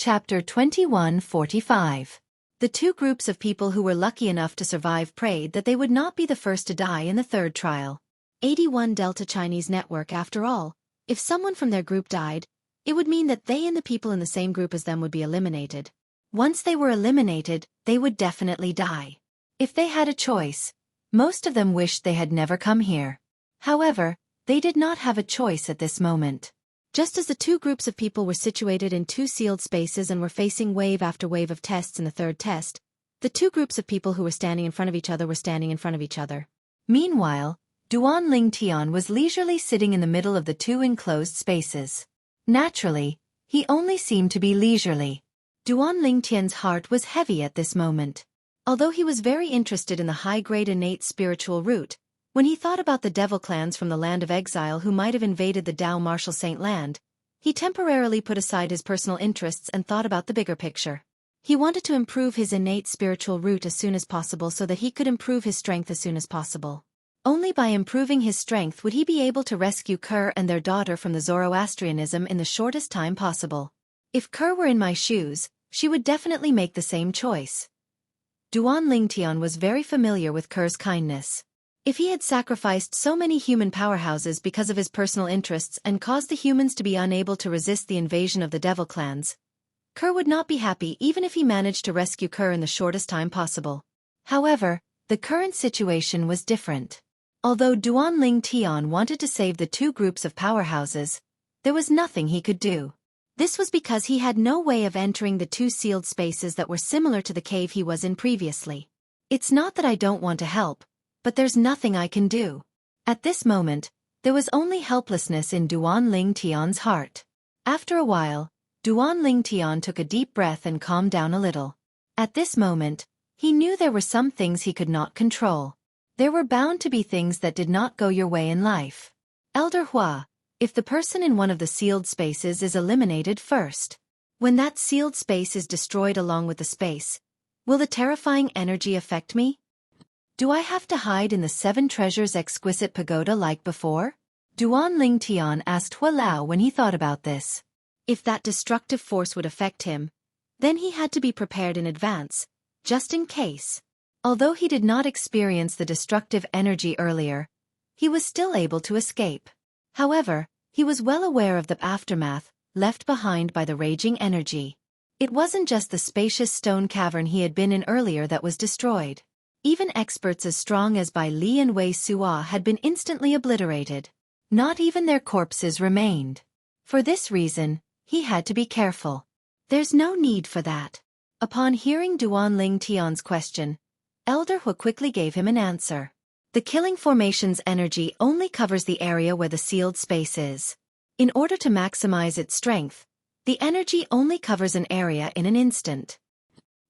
Chapter 21:45. The two groups of people who were lucky enough to survive prayed that they would not be the first to die in the third trial. 81 Delta Chinese Network. After all, if someone from their group died, it would mean that they and the people in the same group as them would be eliminated. Once they were eliminated, they would definitely die. If they had a choice, most of them wished they had never come here. However, they did not have a choice at this moment. Just as the two groups of people were situated in two sealed spaces and were facing wave after wave of tests in the third test, the two groups of people who were standing in front of each other were standing in front of each other. Meanwhile, Duan Ling Tian was leisurely sitting in the middle of the two enclosed spaces. Naturally, he only seemed to be leisurely. Duan Ling Tian's heart was heavy at this moment. Although he was very interested in the high-grade innate spiritual root, when he thought about the devil clans from the land of exile who might have invaded the Dao Martial Saint land, he temporarily put aside his personal interests and thought about the bigger picture. He wanted to improve his innate spiritual root as soon as possible so that he could improve his strength as soon as possible. Only by improving his strength would he be able to rescue Kerr and their daughter from the Zoroastrianism in the shortest time possible. If Kerr were in my shoes, she would definitely make the same choice. Duan Ling Tian was very familiar with Kerr's kindness. If he had sacrificed so many human powerhouses because of his personal interests and caused the humans to be unable to resist the invasion of the devil clans, Kerr would not be happy even if he managed to rescue Kerr in the shortest time possible. However, the current situation was different. Although Duan Ling Tian wanted to save the two groups of powerhouses, there was nothing he could do. This was because he had no way of entering the two sealed spaces that were similar to the cave he was in previously. It's not that I don't want to help, but there's nothing I can do. At this moment, there was only helplessness in Duan Ling Tian's heart. After a while, Duan Ling Tian took a deep breath and calmed down a little. At this moment, he knew there were some things he could not control. There were bound to be things that did not go your way in life. Elder Hua, if the person in one of the sealed spaces is eliminated first, when that sealed space is destroyed along with the space, will the terrifying energy affect me? Do I have to hide in the Seven Treasures exquisite pagoda like before? Duan Ling Tian asked Hua Lao when he thought about this. If that destructive force would affect him, then he had to be prepared in advance, just in case. Although he did not experience the destructive energy earlier, he was still able to escape. However, he was well aware of the aftermath left behind by the raging energy. It wasn't just the spacious stone cavern he had been in earlier that was destroyed. Even experts as strong as Bai Li and Wei Suo had been instantly obliterated. Not even their corpses remained. For this reason, he had to be careful. There's no need for that. Upon hearing Duan Ling Tian's question, Elder Hua quickly gave him an answer. The killing formation's energy only covers the area where the sealed space is. In order to maximize its strength, the energy only covers an area in an instant.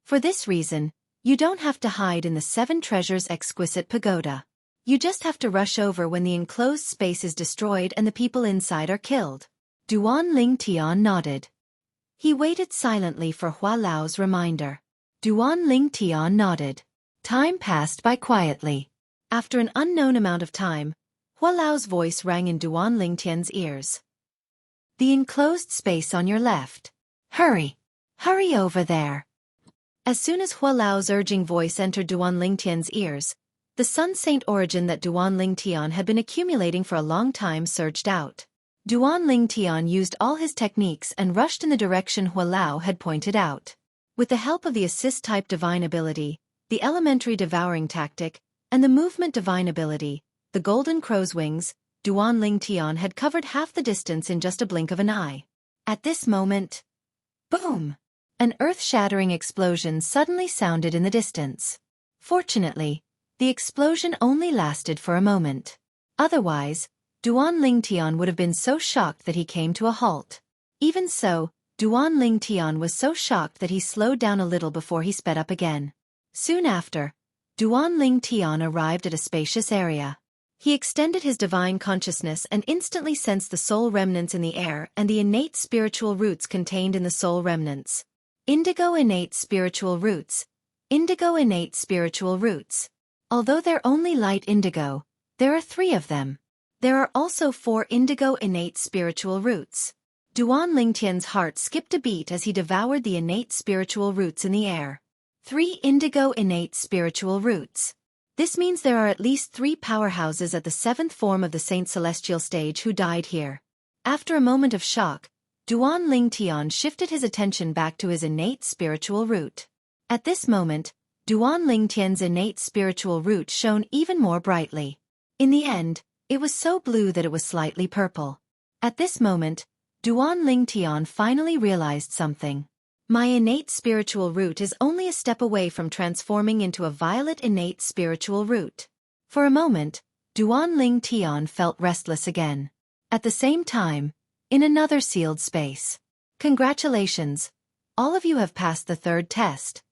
For this reason, you don't have to hide in the Seven Treasures exquisite pagoda. You just have to rush over when the enclosed space is destroyed and the people inside are killed. Duan Ling Tian nodded. He waited silently for Hua Lao's reminder. Duan Ling Tian nodded. Time passed by quietly. After an unknown amount of time, Hua Lao's voice rang in Duan Ling Tian's ears. The enclosed space on your left. Hurry! Hurry over there! As soon as Hua Lao's urging voice entered Duan Ling Tian's ears, the Sun Saint origin that Duan Ling Tian had been accumulating for a long time surged out. Duan Ling Tian used all his techniques and rushed in the direction Hua Lao had pointed out. With the help of the assist-type divine ability, the elementary devouring tactic, and the movement divine ability, the golden crow's wings, Duan Ling Tian had covered half the distance in just a blink of an eye. At this moment, boom! An earth-shattering explosion suddenly sounded in the distance. Fortunately, the explosion only lasted for a moment. Otherwise, Duan Ling Tian would have been so shocked that he came to a halt. Even so, Duan Ling Tian was so shocked that he slowed down a little before he sped up again. Soon after, Duan Ling Tian arrived at a spacious area. He extended his divine consciousness and instantly sensed the soul remnants in the air and the innate spiritual roots contained in the soul remnants. Indigo innate spiritual roots. Indigo innate spiritual roots. Although they're only light indigo, there are 3 of them. There are also 4 indigo innate spiritual roots. Duan Lingtian's heart skipped a beat as he devoured the innate spiritual roots in the air. 3 indigo innate spiritual roots. This means there are at least 3 powerhouses at the 7th form of the Saint Celestial stage who died here. After a moment of shock, Duan Lingtian shifted his attention back to his innate spiritual root. At this moment, Duan Lingtian's innate spiritual root shone even more brightly. In the end, it was so blue that it was slightly purple. At this moment, Duan Lingtian finally realized something. My innate spiritual root is only a step away from transforming into a violet innate spiritual root. For a moment, Duan Lingtian felt restless again. At the same time, in another sealed space. Congratulations! All of you have passed the 3rd test.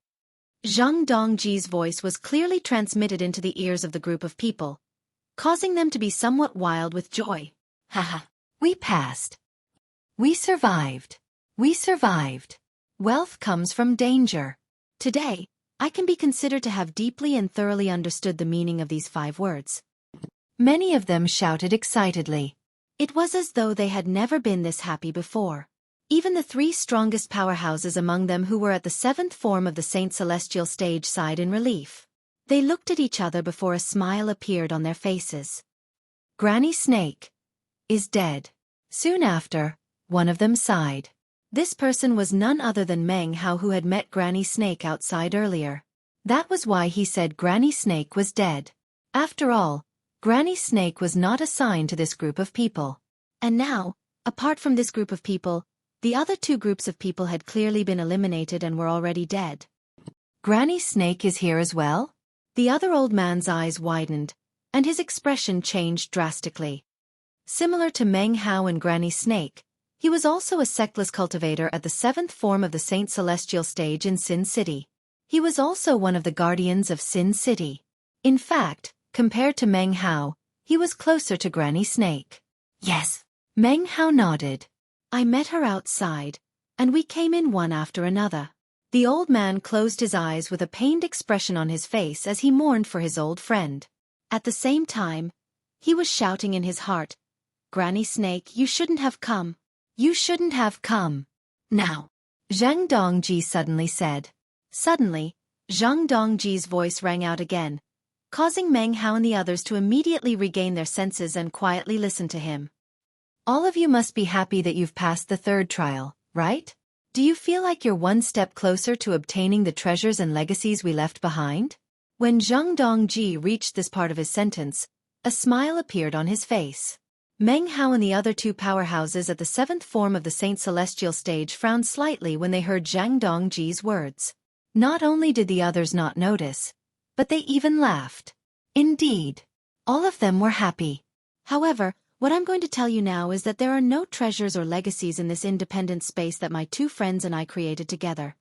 Zhang Dongji's voice was clearly transmitted into the ears of the group of people, causing them to be somewhat wild with joy. Haha, we passed. We survived. We survived. Wealth comes from danger. Today, I can be considered to have deeply and thoroughly understood the meaning of these 5 words. Many of them shouted excitedly. It was as though they had never been this happy before. Even the 3 strongest powerhouses among them who were at the 7th form of the Saint Celestial stage sighed in relief. They looked at each other before a smile appeared on their faces. Granny Snake is dead. Soon after, one of them sighed. This person was none other than Meng Hao, who had met Granny Snake outside earlier. That was why he said Granny Snake was dead. After all, Granny Snake was not assigned to this group of people. And now, apart from this group of people, the other 2 groups of people had clearly been eliminated and were already dead. Granny Snake is here as well? The other old man's eyes widened, and his expression changed drastically. Similar to Meng Hao and Granny Snake, he was also a sectless cultivator at the 7th form of the Saint Celestial stage in Sin City. He was also one of the guardians of Sin City. In fact, compared to Meng Hao, he was closer to Granny Snake. Yes. Meng Hao nodded. I met her outside, and we came in one after another. The old man closed his eyes with a pained expression on his face as he mourned for his old friend. At the same time, he was shouting in his heart, Granny Snake, you shouldn't have come. You shouldn't have come. Now, Zhang Dongji suddenly said. Suddenly, Zhang Dongji's voice rang out again, causing Meng Hao and the others to immediately regain their senses and quietly listen to him. All of you must be happy that you've passed the 3rd trial, right? Do you feel like you're one step closer to obtaining the treasures and legacies we left behind? When Zhang Dongji reached this part of his sentence, a smile appeared on his face. Meng Hao and the other 2 powerhouses at the 7th form of the Saint Celestial stage frowned slightly when they heard Zhang Dongji's words. Not only did the others not notice, but they even laughed. Indeed, all of them were happy. However, what I'm going to tell you now is that there are no treasures or legacies in this independent space that my 2 friends and I created together.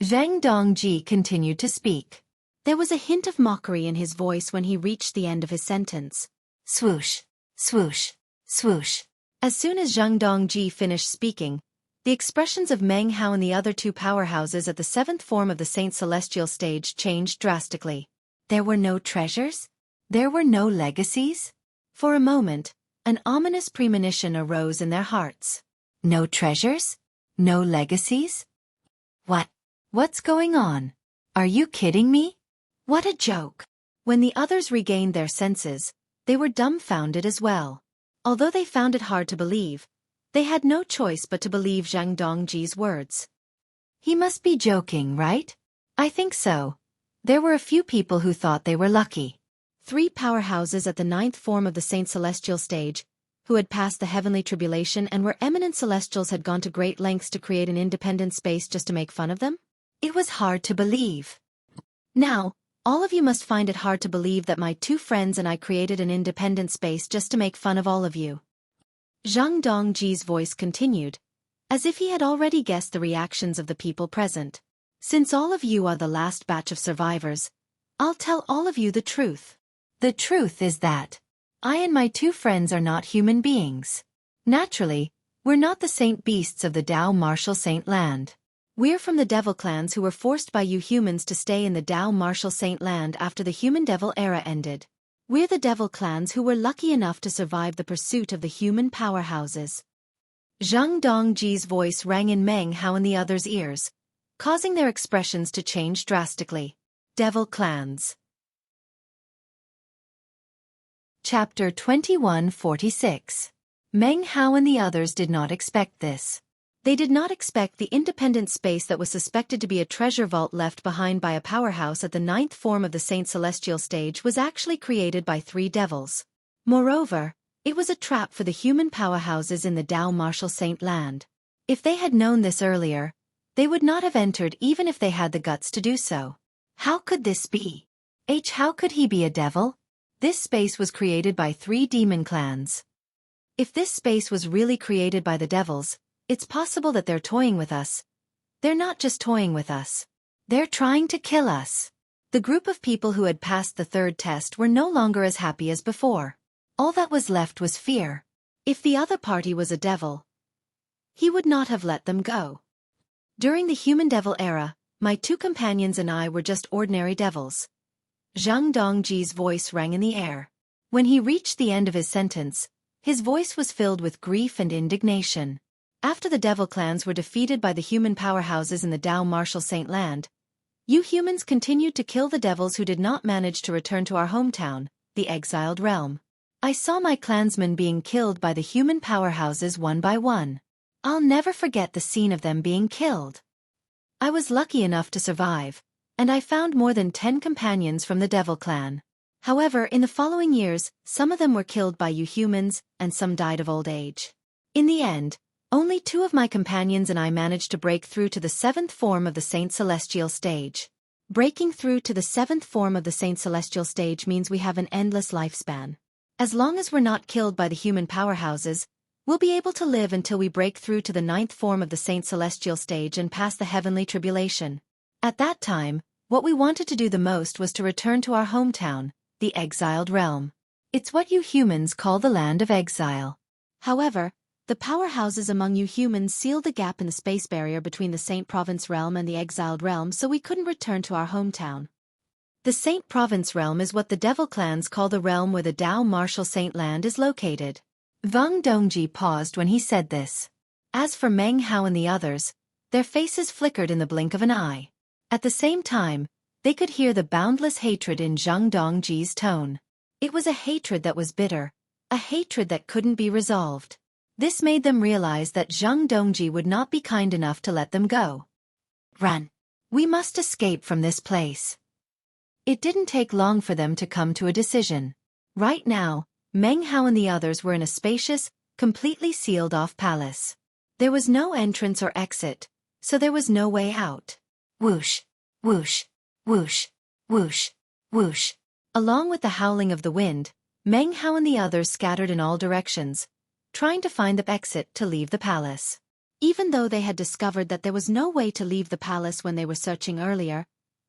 Zhang Dongji continued to speak. There was a hint of mockery in his voice when he reached the end of his sentence. Swoosh, swoosh, swoosh. As soon as Zhang Dongji finished speaking, the expressions of Meng Hao and the other 2 powerhouses at the 7th form of the Saint Celestial stage changed drastically. There were no treasures? There were no legacies? For a moment, an ominous premonition arose in their hearts. No treasures? No legacies? What's going on? Are you kidding me? What a joke! When the others regained their senses, they were dumbfounded as well. Although they found it hard to believe, they had no choice but to believe Zhang Dongji's words. He must be joking, right? I think so. There were a few people who thought they were lucky. 3 powerhouses at the 9th form of the Saint Celestial stage, who had passed the heavenly tribulation and were eminent celestials, had gone to great lengths to create an independent space just to make fun of them? It was hard to believe. Now, all of you must find it hard to believe that my 2 friends and I created an independent space just to make fun of all of you. Zhang Dongji's voice continued, as if he had already guessed the reactions of the people present. Since all of you are the last batch of survivors, I'll tell all of you the truth. The truth is that I and my 2 friends are not human beings. Naturally, we're not the saint beasts of the Dao Martial Saint Land. We're from the devil clans who were forced by you humans to stay in the Dao Martial Saint Land after the human-devil era ended. We're the devil clans who were lucky enough to survive the pursuit of the human powerhouses. Zhang Dongji's voice rang in Meng Hao and the others' ears, causing their expressions to change drastically. Devil Clans. Chapter 2146. Meng Hao and the others did not expect this. They did not expect the independent space that was suspected to be a treasure vault left behind by a powerhouse at the 9th form of the Saint Celestial stage was actually created by 3 devils. Moreover, it was a trap for the human powerhouses in the Dao Martial Saint land. If they had known this earlier, they would not have entered even if they had the guts to do so. How could this be? How could he be a devil? This space was created by 3 demon clans. If this space was really created by the devils, it's possible that they're toying with us. They're not just toying with us. They're trying to kill us. The group of people who had passed the 3rd test were no longer as happy as before. All that was left was fear. If the other party was a devil, he would not have let them go. During the human devil era, my 2 companions and I were just ordinary devils. Zhang Dongji's voice rang in the air. When he reached the end of his sentence, his voice was filled with grief and indignation. After the devil clans were defeated by the human powerhouses in the Dao Martial Saint land, you humans continued to kill the devils who did not manage to return to our hometown, the exiled realm. I saw my clansmen being killed by the human powerhouses one by one. I'll never forget the scene of them being killed. I was lucky enough to survive, and I found more than 10 companions from the devil clan. However, in the following years, some of them were killed by you humans, and some died of old age. In the end, only 2 of my companions and I managed to break through to the 7th form of the Saint Celestial stage. Breaking through to the 7th form of the Saint Celestial stage means we have an endless lifespan. As long as we're not killed by the human powerhouses, we'll be able to live until we break through to the 9th form of the Saint Celestial stage and pass the heavenly tribulation. At that time, what we wanted to do the most was to return to our hometown, the exiled realm. It's what you humans call the land of exile. However, the powerhouses among you humans sealed the gap in the space barrier between the Saint Province realm and the exiled realm, so we couldn't return to our hometown. The Saint Province realm is what the devil clans call the realm where the Dao Martial Saint land is located. Zhang Dongji paused when he said this. As for Meng Hao and the others, their faces flickered in the blink of an eye. At the same time, they could hear the boundless hatred in Zhang Dongji's tone. It was a hatred that was bitter, a hatred that couldn't be resolved. This made them realize that Zhang Dongji would not be kind enough to let them go. Run! We must escape from this place. It didn't take long for them to come to a decision. Right now, Meng Hao and the others were in a spacious, completely sealed-off palace. There was no entrance or exit, so there was no way out. Whoosh! Whoosh! Whoosh! Whoosh! Whoosh! Along with the howling of the wind, Meng Hao and the others scattered in all directions, trying to find the exit to leave the palace. Even though they had discovered that there was no way to leave the palace when they were searching earlier,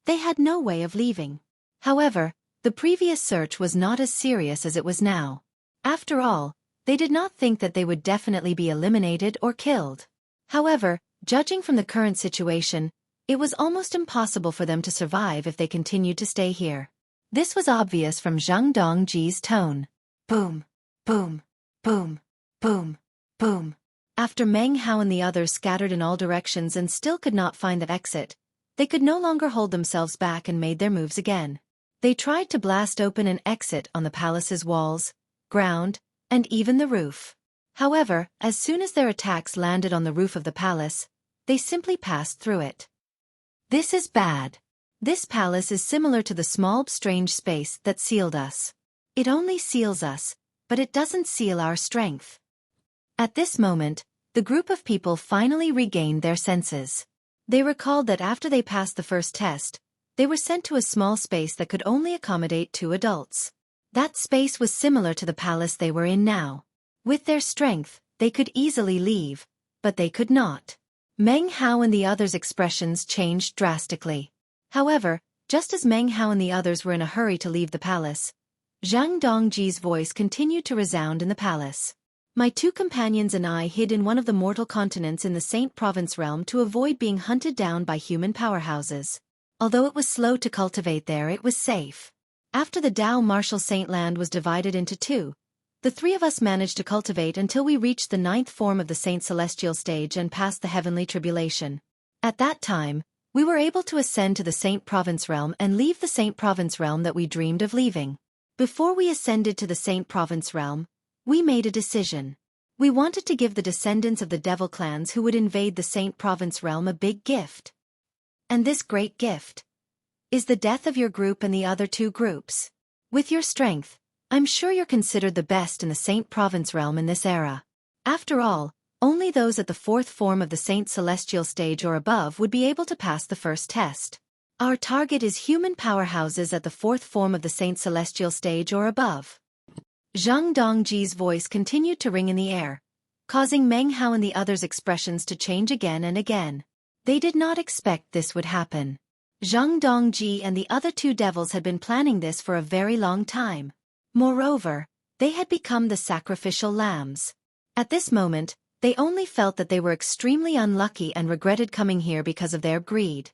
they had no way of leaving. However, the previous search was not as serious as it was now. After all, they did not think that they would definitely be eliminated or killed. However, judging from the current situation, it was almost impossible for them to survive if they continued to stay here. This was obvious from Zhang Dongji's tone. Boom! Boom! Boom! Boom! Boom! After Meng Hao and the others scattered in all directions and still could not find the exit, they could no longer hold themselves back and made their moves again. They tried to blast open an exit on the palace's walls, ground, and even the roof. However, as soon as their attacks landed on the roof of the palace, they simply passed through it. This is bad. This palace is similar to the small, strange space that sealed us. It only seals us, but it doesn't seal our strength. At this moment, the group of people finally regained their senses. They recalled that after they passed the first test, they were sent to a small space that could only accommodate 2 adults. That space was similar to the palace they were in now. With their strength, they could easily leave, but they could not. Meng Hao and the others' expressions changed drastically. However, just as Meng Hao and the others were in a hurry to leave the palace, Zhang Dongji's voice continued to resound in the palace. My 2 companions and I hid in one of the mortal continents in the Saint Province realm to avoid being hunted down by human powerhouses. Although it was slow to cultivate there, it was safe. After the Dao Martial Saint land was divided into 2, The three of us managed to cultivate until we reached the 9th form of the Saint Celestial stage and passed the heavenly tribulation. At that time, we were able to ascend to the Saint Province realm and leave the Saint Province realm that we dreamed of leaving. Before we ascended to the Saint Province realm, we made a decision. We wanted to give the descendants of the devil clans who would invade the Saint Province realm a big gift. And this great gift is the death of your group and the other two groups. With your strength, I'm sure you're considered the best in the Saint Province realm in this era. After all, only those at the 4th form of the Saint Celestial stage or above would be able to pass the first test. Our target is human powerhouses at the 4th form of the Saint Celestial stage or above. Zhang Dongji's voice continued to ring in the air, causing Meng Hao and the others' expressions to change again and again. They did not expect this would happen. Zhang Dongji and the other two devils had been planning this for a very long time. Moreover, they had become the sacrificial lambs. At this moment, they only felt that they were extremely unlucky and regretted coming here because of their greed.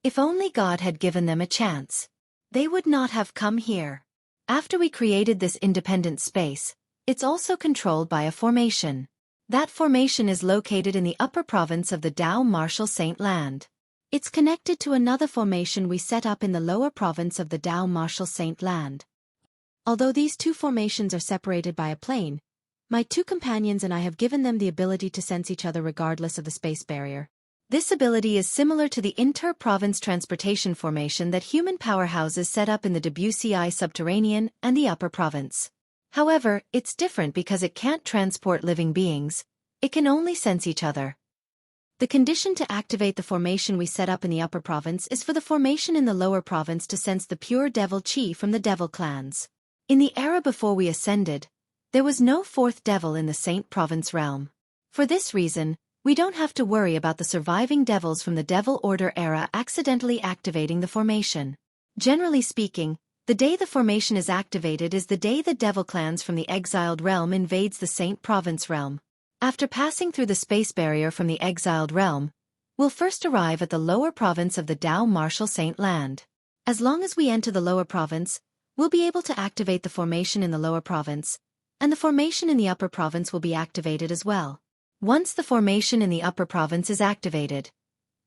If only God had given them a chance, they would not have come here. After we created this independent space, it's also controlled by a formation. That formation is located in the upper province of the Dao Martial Saint Land. It's connected to another formation we set up in the lower province of the Dao Martial Saint Land. Although these two formations are separated by a plane, my two companions and I have given them the ability to sense each other regardless of the space barrier. This ability is similar to the inter-province transportation formation that human powerhouses set up in the Debussy subterranean and the upper province. However, it's different because it can't transport living beings, it can only sense each other. The condition to activate the formation we set up in the upper province is for the formation in the lower province to sense the pure devil chi from the devil clans. In the era before we ascended, there was no 4th devil in the Saint Province realm. For this reason, we don't have to worry about the surviving devils from the Devil Order era accidentally activating the formation. Generally speaking, the day the formation is activated is the day the devil clans from the exiled realm invades the Saint Province realm. After passing through the space barrier from the exiled realm, we'll first arrive at the lower province of the Dao Martial Saint Land. As long as we enter the lower province, we'll be able to activate the formation in the lower province, and the formation in the upper province will be activated as well. Once the formation in the upper province is activated,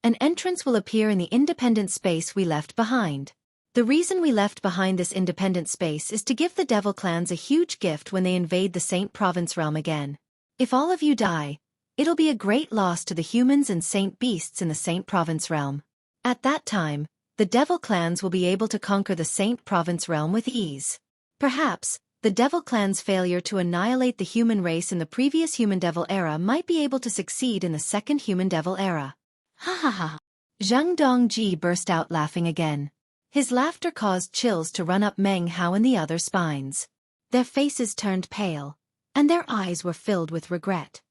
an entrance will appear in the independent space we left behind. The reason we left behind this independent space is to give the devil clans a huge gift when they invade the Saint Province realm again. If all of you die, it'll be a great loss to the humans and saint beasts in the Saint Province realm. At that time, the devil clans will be able to conquer the Saint Province realm with ease. Perhaps, the devil clan's failure to annihilate the human race in the previous human-devil era might be able to succeed in the second human-devil era. Ha ha ha. Zhang Dongji burst out laughing again. His laughter caused chills to run up Meng Hao and the other spines. Their faces turned pale, and their eyes were filled with regret.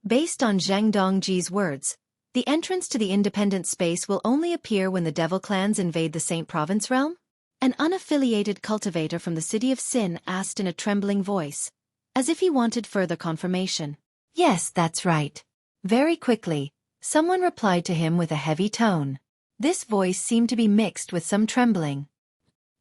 Based on Zhang Dongji's words, the entrance to the independent space will only appear when the devil clans invade the Saint Province realm? An unaffiliated cultivator from the city of Sin asked in a trembling voice, as if he wanted further confirmation. Yes, that's right. Very quickly, someone replied to him with a heavy tone. This voice seemed to be mixed with some trembling.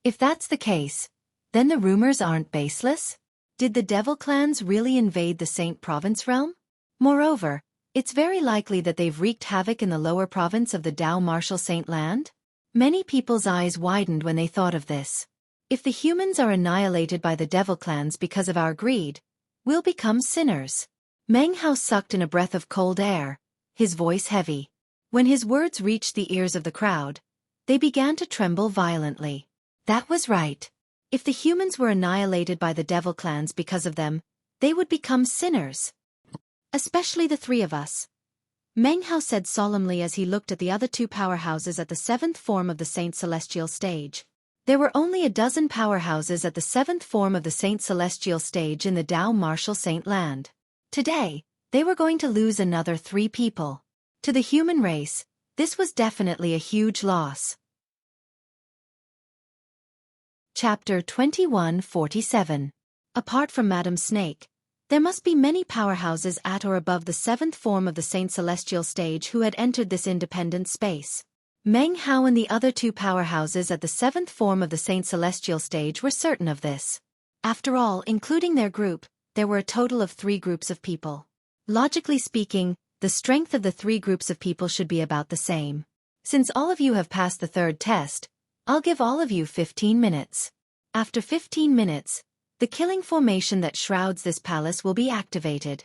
If that's the case, then the rumors aren't baseless? Did the devil clans really invade the Saint Province realm? Moreover, it's very likely that they've wreaked havoc in the lower province of the Dao Martial Saint Land. Many people's eyes widened when they thought of this. If the humans are annihilated by the devil clans because of our greed, we'll become sinners. Meng Hao sucked in a breath of cold air, his voice heavy. When his words reached the ears of the crowd, they began to tremble violently. That was right. If the humans were annihilated by the devil clans because of them, they would become sinners. Especially the three of us. Meng Hao said solemnly as he looked at the other two powerhouses at the 7th form of the Saint Celestial stage. There were only a dozen powerhouses at the 7th form of the Saint Celestial stage in the Dao Martial Saint Land. Today, they were going to lose another 3 people. To the human race, this was definitely a huge loss. Chapter 2147. Apart from Madam Snake, there must be many powerhouses at or above the 7th form of the Saint Celestial stage who had entered this independent space. Meng Hao and the other two powerhouses at the 7th form of the Saint Celestial stage were certain of this. After all, including their group, there were a total of 3 groups of people. Logically speaking, the strength of the 3 groups of people should be about the same. Since all of you have passed the 3rd test, I'll give all of you 15 minutes. After 15 minutes, the killing formation that shrouds this palace will be activated.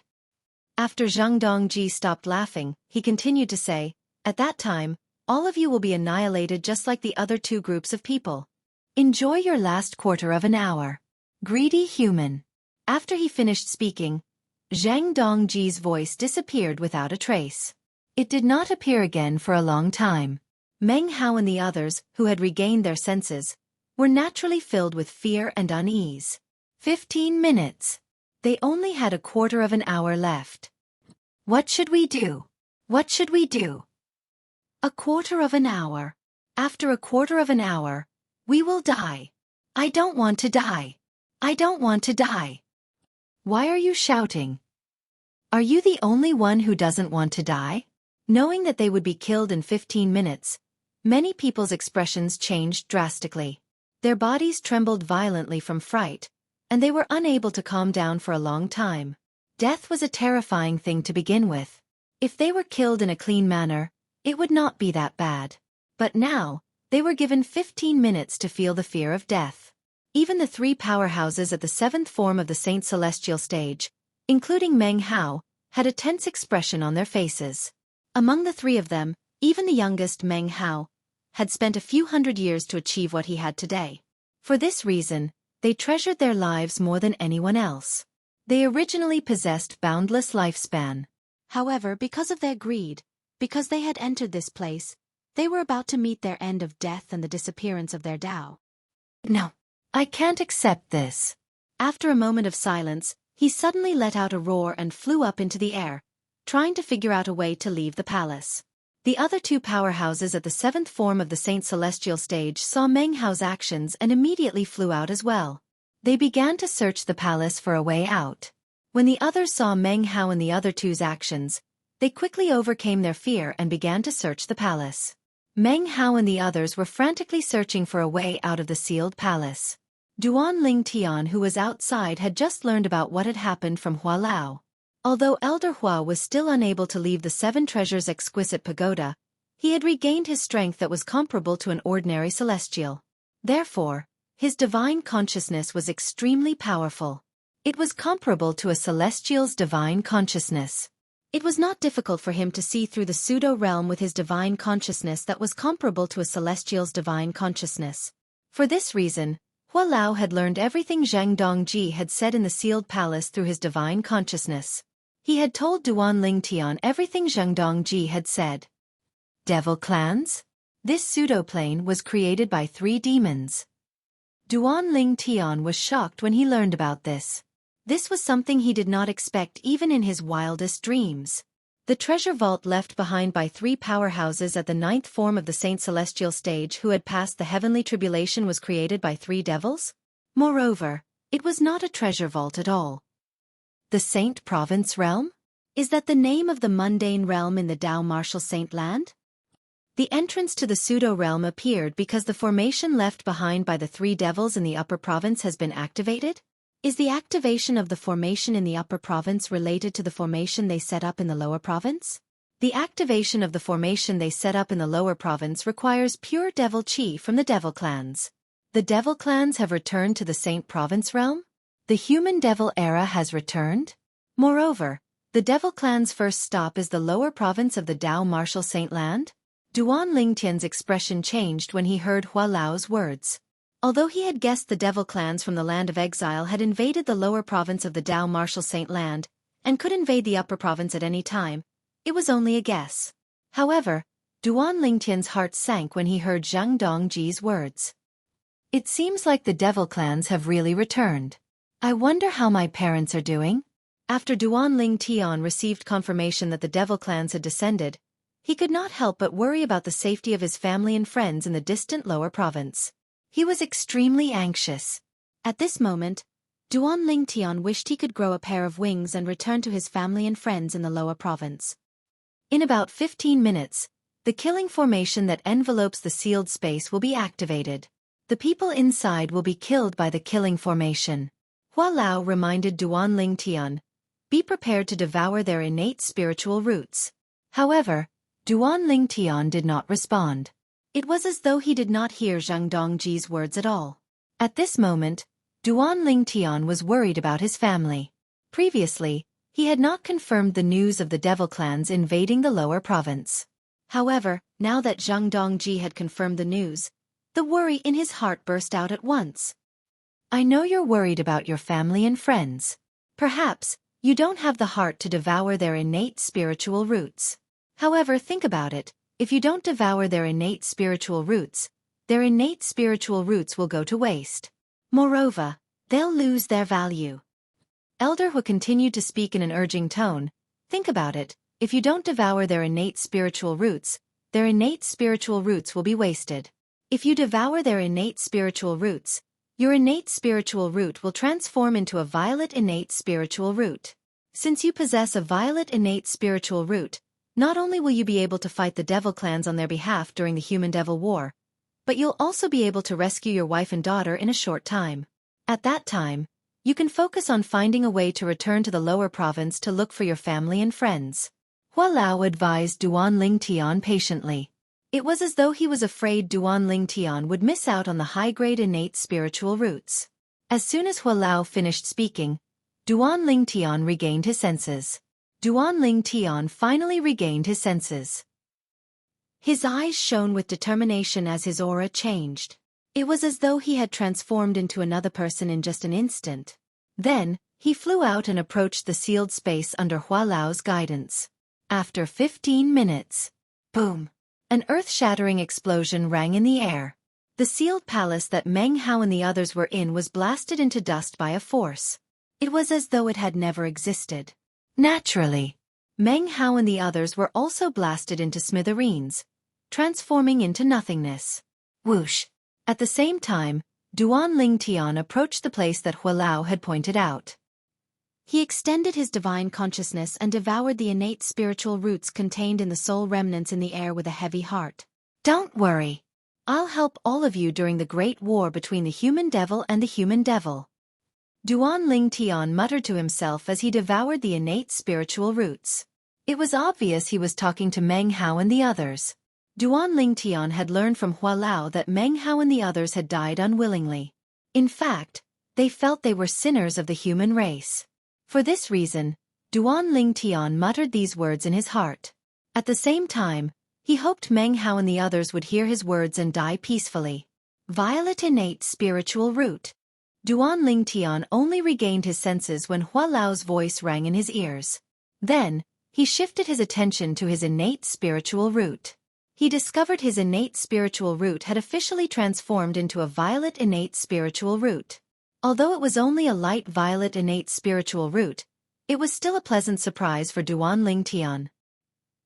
After Zhang Dongji stopped laughing, he continued to say, at that time, all of you will be annihilated just like the other 2 groups of people. Enjoy your last quarter of an hour. Greedy human. After he finished speaking, Zhang Dongji's voice disappeared without a trace. It did not appear again for a long time. Meng Hao and the others, who had regained their senses, were naturally filled with fear and unease. 15 minutes. They only had a quarter of an hour left. What should we do? What should we do? A quarter of an hour. After a quarter of an hour, we will die. I don't want to die. I don't want to die. Why are you shouting? Are you the only one who doesn't want to die? Knowing that they would be killed in 15 minutes, many people's expressions changed drastically. Their bodies trembled violently from fright, and they were unable to calm down for a long time. Death was a terrifying thing to begin with. If they were killed in a clean manner, it would not be that bad. But now, they were given 15 minutes to feel the fear of death. Even the 3 powerhouses at the 7th form of the Saint Celestial stage, including Meng Hao, had a tense expression on their faces. Among the 3 of them, even the youngest Meng Hao had spent a few hundred years to achieve what he had today. For this reason, they treasured their lives more than anyone else. They originally possessed boundless lifespan. However, because of their greed, because they had entered this place, they were about to meet their end of death and the disappearance of their Tao. No, I can't accept this. After a moment of silence, he suddenly let out a roar and flew up into the air, trying to figure out a way to leave the palace. The other 2 powerhouses at the 7th form of the Saint Celestial stage saw Meng Hao's actions and immediately flew out as well. They began to search the palace for a way out. When the others saw Meng Hao and the other 2's actions, they quickly overcame their fear and began to search the palace. Meng Hao and the others were frantically searching for a way out of the sealed palace. Duan Ling Tian, who was outside, had just learned about what had happened from Hua Lao. Although Elder Hua was still unable to leave the 7 Treasures' exquisite pagoda, he had regained his strength that was comparable to an ordinary celestial. Therefore, his divine consciousness was extremely powerful. It was comparable to a celestial's divine consciousness. It was not difficult for him to see through the pseudo-realm with his divine consciousness that was comparable to a celestial's divine consciousness. For this reason, Hua Lao had learned everything Zhang Dongji had said in the sealed palace through his divine consciousness. He had told Duan Ling Tian everything Zhang Dongji had said. Devil clans? This pseudo-plane was created by 3 demons. Duan Ling Tian was shocked when he learned about this. This was something he did not expect even in his wildest dreams. The treasure vault left behind by 3 powerhouses at the 9th form of the Saint Celestial stage who had passed the heavenly tribulation was created by 3 devils? Moreover, it was not a treasure vault at all. The Saint Province Realm? Is that the name of the mundane realm in the Tao Martial Saint Land? The entrance to the pseudo-realm appeared because the formation left behind by the 3 devils in the upper province has been activated? Is the activation of the formation in the upper province related to the formation they set up in the lower province? The activation of the formation they set up in the lower province requires pure devil chi from the devil clans. The devil clans have returned to the Saint Province realm? The human devil era has returned? Moreover, the devil clan's first stop is the lower province of the Tao Martial Saint Land? Duan Lingtian's expression changed when he heard Hua Lao's words. Although he had guessed the devil clans from the land of exile had invaded the lower province of the Tao Martial Saint Land, and could invade the upper province at any time, it was only a guess. However, Duan Lingtian's heart sank when he heard Zhang Dongji's words. It seems like the devil clans have really returned. I wonder how my parents are doing? After Duan Ling Tian received confirmation that the devil clans had descended, he could not help but worry about the safety of his family and friends in the distant lower province. He was extremely anxious. At this moment, Duan Ling Tian wished he could grow a pair of wings and return to his family and friends in the lower province. In about 15 minutes, the killing formation that envelopes the sealed space will be activated. The people inside will be killed by the killing formation. Hua Lao reminded Duan Ling Tian, "Be prepared to devour their innate spiritual roots." However, Duan Ling Tian did not respond. It was as though he did not hear Zhang Dongji's words at all. At this moment, Duan Ling Tian was worried about his family. Previously, he had not confirmed the news of the devil clans invading the lower province. However, now that Zhang Dongji had confirmed the news, the worry in his heart burst out at once. "I know you're worried about your family and friends. Perhaps, you don't have the heart to devour their innate spiritual roots. However, think about it, if you don't devour their innate spiritual roots will go to waste. Moreover, they'll lose their value." Elder Hu continued to speak in an urging tone. "Think about it, if you don't devour their innate spiritual roots will be wasted. If you devour their innate spiritual roots, your innate spiritual root will transform into a violet innate spiritual root. Since you possess a violet innate spiritual root, not only will you be able to fight the devil clans on their behalf during the human-devil war, but you'll also be able to rescue your wife and daughter in a short time. At that time, you can focus on finding a way to return to the lower province to look for your family and friends." Hua Lao advised Duan Ling Tian patiently. It was as though he was afraid Duan Ling Tian would miss out on the high-grade innate spiritual roots. As soon as Hua Lao finished speaking, Duan Ling Tian regained his senses. Duan Ling Tian finally regained his senses. His eyes shone with determination as his aura changed. It was as though he had transformed into another person in just an instant. Then, he flew out and approached the sealed space under Hua Lao's guidance. After 15 minutes, boom! An earth-shattering explosion rang in the air. The sealed palace that Meng Hao and the others were in was blasted into dust by a force. It was as though it had never existed. Naturally, Meng Hao and the others were also blasted into smithereens, transforming into nothingness. Whoosh! At the same time, Duan Ling Tian approached the place that Hua Lao had pointed out. He extended his divine consciousness and devoured the innate spiritual roots contained in the soul remnants in the air with a heavy heart. "Don't worry. I'll help all of you during the great war between the human devil and the human devil." Duan Ling Tian muttered to himself as he devoured the innate spiritual roots. It was obvious he was talking to Meng Hao and the others. Duan Ling Tian had learned from Hua Lao that Meng Hao and the others had died unwillingly. In fact, they felt they were sinners of the human race. For this reason, Duan Ling Tian muttered these words in his heart. At the same time, he hoped Meng Hao and the others would hear his words and die peacefully. Violet innate spiritual root. Duan Ling Tian only regained his senses when Hua Lao's voice rang in his ears. Then, he shifted his attention to his innate spiritual root. He discovered his innate spiritual root had officially transformed into a violet innate spiritual root. Although it was only a light violet innate spiritual root, it was still a pleasant surprise for Duan Ling Tian.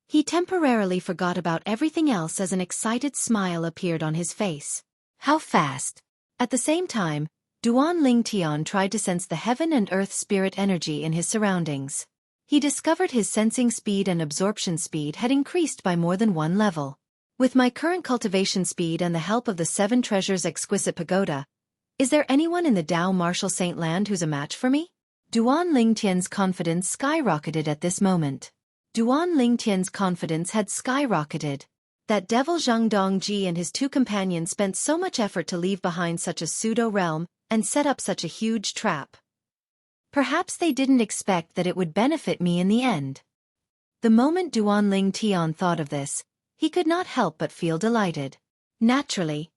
He temporarily forgot about everything else as an excited smile appeared on his face. How fast! At the same time, Duan Ling Tian tried to sense the heaven and earth spirit energy in his surroundings. He discovered his sensing speed and absorption speed had increased by more than one level. With my current cultivation speed and the help of the 7 treasures exquisite pagoda, is there anyone in the Dao Martial Saint Land who's a match for me? Duan Ling Tian's confidence skyrocketed at this moment. Duan Ling Tian's confidence had skyrocketed. That devil Zhang Dongji and his 2 companions spent so much effort to leave behind such a pseudo-realm and set up such a huge trap. Perhaps they didn't expect that it would benefit me in the end. The moment Duan Ling Tian thought of this, he could not help but feel delighted. Naturally,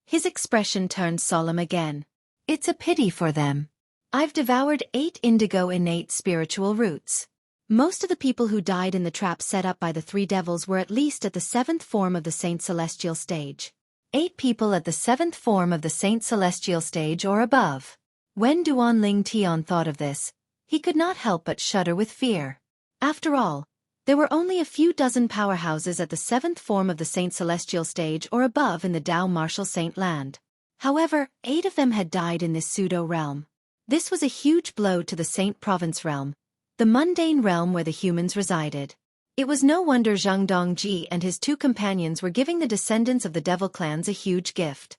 his expression turned solemn again. It's a pity for them. I've devoured 8 indigo innate spiritual roots. Most of the people who died in the trap set up by the 3 devils were at least at the 7th form of the Saint Celestial stage. 8 people at the 7th form of the Saint Celestial stage or above. When Duan Ling Tian thought of this, he could not help but shudder with fear. After all, there were only a few dozen powerhouses at the 7th form of the Saint Celestial stage or above in the Dao Martial Saint Land. However, 8 of them had died in this pseudo-realm. This was a huge blow to the Saint Province realm, the mundane realm where the humans resided. It was no wonder Zhang Dongji and his 2 companions were giving the descendants of the devil clans a huge gift.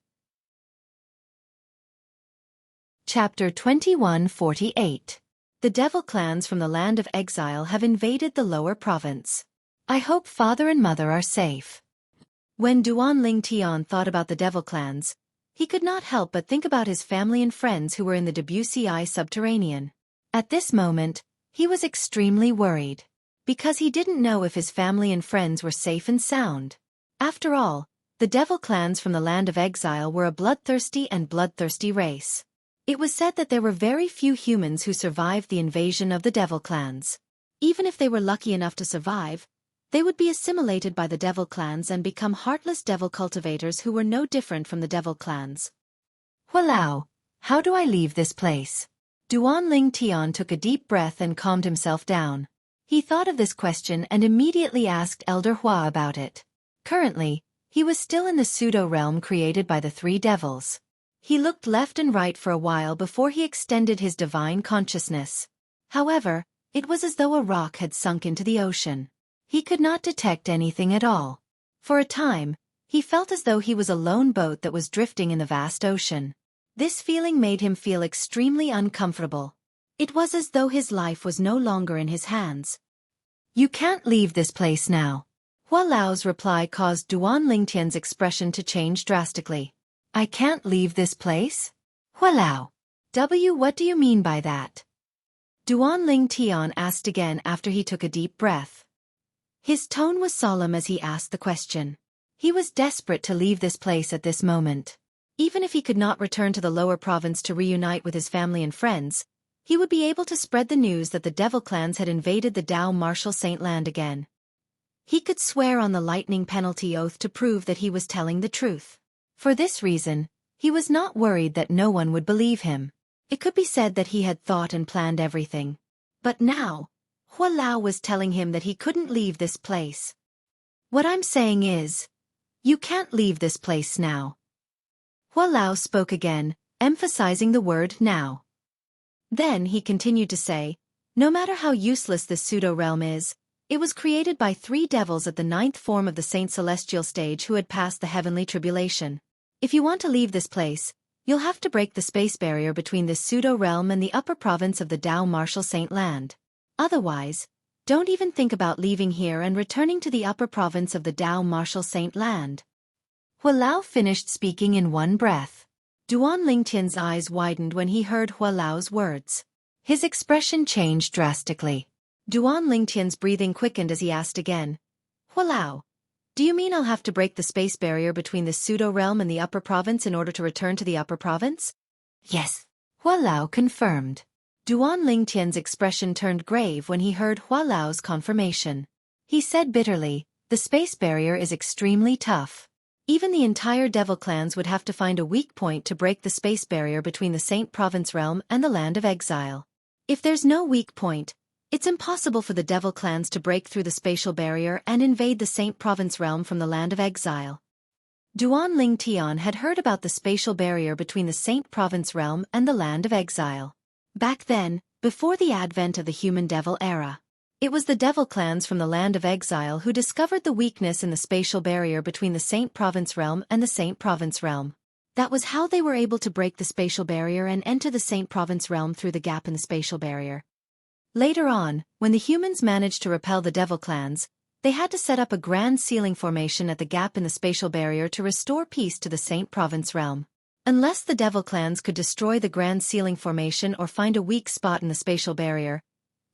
Chapter 2148. The devil clans from the land of exile have invaded the lower province. I hope father and mother are safe. When Duan Ling Tian thought about the devil clans, he could not help but think about his family and friends who were in the Debussy subterranean. At this moment, he was extremely worried, because he didn't know if his family and friends were safe and sound. After all, the devil clans from the land of exile were a bloodthirsty race. It was said that there were very few humans who survived the invasion of the devil clans. Even if they were lucky enough to survive, they would be assimilated by the devil clans and become heartless devil cultivators who were no different from the devil clans. Walao, how do I leave this place? Duan Ling Tian took a deep breath and calmed himself down. He thought of this question and immediately asked Elder Hua about it. Currently, he was still in the pseudo-realm created by the three devils. He looked left and right for a while before he extended his divine consciousness. However, it was as though a rock had sunk into the ocean. He could not detect anything at all. For a time, he felt as though he was a lone boat that was drifting in the vast ocean. This feeling made him feel extremely uncomfortable. It was as though his life was no longer in his hands. You can't leave this place now. Hua Lao's reply caused Duan Lingtian's expression to change drastically. I can't leave this place? Hua Lao. What do you mean by that? Duan Ling Tian asked again after he took a deep breath. His tone was solemn as he asked the question. He was desperate to leave this place at this moment. Even if he could not return to the lower province to reunite with his family and friends, he would be able to spread the news that the devil clans had invaded the Dao Martial Saint land again. He could swear on the lightning penalty oath to prove that he was telling the truth. For this reason, he was not worried that no one would believe him. It could be said that he had thought and planned everything. But now, Hua Lao was telling him that he couldn't leave this place. What I'm saying is, you can't leave this place now. Hua Lao spoke again, emphasizing the word now. Then he continued to say, no matter how useless this pseudo-realm is, it was created by three devils at the 9th form of the Saint Celestial stage who had passed the heavenly tribulation. If you want to leave this place, you'll have to break the space barrier between this pseudo-realm and the upper province of the Dao Martial Saint land. Otherwise, don't even think about leaving here and returning to the upper province of the Dao Martial Saint land. Hua Lao finished speaking in one breath. Duan Lingtian's eyes widened when he heard Hua Lao's words. His expression changed drastically. Duan Lingtian's breathing quickened as he asked again, Hua Lao, do you mean I'll have to break the space barrier between the pseudo-realm and the upper province in order to return to the upper province? Yes. Hua Lao confirmed. Duan Lingtian's expression turned grave when he heard Hua Lao's confirmation. He said bitterly, the space barrier is extremely tough. Even the entire devil clans would have to find a weak point to break the space barrier between the Saint Province realm and the land of exile. If there's no weak point, it's impossible for the devil clans to break through the spatial barrier and invade the Saint Province realm from the land of exile. Duan Ling Tian had heard about the spatial barrier between the Saint Province realm and the land of exile. Back then, before the advent of the human devil era, it was the devil clans from the land of exile who discovered the weakness in the spatial barrier between the Saint Province realm and the Saint Province realm. That was how they were able to break the spatial barrier and enter the Saint Province realm through the gap in the spatial barrier. Later on, when the humans managed to repel the devil clans, they had to set up a grand ceiling formation at the gap in the spatial barrier to restore peace to the Saint Province realm. Unless the devil clans could destroy the grand ceiling formation or find a weak spot in the spatial barrier,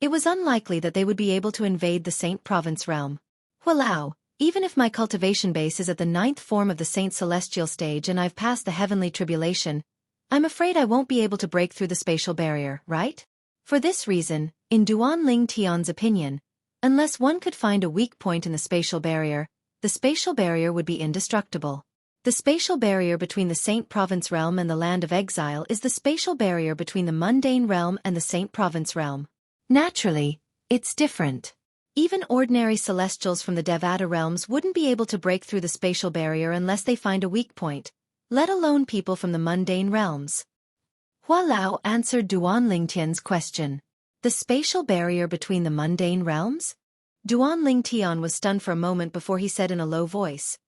it was unlikely that they would be able to invade the Saint Province realm. Hua Lao, even if my cultivation base is at the 9th form of the Saint Celestial stage and I've passed the heavenly tribulation, I'm afraid I won't be able to break through the spatial barrier, right? For this reason, in Duan Ling Tian's opinion, unless one could find a weak point in the spatial barrier would be indestructible. The spatial barrier between the Saint Province realm and the land of exile is the spatial barrier between the mundane realm and the Saint Province realm. Naturally, it's different. Even ordinary celestials from the Devata realms wouldn't be able to break through the spatial barrier unless they find a weak point, let alone people from the mundane realms. Hua Lao answered Duan Lingtian's question. The spatial barrier between the mundane realms? Duan Lingtian was stunned for a moment before he said in a low voice,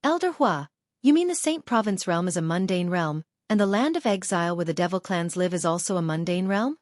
Elder Hua, you mean the Saint Province realm is a mundane realm, and the land of exile where the devil clans live is also a mundane realm?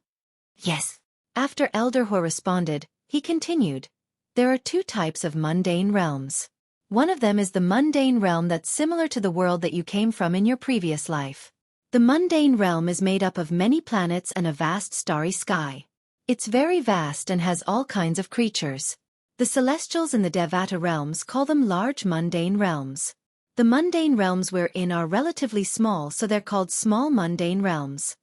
Yes. After Elder Hu responded, he continued, there are two types of mundane realms. One of them is the mundane realm that's similar to the world that you came from in your previous life. The mundane realm is made up of many planets and a vast starry sky. It's very vast and has all kinds of creatures. The celestials in the Devata realms call them large mundane realms. The mundane realms we're in are relatively small, so they're called small mundane realms.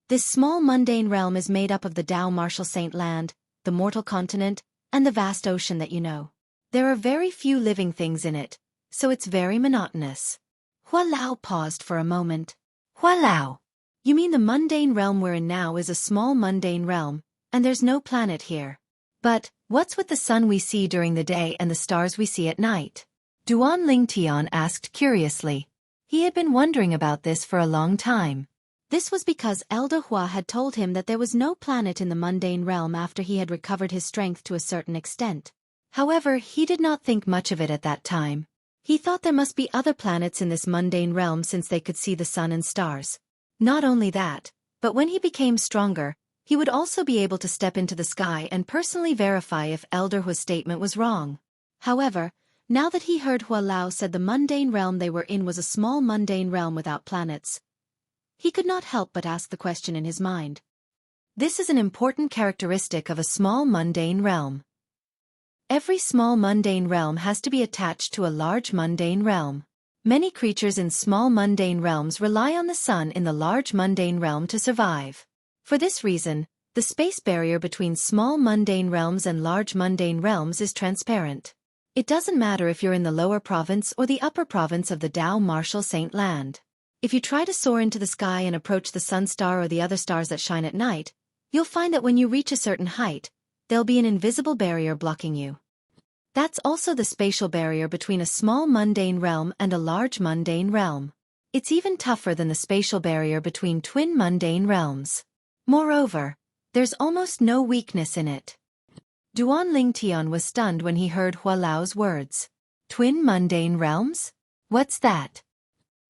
This small mundane realm is made up of the Tao Martial Saint Land, the mortal continent, and the vast ocean that you know. There are very few living things in it, so it's very monotonous. Hua Lao paused for a moment. Hua Lao, you mean the mundane realm we're in now is a small mundane realm, and there's no planet here. But, what's with the sun we see during the day and the stars we see at night? Duan Lingtian asked curiously. He had been wondering about this for a long time. This was because Elder Hua had told him that there was no planet in the mundane realm after he had recovered his strength to a certain extent. However, he did not think much of it at that time. He thought there must be other planets in this mundane realm since they could see the sun and stars. Not only that, but when he became stronger, he would also be able to step into the sky and personally verify if Elder Hua's statement was wrong. However, now that he heard Hua Lao said the mundane realm they were in was a small mundane realm without planets, he could not help but ask the question in his mind. This is an important characteristic of a small mundane realm. Every small mundane realm has to be attached to a large mundane realm. Many creatures in small mundane realms rely on the sun in the large mundane realm to survive. For this reason, the space barrier between small mundane realms and large mundane realms is transparent. It doesn't matter if you're in the lower province or the upper province of the Tao Martial Saint Land. If you try to soar into the sky and approach the sun star or the other stars that shine at night, you'll find that when you reach a certain height, there'll be an invisible barrier blocking you. That's also the spatial barrier between a small mundane realm and a large mundane realm. It's even tougher than the spatial barrier between twin mundane realms. Moreover, there's almost no weakness in it. Duan Lingtian was stunned when he heard Hua Lao's words. Twin mundane realms? What's that?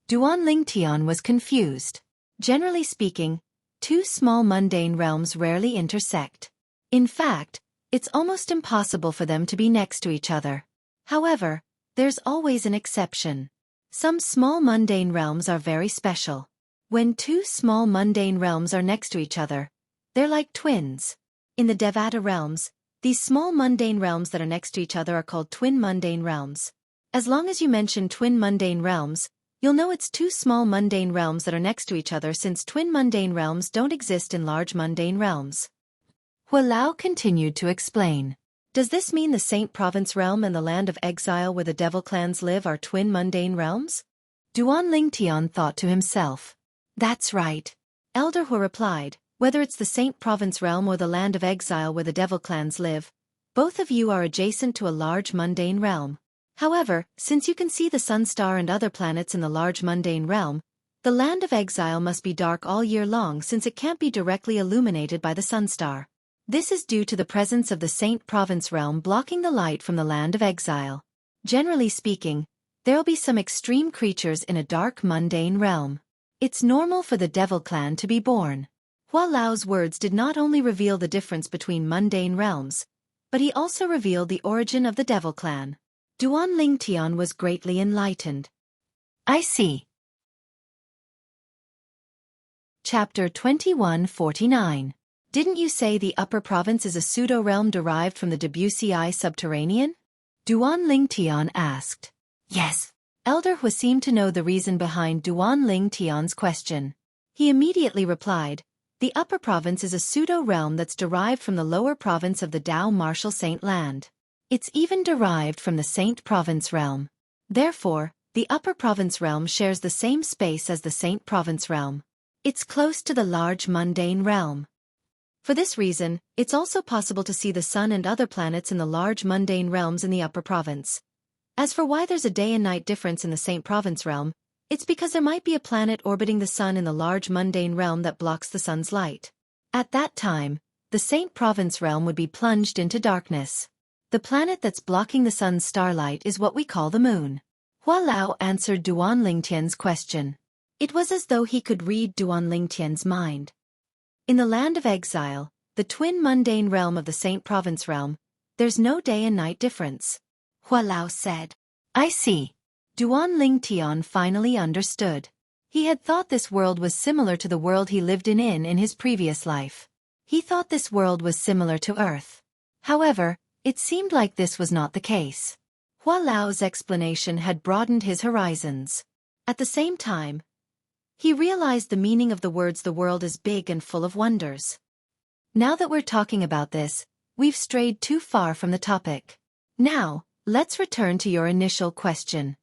Duan Lingtian was confused. Generally speaking, two small mundane realms rarely intersect. In fact, it's almost impossible for them to be next to each other. However, there's always an exception. Some small mundane realms are very special. When two small mundane realms are next to each other, they're like twins. In the Devata realms, these small mundane realms that are next to each other are called twin mundane realms. As long as you mention twin mundane realms, you'll know it's two small mundane realms that are next to each other since twin mundane realms don't exist in large mundane realms. Hua Lao continued to explain. Does this mean the Saint Province realm and the land of exile where the devil clans live are twin mundane realms? Duan Lingtian thought to himself. That's right. Elder Hua replied, whether it's the Saint Province realm or the land of exile where the devil clans live, both of you are adjacent to a large mundane realm. However, since you can see the sun star and other planets in the large mundane realm, the land of exile must be dark all year long since it can't be directly illuminated by the sun star. This is due to the presence of the Saint Province realm blocking the light from the land of exile. Generally speaking, there'll be some extreme creatures in a dark mundane realm. It's normal for the devil clan to be born. Hua Lao's words did not only reveal the difference between mundane realms, but he also revealed the origin of the devil clan. Duan Lingtian was greatly enlightened. I see. Chapter 2149. Didn't you say the upper province is a pseudo-realm derived from the Debussy subterranean? Duan Lingtian asked. Yes. Elder Hua seemed to know the reason behind Duan Lingtian's question. He immediately replied, the upper province is a pseudo-realm that's derived from the lower province of the Tao Martial Saint Land. It's even derived from the Saint Province realm. Therefore, the upper province realm shares the same space as the Saint Province realm. It's close to the large mundane realm. For this reason, it's also possible to see the sun and other planets in the large mundane realms in the upper province. As for why there's a day and night difference in the Saint Province realm, it's because there might be a planet orbiting the sun in the large mundane realm that blocks the sun's light. At that time, the Saint Province realm would be plunged into darkness. The planet that's blocking the sun's starlight is what we call the moon. Hua Lao answered Duan Lingtian's question. It was as though he could read Duan Lingtian's mind. In the land of exile, the twin mundane realm of the Saint Province realm, there's no day and night difference. Hua Lao said. I see. Duan Lingtian finally understood. He had thought this world was similar to the world he lived in his previous life. He thought this world was similar to Earth. However, it seemed like this was not the case. Hua Lao's explanation had broadened his horizons. At the same time, he realized the meaning of the words "the world is big and full of wonders." Now that we're talking about this, we've strayed too far from the topic. Now, let's return to your initial question.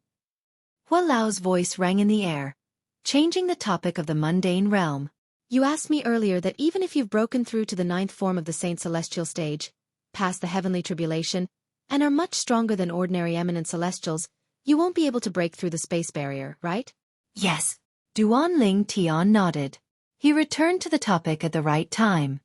Hua Lao's voice rang in the air, changing the topic of the mundane realm. You asked me earlier that even if you've broken through to the 9th form of the Saint Celestial stage, past the heavenly tribulation, and are much stronger than ordinary eminent celestials, you won't be able to break through the space barrier, right? Yes. Duan Lingtian nodded. He returned to the topic at the right time.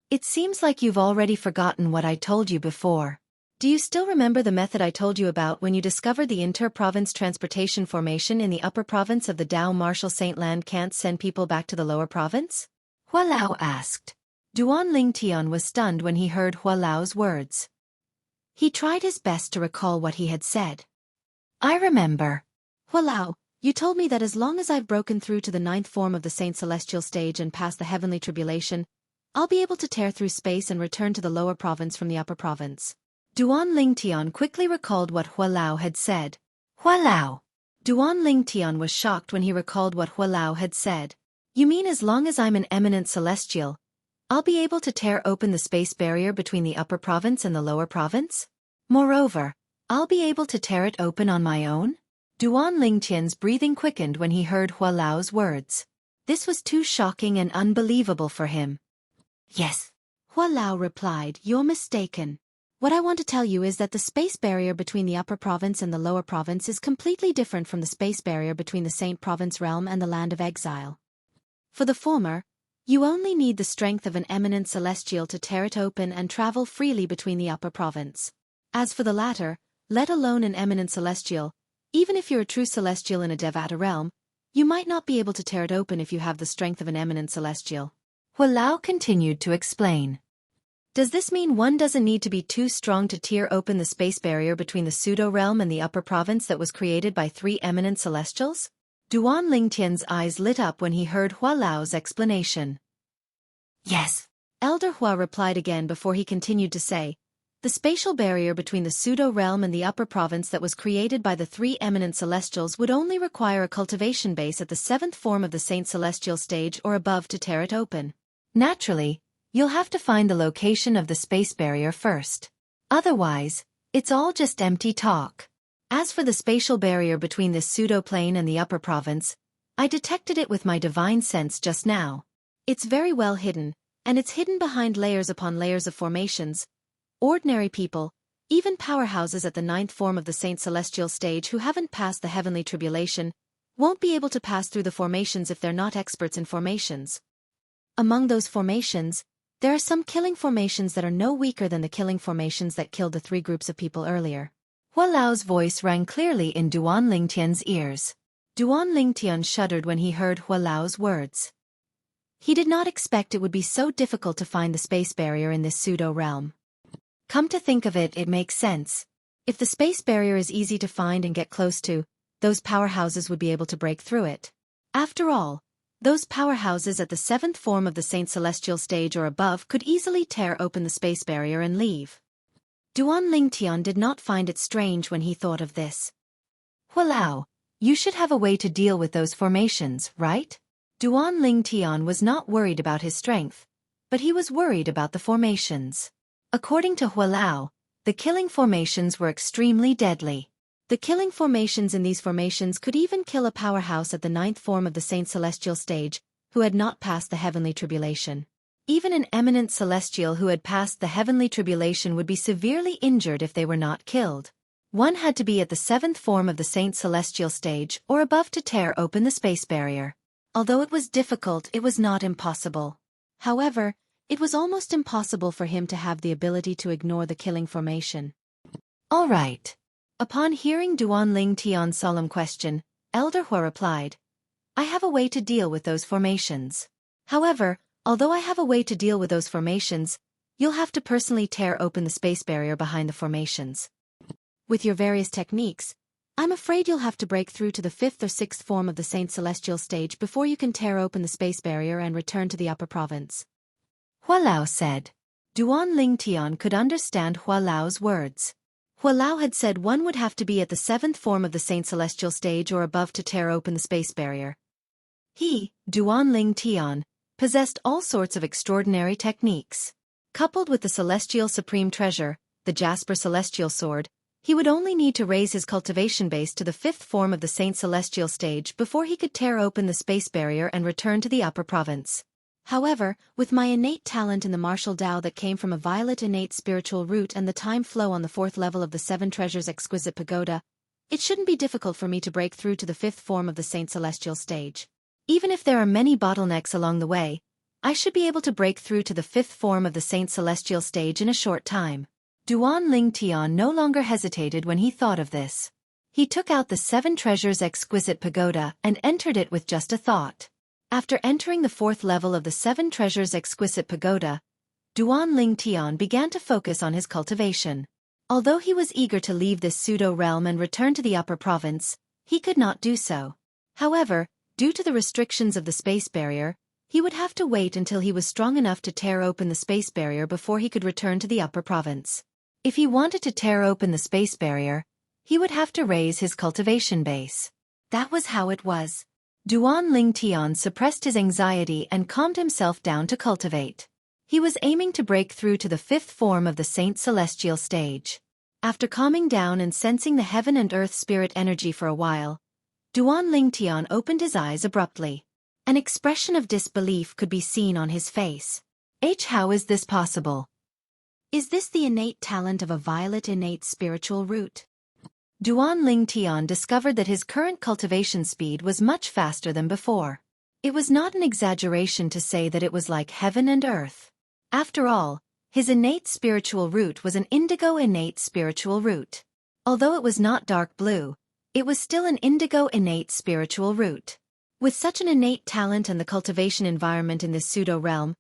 It seems like you've already forgotten what I told you before. Do you still remember the method I told you about when you discovered the inter-province transportation formation in the upper province of the Dao Marshal Saint Land can't send people back to the lower province? Hua Lao asked. Duan Lingtian was stunned when he heard Hua Lao's words. He tried his best to recall what he had said. I remember. Hua Lao, you told me that as long as I've broken through to the 9th form of the Saint Celestial stage and past the heavenly tribulation, I'll be able to tear through space and return to the lower province from the upper province. Duan Lingtian quickly recalled what Hua Lao had said. Hua Lao. Duan Lingtian was shocked when he recalled what Hua Lao had said. You mean as long as I'm an eminent celestial, I'll be able to tear open the space barrier between the upper province and the lower province? Moreover, I'll be able to tear it open on my own? Duan Lingtian's breathing quickened when he heard Hua Lao's words. This was too shocking and unbelievable for him. Yes. Hua Lao replied, you're mistaken. What I want to tell you is that the space barrier between the upper province and the lower province is completely different from the space barrier between the Saint Province realm and the land of exile. For the former, you only need the strength of an eminent celestial to tear it open and travel freely between the upper province. As for the latter, let alone an eminent celestial, even if you're a true celestial in a Devata realm, you might not be able to tear it open if you have the strength of an eminent celestial. Hua Lao continued to explain. Does this mean one doesn't need to be too strong to tear open the space barrier between the pseudo-realm and the upper province that was created by 3 eminent celestials? Duan Lingtian's eyes lit up when he heard Hua Lao's explanation. Yes. Elder Hua replied again before he continued to say, the spatial barrier between the pseudo-realm and the upper province that was created by the 3 eminent celestials would only require a cultivation base at the 7th form of the Saint Celestial stage or above to tear it open. Naturally, you'll have to find the location of the space barrier first. Otherwise, it's all just empty talk. As for the spatial barrier between this pseudo-plane and the upper province, I detected it with my divine sense just now. It's very well hidden, and it's hidden behind layers upon layers of formations. Ordinary people, even powerhouses at the 9th form of the Saint Celestial stage who haven't passed the heavenly tribulation, won't be able to pass through the formations if they're not experts in formations. Among those formations, there are some killing formations that are no weaker than the killing formations that killed the 3 groups of people earlier. Hua Lao's voice rang clearly in Duan Lingtian's ears. Duan Lingtian shuddered when he heard Hua Lao's words. He did not expect it would be so difficult to find the space barrier in this pseudo-realm. Come to think of it, it makes sense. If the space barrier is easy to find and get close to, those powerhouses would be able to break through it. After all, those powerhouses at the 7th form of the Saint Celestial stage or above could easily tear open the space barrier and leave. Duan Lingtian did not find it strange when he thought of this. Hua Lao, you should have a way to deal with those formations, right? Duan Lingtian was not worried about his strength, but he was worried about the formations. According to Hua Lao, the killing formations were extremely deadly. The killing formations in these formations could even kill a powerhouse at the 9th form of the Saint Celestial stage, who had not passed the heavenly tribulation. Even an eminent celestial who had passed the heavenly tribulation would be severely injured if they were not killed. One had to be at the 7th form of the Saint Celestial stage or above to tear open the space barrier. Although it was difficult, it was not impossible. However, it was almost impossible for him to have the ability to ignore the killing formation. All right. Upon hearing Duan Lingtian's solemn question, Elder Hua replied, I have a way to deal with those formations. However, although I have a way to deal with those formations, you'll have to personally tear open the space barrier behind the formations. With your various techniques, I'm afraid you'll have to break through to the 5th or 6th form of the Saint Celestial stage before you can tear open the space barrier and return to the upper province. Hua Lao said. Duan Ling Tian could understand Hua Lao's words. Hua Lao had said one would have to be at the 7th form of the Saint Celestial stage or above to tear open the space barrier. He, Duan Ling Tian, possessed all sorts of extraordinary techniques. Coupled with the Celestial Supreme Treasure, the Jasper Celestial Sword, he would only need to raise his cultivation base to the 5th form of the Saint Celestial stage before he could tear open the space barrier and return to the upper province. However, with my innate talent in the martial Tao that came from a violet innate spiritual root and the time flow on the 4th level of the 7 Treasures Exquisite Pagoda, it shouldn't be difficult for me to break through to the 5th form of the Saint Celestial stage. Even if there are many bottlenecks along the way, I should be able to break through to the 5th form of the Saint Celestial stage in a short time. Duan Ling Tian no longer hesitated when he thought of this. He took out the 7 Treasures Exquisite Pagoda and entered it with just a thought. After entering the 4th level of the 7 Treasures Exquisite Pagoda, Duan Ling Tian began to focus on his cultivation. Although he was eager to leave this pseudo-realm and return to the upper province, he could not do so. However, due to the restrictions of the space barrier, he would have to wait until he was strong enough to tear open the space barrier before he could return to the upper province. If he wanted to tear open the space barrier, he would have to raise his cultivation base. That was how it was. Duan Ling Tian suppressed his anxiety and calmed himself down to cultivate. He was aiming to break through to the 5th form of the Saint Celestial stage. After calming down and sensing the heaven and earth spirit energy for a while, Duan Ling Tian opened his eyes abruptly. An expression of disbelief could be seen on his face. How is this possible? Is this the innate talent of a violet innate spiritual root? Duan Ling Tian discovered that his current cultivation speed was much faster than before. It was not an exaggeration to say that it was like heaven and earth. After all, his innate spiritual root was an indigo innate spiritual root. Although it was not dark blue, it was still an indigo innate spiritual root. With such an innate talent and the cultivation environment in this pseudo-realm,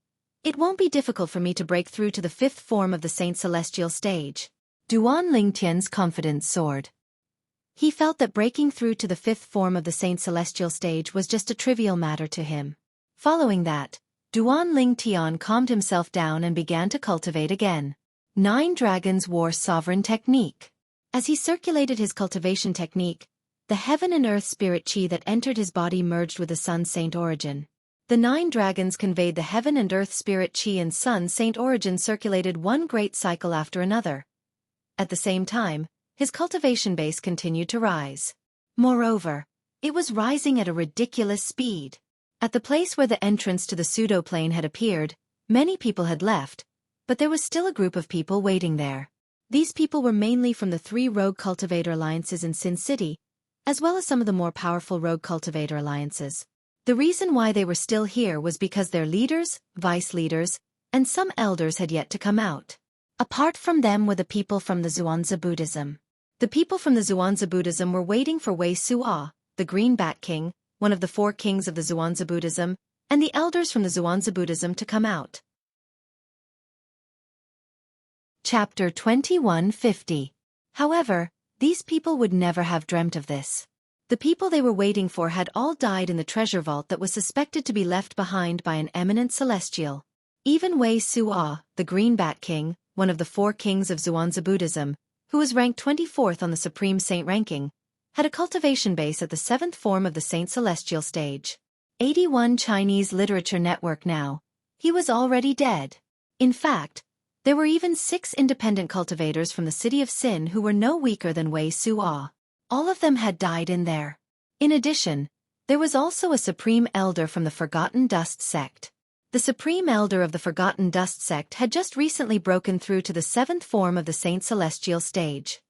it won't be difficult for me to break through to the 5th form of the Saint Celestial stage. Duan Ling Tian's confidence soared. He felt that breaking through to the 5th form of the Saint Celestial stage was just a trivial matter to him. Following that, Duan Ling Tian calmed himself down and began to cultivate again. 9 Dragons War Sovereign Technique. As he circulated his cultivation technique, the heaven and earth spirit chi that entered his body merged with the sun saint origin. The 9 dragons conveyed the heaven and earth spirit chi and sun saint origin circulated one great cycle after another. At the same time, his cultivation base continued to rise. Moreover, it was rising at a ridiculous speed. At the place where the entrance to the pseudo-plane had appeared, many people had left, but there was still a group of people waiting there. These people were mainly from the 3 rogue cultivator alliances in Sin City, as well as some of the more powerful rogue cultivator alliances. The reason why they were still here was because their leaders, vice-leaders, and some elders had yet to come out. Apart from them were the people from the Xuanzi Buddhism. The people from the Xuanzi Buddhism were waiting for Wei Su'a, the Green Bat King, one of the 4 kings of the Xuanzi Buddhism, and the elders from the Xuanzi Buddhism to come out. Chapter 2150. However, these people would never have dreamt of this. The people they were waiting for had all died in the treasure vault that was suspected to be left behind by an eminent celestial. Even Wei Su'a, the Green Bat King, one of the 4 kings of Xuanzi Buddhism, who was ranked 24th on the Supreme Saint ranking, had a cultivation base at the 7th form of the Saint Celestial stage. 81 Chinese Literature Network now. He was already dead. In fact, there were even 6 independent cultivators from the city of Sin who were no weaker than Wei Su'a. All of them had died in there. In addition, there was also a Supreme Elder from the Forgotten Dust sect. The Supreme Elder of the Forgotten Dust sect had just recently broken through to the 7th form of the Saint Celestial stage.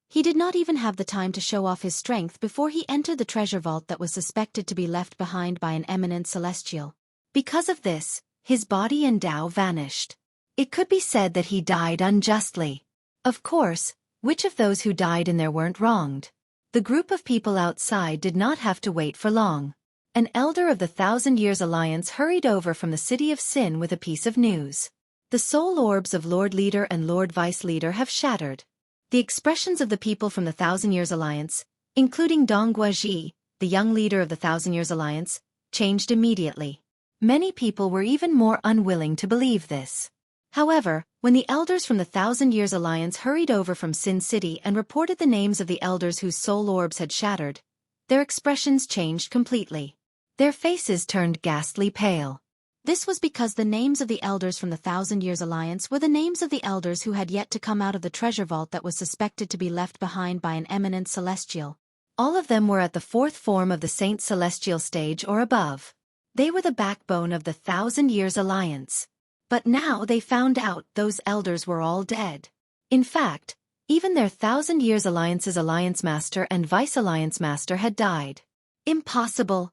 He did not even have the time to show off his strength before he entered the treasure vault that was suspected to be left behind by an eminent celestial. Because of this, his body and Tao vanished. It could be said that he died unjustly. Of course, which of those who died in there weren't wronged? The group of people outside did not have to wait for long. an elder of the Thousand Years Alliance hurried over from the city of Sin with a piece of news. The soul orbs of Lord Leader and Lord Vice Leader have shattered. The expressions of the people from the Thousand Years Alliance, including Dong Guoji, the young leader of the Thousand Years Alliance, changed immediately. Many people were even more unwilling to believe this. However, when the elders from the Thousand Years Alliance hurried over from Sin City and reported the names of the elders whose soul orbs had shattered, their expressions changed completely. Their faces turned ghastly pale. This was because the names of the elders from the Thousand Years Alliance were the names of the elders who had yet to come out of the treasure vault that was suspected to be left behind by an eminent celestial. All of them were at the fourth form of the Saint Celestial stage or above. They were the backbone of the Thousand Years Alliance. But now they found out those elders were all dead. In fact, even their Thousand Years Alliance's Alliance Master and Vice Alliance Master had died. Impossible!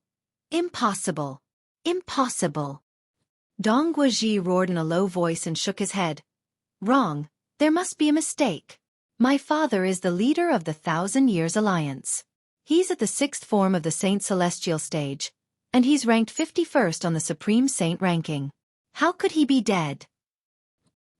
Impossible! Impossible! Dong Guoji roared in a low voice and shook his head. Wrong, there must be a mistake. My father is the leader of the Thousand Years Alliance. He's at the sixth form of the Saint Celestial stage, and he's ranked 51st on the Supreme Saint ranking. How could he be dead?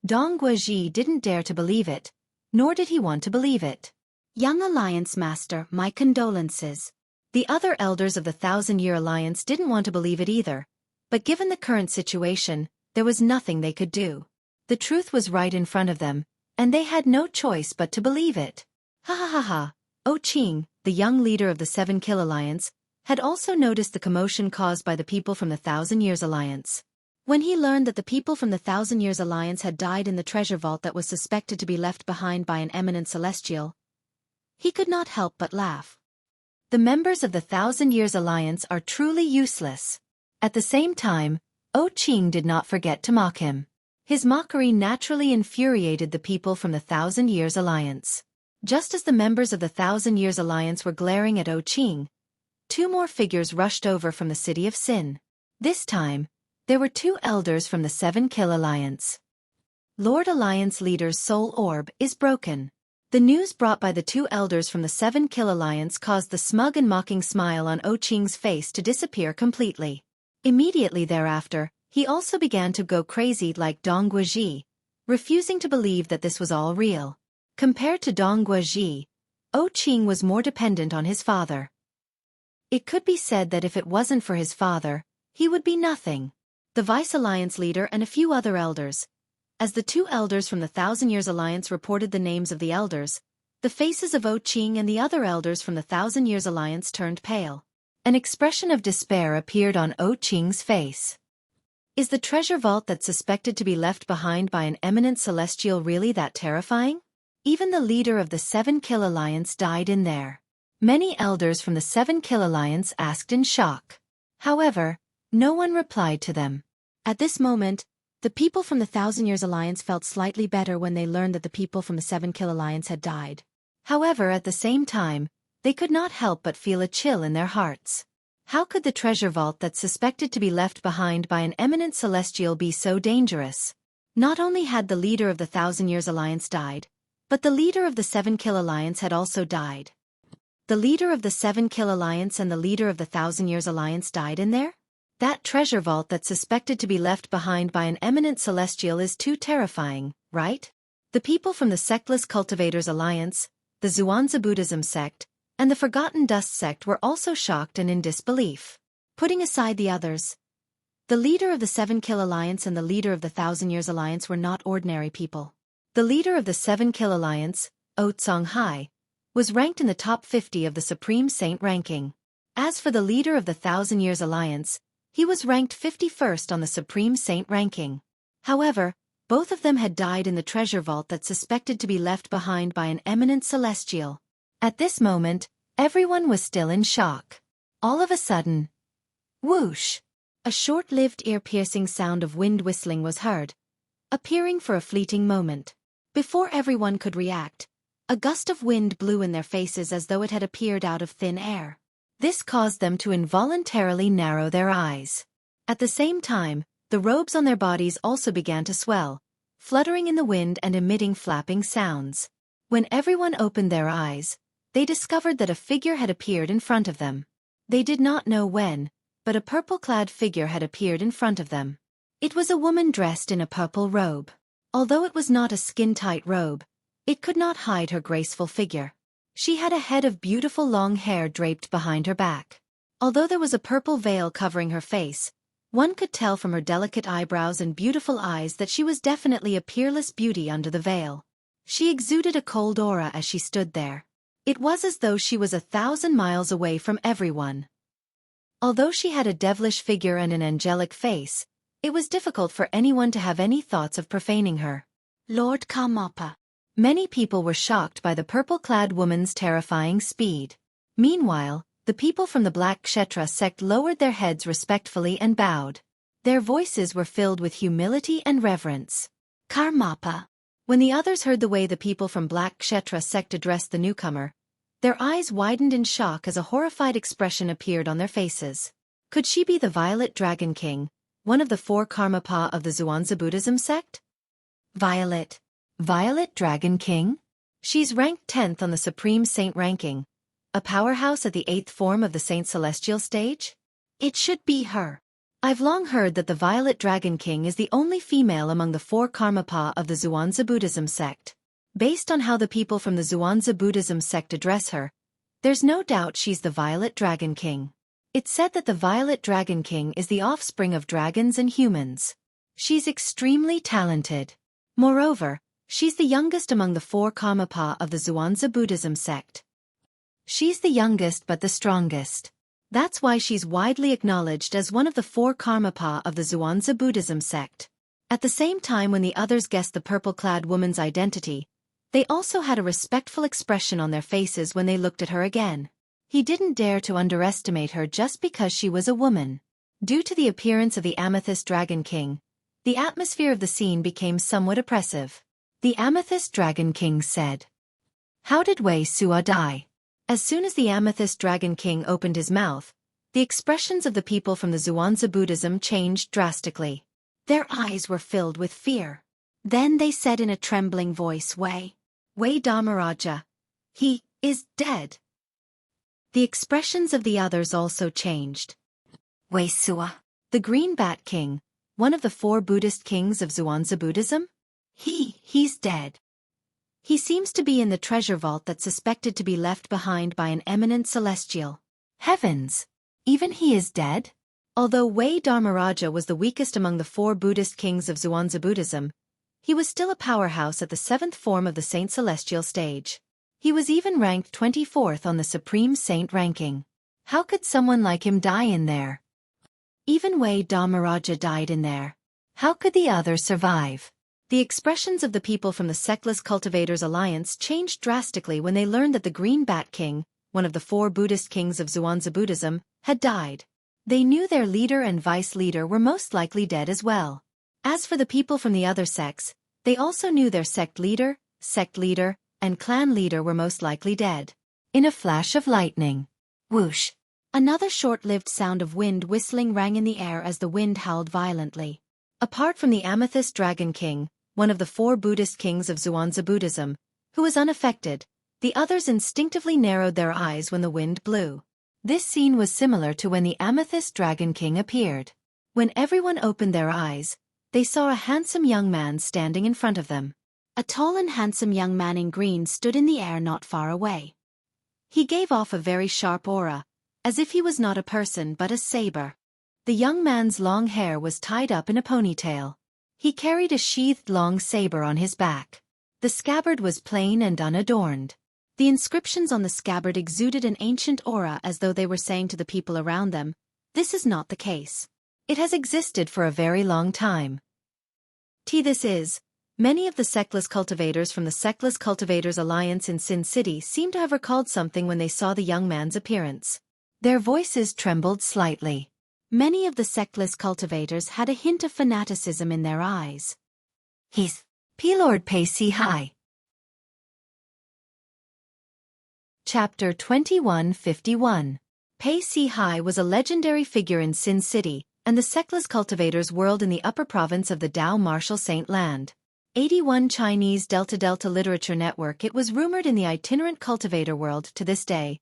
Dong Guoji didn't dare to believe it, nor did he want to believe it. Young Alliance Master, my condolences. The other elders of the Thousand Year Alliance didn't want to believe it either, but given the current situation, there was nothing they could do. The truth was right in front of them, and they had no choice but to believe it. Ha ha ha ha. Qing, the young leader of the Seven Kill Alliance, had also noticed the commotion caused by the people from the Thousand Years Alliance. When he learned that the people from the Thousand Years Alliance had died in the treasure vault that was suspected to be left behind by an eminent celestial, he could not help but laugh. The members of the Thousand Years Alliance are truly useless. At the same time, Qing did not forget to mock him. His mockery naturally infuriated the people from the Thousand Years Alliance. Just as the members of the Thousand Years Alliance were glaring at Qing, two more figures rushed over from the city of Sin. This time, there were two elders from the Seven Kill Alliance. Lord Alliance Leader's soul orb is broken. The news brought by the two elders from the Seven Kill Alliance caused the smug and mocking smile on Qing's face to disappear completely. Immediately thereafter, he also began to go crazy like Dong Guoji, refusing to believe that this was all real. Compared to Dong Guoji, Qing was more dependent on his father. It could be said that if it wasn't for his father, he would be nothing. The Vice Alliance Leader and a few other elders. As the two elders from the Thousand Years Alliance reported the names of the elders, the faces of Qing and the other elders from the Thousand Years Alliance turned pale. An expression of despair appeared on Qing's face. Is the treasure vault that's suspected to be left behind by an eminent celestial really that terrifying? Even the leader of the Seven Kill Alliance died in there. Many elders from the Seven Kill Alliance asked in shock. However, no one replied to them. At this moment, the people from the Thousand Years Alliance felt slightly better when they learned that the people from the Seven Kill Alliance had died. However, at the same time, they could not help but feel a chill in their hearts. How could the treasure vault that's suspected to be left behind by an eminent celestial be so dangerous? Not only had the leader of the Thousand Years Alliance died, but the leader of the Seven Kill Alliance had also died. The leader of the Seven Kill Alliance and the leader of the Thousand Years Alliance died in there? That treasure vault that's suspected to be left behind by an eminent celestial is too terrifying, right? The people from the Sectless Cultivators Alliance, the Zhuangzi Buddhism sect, and the Forgotten Dust sect were also shocked and in disbelief. Putting aside the others, the leader of the Seven Kill Alliance and the leader of the Thousand Years Alliance were not ordinary people. The leader of the Seven Kill Alliance, Hai, was ranked in the top 50 of the Supreme Saint ranking. As for the leader of the Thousand Years Alliance, he was ranked 51st on the Supreme Saint ranking. However, both of them had died in the treasure vault that's suspected to be left behind by an eminent celestial. At this moment, everyone was still in shock. All of a sudden, whoosh! A short-lived ear-piercing sound of wind whistling was heard, appearing for a fleeting moment. Before everyone could react, a gust of wind blew in their faces as though it had appeared out of thin air. This caused them to involuntarily narrow their eyes. At the same time, the robes on their bodies also began to swell, fluttering in the wind and emitting flapping sounds. When everyone opened their eyes, they discovered that a figure had appeared in front of them. They did not know when, but a purple-clad figure had appeared in front of them. It was a woman dressed in a purple robe. Although it was not a skin-tight robe, it could not hide her graceful figure. She had a head of beautiful long hair draped behind her back. Although there was a purple veil covering her face, one could tell from her delicate eyebrows and beautiful eyes that she was definitely a peerless beauty under the veil. She exuded a cold aura as she stood there. It was as though she was 1,000 miles away from everyone. Although she had a devilish figure and an angelic face, it was difficult for anyone to have any thoughts of profaning her. Lord Karmapa. Many people were shocked by the purple-clad woman's terrifying speed. Meanwhile, the people from the Black Kshetra sect lowered their heads respectfully and bowed. Their voices were filled with humility and reverence. Karmapa. When the others heard the way the people from Black Kshetra sect addressed the newcomer, their eyes widened in shock as a horrified expression appeared on their faces. Could she be the Violet Dragon King, one of the 4 Karmapa of the Zhuangzi Buddhism sect? Violet Dragon King? She's ranked 10th on the Supreme Saint ranking. A powerhouse at the 8th form of the Saint Celestial stage? It should be her. I've long heard that the Violet Dragon King is the only female among the 4 Karmapa of the Zhuangzi Buddhism sect. Based on how the people from the Zhuangzi Buddhism sect address her, there's no doubt she's the Violet Dragon King. It's said that the Violet Dragon King is the offspring of dragons and humans. She's extremely talented. Moreover, she's the youngest among the 4 Karmapa of the Zhuangzi Buddhism sect. She's the youngest but the strongest. That's why she's widely acknowledged as one of the 4 Karmapa of the Zhuangzi Buddhism sect. At the same time, when the others guessed the purple-clad woman's identity, they also had a respectful expression on their faces when they looked at her again. He didn't dare to underestimate her just because she was a woman. Due to the appearance of the Amethyst Dragon King, the atmosphere of the scene became somewhat oppressive. The Amethyst Dragon King said, "How did Wei Sua die?" As soon as the Amethyst Dragon King opened his mouth, the expressions of the people from the Zhuangzi Buddhism changed drastically. Their eyes were filled with fear. Then they said in a trembling voice, Wei Dharmaraja. He is dead. The expressions of the others also changed. Wei Sua. The Green Bat King, one of the 4 Buddhist kings of Zhuangzi Buddhism? He's dead. He seems to be in the treasure vault that's suspected to be left behind by an eminent celestial. Heavens! Even he is dead? Although Wei Dharmaraja was the weakest among the 4 Buddhist kings of Zhuangzi Buddhism, he was still a powerhouse at the 7th form of the Saint Celestial stage. He was even ranked 24th on the Supreme Saint ranking. How could someone like him die in there? Even Wei Dharmaraja died in there. How could the others survive? The expressions of the people from the Sectless Cultivators Alliance changed drastically when they learned that the Green Bat King, one of the 4 Buddhist kings of Zhuangzi Buddhism, had died. They knew their leader and vice-leader were most likely dead as well. As for the people from the other sects, they also knew their sect leader, and clan leader were most likely dead. In a flash of lightning, whoosh, another short-lived sound of wind whistling rang in the air as the wind howled violently. Apart from the Amethyst Dragon King, one of the 4 Buddhist kings of Zhuangzi Buddhism, who was unaffected, the others instinctively narrowed their eyes when the wind blew. This scene was similar to when the Amethyst Dragon King appeared. When everyone opened their eyes, they saw a handsome young man standing in front of them. A tall and handsome young man in green stood in the air not far away. He gave off a very sharp aura, as if he was not a person but a saber. The young man's long hair was tied up in a ponytail. He carried a sheathed long saber on his back. The scabbard was plain and unadorned. The inscriptions on the scabbard exuded an ancient aura as though they were saying to the people around them, "This is not the case. It has existed for a very long time." This is. Many of the sectless cultivators from the Sectless Cultivators Alliance in Sin City seemed to have recalled something when they saw the young man's appearance. Their voices trembled slightly. Many of the sectless cultivators had a hint of fanaticism in their eyes. He's P-Lord Pei Si Hai. Chapter 2151. Pei Si Hai was a legendary figure in Sin City, and the sectless cultivators' world in the upper province of the Dao Martial Saint Land. 81 Chinese Delta Literature Network. It was rumored in the itinerant cultivator world to this day.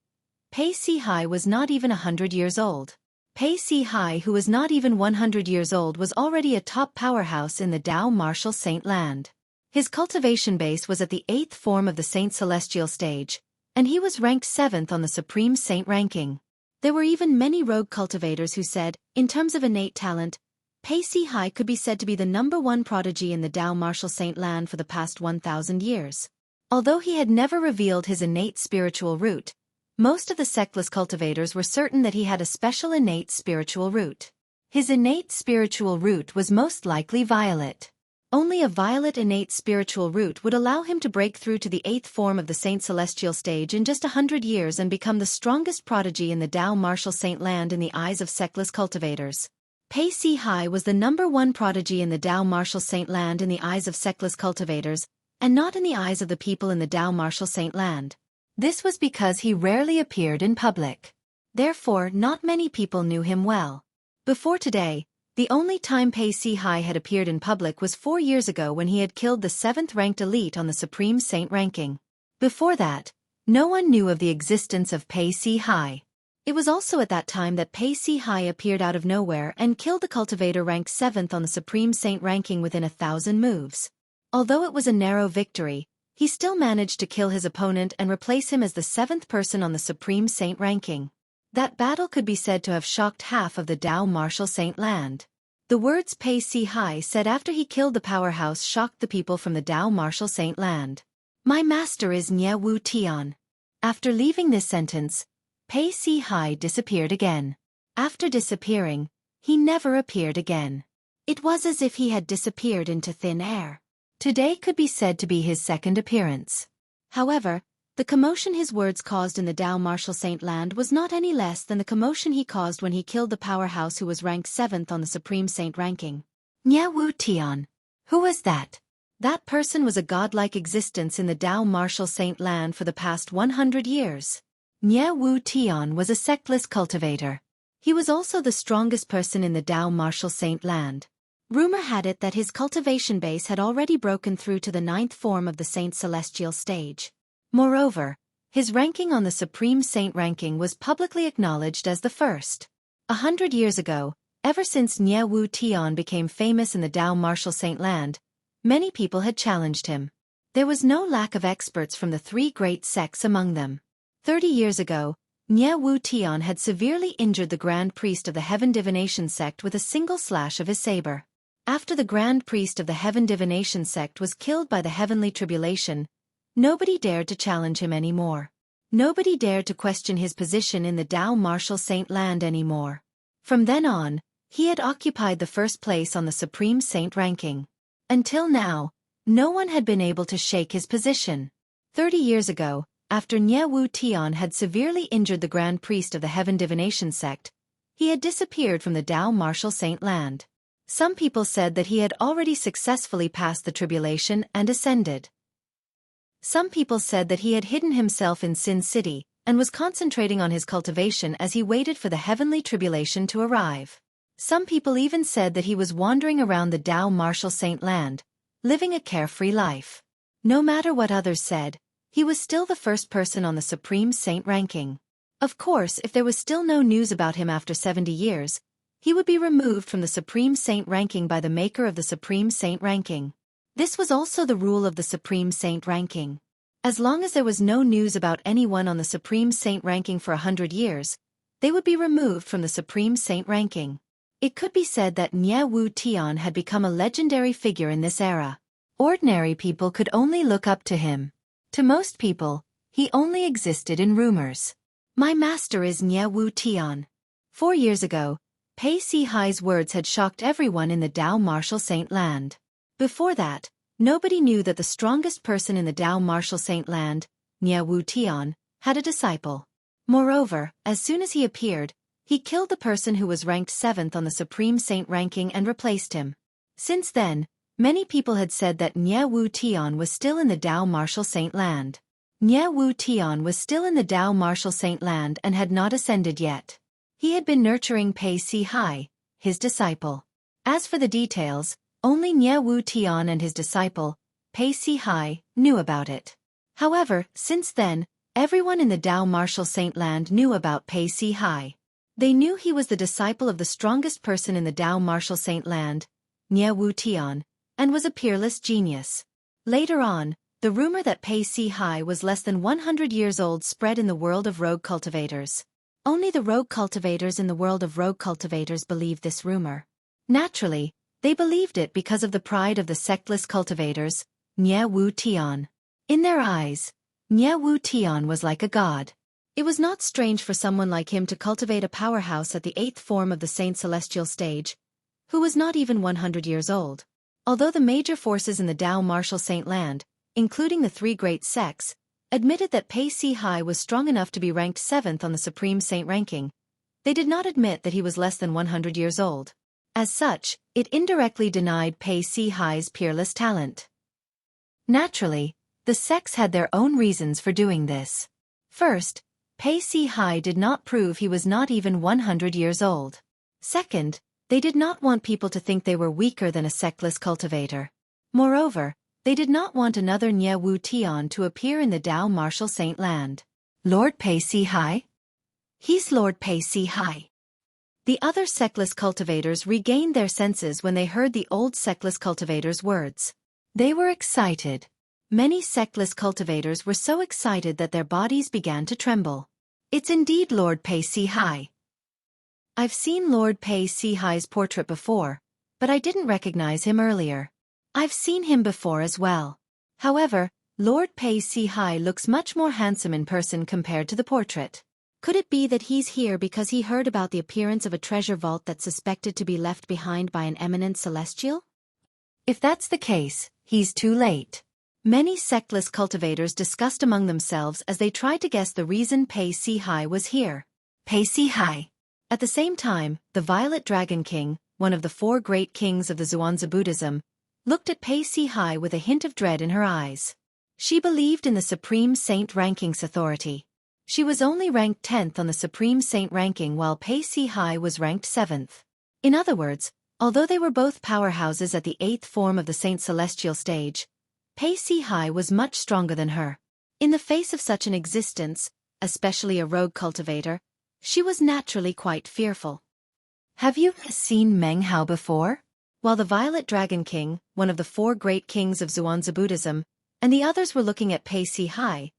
Pei Si Hai was not even 100 years old. Pei Si Hai, who was not even 100 years old, was already a top powerhouse in the Tao Martial Saint land. His cultivation base was at the 8th form of the Saint Celestial stage, and he was ranked 7th on the Supreme Saint ranking. There were even many rogue cultivators who said, in terms of innate talent, Pei Si Hai could be said to be the #1 prodigy in the Tao Martial Saint land for the past 1,000 years. Although he had never revealed his innate spiritual root, most of the sectless cultivators were certain that he had a special innate spiritual root. His innate spiritual root was most likely violet. Only a violet innate spiritual root would allow him to break through to the 8th form of the Saint Celestial stage in just 100 years and become the strongest prodigy in the Tao Martial Saint land in the eyes of sectless cultivators. Pei Si Hai was the #1 prodigy in the Tao Martial Saint land in the eyes of sectless cultivators, and not in the eyes of the people in the Tao Martial Saint land. This was because he rarely appeared in public. Therefore, not many people knew him well. Before today, the only time Pei Si Hai had appeared in public was 4 years ago when he had killed the 7th-ranked elite on the Supreme Saint ranking. Before that, no one knew of the existence of Pei Si Hai. It was also at that time that Pei Si Hai appeared out of nowhere and killed the cultivator ranked 7th on the Supreme Saint ranking within 1,000 moves. Although it was a narrow victory, he still managed to kill his opponent and replace him as the 7th person on the Supreme Saint ranking. That battle could be said to have shocked half of the Tao Martial Saint land. The words Pei Si Hai said after he killed the powerhouse shocked the people from the Tao Martial Saint land. My master is Nye Wu Tian. After leaving this sentence, Pei Si Hai disappeared again. After disappearing, he never appeared again. It was as if he had disappeared into thin air. Today could be said to be his second appearance. However, the commotion his words caused in the Tao Martial Saint land was not any less than the commotion he caused when he killed the powerhouse who was ranked 7th on the Supreme Saint ranking. Nye Wu Tian. Who was that? That person was a godlike existence in the Tao Martial Saint land for the past 100 years. Nye Wu Tian was a sectless cultivator. He was also the strongest person in the Tao Martial Saint land. Rumor had it that his cultivation base had already broken through to the 9th form of the Saint Celestial stage. Moreover, his ranking on the Supreme Saint ranking was publicly acknowledged as the first. 100 years ago, ever since Nye Wu Tian became famous in the Tao Martial Saint land, many people had challenged him. There was no lack of experts from the 3 great sects among them. 30 years ago, Nye Wu Tian had severely injured the Grand Priest of the Heaven Divination sect with a single slash of his saber. After the Grand Priest of the Heaven Divination sect was killed by the Heavenly Tribulation, nobody dared to challenge him anymore. Nobody dared to question his position in the Tao Martial Saint land anymore. From then on, he had occupied the first place on the Supreme Saint ranking. Until now, no one had been able to shake his position. 30 years ago, after Nye Wu Tian had severely injured the Grand Priest of the Heaven Divination sect, he had disappeared from the Tao Martial Saint land. Some people said that he had already successfully passed the tribulation and ascended. Some people said that he had hidden himself in Sin City and was concentrating on his cultivation as he waited for the heavenly tribulation to arrive. Some people even said that he was wandering around the Tao Martial Saint land, living a carefree life. No matter what others said, he was still the first person on the Supreme Saint ranking. Of course, if there was still no news about him after 70 years, he would be removed from the Supreme Saint ranking by the maker of the Supreme Saint ranking. This was also the rule of the Supreme Saint ranking. As long as there was no news about anyone on the Supreme Saint ranking for 100 years, they would be removed from the Supreme Saint ranking. It could be said that Nye Wu Tian had become a legendary figure in this era. Ordinary people could only look up to him. To most people, he only existed in rumors. My master is Nye Wu Tian. 4 years ago, Pei Si Hai's words had shocked everyone in the Tao Martial Saint land. Before that, nobody knew that the strongest person in the Tao Martial Saint land, Nye Wu Tian, had a disciple. Moreover, as soon as he appeared, he killed the person who was ranked 7th on the Supreme Saint ranking and replaced him. Since then, many people had said that Nye Wu Tian was still in the Tao Martial Saint land. Nye Wu Tian was still in the Tao Martial Saint land and had not ascended yet. He had been nurturing Pei Si Hai, his disciple. As for the details, only Nye Wu Tian and his disciple, Pei Si Hai, knew about it. However, since then, everyone in the Tao Martial Saint land knew about Pei Si Hai. They knew he was the disciple of the strongest person in the Tao martial saint land, Nie Wu Tian, and was a peerless genius. Later on, the rumor that Pei Si Hai was less than 100 years old spread in the world of rogue cultivators. Only the rogue cultivators in the world of rogue cultivators believed this rumor. Naturally, they believed it because of the pride of the sectless cultivators, Nie Wu Tian. In their eyes, Nie Wu Tian was like a god. It was not strange for someone like him to cultivate a powerhouse at the 8th form of the Saint Celestial stage, who was not even 100 years old. Although the major forces in the Tao martial saint land, including the 3 great sects, admitted that Pei Si Hai was strong enough to be ranked 7th on the Supreme Saint ranking, they did not admit that he was less than 100 years old. As such, it indirectly denied Pei Si Hai's peerless talent. Naturally, the sects had their own reasons for doing this. First, Pei Si Hai did not prove he was not even 100 years old. Second, they did not want people to think they were weaker than a sectless cultivator. Moreover, they did not want another Nie Wu Tian to appear in the Tao martial saint land. Lord Pei Si Hai? He's Lord Pei Si Hai. The other sectless cultivators regained their senses when they heard the old sectless cultivators' words. They were excited. Many sectless cultivators were so excited that their bodies began to tremble. It's indeed Lord Pei Si Hai. I've seen Lord Pei Si Hai's portrait before, but I didn't recognize him earlier. I've seen him before as well. However, Lord Pei Si Hai looks much more handsome in person compared to the portrait. Could it be that he's here because he heard about the appearance of a treasure vault that's suspected to be left behind by an eminent celestial? If that's the case, he's too late. Many sectless cultivators discussed among themselves as they tried to guess the reason Pei Si Hai was here. Pei Si Hai. At the same time, the Violet Dragon King, one of the 4 great kings of the Zhuangzi Buddhism, looked at Pei Si Hai with a hint of dread in her eyes. She believed in the Supreme Saint ranking's authority. She was only ranked 10th on the Supreme Saint ranking while Pei Si Hai was ranked 7th. In other words, although they were both powerhouses at the 8th form of the Saint Celestial stage, Pei Si Hai was much stronger than her. In the face of such an existence, especially a rogue cultivator, she was naturally quite fearful. Have you seen Meng Hao before? While the Violet Dragon King, one of the 4 great kings of Zhuangzi Buddhism, and the others were looking at Pei Si Hai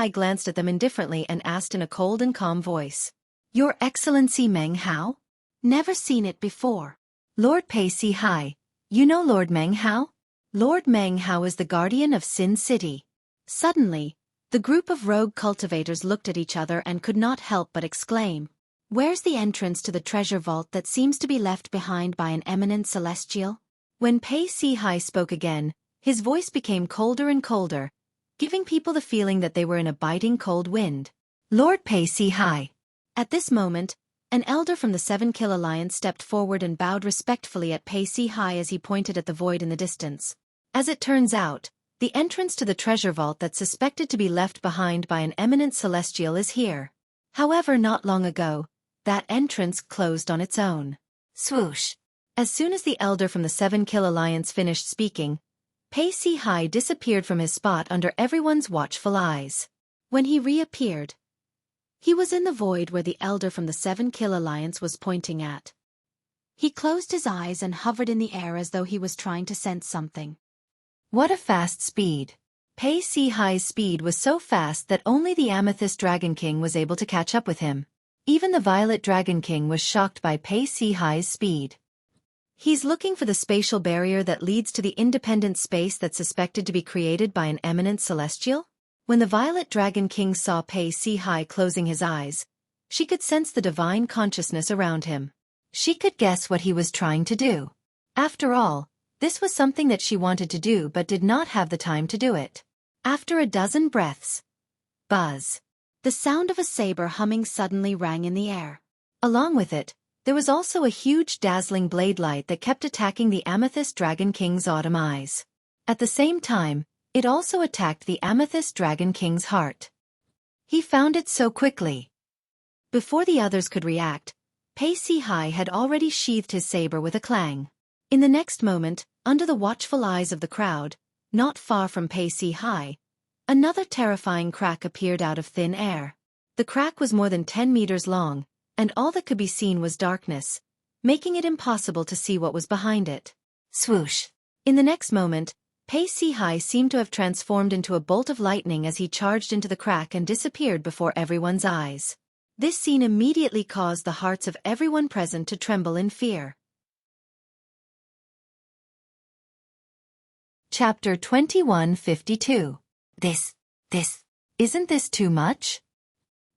glanced at them indifferently and asked in a cold and calm voice. Your Excellency Meng Hao? Never seen it before. Lord Pei Si Hai, you know Lord Meng Hao? Lord Meng Hao is the guardian of Sin City. Suddenly, the group of rogue cultivators looked at each other and could not help but exclaim. Where's the entrance to the treasure vault that seems to be left behind by an eminent celestial? When Pei Si Hai spoke again, his voice became colder and colder, giving people the feeling that they were in a biting cold wind. Lord Pei Si Hai. At this moment, an elder from the 7 Kill Alliance stepped forward and bowed respectfully at Pei Si Hai as he pointed at the void in the distance. As it turns out, the entrance to the treasure vault that's suspected to be left behind by an eminent celestial is here. However, not long ago, that entrance closed on its own. Swoosh! As soon as the elder from the 7 Kill Alliance finished speaking, Pei Si Hai disappeared from his spot under everyone's watchful eyes. When he reappeared, he was in the void where the elder from the 7 Kill Alliance was pointing at. He closed his eyes and hovered in the air as though he was trying to sense something. What a fast speed! Pei Si Hai's speed was so fast that only the Amethyst Dragon King was able to catch up with him. Even the Violet Dragon King was shocked by Pei Si Hai's speed. He's looking for the spatial barrier that leads to the independent space that's suspected to be created by an eminent celestial? When the Violet Dragon King saw Pei Si Hai closing his eyes, she could sense the divine consciousness around him. She could guess what he was trying to do. After all, this was something that she wanted to do but did not have the time to do it. After a dozen breaths, buzz. The sound of a saber humming suddenly rang in the air. Along with it, there was also a huge dazzling blade light that kept attacking the Amethyst Dragon King's autumn eyes. At the same time, it also attacked the Amethyst Dragon King's heart. He found it so quickly. Before the others could react, Pei Si Hai had already sheathed his saber with a clang. In the next moment, under the watchful eyes of the crowd, not far from Pei Si Hai, another terrifying crack appeared out of thin air. The crack was more than 10 meters long, and all that could be seen was darkness, making it impossible to see what was behind it. Swoosh! In the next moment, Pei Si-hai seemed to have transformed into a bolt of lightning as he charged into the crack and disappeared before everyone's eyes. This scene immediately caused the hearts of everyone present to tremble in fear. Chapter 2152. Isn't this too much?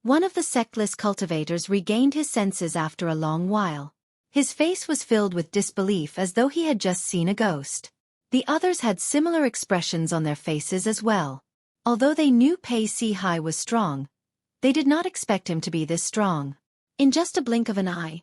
One of the sectless cultivators regained his senses after a long while. His face was filled with disbelief as though he had just seen a ghost. The others had similar expressions on their faces as well. Although they knew Pei Si-hai was strong, they did not expect him to be this strong. In just a blink of an eye,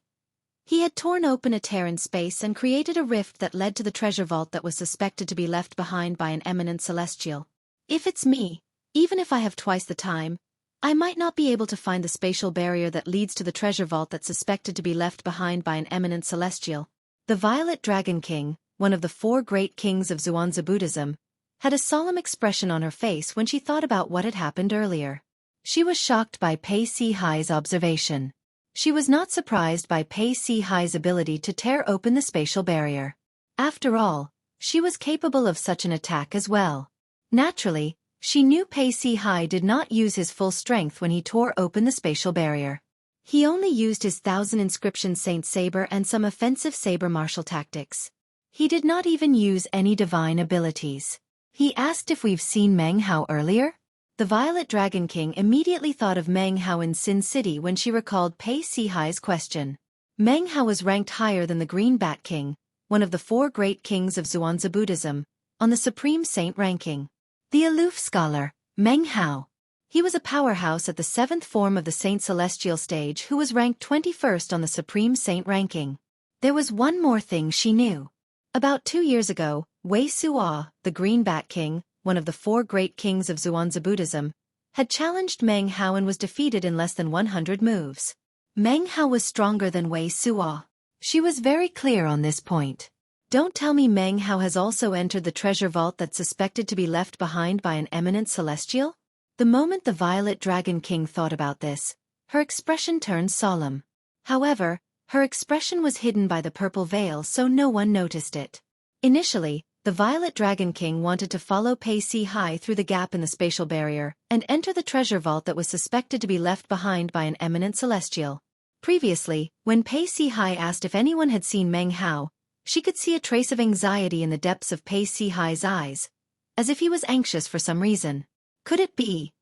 he had torn open a tear in space and created a rift that led to the treasure vault that was suspected to be left behind by an eminent celestial. If it's me, even if I have twice the time, I might not be able to find the spatial barrier that leads to the treasure vault that's suspected to be left behind by an eminent celestial. The Violet Dragon King, one of the 4 great kings of Xuanzi Buddhism, had a solemn expression on her face when she thought about what had happened earlier. She was shocked by Pei Si-hai's observation. She was not surprised by Pei Si-hai's ability to tear open the spatial barrier. After all, she was capable of such an attack as well. Naturally, she knew Pei Si-hai did not use his full strength when he tore open the spatial barrier. He only used his 1,000 inscription Saint Saber and some offensive saber martial tactics. He did not even use any divine abilities. He asked if we've seen Meng Hao earlier. The Violet Dragon King immediately thought of Meng Hao in Sin City when she recalled Pei Si-hai's question. Meng Hao was ranked higher than the Green Bat King, one of the 4 great kings of Xuanzi Buddhism, on the Supreme Saint ranking. The aloof scholar, Meng Hao. He was a powerhouse at the 7th form of the Saint Celestial stage who was ranked 21st on the Supreme Saint ranking. There was one more thing she knew. About 2 years ago, Wei Suo, the Green Bat King, one of the 4 great kings of Xuanzi Buddhism, had challenged Meng Hao and was defeated in less than 100 moves. Meng Hao was stronger than Wei Suo. She was very clear on this point. Don't tell me Meng Hao has also entered the treasure vault that's suspected to be left behind by an eminent celestial? The moment the Violet Dragon King thought about this, her expression turned solemn. However, her expression was hidden by the purple veil so no one noticed it. Initially, the Violet Dragon King wanted to follow Pei Si-hai through the gap in the spatial barrier and enter the treasure vault that was suspected to be left behind by an eminent celestial. Previously, when Pei Si-hai asked if anyone had seen Meng Hao, she could see a trace of anxiety in the depths of Pei Si-hai's eyes, as if he was anxious for some reason. Could it be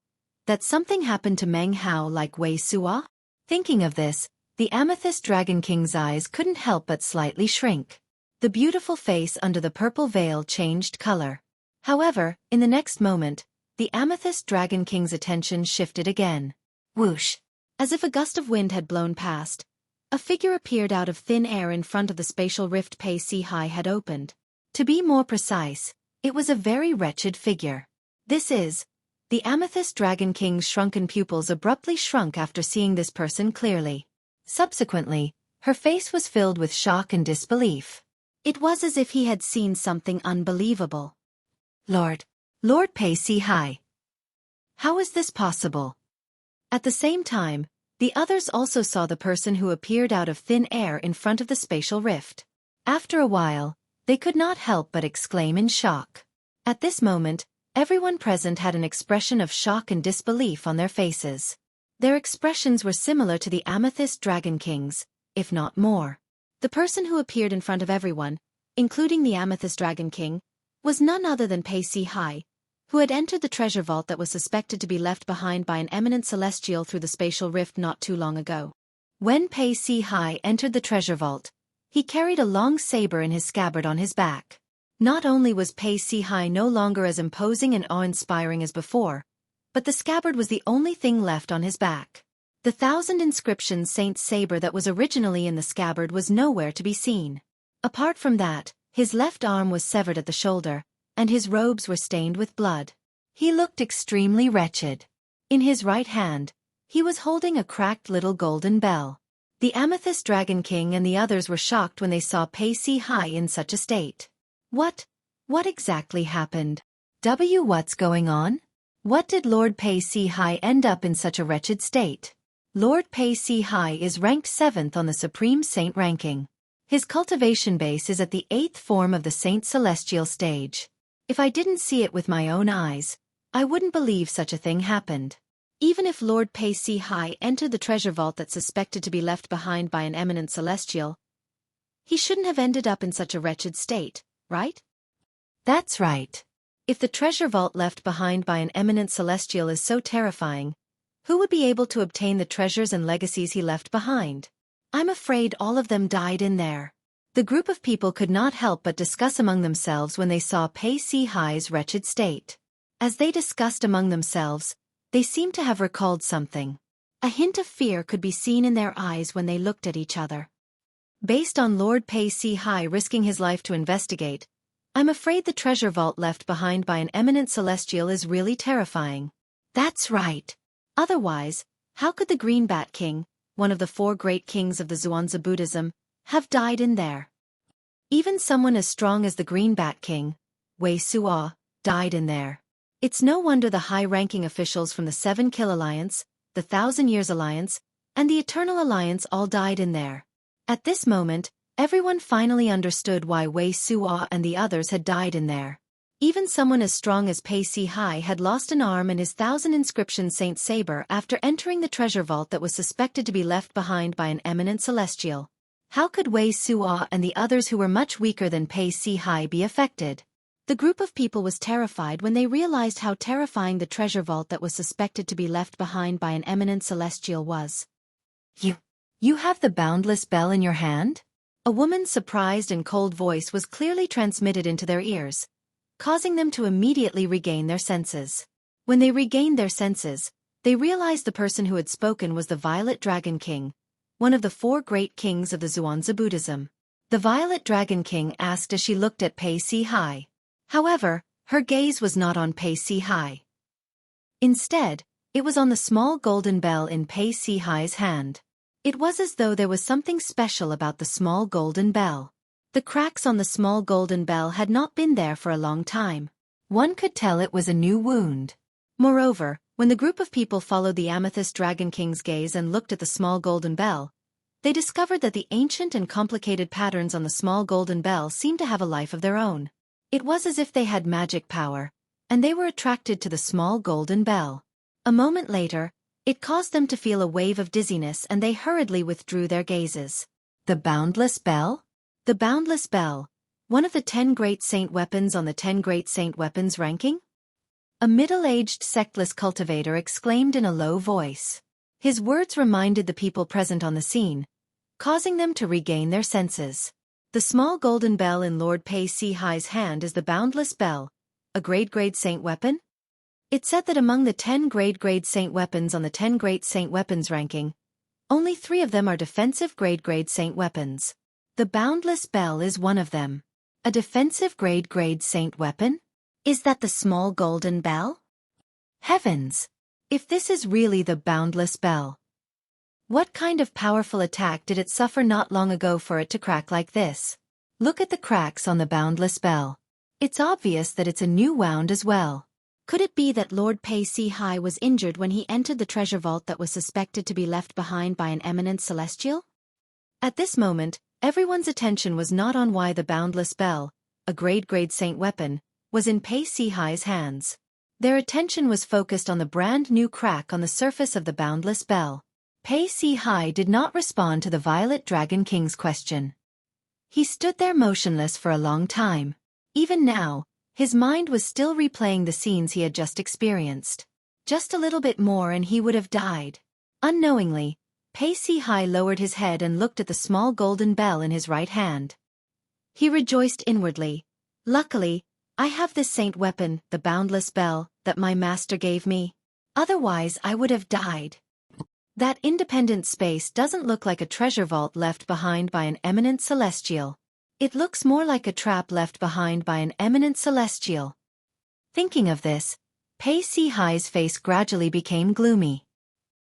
that something happened to Meng Hao like Wei Suo? Thinking of this, the Amethyst Dragon King's eyes couldn't help but slightly shrink. The beautiful face under the purple veil changed color. However, in the next moment, the Amethyst Dragon King's attention shifted again. Whoosh! As if a gust of wind had blown past, a figure appeared out of thin air in front of the spatial rift Pei Si-hai had opened. To be more precise, it was a very wretched figure. The Amethyst Dragon King's shrunken pupils abruptly shrunk after seeing this person clearly. Subsequently, her face was filled with shock and disbelief. It was as if he had seen something unbelievable. Lord Pei Si-hai. How is this possible? At the same time, the others also saw the person who appeared out of thin air in front of the spatial rift. After a while, they could not help but exclaim in shock. At this moment, everyone present had an expression of shock and disbelief on their faces. Their expressions were similar to the Amethyst Dragon King's, if not more. The person who appeared in front of everyone, including the Amethyst Dragon King, was none other than Pei Si-hai, who had entered the treasure vault that was suspected to be left behind by an eminent celestial through the spatial rift not too long ago. When Pei Si-hai entered the treasure vault, he carried a long saber in his scabbard on his back. Not only was Pei Si-hai no longer as imposing and awe-inspiring as before, but the scabbard was the only thing left on his back. The 1,000 inscription Saint Saber that was originally in the scabbard was nowhere to be seen. Apart from that, his left arm was severed at the shoulder, and his robes were stained with blood. He looked extremely wretched. In his right hand, he was holding a cracked little golden bell. The Amethyst Dragon King and the others were shocked when they saw Pei Si-hai in such a state. What exactly happened? What's going on? What did Lord Pei Si-hai end up in such a wretched state? Lord Pei Si Hai is ranked 7th on the Supreme Saint ranking. His cultivation base is at the 8th form of the Saint Celestial stage. If I didn't see it with my own eyes, I wouldn't believe such a thing happened. Even if Lord Pei Si Hai entered the treasure vault that's suspected to be left behind by an eminent celestial, he shouldn't have ended up in such a wretched state, right? That's right. If the treasure vault left behind by an eminent celestial is so terrifying, who would be able to obtain the treasures and legacies he left behind? I'm afraid all of them died in there. The group of people could not help but discuss among themselves when they saw Pei Si Hai's wretched state. As they discussed among themselves, they seemed to have recalled something. A hint of fear could be seen in their eyes when they looked at each other. Based on Lord Pei Si Hai risking his life to investigate, I'm afraid the treasure vault left behind by an eminent celestial is really terrifying. That's right. Otherwise, how could the Green Bat King, one of the 4 great kings of the Zhuangzi Buddhism, have died in there? Even someone as strong as the Green Bat King, Wei Suo, died in there. It's no wonder the high-ranking officials from the 7 Kill Alliance, the 1,000 Years Alliance, and the Eternal Alliance all died in there. At this moment, everyone finally understood why Wei Suo and the others had died in there. Even someone as strong as Pei Si Hai had lost an arm in his 1,000 inscription Saint Saber after entering the treasure vault that was suspected to be left behind by an eminent celestial. How could Wei Suo and the others who were much weaker than Pei Si Hai be affected? The group of people was terrified when they realized how terrifying the treasure vault that was suspected to be left behind by an eminent celestial was. You have the boundless bell in your hand? A woman's surprised and cold voice was clearly transmitted into their ears, causing them to immediately regain their senses. When they regained their senses, they realized the person who had spoken was the Violet Dragon King, one of the 4 great kings of the Zhuangzi Buddhism. The Violet Dragon King asked as she looked at Pei Si Hai. However, her gaze was not on Pei Si Hai. Instead, it was on the small golden bell in Pei Si Hai's hand. It was as though there was something special about the small golden bell. The cracks on the small golden bell had not been there for a long time. One could tell it was a new wound. Moreover, when the group of people followed the Amethyst Dragon King's gaze and looked at the small golden bell, they discovered that the ancient and complicated patterns on the small golden bell seemed to have a life of their own. It was as if they had magic power, and they were attracted to the small golden bell. A moment later, it caused them to feel a wave of dizziness and they hurriedly withdrew their gazes. The Boundless Bell? The Boundless Bell, one of the 10 great saint weapons on the 10 great saint weapons ranking? A middle-aged sectless cultivator exclaimed in a low voice. His words reminded the people present on the scene, causing them to regain their senses. The small golden bell in Lord Pei Si Hai's hand is the Boundless Bell, a grade saint weapon? It said that among the 10 grade saint weapons on the 10 great saint weapons ranking, only 3 of them are defensive grade saint weapons. The Boundless Bell is one of them. A defensive grade saint weapon? Is that the small golden bell? Heavens! If this is really the Boundless Bell, what kind of powerful attack did it suffer not long ago for it to crack like this? Look at the cracks on the Boundless Bell. It's obvious that it's a new wound as well. Could it be that Lord Pei Si Hai was injured when he entered the treasure vault that was suspected to be left behind by an eminent celestial? At this moment, everyone's attention was not on why the Boundless Bell, a grade saint weapon, was in Pei Si Hai's hands. Their attention was focused on the brand new crack on the surface of the Boundless Bell. Pei Si Hai did not respond to the Violet Dragon King's question. He stood there motionless for a long time. Even now, his mind was still replaying the scenes he had just experienced. Just a little bit more and he would have died. Unknowingly, Pei Si Hai lowered his head and looked at the small golden bell in his right hand. He rejoiced inwardly. Luckily, I have this saint weapon, the Boundless Bell, that my master gave me. Otherwise I would have died. That independent space doesn't look like a treasure vault left behind by an eminent celestial. It looks more like a trap left behind by an eminent celestial. Thinking of this, Pei Si Hai's face gradually became gloomy.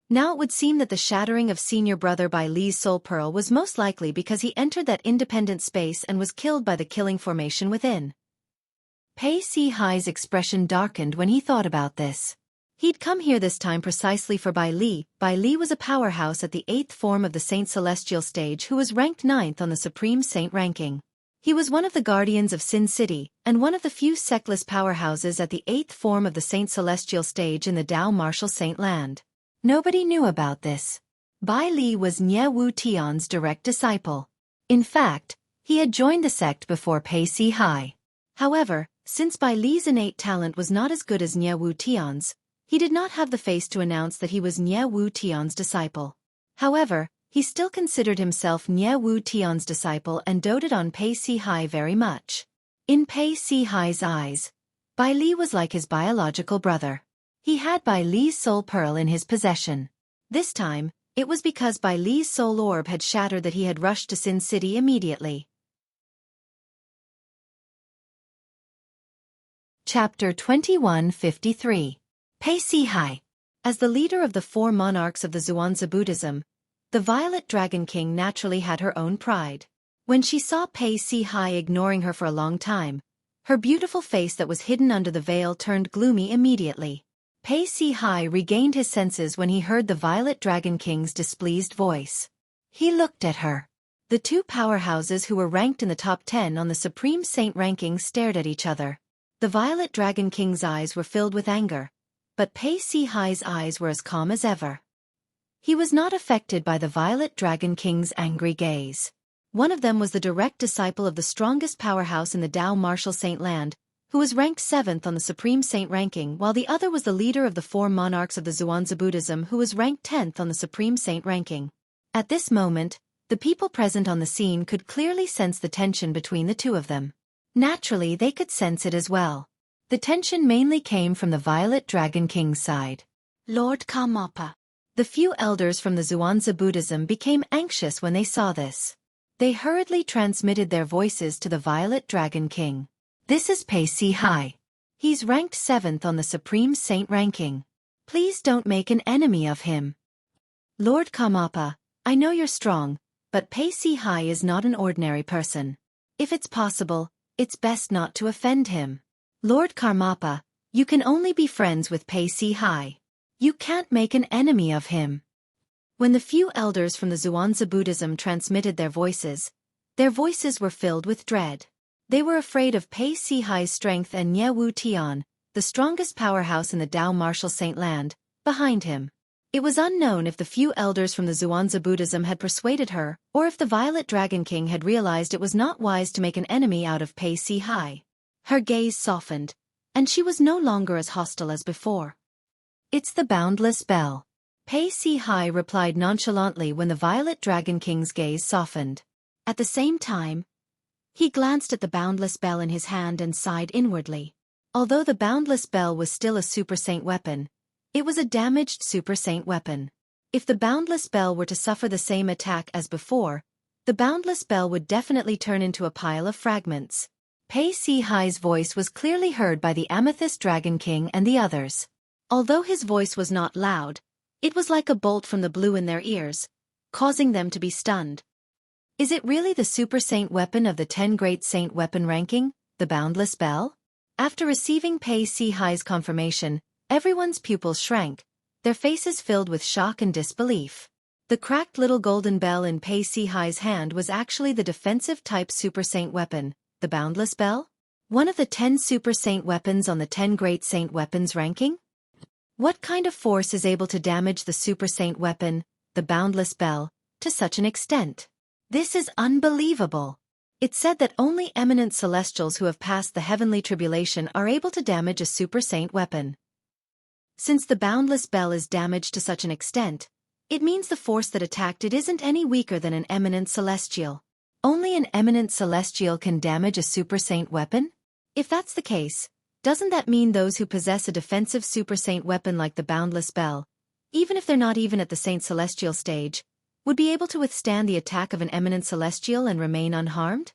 Now it would seem that the shattering of Senior Brother by Li's Soul Pearl was most likely because he entered that independent space and was killed by the killing formation within. Pei Si Hai's expression darkened when he thought about this. He'd come here this time precisely for Bai Li. Bai Li was a powerhouse at the 8th form of the Saint Celestial stage who was ranked 9th on the Supreme Saint ranking. He was one of the guardians of Sin City, and one of the few sectless powerhouses at the 8th form of the Saint Celestial stage in the Dao Martial Saint Land. Nobody knew about this. Bai Li was Nie Wu Tian's direct disciple. In fact, he had joined the sect before Pei Si Hai. However, since Bai Li's innate talent was not as good as Nie Wu Tian's, he did not have the face to announce that he was Nie Wu Tian's disciple. However, he still considered himself Nie Wu Tian's disciple and doted on Pei Si Hai very much. In Pei Si Hai's eyes, Bai Li was like his biological brother. He had Bai Li's soul pearl in his possession. This time, it was because Bai Li's soul orb had shattered that he had rushed to Sin City immediately. Chapter 2153. Pei Si Hai. As the leader of the 4 monarchs of the Zhuangzi Buddhism, the Violet Dragon King naturally had her own pride. When she saw Pei Si Hai ignoring her for a long time, her beautiful face that was hidden under the veil turned gloomy immediately. Pei Si Hai regained his senses when he heard the Violet Dragon King's displeased voice. He looked at her. The 2 powerhouses who were ranked in the top 10 on the Supreme Saint ranking stared at each other. The Violet Dragon King's eyes were filled with anger, but Pei Si Hai's eyes were as calm as ever. He was not affected by the Violet Dragon King's angry gaze. One of them was the direct disciple of the strongest powerhouse in the Dao Martial Saint Land, who was ranked 7th on the Supreme Saint ranking, while the other was the leader of the 4 monarchs of the Zhuangzi Buddhism who was ranked 10th on the Supreme Saint ranking. At this moment, the people present on the scene could clearly sense the tension between the 2 of them. Naturally, they could sense it as well. The tension mainly came from the Violet Dragon King's side. Lord Karmapa. The few elders from the Zhuangzi Buddhism became anxious when they saw this. They hurriedly transmitted their voices to the Violet Dragon King. This is Pei Si Hai. He's ranked 7th on the Supreme Saint ranking. Please don't make an enemy of him. Lord Karmapa, I know you're strong, but Pei Si Hai is not an ordinary person. If it's possible, it's best not to offend him. Lord Karmapa, you can only be friends with Pei Si Hai. You can't make an enemy of him. When the few elders from the Zhuangzi Buddhism transmitted their voices were filled with dread. They were afraid of Pei Si Hai's strength and Nie Wu Tian, the strongest powerhouse in the Dao Martial Saint Land, behind him. It was unknown if the few elders from the Zhuangzi Buddhism had persuaded her, or if the Violet Dragon King had realized it was not wise to make an enemy out of Pei Si Hai. Her gaze softened, and she was no longer as hostile as before. It's the boundless bell. Pei Si Hai replied nonchalantly when the Violet Dragon King's gaze softened. At the same time, he glanced at the boundless bell in his hand and sighed inwardly. Although the boundless bell was still a Super Saint weapon, it was a damaged Super Saint weapon. If the boundless bell were to suffer the same attack as before, the boundless bell would definitely turn into a pile of fragments. Pei Si Hai's voice was clearly heard by the Amethyst Dragon King and the others. Although his voice was not loud, it was like a bolt from the blue in their ears, causing them to be stunned. Is it really the Super Saint weapon of the 10 Great Saint weapon ranking, the Boundless Bell? After receiving Pei Si Hai's confirmation, everyone's pupils shrank, their faces filled with shock and disbelief. The cracked little golden bell in Pei Si Hai's hand was actually the defensive type Super Saint weapon, the Boundless Bell? One of the 10 Super Saint weapons on the 10 Great Saint weapons ranking? What kind of force is able to damage the Super Saint weapon, the Boundless Bell, to such an extent? This is unbelievable. It's said that only eminent celestials who have passed the heavenly tribulation are able to damage a Super Saint weapon. Since the Boundless Bell is damaged to such an extent, it means the force that attacked it isn't any weaker than an eminent celestial. Only an eminent celestial can damage a Super Saint weapon? If that's the case, doesn't that mean those who possess a defensive Super Saint weapon like the Boundless Bell, even if they're not even at the Saint Celestial stage, would be able to withstand the attack of an eminent celestial and remain unharmed?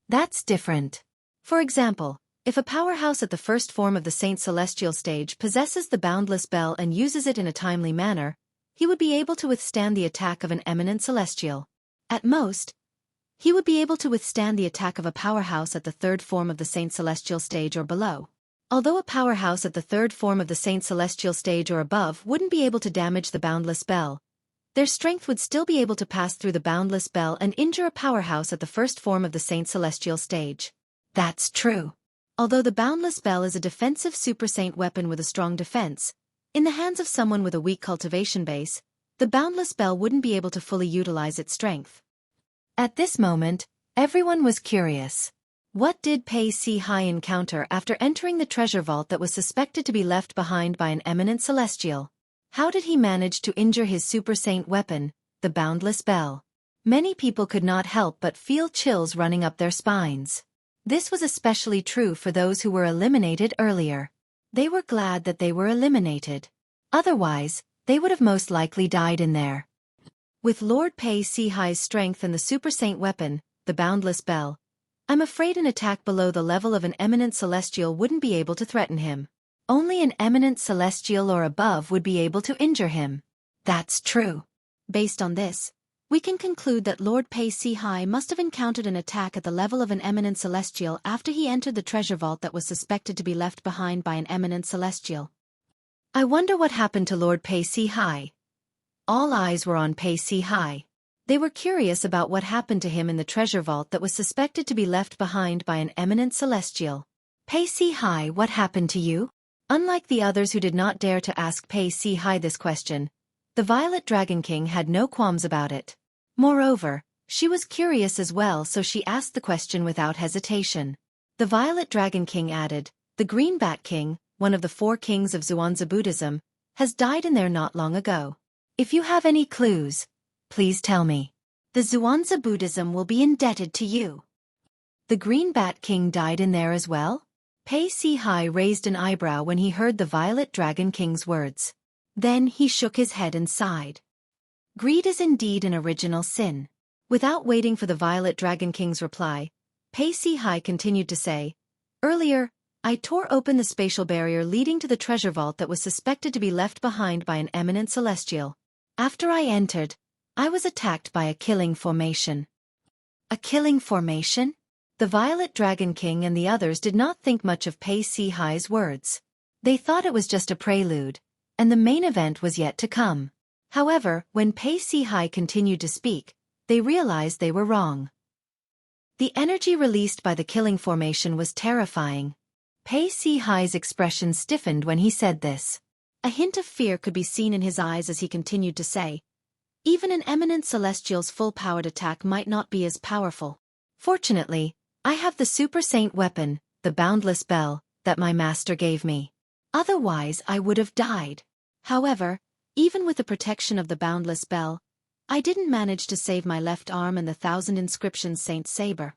That's different. For example, if a powerhouse at the first form of the Saint Celestial stage possesses the Boundless Bell and uses it in a timely manner, he would be able to withstand the attack of an eminent celestial. At most, he would be able to withstand the attack of a powerhouse at the third form of the Saint Celestial stage or below. Although a powerhouse at the third form of the Saint Celestial stage or above wouldn't be able to damage the boundless bell, their strength would still be able to pass through the boundless bell and injure a powerhouse at the first form of the Saint Celestial stage. That's true. Although the boundless bell is a defensive super saint weapon with a strong defense, in the hands of someone with a weak cultivation base, the boundless bell wouldn't be able to fully utilize its strength. At this moment, everyone was curious. What did Pei Si Hai encounter after entering the treasure vault that was suspected to be left behind by an eminent celestial? How did he manage to injure his super saint weapon, the boundless bell? Many people could not help but feel chills running up their spines. This was especially true for those who were eliminated earlier. They were glad that they were eliminated. Otherwise, they would have most likely died in there. With Lord Pei Si Hai's strength and the super saint weapon, the boundless bell, I'm afraid an attack below the level of an eminent celestial wouldn't be able to threaten him. Only an eminent celestial or above would be able to injure him. That's true. Based on this, we can conclude that Lord Pei Si Hai must have encountered an attack at the level of an eminent celestial after he entered the treasure vault that was suspected to be left behind by an eminent celestial. I wonder what happened to Lord Pei Si Hai. All eyes were on Pei Si Hai. They were curious about what happened to him in the treasure vault that was suspected to be left behind by an eminent celestial. Pei Si Hai, what happened to you? Unlike the others who did not dare to ask Pei Si Hai this question, the Violet Dragon King had no qualms about it. Moreover, she was curious as well, so she asked the question without hesitation. The Violet Dragon King added, "The Green Bat King, one of the 4 kings of Xuanzi Buddhism, has died in there not long ago. If you have any clues, please tell me. The Xuanzi Buddhism will be indebted to you." The Green Bat King died in there as well? Pei Si Hai raised an eyebrow when he heard the Violet Dragon King's words. Then he shook his head and sighed. Greed is indeed an original sin. Without waiting for the Violet Dragon King's reply, Pei Si Hai continued to say, "Earlier, I tore open the spatial barrier leading to the treasure vault that was suspected to be left behind by an eminent celestial. After I entered, I was attacked by a killing formation." A killing formation? The Violet Dragon King and the others did not think much of Pei Si Hai's words. They thought it was just a prelude, and the main event was yet to come. However, when Pei Si Hai continued to speak, they realized they were wrong. The energy released by the killing formation was terrifying. Pei Si Hai's expression stiffened when he said this. A hint of fear could be seen in his eyes as he continued to say, "Even an eminent celestial's full-powered attack might not be as powerful. Fortunately, I have the super saint weapon, the boundless bell, that my master gave me. Otherwise I would have died. However, even with the protection of the boundless bell, I didn't manage to save my left arm and the 1,000 inscriptions Saint Saber.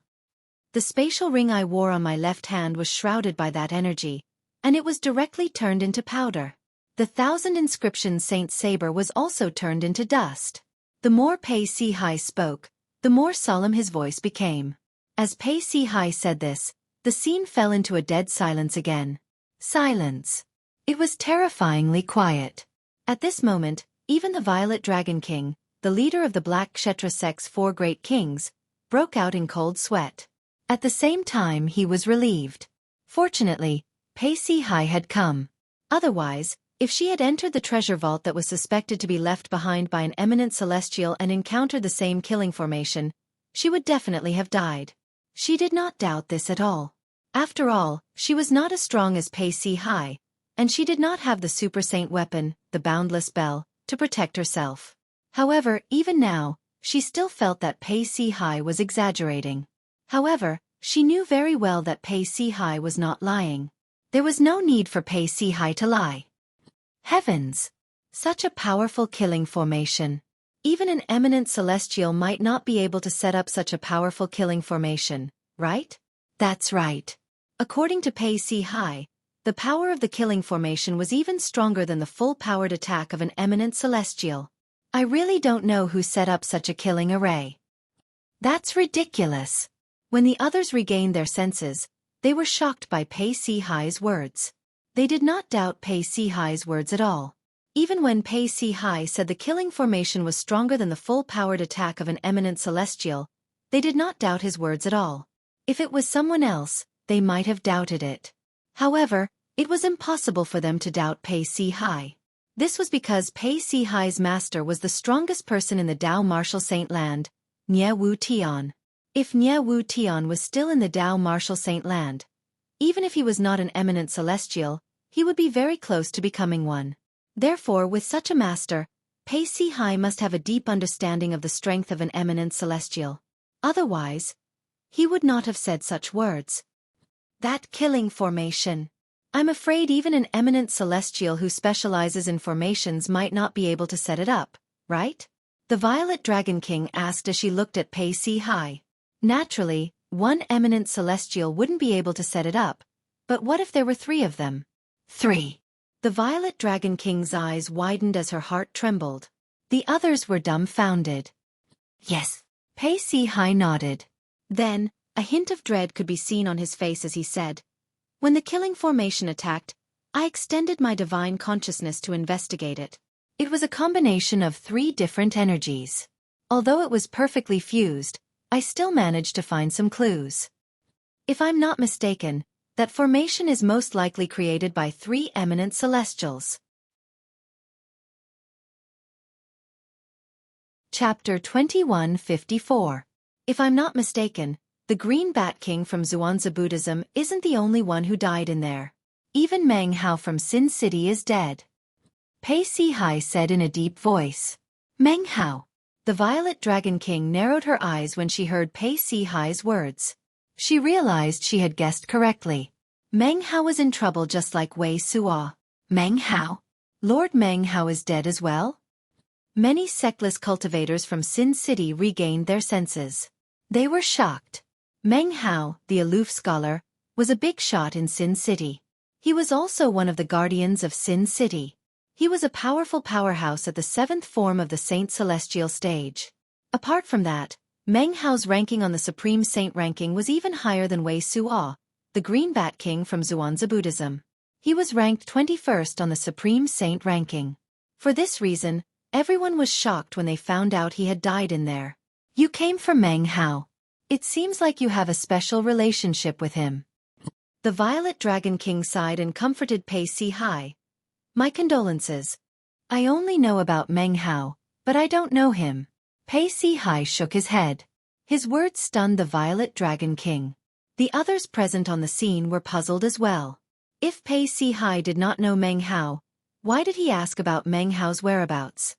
The spatial ring I wore on my left hand was shrouded by that energy, and it was directly turned into powder. The 1,000 inscriptions Saint Saber was also turned into dust." The more Pei Si Hai spoke, the more solemn his voice became. As Pei Si Hai said this, the scene fell into a dead silence again. Silence. It was terrifyingly quiet. At this moment, even the Violet Dragon King, the leader of the Black Kshetra sect's 4 great kings, broke out in cold sweat. At the same time he was relieved. Fortunately, Pei Si Hai had come. Otherwise, if she had entered the treasure vault that was suspected to be left behind by an eminent celestial and encountered the same killing formation, she would definitely have died. She did not doubt this at all. After all, she was not as strong as Pei Si Hai, and she did not have the super saint weapon, the boundless bell, to protect herself. However, even now, she still felt that Pei Si Hai was exaggerating. However, she knew very well that Pei Si Hai was not lying. There was no need for Pei Si Hai to lie. Heavens! Such a powerful killing formation. Even an eminent celestial might not be able to set up such a powerful killing formation, right? That's right. According to Pei Si Hai, the power of the killing formation was even stronger than the full-powered attack of an eminent celestial. I really don't know who set up such a killing array. That's ridiculous. When the others regained their senses, they were shocked by Pei Si Hai's words. They did not doubt Pei Si Hai's words at all. Even when Pei Si Hai said the killing formation was stronger than the full-powered attack of an eminent celestial, they did not doubt his words at all. If it was someone else, they might have doubted it. However, It was impossible for them to doubt Pei Si-hai. This was because Pei Si-hai's master was the strongest person in the Dao Martial Saint Land, Nie Wu Tian. If Nie Wu Tian was still in the Dao Martial Saint Land, even if he was not an eminent celestial, he would be very close to becoming one. Therefore, with such a master, Pei Si-hai must have a deep understanding of the strength of an eminent celestial. Otherwise, he would not have said such words. That killing formation. I'm afraid even an eminent celestial who specializes in formations might not be able to set it up, right? The Violet Dragon King asked as she looked at Pei Si-hai. Naturally, one eminent celestial wouldn't be able to set it up, but what if there were 3 of them? 3. The Violet Dragon King's eyes widened as her heart trembled. The others were dumbfounded. Yes. Pei Si-hai nodded. Then, a hint of dread could be seen on his face as he said, "When the killing formation attacked, I extended my divine consciousness to investigate it. It was a combination of 3 different energies. Although it was perfectly fused, I still managed to find some clues. If I'm not mistaken, that formation is most likely created by 3 eminent celestials." Chapter 2154. If I'm not mistaken, the Green Bat King from Xuanzi Buddhism isn't the only one who died in there. Even Meng Hao from Sin City is dead. Pei Si-hai said in a deep voice. Meng Hao. The Violet Dragon King narrowed her eyes when she heard Pei Si-hai's words. She realized she had guessed correctly. Meng Hao was in trouble just like Wei Suo. Meng Hao? Lord Meng Hao is dead as well? Many sectless cultivators from Sin City regained their senses. They were shocked. Meng Hao, the aloof scholar, was a big shot in Sin City. He was also one of the guardians of Sin City. He was a powerful powerhouse at the 7th form of the Saint Celestial stage. Apart from that, Meng Hao's ranking on the Supreme Saint ranking was even higher than Wei Suo, the Green Bat King from Xuanzi Buddhism. He was ranked 21st on the Supreme Saint ranking. For this reason, everyone was shocked when they found out he had died in there. You came from Meng Hao. It seems like you have a special relationship with him. The Violet Dragon King sighed and comforted Pei Si-hai. My condolences. I only know about Meng Hao, but I don't know him. Pei Si-hai shook his head. His words stunned the Violet Dragon King. The others present on the scene were puzzled as well. If Pei Si-hai did not know Meng Hao, why did he ask about Meng Hao's whereabouts?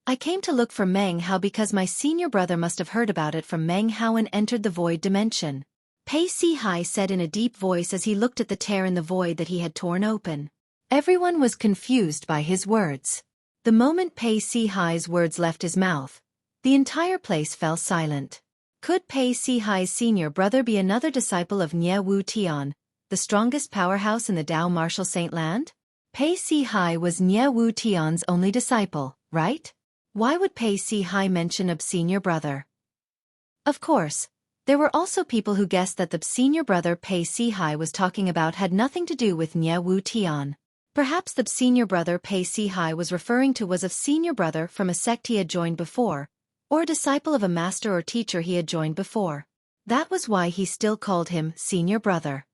I came to look for Meng Hao because my senior brother must have heard about it from Meng Hao and entered the void dimension. Pei Si-hai said in a deep voice as he looked at the tear in the void that he had torn open. Everyone was confused by his words. The moment Pei Si-hai's words left his mouth, the entire place fell silent. Could Pei Si-hai's senior brother be another disciple of Nie Wu Tian, the strongest powerhouse in the Dao Martial Saint Land? Pei Si-hai was Nie Wu Tian's only disciple, right? Why would Pei Si-hai mention a senior brother? Of course, there were also people who guessed that the senior brother Pei Si-hai was talking about had nothing to do with Nie Wu Tian. Perhaps the senior brother Pei Si-hai was referring to was a senior brother from a sect he had joined before, or a disciple of a master or teacher he had joined before. That was why he still called him senior brother.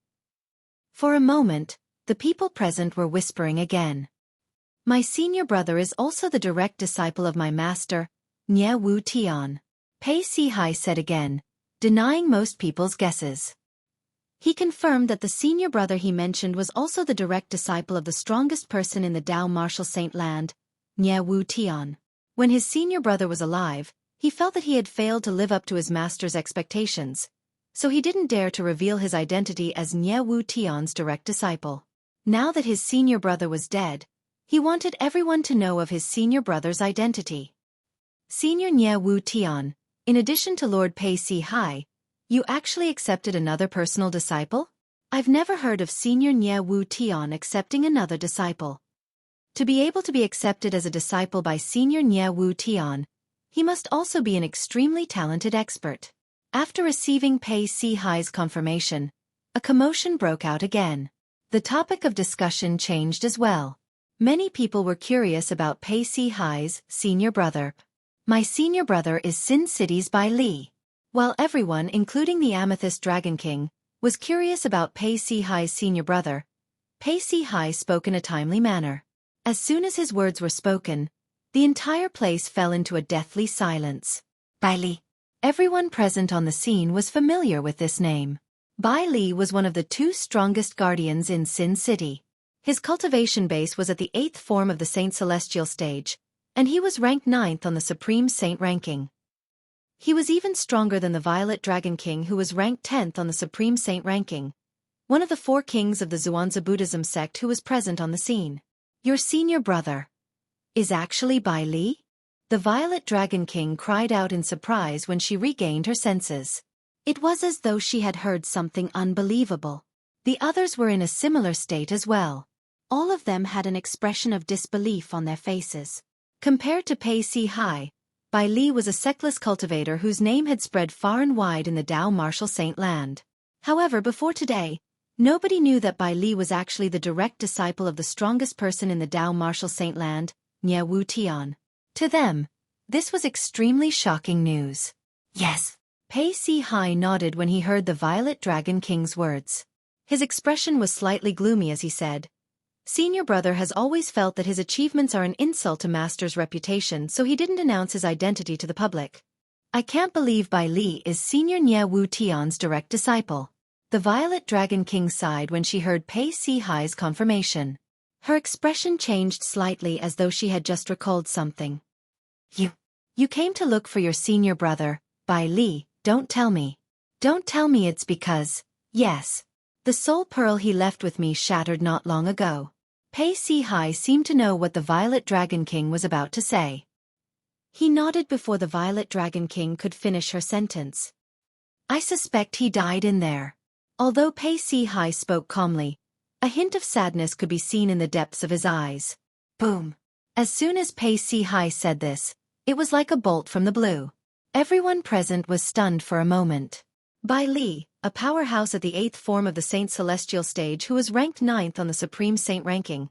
For a moment, the people present were whispering again. My senior brother is also the direct disciple of my master, Nie Wu Tian. Pei Si-hai said again, denying most people's guesses. He confirmed that the senior brother he mentioned was also the direct disciple of the strongest person in the Dao Martial Saint Land, Nie Wu Tian. When his senior brother was alive, he felt that he had failed to live up to his master's expectations, so he didn't dare to reveal his identity as Nie Wu Tian's direct disciple. Now that his senior brother was dead, he wanted everyone to know of his senior brother's identity. Senior Nie Wu Tian, in addition to Lord Pei Si-hai, you actually accepted another personal disciple? I've never heard of Senior Nie Wu Tian accepting another disciple. To be able to be accepted as a disciple by Senior Nie Wu Tian, he must also be an extremely talented expert. After receiving Pei Si-hai's confirmation, a commotion broke out again. The topic of discussion changed as well. Many people were curious about Pei Si-hai's senior brother. My senior brother is Sin City's Bai Li. While everyone, including the Amethyst Dragon King, was curious about Pei Si-hai's senior brother, Pei Si spoke in a timely manner. As soon as his words were spoken, the entire place fell into a deathly silence. Bai Li. Everyone present on the scene was familiar with this name. Bai Li was one of the 2 strongest guardians in Sin City. His cultivation base was at the 8th form of the Saint Celestial stage, and he was ranked 9th on the Supreme Saint ranking. He was even stronger than the Violet Dragon King, who was ranked 10th on the Supreme Saint ranking, one of the 4 kings of the Zhuangzi Buddhism sect who was present on the scene. Your senior brother is actually Bai Li? The Violet Dragon King cried out in surprise when she regained her senses. It was as though she had heard something unbelievable. The others were in a similar state as well. All of them had an expression of disbelief on their faces. Compared to Pei Si, Bai Li was a sectless cultivator whose name had spread far and wide in the Tao Martial Saint land. However, before today, nobody knew that Bai Li was actually the direct disciple of the strongest person in the Tao Martial Saint land, Nie Wu Tian. To them, this was extremely shocking news. Yes. Pei Si nodded when he heard the Violet Dragon King's words. His expression was slightly gloomy as he said, Senior brother has always felt that his achievements are an insult to Master's reputation, so he didn't announce his identity to the public. I can't believe Bai Li is Senior Nie Wu Tian's direct disciple. The Violet Dragon King sighed when she heard Pei Si confirmation. Her expression changed slightly as though she had just recalled something. You came to look for your senior brother, Bai Li, don't tell me. Don't tell me it's because, yes. The soul pearl he left with me shattered not long ago. Pei Si seemed to know what the Violet Dragon King was about to say. He nodded before the Violet Dragon King could finish her sentence. I suspect he died in there. Although Pei Si spoke calmly, a hint of sadness could be seen in the depths of his eyes. Boom. As soon as Pei Si said this, it was like a bolt from the blue. Everyone present was stunned for a moment. Bai Li, a powerhouse at the 8th form of the Saint Celestial stage who was ranked 9th on the Supreme Saint ranking,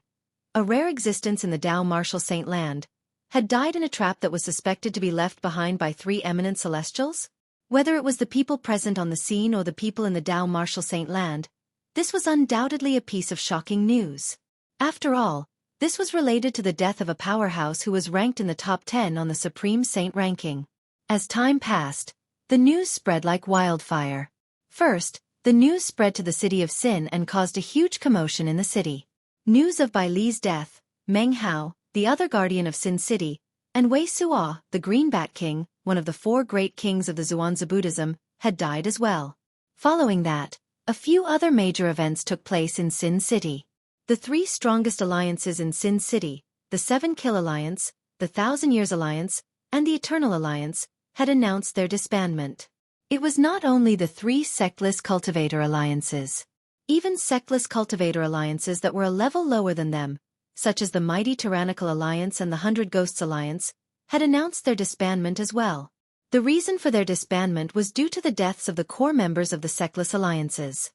a rare existence in the Tao Martial Saint land, had died in a trap that was suspected to be left behind by 3 eminent celestials? Whether it was the people present on the scene or the people in the Tao Martial Saint land, this was undoubtedly a piece of shocking news. After all, this was related to the death of a powerhouse who was ranked in the top 10 on the Supreme Saint ranking. As time passed, the news spread like wildfire. First, the news spread to the city of Sin and caused a huge commotion in the city. News of Bai Li's death, Meng Hao, the other guardian of Sin City, and Wei Suo, the Greenback King, one of the 4 great kings of the Zhuangzi Buddhism, had died as well. Following that, a few other major events took place in Sin City. The 3 strongest alliances in Sin City, the 7 Kill Alliance, the 1,000 Years Alliance, and the Eternal Alliance, had announced their disbandment. It was not only the 3 sectless cultivator alliances. Even sectless cultivator alliances that were a level lower than them, such as the Mighty Tyrannical Alliance and the 100 Ghosts Alliance, had announced their disbandment as well. The reason for their disbandment was due to the deaths of the core members of the sectless alliances.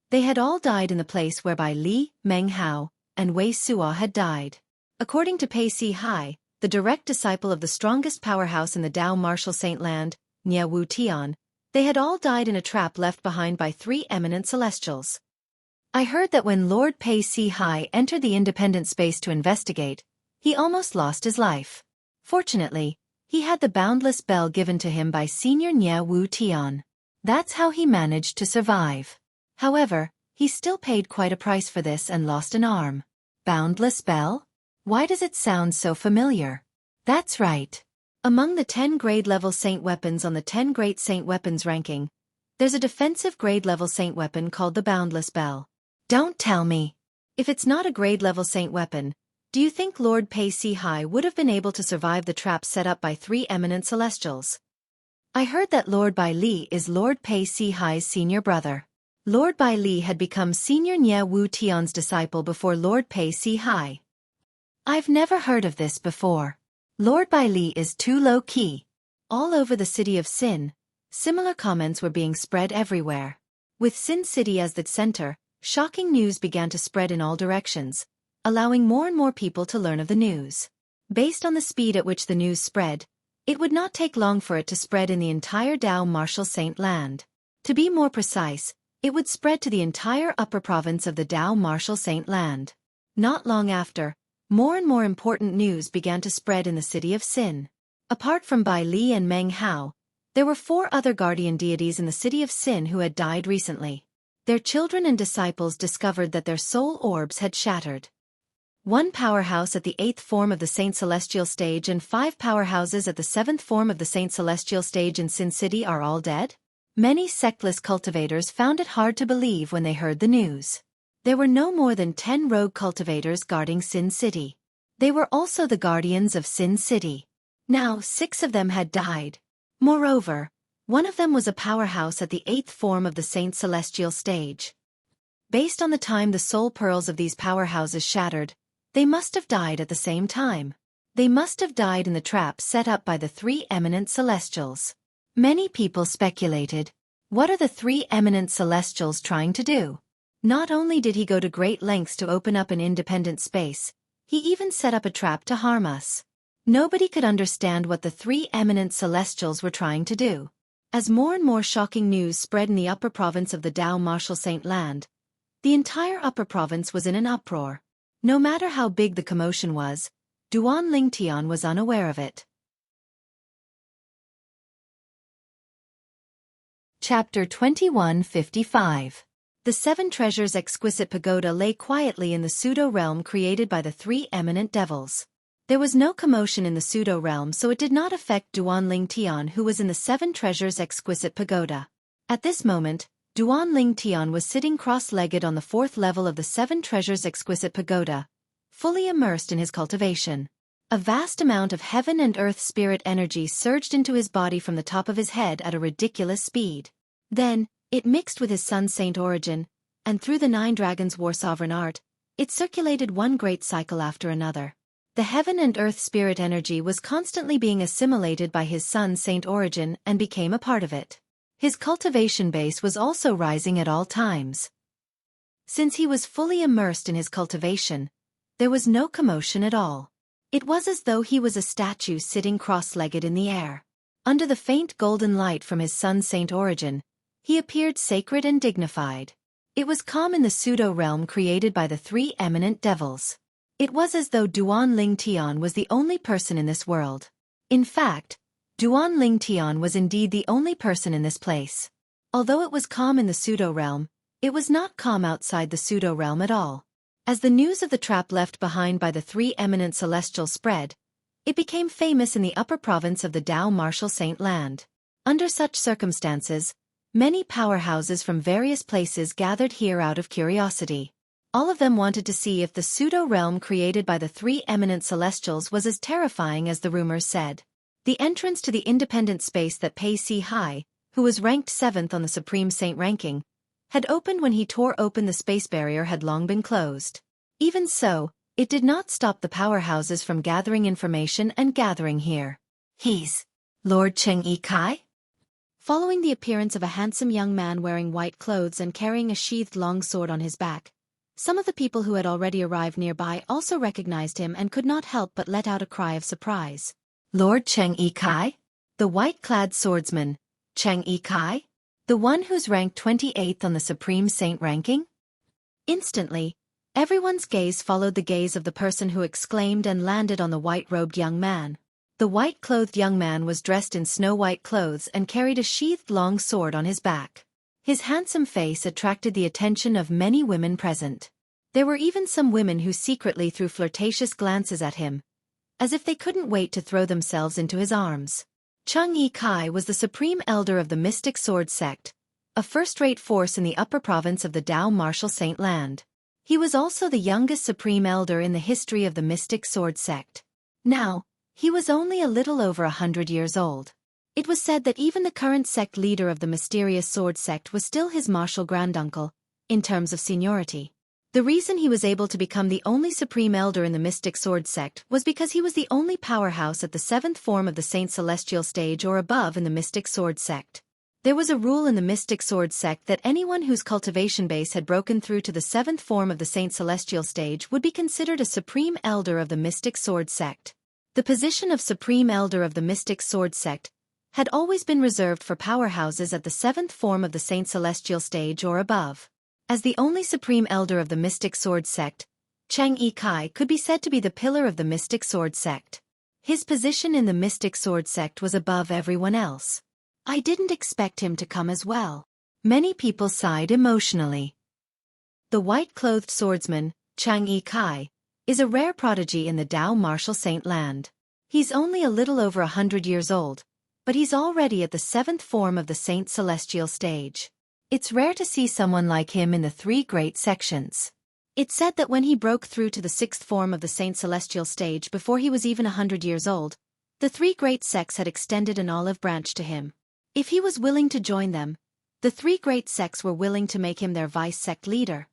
They had all died in the place where Bai Li, Meng Hao, and Wei Suo had died. According to Pei Si, the direct disciple of the strongest powerhouse in the Tao Martial Saint land, Nie Wu Tian, they had all died in a trap left behind by 3 eminent celestials. I heard that when Lord Pei Si entered the independent space to investigate, he almost lost his life. Fortunately, he had the boundless bell given to him by Senior Nie Wu Tian. That's how he managed to survive. However, he still paid quite a price for this and lost an arm. Boundless bell? Why does it sound so familiar? That's right. Among the 10 grade-level saint weapons on the 10 Great Saint Weapons ranking, there's a defensive grade-level saint weapon called the Boundless Bell. Don't tell me. If it's not a grade-level saint weapon, do you think Lord Pei Si would have been able to survive the trap set up by 3 eminent celestials? I heard that Lord Bai Li is Lord Pei Si senior brother. Lord Bai Li had become Senior Nie Wu Tian's disciple before Lord Pei Si. I've never heard of this before. Lord Bai Li is too low-key. All over the city of Sin, similar comments were being spread everywhere. With Sin City as the center, shocking news began to spread in all directions, allowing more and more people to learn of the news. Based on the speed at which the news spread, it would not take long for it to spread in the entire Tao Martial Saint land. To be more precise, it would spread to the entire upper province of the Tao Martial Saint Land. Not long after, more and more important news began to spread in the city of Sin. Apart from Bai Li and Meng Hao, there were 4 other guardian deities in the city of Sin who had died recently. Their children and disciples discovered that their soul orbs had shattered. 1 powerhouse at the 8th form of the Saint Celestial stage and 5 powerhouses at the 7th form of the Saint Celestial stage in Sin City are all dead? Many sectless cultivators found it hard to believe when they heard the news. There were no more than 10 rogue cultivators guarding Sin City. They were also the guardians of Sin City. Now 6 of them had died. Moreover, one of them was a powerhouse at the 8th form of the Saint Celestial stage. Based on the time the soul pearls of these powerhouses shattered, they must have died at the same time. They must have died in the trap set up by the 3 eminent celestials. Many people speculated, what are the 3 eminent celestials trying to do? Not only did he go to great lengths to open up an independent space, he even set up a trap to harm us. Nobody could understand what the 3 eminent celestials were trying to do. As more and more shocking news spread in the upper province of the Tao Martial Saint Land, the entire upper province was in an uproar. No matter how big the commotion was, Duan Lingtian was unaware of it. Chapter 2155. The 7 Treasures Exquisite Pagoda lay quietly in the pseudo-realm created by the 3 eminent devils. There was no commotion in the pseudo-realm, so it did not affect Duan Lingtian, who was in the 7 Treasures Exquisite Pagoda. At this moment, Duan Lingtian was sitting cross-legged on the 4th level of the 7 Treasures Exquisite Pagoda, fully immersed in his cultivation. A vast amount of heaven and earth spirit energy surged into his body from the top of his head at a ridiculous speed. Then, it mixed with his sun's saint origin, and through the 9 dragons' war sovereign art, it circulated one great cycle after another. The heaven and earth spirit energy was constantly being assimilated by his sun's saint origin and became a part of it. His cultivation base was also rising at all times. Since he was fully immersed in his cultivation, there was no commotion at all. It was as though he was a statue sitting cross-legged in the air. Under the faint golden light from his sun's saint origin, he appeared sacred and dignified. It was calm in the pseudo-realm created by the 3 eminent devils. It was as though Duan Lingtian was the only person in this world. In fact, Duan Lingtian was indeed the only person in this place. Although it was calm in the pseudo-realm, it was not calm outside the pseudo-realm at all. As the news of the trap left behind by the 3 eminent celestials spread, it became famous in the upper province of the Tao Martial Saint Land. Under such circumstances, many powerhouses from various places gathered here out of curiosity. All of them wanted to see if the pseudo-realm created by the 3 eminent celestials was as terrifying as the rumors said. The entrance to the independent space that Pei Si Hai, who was ranked 7th on the Supreme Saint ranking, had opened when he tore open the space barrier had long been closed. Even so, it did not stop the powerhouses from gathering information and gathering here. He's Lord Xueqi Kai? Following the appearance of a handsome young man wearing white clothes and carrying a sheathed long sword on his back, some of the people who had already arrived nearby also recognized him and could not help but let out a cry of surprise. Lord Xueqi Kai? The white-clad swordsman, Xueqi Kai? The one who's ranked 28th on the Supreme Saint ranking? Instantly, everyone's gaze followed the gaze of the person who exclaimed and landed on the white-robed young man. The white-clothed young man was dressed in snow-white clothes and carried a sheathed long sword on his back. His handsome face attracted the attention of many women present. There were even some women who secretly threw flirtatious glances at him, as if they couldn't wait to throw themselves into his arms. Xueqi Kai was the supreme elder of the Mystic Sword Sect, a first-rate force in the upper province of the Tao Martial Saint Land. He was also the youngest supreme elder in the history of the Mystic Sword Sect. Now, he was only a little over 100 years old. It was said that even the current sect leader of the mysterious sword sect was still his martial granduncle, in terms of seniority. The reason he was able to become the only supreme elder in the Mystic Sword Sect was because he was the only powerhouse at the 7th form of the Saint Celestial stage or above in the Mystic Sword Sect. There was a rule in the Mystic Sword Sect that anyone whose cultivation base had broken through to the 7th form of the Saint Celestial stage would be considered a supreme elder of the Mystic Sword Sect. The position of supreme elder of the Mystic Sword Sect had always been reserved for powerhouses at the 7th form of the Saint Celestial stage or above. As the only supreme elder of the Mystic Sword sect, Xueqi could be said to be the pillar of the Mystic Sword sect. His position in the Mystic Sword sect was above everyone else. I didn't expect him to come as well. Many people sighed emotionally. The white-clothed swordsman, Xueqi, is a rare prodigy in the Dao martial saint land. He's only a little over 100 years old, but he's already at the 7th form of the Saint Celestial stage. It's rare to see someone like him in the 3 great sections. It's said that when he broke through to the 6th form of the Saint Celestial stage before he was even 100 years old, the 3 great sects had extended an olive branch to him. If he was willing to join them, the 3 great sects were willing to make him their vice-sect leader.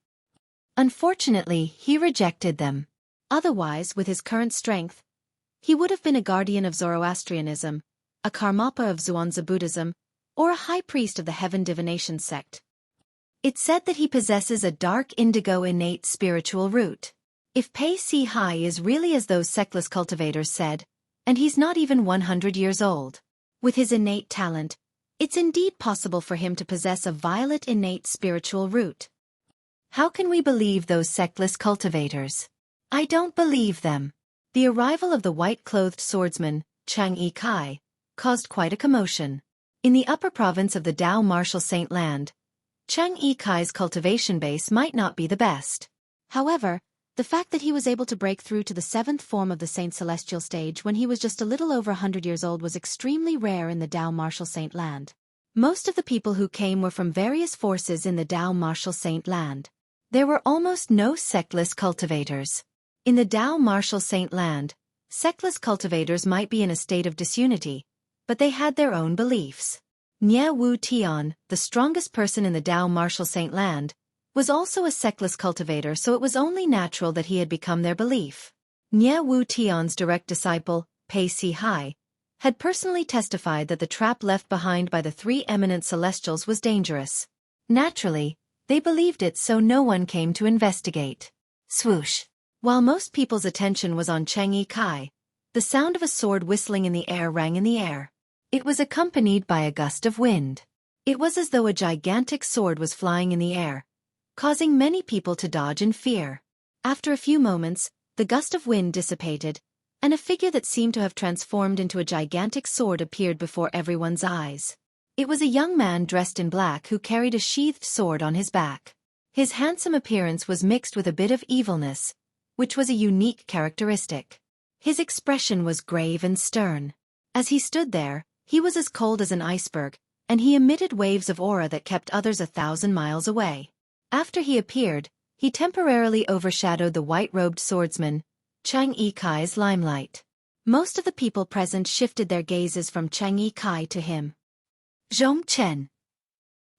Unfortunately, he rejected them. Otherwise, with his current strength, he would have been a guardian of Zoroastrianism, a Karmapa of Zhuangzi Buddhism, or a high priest of the Heaven Divination sect. It's said that he possesses a dark indigo innate spiritual root. If Pei Si Hai is really as those sectless cultivators said, and he's not even 100 years old, with his innate talent, it's indeed possible for him to possess a violet innate spiritual root. How can we believe those sectless cultivators? I don't believe them. The arrival of the white-clothed swordsman, Xueqi, caused quite a commotion. In the upper province of the Dao martial saint land, Xueqi's cultivation base might not be the best. However, the fact that he was able to break through to the 7th form of the Saint Celestial stage when he was just a little over 100 years old was extremely rare in the Dao martial saint land. Most of the people who came were from various forces in the Dao martial saint land. There were almost no sectless cultivators. In the Dao martial saint land, sectless cultivators might be in a state of disunity, but they had their own beliefs. Nie Wu Tian, the strongest person in the Dao martial saint land, was also a sectless cultivator, so it was only natural that he had become their belief. Nie Wu Tian's direct disciple, Pei Si Hai, had personally testified that the trap left behind by the 3 eminent celestials was dangerous. Naturally, they believed it, so no one came to investigate. Swoosh! While most people's attention was on Xueqi, the sound of a sword whistling in the air rang in the air. It was accompanied by a gust of wind. It was as though a gigantic sword was flying in the air, causing many people to dodge in fear. After a few moments, the gust of wind dissipated, and a figure that seemed to have transformed into a gigantic sword appeared before everyone's eyes. It was a young man dressed in black who carried a sheathed sword on his back. His handsome appearance was mixed with a bit of evilness, which was a unique characteristic. His expression was grave and stern. As he stood there, he was as cold as an iceberg, and he emitted waves of aura that kept others 1,000 miles away. After he appeared, he temporarily overshadowed the white-robed swordsman, Xueqi's limelight. Most of the people present shifted their gazes from Xueqi to him. Zhongchen.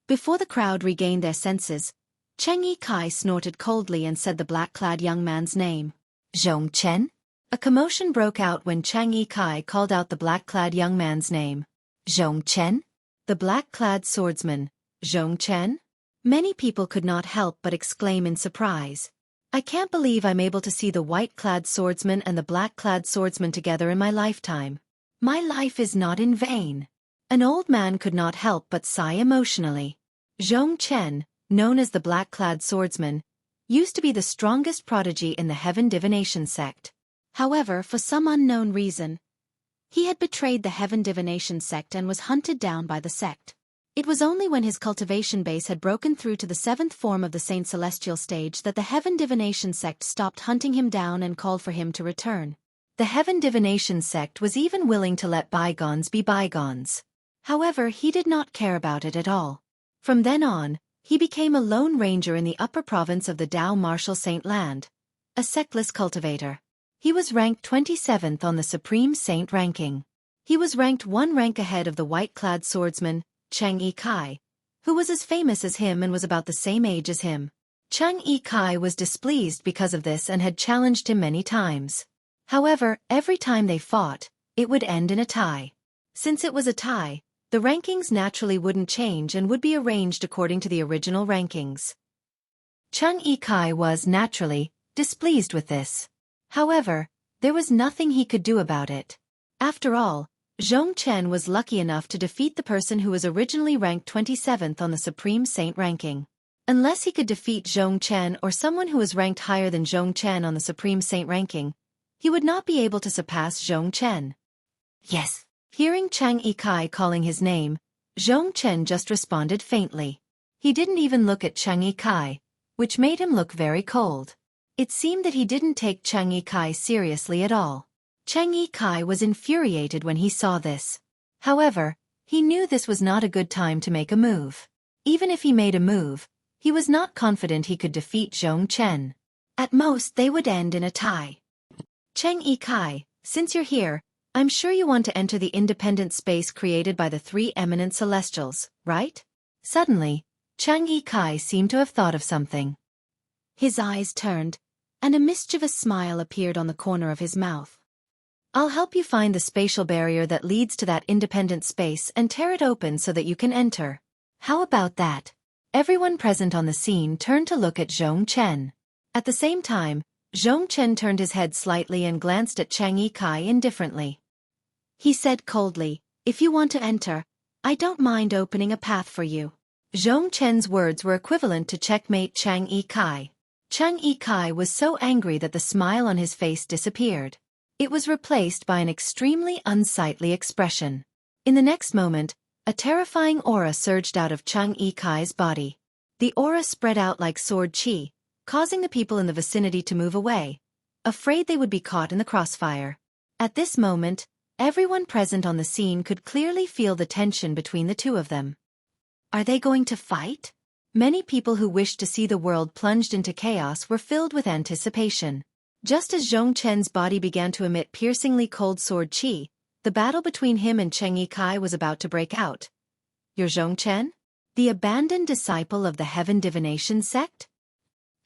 Before the crowd regained their senses, Xueqi snorted coldly and said the black-clad young man's name. Zhongchen? A commotion broke out when Xueqi called out the black-clad young man's name. Zhongchen? The black-clad swordsman, Zhongchen? Many people could not help but exclaim in surprise. I can't believe I'm able to see the white-clad swordsman and the black-clad swordsman together in my lifetime. My life is not in vain. An old man could not help but sigh emotionally. Zhongchen, known as the black-clad swordsman, used to be the strongest prodigy in the Heaven Divination sect. However, for some unknown reason, he had betrayed the Heaven Divination sect and was hunted down by the sect. It was only when his cultivation base had broken through to the 7th form of the Saint Celestial stage that the Heaven Divination sect stopped hunting him down and called for him to return. The Heaven Divination sect was even willing to let bygones be bygones. However, he did not care about it at all. From then on, he became a lone ranger in the upper province of the Dao martial saint land, a sectless cultivator. He was ranked 27th on the Supreme Saint ranking. He was ranked 1 rank ahead of the white-clad swordsman, Xueqi, who was as famous as him and was about the same age as him. Xueqi was displeased because of this and had challenged him many times. However, every time they fought, it would end in a tie. Since it was a tie, the rankings naturally wouldn't change and would be arranged according to the original rankings. Xueqi was, naturally, displeased with this. However, there was nothing he could do about it. After all, Zhong Chen was lucky enough to defeat the person who was originally ranked 27th on the Supreme Saint ranking. Unless he could defeat Zhong Chen or someone who was ranked higher than Zhong Chen on the Supreme Saint ranking, he would not be able to surpass Zhong Chen. Yes. Hearing Chang Yikai calling his name, Zhong Chen just responded faintly. He didn't even look at Chang Yikai, which made him look very cold. It seemed that he didn't take Chang Yikai seriously at all. Chang Yikai was infuriated when he saw this. However, he knew this was not a good time to make a move. Even if he made a move, he was not confident he could defeat Zhong Chen. At most they would end in a tie. Chang Yikai, since you're here, I'm sure you want to enter the independent space created by the three eminent celestials, right? Suddenly, Chang Yikai seemed to have thought of something. His eyes turned, and a mischievous smile appeared on the corner of his mouth. I'll help you find the spatial barrier that leads to that independent space and tear it open so that you can enter. How about that? Everyone present on the scene turned to look at Zhong Chen. At the same time, Zhong Chen turned his head slightly and glanced at Chang Yikai indifferently. He said coldly, "If you want to enter, I don't mind opening a path for you." Zhong Chen's words were equivalent to checkmate Chang Yikai. Chang Yikai was so angry that the smile on his face disappeared. It was replaced by an extremely unsightly expression. In the next moment, a terrifying aura surged out of Chang Yikai's body. The aura spread out like sword qi, causing the people in the vicinity to move away, afraid they would be caught in the crossfire. At this moment, everyone present on the scene could clearly feel the tension between the two of them. Are they going to fight? Many people who wished to see the world plunged into chaos were filled with anticipation. Just as Zhong Chen's body began to emit piercingly cold sword qi, the battle between him and Chang Yikai was about to break out. You're Zhong Chen? The abandoned disciple of the Heaven Divination sect?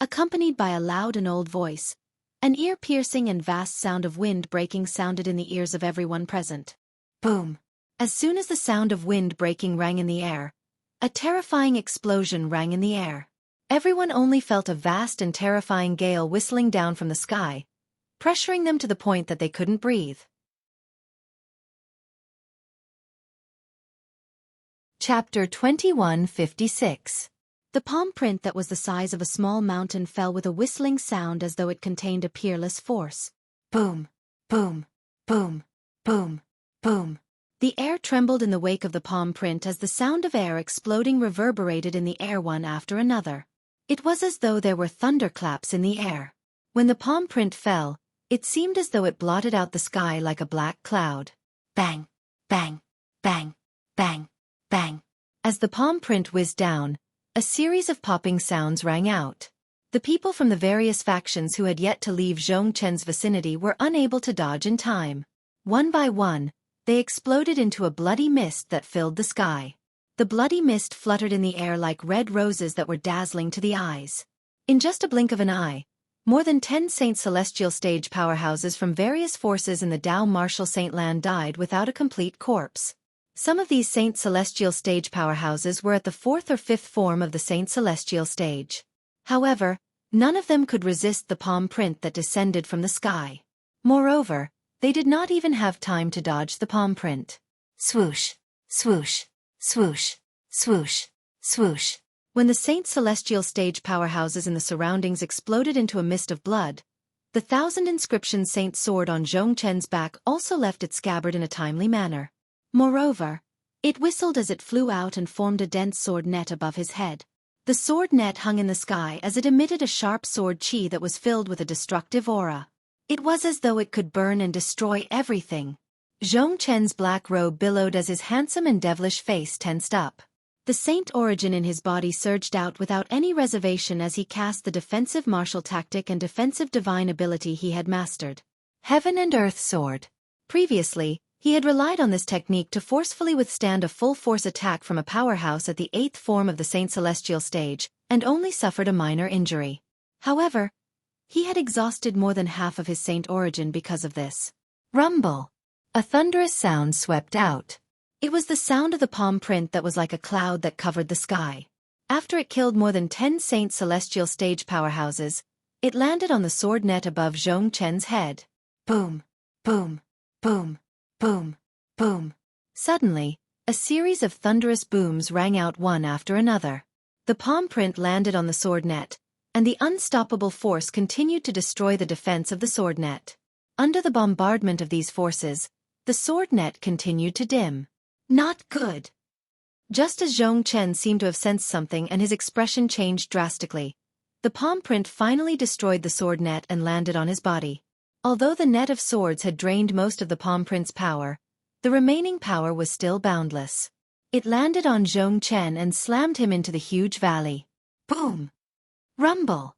Accompanied by a loud and old voice, an ear-piercing and vast sound of wind breaking sounded in the ears of everyone present. Boom! As soon as the sound of wind breaking rang in the air, a terrifying explosion rang in the air. Everyone only felt a vast and terrifying gale whistling down from the sky, pressuring them to the point that they couldn't breathe. Chapter 2156. The palm print that was the size of a small mountain fell with a whistling sound as though it contained a peerless force. Boom, boom, boom, boom, boom. The air trembled in the wake of the palm print as the sound of air exploding reverberated in the air one after another. It was as though there were thunderclaps in the air. When the palm print fell, it seemed as though it blotted out the sky like a black cloud. Bang, bang, bang, bang, bang. As the palm print whizzed down, a series of popping sounds rang out. The people from the various factions who had yet to leave Zhong Chen's vicinity were unable to dodge in time. One by one, they exploded into a bloody mist that filled the sky. The bloody mist fluttered in the air like red roses that were dazzling to the eyes. In just a blink of an eye, more than 10 Saint Celestial stage powerhouses from various forces in the Dao Martial Saint Land died without a complete corpse. Some of these Saint Celestial stage powerhouses were at the 4th or 5th form of the Saint Celestial stage. However, none of them could resist the palm print that descended from the sky. Moreover, they did not even have time to dodge the palm print. Swoosh, swoosh, swoosh, swoosh, swoosh. When the Saint Celestial stage powerhouses in the surroundings exploded into a mist of blood, the 1,000 inscription Saint sword on Zhong Chen's back also left its scabbard in a timely manner. Moreover, it whistled as it flew out and formed a dense sword net above his head. The sword net hung in the sky as it emitted a sharp sword qi that was filled with a destructive aura. It was as though it could burn and destroy everything. Zhong Chen's black robe billowed as his handsome and devilish face tensed up. The saint origin in his body surged out without any reservation as he cast the defensive martial tactic and defensive divine ability he had mastered. Heaven and Earth Sword. Previously, he had relied on this technique to forcefully withstand a full-force attack from a powerhouse at the 8th form of the Saint Celestial stage, and only suffered a minor injury. However, he had exhausted more than half of his saint origin because of this. Rumble! A thunderous sound swept out. It was the sound of the palm print that was like a cloud that covered the sky. After it killed more than 10 Saint Celestial stage powerhouses, it landed on the sword net above Zhong Chen's head. Boom! Boom! Boom! Boom! Boom! Suddenly, a series of thunderous booms rang out one after another. The palm print landed on the sword net, and the unstoppable force continued to destroy the defense of the sword net. Under the bombardment of these forces, the sword net continued to dim. Not good! Just as Zhong Chen seemed to have sensed something and his expression changed drastically, the palm print finally destroyed the sword net and landed on his body. Although the net of swords had drained most of the palm print's power, the remaining power was still boundless. It landed on Zhong Chen and slammed him into the huge valley. Boom! Rumble!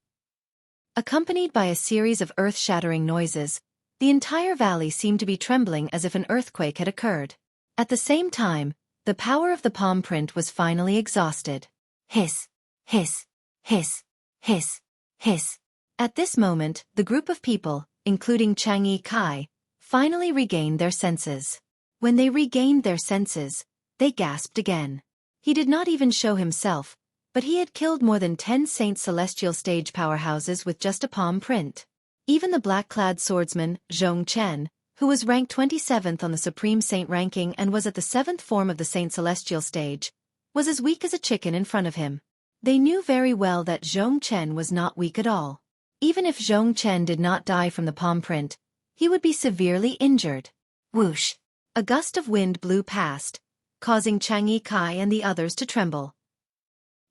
Accompanied by a series of earth-shattering noises, the entire valley seemed to be trembling as if an earthquake had occurred. At the same time, the power of the palm print was finally exhausted. Hiss! Hiss! Hiss! Hiss! Hiss! At this moment, the group of people, including Xueqi, finally regained their senses. When they regained their senses, they gasped again. He did not even show himself, but he had killed more than 10 Saint Celestial stage powerhouses with just a palm print. Even the black-clad swordsman, Zhong Chen, who was ranked 27th on the Supreme Saint ranking and was at the 7th form of the Saint Celestial stage, was as weak as a chicken in front of him. They knew very well that Zhong Chen was not weak at all. Even if Zhong Chen did not die from the palm print, he would be severely injured. Whoosh! A gust of wind blew past, causing Xueqi and the others to tremble.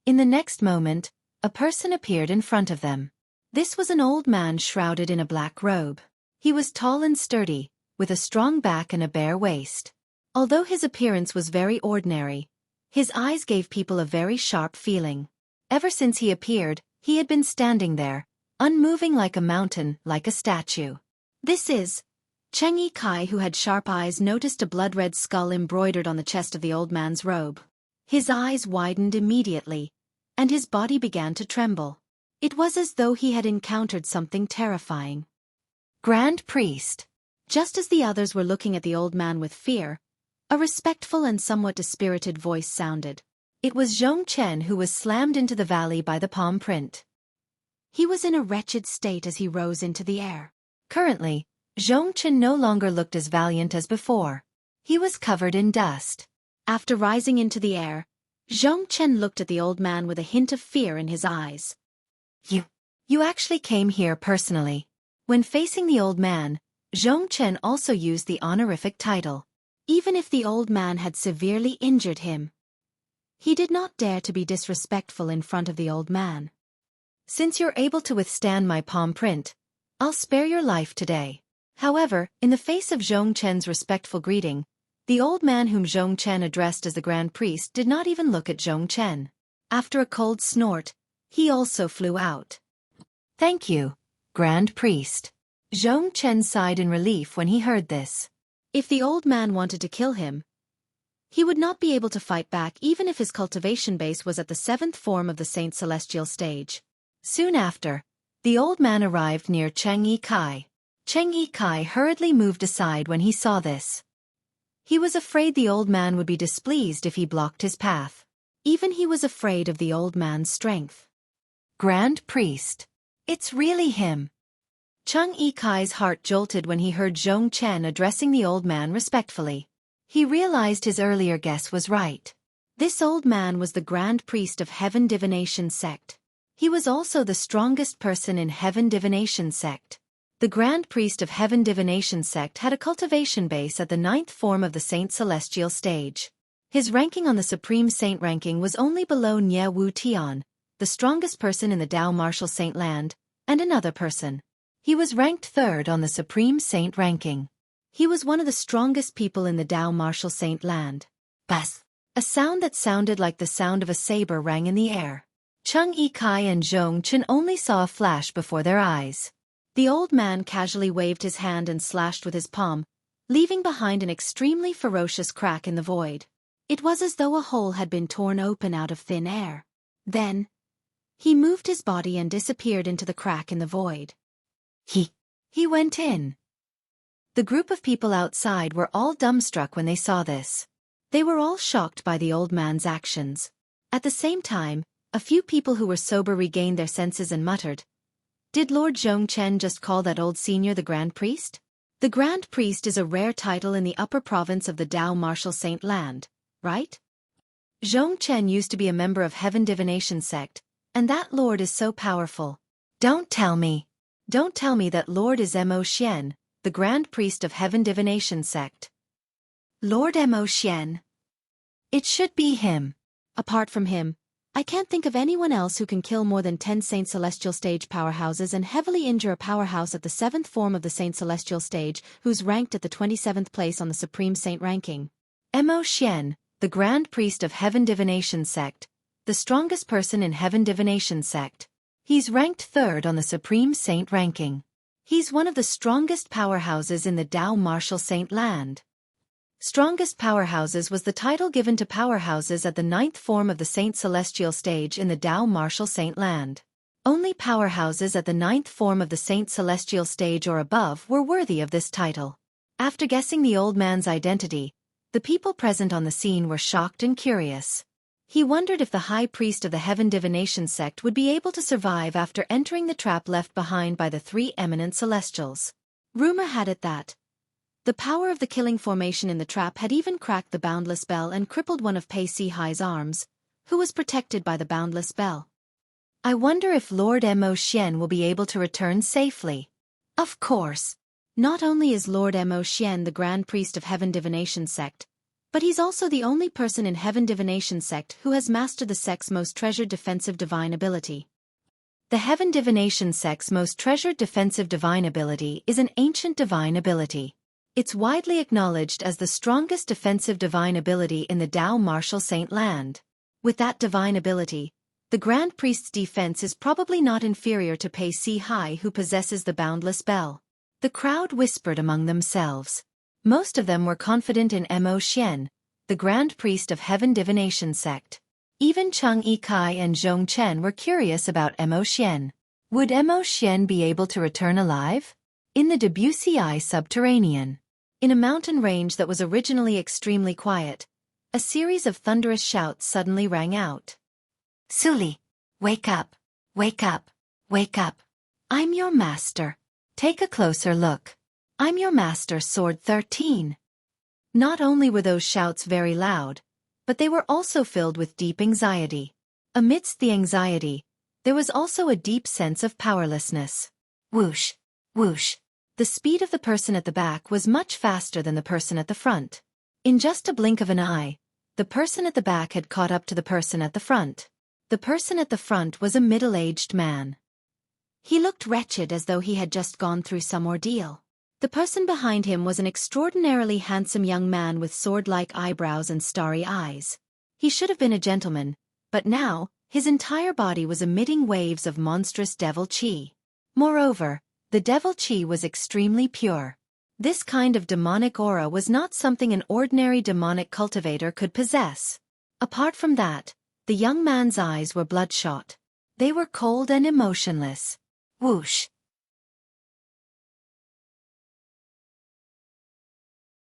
In the next moment, a person appeared in front of them. This was an old man shrouded in a black robe. He was tall and sturdy, with a strong back and a bare waist. Although his appearance was very ordinary, his eyes gave people a very sharp feeling. Ever since he appeared, he had been standing there, unmoving like a mountain, like a statue. This is... Xueqi, who had sharp eyes, noticed a blood-red skull embroidered on the chest of the old man's robe. His eyes widened immediately, and his body began to tremble. It was as though he had encountered something terrifying. Grand Priest. Just as the others were looking at the old man with fear, a respectful and somewhat dispirited voice sounded. It was Zhong Chen who was slammed into the valley by the palm print. He was in a wretched state as he rose into the air. Currently, Zhong Chen no longer looked as valiant as before. He was covered in dust. After rising into the air, Zhong Chen looked at the old man with a hint of fear in his eyes. You actually came here personally. When facing the old man, Zhong Chen also used the honorific title. Even if the old man had severely injured him, he did not dare to be disrespectful in front of the old man. Since you're able to withstand my palm print, I'll spare your life today. However, in the face of Zhong Chen's respectful greeting, the old man whom Zhong Chen addressed as the Grand Priest did not even look at Zhong Chen. After a cold snort, he also flew out. Thank you, Grand Priest. Zhong Chen sighed in relief when he heard this. If the old man wanted to kill him, he would not be able to fight back even if his cultivation base was at the 7th form of the Saint Celestial stage. Soon after, the old man arrived near Xueqi. Xueqi hurriedly moved aside when he saw this. He was afraid the old man would be displeased if he blocked his path. Even he was afraid of the old man's strength. Grand Priest. It's really him. Xueqi's heart jolted when he heard Zhong Chen addressing the old man respectfully. He realized his earlier guess was right. This old man was the Grand Priest of Heaven Divination Sect. He was also the strongest person in Heaven Divination Sect. The Grand Priest of Heaven Divination Sect had a cultivation base at the 9th form of the Saint Celestial stage. His ranking on the Supreme Saint ranking was only below Nie Wu Tian, the strongest person in the Dao Martial Saint land, and another person. He was ranked 3rd on the Supreme Saint ranking. He was one of the strongest people in the Dao Martial Saint land. Bas! A sound that sounded like the sound of a saber rang in the air. Xueqi and Zhong Chen only saw a flash before their eyes. The old man casually waved his hand and slashed with his palm, leaving behind an extremely ferocious crack in the void. It was as though a hole had been torn open out of thin air. Then, he moved his body and disappeared into the crack in the void. He went in. The group of people outside were all dumbstruck when they saw this. They were all shocked by the old man's actions. At the same time, a few people who were sober regained their senses and muttered, "Did Lord Zhong Chen just call that old senior the Grand Priest?" The Grand Priest is a rare title in the upper province of the Dao Martial Saint Land, right? Zhong Chen used to be a member of Heaven Divination sect, and that lord is so powerful. Don't tell me. Don't tell me that lord is Mo Xian, the Grand Priest of Heaven Divination sect. Lord Mo Xian. It should be him. Apart from him, I can't think of anyone else who can kill more than 10 Saint Celestial Stage powerhouses and heavily injure a powerhouse at the 7th form of the Saint Celestial Stage, who's ranked at the 27th place on the Supreme Saint ranking. Mo Xian, the Grand Priest of Heaven Divination sect, the strongest person in Heaven Divination sect. He's ranked 3rd on the Supreme Saint ranking. He's one of the strongest powerhouses in the Dao Martial Saint Land. Strongest Powerhouses was the title given to powerhouses at the 9th form of the Saint Celestial Stage in the Dao Martial Saint Land. Only powerhouses at the 9th form of the Saint Celestial Stage or above were worthy of this title. After guessing the old man's identity, the people present on the scene were shocked and curious. He wondered if the High Priest of the Heaven Divination sect would be able to survive after entering the trap left behind by the 3 eminent Celestials. Rumor had it that the power of the killing formation in the trap had even cracked the boundless bell and crippled one of Pei Si Hai's arms, who was protected by the boundless bell. I wonder if Lord Mo Xian will be able to return safely. Of course. Not only is Lord Mo Xian the Grand Priest of Heaven Divination sect, but he's also the only person in Heaven Divination sect who has mastered the sect's most treasured defensive divine ability. The Heaven Divination sect's most treasured defensive divine ability is an ancient divine ability. It's widely acknowledged as the strongest defensive divine ability in the Dao Martial Saint Land. With that divine ability, the Grand Priest's defense is probably not inferior to Pei Si Hai, who possesses the boundless bell. The crowd whispered among themselves. Most of them were confident in Mo Xian, the Grand Priest of Heaven Divination sect. Even Xueqi and Zhong Chen were curious about Mo Xian. Would Mo Xian be able to return alive? In the Debussy subterranean. In a mountain range that was originally extremely quiet, a series of thunderous shouts suddenly rang out. Suli, wake up, wake up, wake up. I'm your master. Take a closer look. I'm your master, Sword 13. Not only were those shouts very loud, but they were also filled with deep anxiety. Amidst the anxiety, there was also a deep sense of powerlessness. Whoosh, whoosh. The speed of the person at the back was much faster than the person at the front. In just a blink of an eye, the person at the back had caught up to the person at the front. The person at the front was a middle-aged man. He looked wretched, as though he had just gone through some ordeal. The person behind him was an extraordinarily handsome young man with sword-like eyebrows and starry eyes. He should have been a gentleman, but now, his entire body was emitting waves of monstrous devil qi. Moreover, the devil qi was extremely pure. This kind of demonic aura was not something an ordinary demonic cultivator could possess. Apart from that, the young man's eyes were bloodshot. They were cold and emotionless. Whoosh.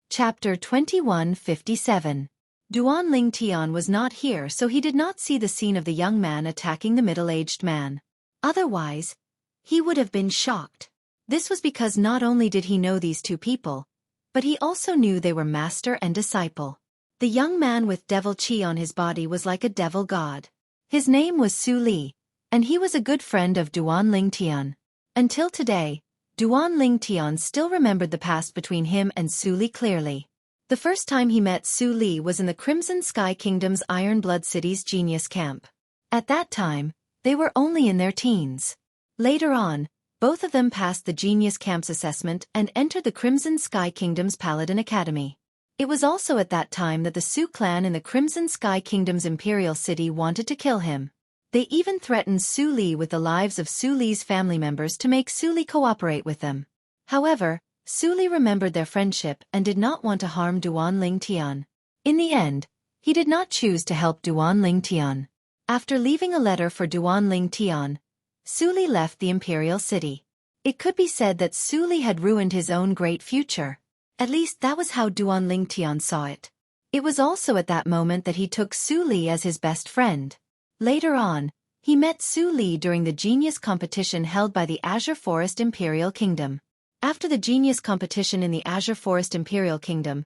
Chapter 2157. Duan Ling Tian was not here, so he did not see the scene of the young man attacking the middle-aged man. Otherwise, he would have been shocked. This was because not only did he know these two people, but he also knew they were master and disciple. The young man with devil qi on his body was like a devil god. His name was Su Li, and he was a good friend of Duan Ling Tian. Until today, Duan Ling Tian still remembered the past between him and Su Li clearly. The first time he met Su Li was in the Crimson Sky Kingdom's Iron Blood City's Genius Camp. At that time, they were only in their teens. Later on, both of them passed the Genius Camp's assessment and entered the Crimson Sky Kingdom's Paladin Academy. It was also at that time that the Su clan in the Crimson Sky Kingdom's Imperial City wanted to kill him. They even threatened Su Li with the lives of Su Li's family members to make Su Li cooperate with them. However, Su Li remembered their friendship and did not want to harm Duan Ling Tian. In the end, he did not choose to help Duan Ling Tian. After leaving a letter for Duan Ling Tian, Su Li left the Imperial City. It could be said that Su Li had ruined his own great future. At least that was how Duan Ling Tian saw it. It was also at that moment that he took Su Li as his best friend. Later on, he met Su Li during the genius competition held by the Azure Forest Imperial Kingdom. After the genius competition in the Azure Forest Imperial Kingdom,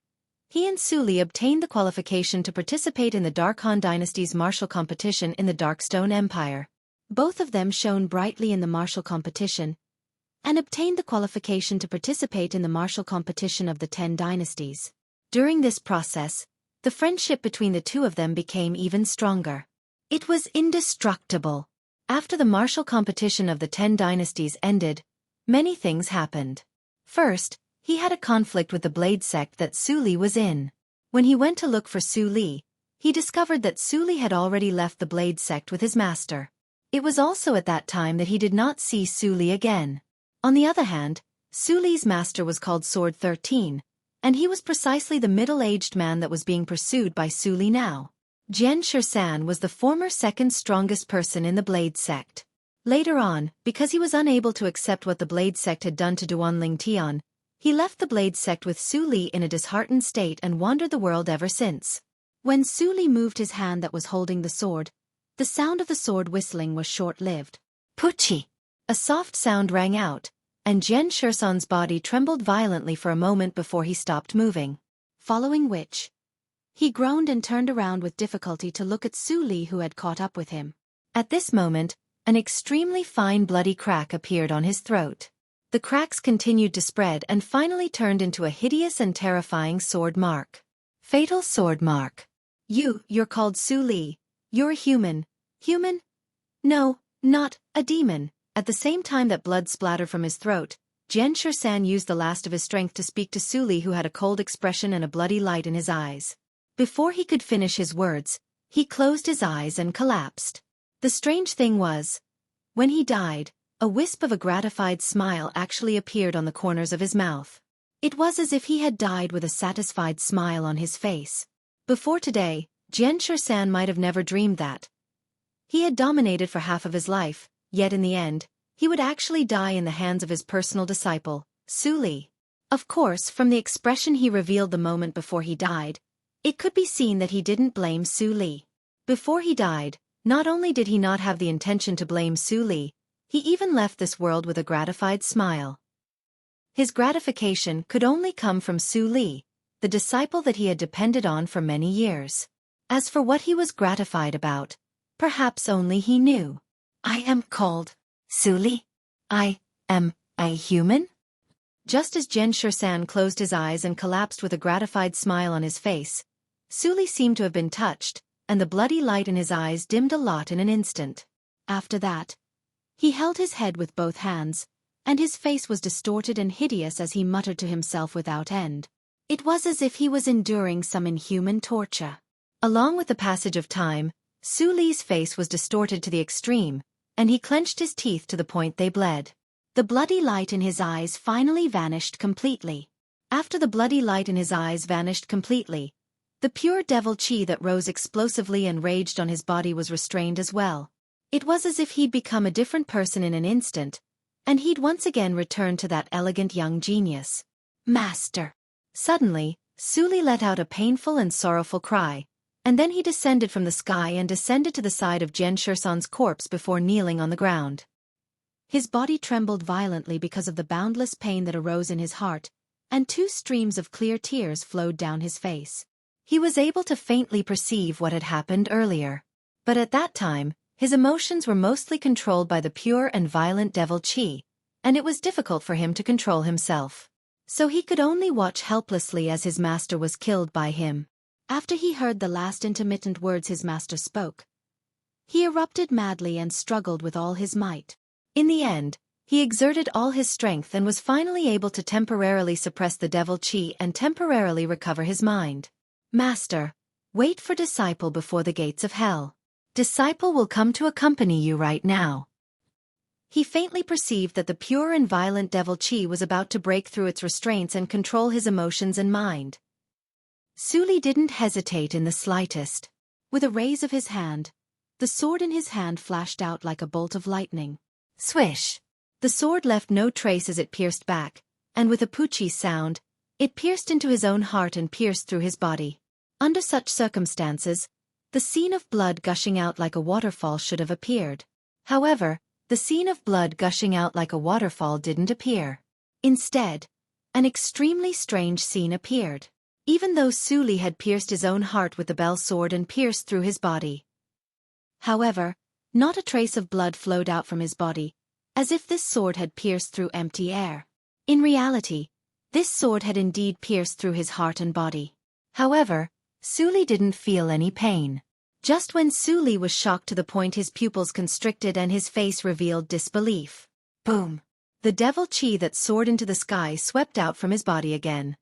he and Xueqi obtained the qualification to participate in the Dark Han Dynasty's martial competition in the Darkstone Empire. Both of them shone brightly in the martial competition, and obtained the qualification to participate in the martial competition of the 10 dynasties. During this process, the friendship between the two of them became even stronger. It was indestructible. After the martial competition of the 10 dynasties ended, many things happened. First, he had a conflict with the Blade sect that Xueqi was in. When he went to look for Xueqi, he discovered that Xueqi had already left the Blade sect with his master. It was also at that time that he did not see Xueqi again. On the other hand, Xueqi's master was called Sword 13, and he was precisely the middle-aged man that was being pursued by Xueqi now. Jian Shisan was the former second strongest person in the Blade sect. Later on, because he was unable to accept what the Blade sect had done to Duanling Tian, he left the Blade sect with Xueqi in a disheartened state and wandered the world ever since. When Xueqi moved his hand that was holding the sword, the sound of the sword whistling was short-lived. Puchi! A soft sound rang out, and Jian Shisan's body trembled violently for a moment before he stopped moving. Following which, he groaned and turned around with difficulty to look at Xueqi, who had caught up with him. At this moment, an extremely fine bloody crack appeared on his throat. The cracks continued to spread and finally turned into a hideous and terrifying sword mark. Fatal sword mark. You're called Xueqi. You're a human. Human? No, not a demon. At the same time that blood splattered from his throat, Jian Shisan used the last of his strength to speak to Xueqi, who had a cold expression and a bloody light in his eyes. Before he could finish his words, he closed his eyes and collapsed. The strange thing was, when he died, a wisp of a gratified smile actually appeared on the corners of his mouth. It was as if he had died with a satisfied smile on his face. Before today, Jian Shisan might have never dreamed that he had dominated for half of his life, yet in the end, he would actually die in the hands of his personal disciple, Xueqi. Of course, from the expression he revealed the moment before he died, it could be seen that he didn't blame Xueqi. Before he died, not only did he not have the intention to blame Xueqi, he even left this world with a gratified smile. His gratification could only come from Xueqi, the disciple that he had depended on for many years. As for what he was gratified about, perhaps only he knew. I am called Xueqi. I am a human? Just as Jian Shisan closed his eyes and collapsed with a gratified smile on his face, Xueqi seemed to have been touched, and the bloody light in his eyes dimmed a lot in an instant. After that, he held his head with both hands, and his face was distorted and hideous as he muttered to himself without end. It was as if he was enduring some inhuman torture. Along with the passage of time, Xueqi's face was distorted to the extreme, and he clenched his teeth to the point they bled. The bloody light in his eyes finally vanished completely. After the bloody light in his eyes vanished completely, the pure devil chi that rose explosively and raged on his body was restrained as well. It was as if he'd become a different person in an instant, and he'd once again returned to that elegant young genius. Master! Suddenly, Xueqi let out a painful and sorrowful cry, and then he descended from the sky and descended to the side of Jian Shisan's corpse before kneeling on the ground. His body trembled violently because of the boundless pain that arose in his heart, and 2 streams of clear tears flowed down his face. He was able to faintly perceive what had happened earlier. But at that time, his emotions were mostly controlled by the pure and violent devil chi, and it was difficult for him to control himself. So he could only watch helplessly as his master was killed by him. After he heard the last intermittent words his master spoke, he erupted madly and struggled with all his might. In the end, he exerted all his strength and was finally able to temporarily suppress the devil chi and temporarily recover his mind. Master, wait for disciple before the gates of hell. Disciple will come to accompany you right now. He faintly perceived that the pure and violent devil chi was about to break through its restraints and control his emotions and mind. Xueqi didn't hesitate in the slightest. With a raise of his hand, the sword in his hand flashed out like a bolt of lightning. Swish! The sword left no trace as it pierced back, and with a poochie sound, it pierced into his own heart and pierced through his body. Under such circumstances, the scene of blood gushing out like a waterfall should have appeared. However, the scene of blood gushing out like a waterfall didn't appear. Instead, an extremely strange scene appeared. Even though Xueqi had pierced his own heart with the bell sword and pierced through his body. However, not a trace of blood flowed out from his body, as if this sword had pierced through empty air. In reality, this sword had indeed pierced through his heart and body. However, Xueqi didn't feel any pain. Just when Xueqi was shocked to the point his pupils constricted and his face revealed disbelief. Boom! The devil chi that soared into the sky swept out from his body again.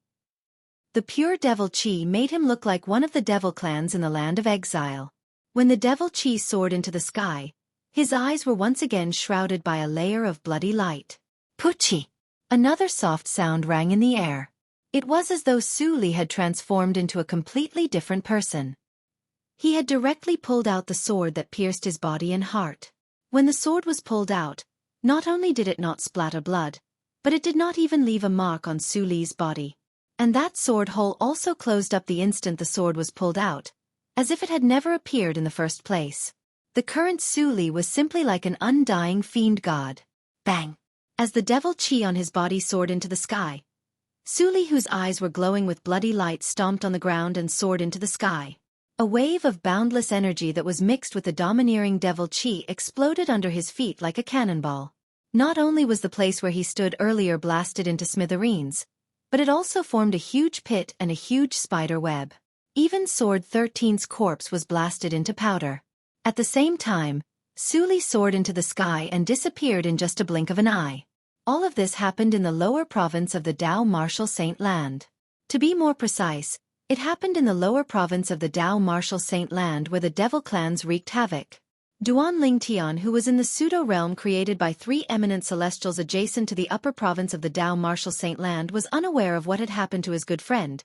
The pure devil chi made him look like one of the devil clans in the land of exile. When the devil chi soared into the sky, his eyes were once again shrouded by a layer of bloody light. Puchi! Another soft sound rang in the air. It was as though Xueqi had transformed into a completely different person. He had directly pulled out the sword that pierced his body and heart. When the sword was pulled out, not only did it not splatter blood, but it did not even leave a mark on Xueqi's body. And that sword hole also closed up the instant the sword was pulled out, as if it had never appeared in the first place. The current Xueqi was simply like an undying fiend god. Bang! As the devil chi on his body soared into the sky, Xueqi, whose eyes were glowing with bloody light, stomped on the ground and soared into the sky. A wave of boundless energy that was mixed with the domineering devil chi exploded under his feet like a cannonball. Not only was the place where he stood earlier blasted into smithereens, but it also formed a huge pit and a huge spider web. Even Sword 13's corpse was blasted into powder. At the same time, Xueqi soared into the sky and disappeared in just a blink of an eye. All of this happened in the lower province of the Dao Martial Saint Land. To be more precise, it happened in the lower province of the Dao Martial Saint Land where the devil clans wreaked havoc. Duan Lingtian, who was in the pseudo-realm created by 3 eminent celestials adjacent to the upper province of the Dao Martial Saint Land, was unaware of what had happened to his good friend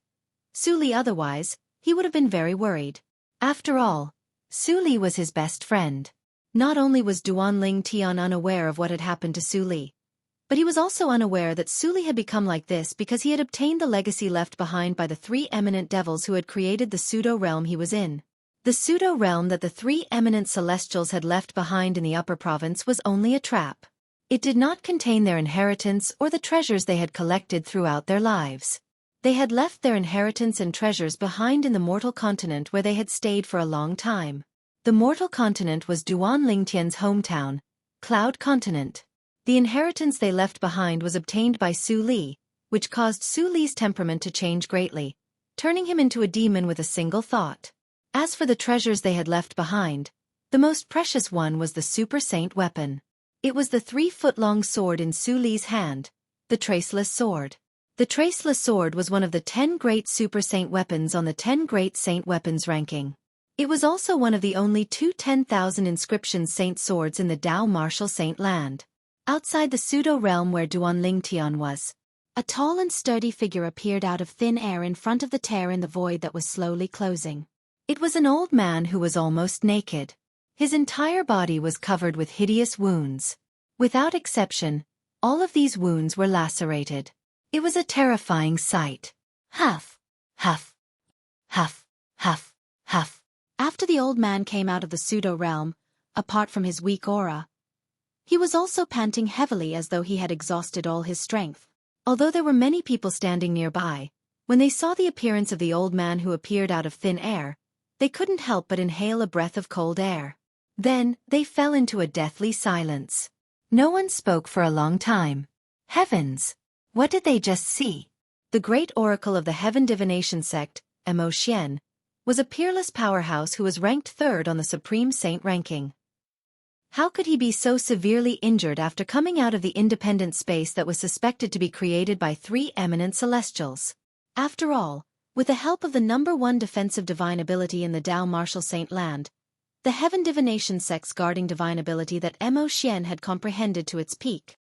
Xueqi. Otherwise, he would have been very worried. After all, Xueqi was his best friend. Not only was Duan Lingtian unaware of what had happened to Xueqi, but he was also unaware that Xueqi had become like this because he had obtained the legacy left behind by the 3 eminent devils who had created the pseudo-realm he was in. The pseudo-realm that the 3 eminent celestials had left behind in the upper province was only a trap. It did not contain their inheritance or the treasures they had collected throughout their lives. They had left their inheritance and treasures behind in the mortal continent where they had stayed for a long time. The mortal continent was Duan Lingtian's hometown, Cloud Continent. The inheritance they left behind was obtained by Xueqi, which caused Xueqi's temperament to change greatly, turning him into a demon with a single thought. As for the treasures they had left behind, the most precious one was the Super Saint weapon. It was the 3-foot-long sword in Xueqi's hand, the Traceless Sword. The Traceless Sword was one of the 10 great Super Saint weapons on the 10 great Saint weapons ranking. It was also one of the only 2 10,000 inscription saint swords in the Dao Martial Saint Land. Outside the pseudo-realm where Duan Lingtian was, a tall and sturdy figure appeared out of thin air in front of the tear in the void that was slowly closing. It was an old man who was almost naked. His entire body was covered with hideous wounds. Without exception, all of these wounds were lacerated. It was a terrifying sight. Huff, huff, huff, huff, huff. After the old man came out of the pseudo-realm, apart from his weak aura, he was also panting heavily as though he had exhausted all his strength. Although there were many people standing nearby, when they saw the appearance of the old man who appeared out of thin air, they couldn't help but inhale a breath of cold air. Then, they fell into a deathly silence. No one spoke for a long time. Heavens! What did they just see? The great oracle of the Heaven Divination sect, Mo Xian, was a peerless powerhouse who was ranked 3rd on the Supreme Saint ranking. How could he be so severely injured after coming out of the independent space that was suspected to be created by 3 eminent celestials? After all, with the help of the #1 defensive divine ability in the Dao Martial Saint Land, the Heaven Divination sect's guarding divine ability that Mo Xian had comprehended to its peak.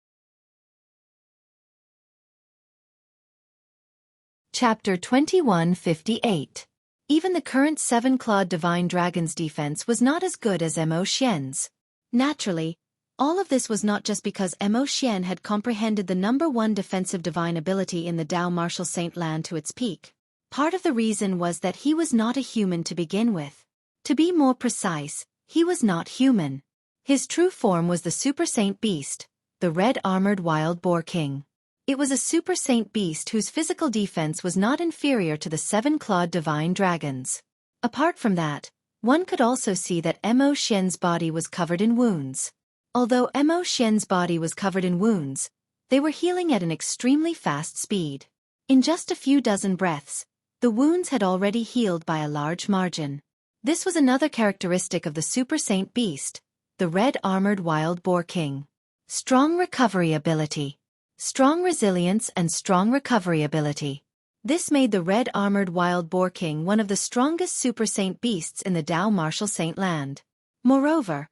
Chapter 2158. Even the current 7-clawed divine dragon's defense was not as good as Mo Xian's. Naturally, all of this was not just because Mo Xian had comprehended the #1 defensive divine ability in the Dao Martial Saint Land to its peak. Part of the reason was that he was not a human to begin with. To be more precise, he was not human. His true form was the Super Saint Beast, the red-armored wild boar king. It was a super saint beast whose physical defense was not inferior to the seven-clawed divine dragons. Apart from that, one could also see that Mo Xian's body was covered in wounds. Although Mo Xian's body was covered in wounds, they were healing at an extremely fast speed. In just a few dozen breaths, the wounds had already healed by a large margin. This was another characteristic of the Super Saint Beast, the red-armored wild boar king. Strong recovery ability. Strong resilience and strong recovery ability. This made the red-armored wild boar king one of the strongest Super Saint Beasts in the Dao Martial Saint Land. Moreover,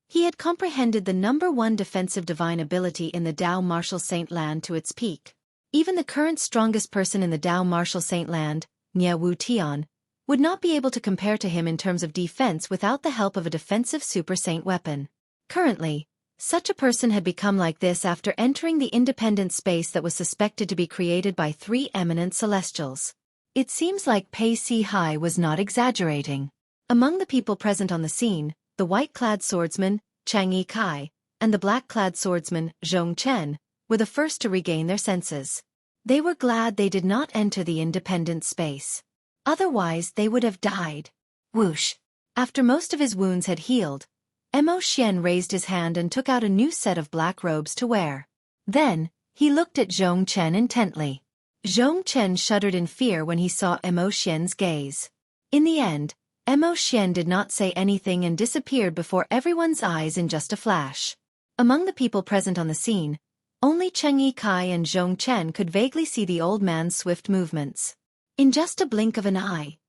he had comprehended the #1 defensive divine ability in the Dao Martial Saint Land to its peak. Even the current strongest person in the Dao Martial Saint Land, Nie Wu Tian, would not be able to compare to him in terms of defense without the help of a defensive Super Saint weapon. Currently, such a person had become like this after entering the independent space that was suspected to be created by 3 eminent celestials. It seems like Pei Si Hai was not exaggerating. Among the people present on the scene, the white-clad swordsman, Xueqi Kai, and the black-clad swordsman, Zhong Chen, were the first to regain their senses. They were glad they did not enter the independent space. Otherwise they would have died. Whoosh! After most of his wounds had healed, Mo Xian raised his hand and took out a new set of black robes to wear. Then, he looked at Zhong Chen intently. Zhong Chen shuddered in fear when he saw Mo Xian's gaze. In the end, Mo Xian did not say anything and disappeared before everyone's eyes in just a flash. Among the people present on the scene, only Xueqi Kai and Zhong Chen could vaguely see the old man's swift movements. In just a blink of an eye,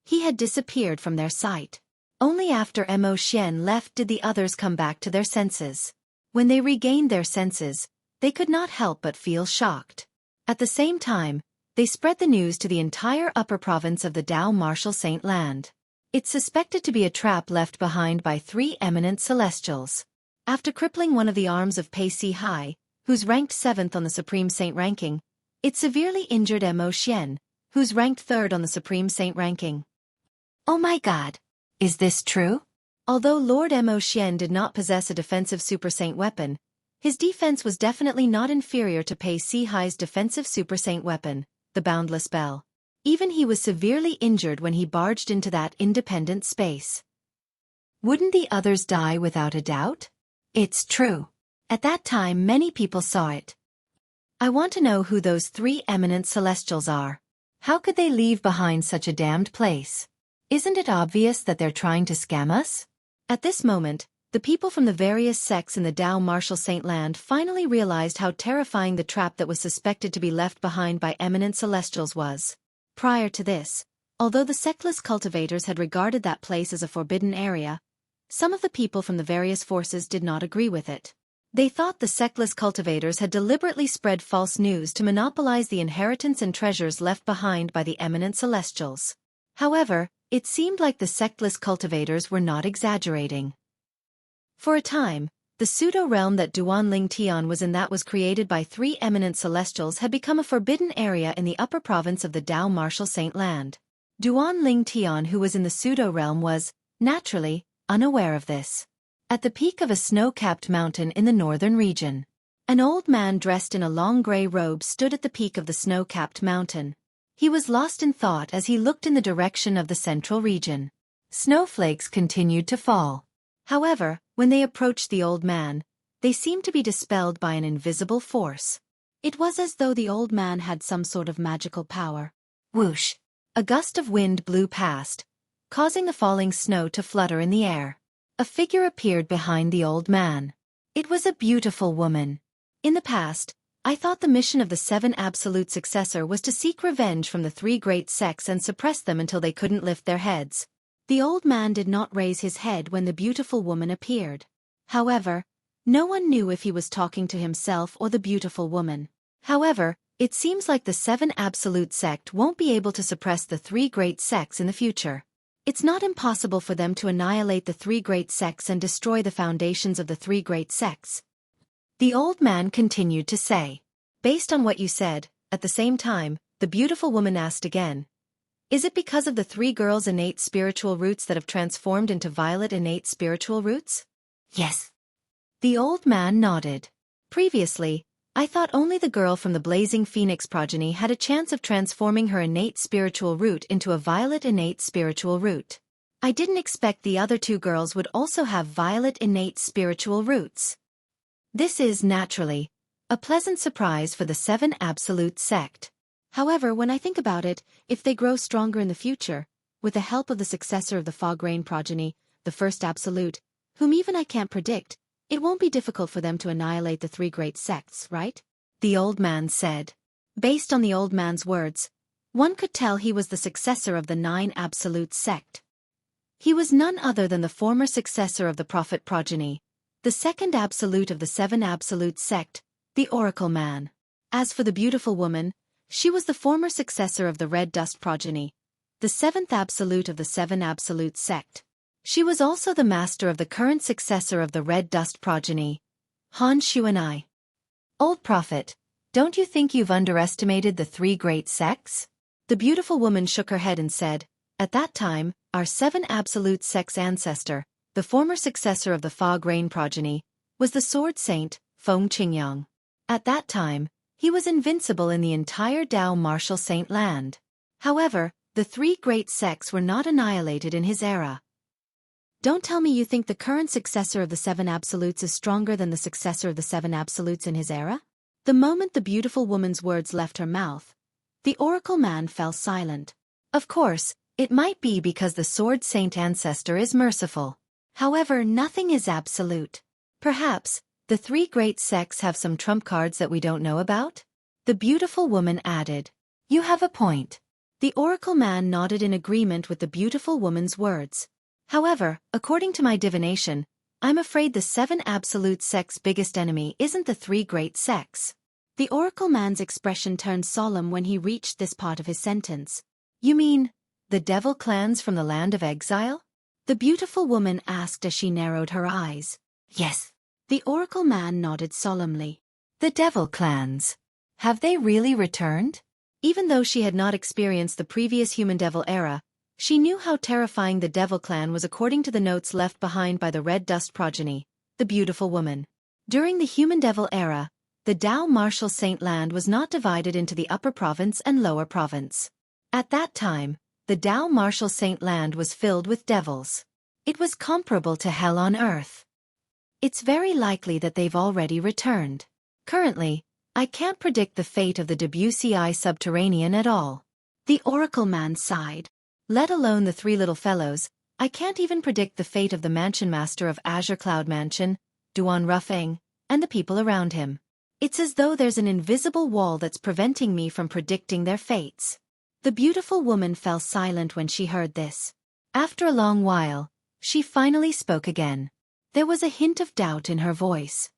he had disappeared from their sight. Only after Mo Xian left did the others come back to their senses. When they regained their senses, they could not help but feel shocked. At the same time, they spread the news to the entire upper province of the Dao Martial Saint Land. It's suspected to be a trap left behind by 3 eminent celestials. After crippling one of the arms of Pei Si Hai, who's ranked 7th on the Supreme Saint ranking, it severely injured Mo Xian, who's ranked 3rd on the Supreme Saint ranking. Oh my god! Is this true? Although Lord Mo Xian did not possess a defensive Super Saint weapon, his defense was definitely not inferior to Pei Si Hai's defensive Super Saint weapon, the Boundless Bell. Even he was severely injured when he barged into that independent space. Wouldn't the others die without a doubt? It's true. At that time many people saw it. I want to know who those 3 eminent celestials are. How could they leave behind such a damned place? Isn't it obvious that they're trying to scam us? At this moment, the people from the various sects in the Dao Martial Saint Land finally realized how terrifying the trap that was suspected to be left behind by eminent celestials was. Prior to this, although the sectless cultivators had regarded that place as a forbidden area, some of the people from the various forces did not agree with it. They thought the sectless cultivators had deliberately spread false news to monopolize the inheritance and treasures left behind by the eminent celestials. However, it seemed like the sectless cultivators were not exaggerating. For a time, the pseudo-realm that Duanling Tian was in that was created by 3 eminent celestials had become a forbidden area in the upper province of the Dao Martial Saint Land. Duanling Tian, who was in the pseudo-realm, was, naturally, unaware of this. At the peak of a snow-capped mountain in the northern region, an old man dressed in a long grey robe stood at the peak of the snow-capped mountain. He was lost in thought as he looked in the direction of the central region. Snowflakes continued to fall. However, when they approached the old man, they seemed to be dispelled by an invisible force. It was as though the old man had some sort of magical power. Whoosh! A gust of wind blew past, causing the falling snow to flutter in the air. A figure appeared behind the old man. It was a beautiful woman. In the past, I thought the mission of the 7 Absolute Successor was to seek revenge from the 3 great sects and suppress them until they couldn't lift their heads. The old man did not raise his head when the beautiful woman appeared. However, no one knew if he was talking to himself or the beautiful woman. However, it seems like the 7 Absolute Sect won't be able to suppress the 3 great sects in the future. It's not impossible for them to annihilate the 3 great sects and destroy the foundations of the 3 great sects. The old man continued to say. Based on what you said, at the same time, the beautiful woman asked again. Is it because of the 3 girls' innate spiritual roots that have transformed into violet innate spiritual roots? Yes. The old man nodded. Previously, I thought only the girl from the Blazing Phoenix progeny had a chance of transforming her innate spiritual root into a violet innate spiritual root. I didn't expect the other two girls would also have violet innate spiritual roots. This is, naturally, a pleasant surprise for the Seven Absolute sect. However, when I think about it, if they grow stronger in the future, with the help of the successor of the Fog Rain progeny, the First Absolute, whom even I can't predict, it won't be difficult for them to annihilate the three great sects, right? The old man said. Based on the old man's words, one could tell he was the successor of the Nine Absolute sect. He was none other than the former successor of the Prophet progeny, the second Absolute of the Seven Absolute sect, the Oracle Man. As for the beautiful woman, she was the former successor of the Red Dust progeny, the seventh Absolute of the Seven Absolute sect. She was also the master of the current successor of the Red Dust progeny, Han Xueqi. Old Prophet, don't you think you've underestimated the three great sects? The beautiful woman shook her head and said, at that time, our Seven Absolute sect's ancestor, the former successor of the Fog Rain progeny, was the Sword Saint, Feng Qingyang. At that time, he was invincible in the entire Dao Martial Saint land. However, the three great sects were not annihilated in his era. Don't tell me you think the current successor of the Seven Absolutes is stronger than the successor of the Seven Absolutes in his era? The moment the beautiful woman's words left her mouth, the Oracle Man fell silent. Of course, it might be because the Sword Saint ancestor is merciful. However, nothing is absolute. Perhaps, the three great sects have some trump cards that we don't know about? The beautiful woman added. You have a point. The Oracle Man nodded in agreement with the beautiful woman's words. However, according to my divination, I'm afraid the Seven Absolute sect's biggest enemy isn't the three great sects. The Oracle Man's expression turned solemn when he reached this part of his sentence. You mean, the devil clans from the land of exile? The beautiful woman asked as she narrowed her eyes. Yes. The Oracle Man nodded solemnly. The devil clans. Have they really returned? Even though she had not experienced the previous human-devil era, she knew how terrifying the Devil Clan was according to the notes left behind by the Red Dust progeny, the beautiful woman. During the human-devil era, the Dao Martial Saint land was not divided into the Upper Province and Lower Province. At that time, the Dao Martial Saint land was filled with devils. It was comparable to hell on earth. It's very likely that they've already returned. Currently, I can't predict the fate of the WCI subterranean at all. The Oracle Man sighed. Let alone the three little fellows, I can't even predict the fate of the Mansion Master of Azure Cloud Mansion, Duan Rufeng, and the people around him. It's as though there's an invisible wall that's preventing me from predicting their fates. The beautiful woman fell silent when she heard this. After a long while, she finally spoke again. There was a hint of doubt in her voice.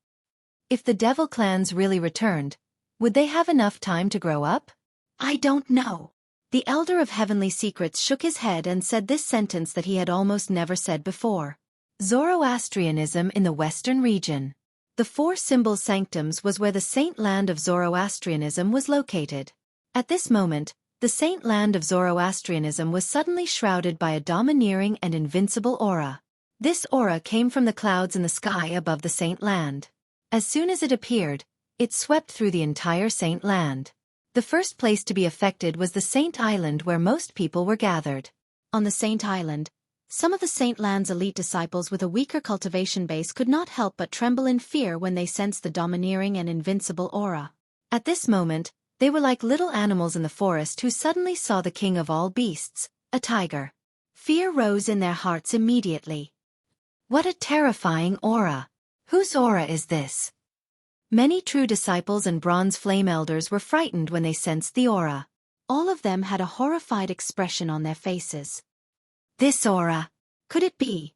If the devil clans really returned, would they have enough time to grow up? I don't know. The Elder of Heavenly Secrets shook his head and said this sentence that he had almost never said before. Zoroastrianism in the Western region. The Four Symbol Sanctums was where the saint land of Zoroastrianism was located. At this moment, the saint land of Zoroastrianism was suddenly shrouded by a domineering and invincible aura. This aura came from the clouds in the sky above the saint land. As soon as it appeared, it swept through the entire saint land. The first place to be affected was the Saint Island where most people were gathered. On the Saint Island, some of the Saint Land's elite disciples with a weaker cultivation base could not help but tremble in fear when they sensed the domineering and invincible aura. At this moment, they were like little animals in the forest who suddenly saw the king of all beasts, a tiger. Fear rose in their hearts immediately. What a terrifying aura! Whose aura is this? Many true disciples and bronze flame elders were frightened when they sensed the aura. All of them had a horrified expression on their faces. This aura. Could it be?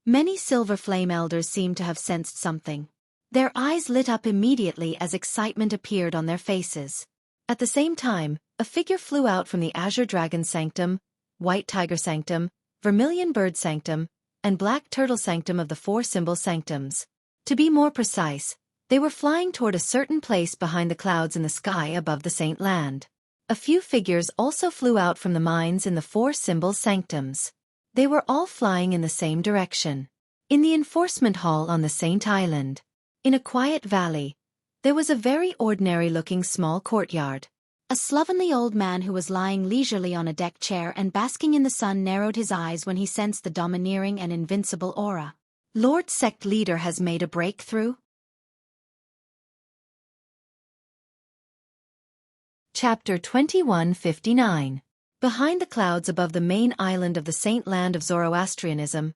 Many silver flame elders seemed to have sensed something. Their eyes lit up immediately as excitement appeared on their faces. At the same time, a figure flew out from the Azure Dragon Sanctum, White Tiger Sanctum, Vermilion Bird Sanctum, and Black Turtle Sanctum of the Four Symbol Sanctums. To be more precise, they were flying toward a certain place behind the clouds in the sky above the Saint Land. A few figures also flew out from the mines in the Four Symbol Sanctums. They were all flying in the same direction. In the enforcement hall on the Saint Island. In a quiet valley, There was a very ordinary-looking small courtyard. A slovenly old man who was lying leisurely on a deck chair and basking in the sun narrowed his eyes when he sensed the domineering and invincible aura. Lord Sect Leader has made a breakthrough? Chapter 2159. Behind the clouds above the main island of the Saint Land of Zoroastrianism,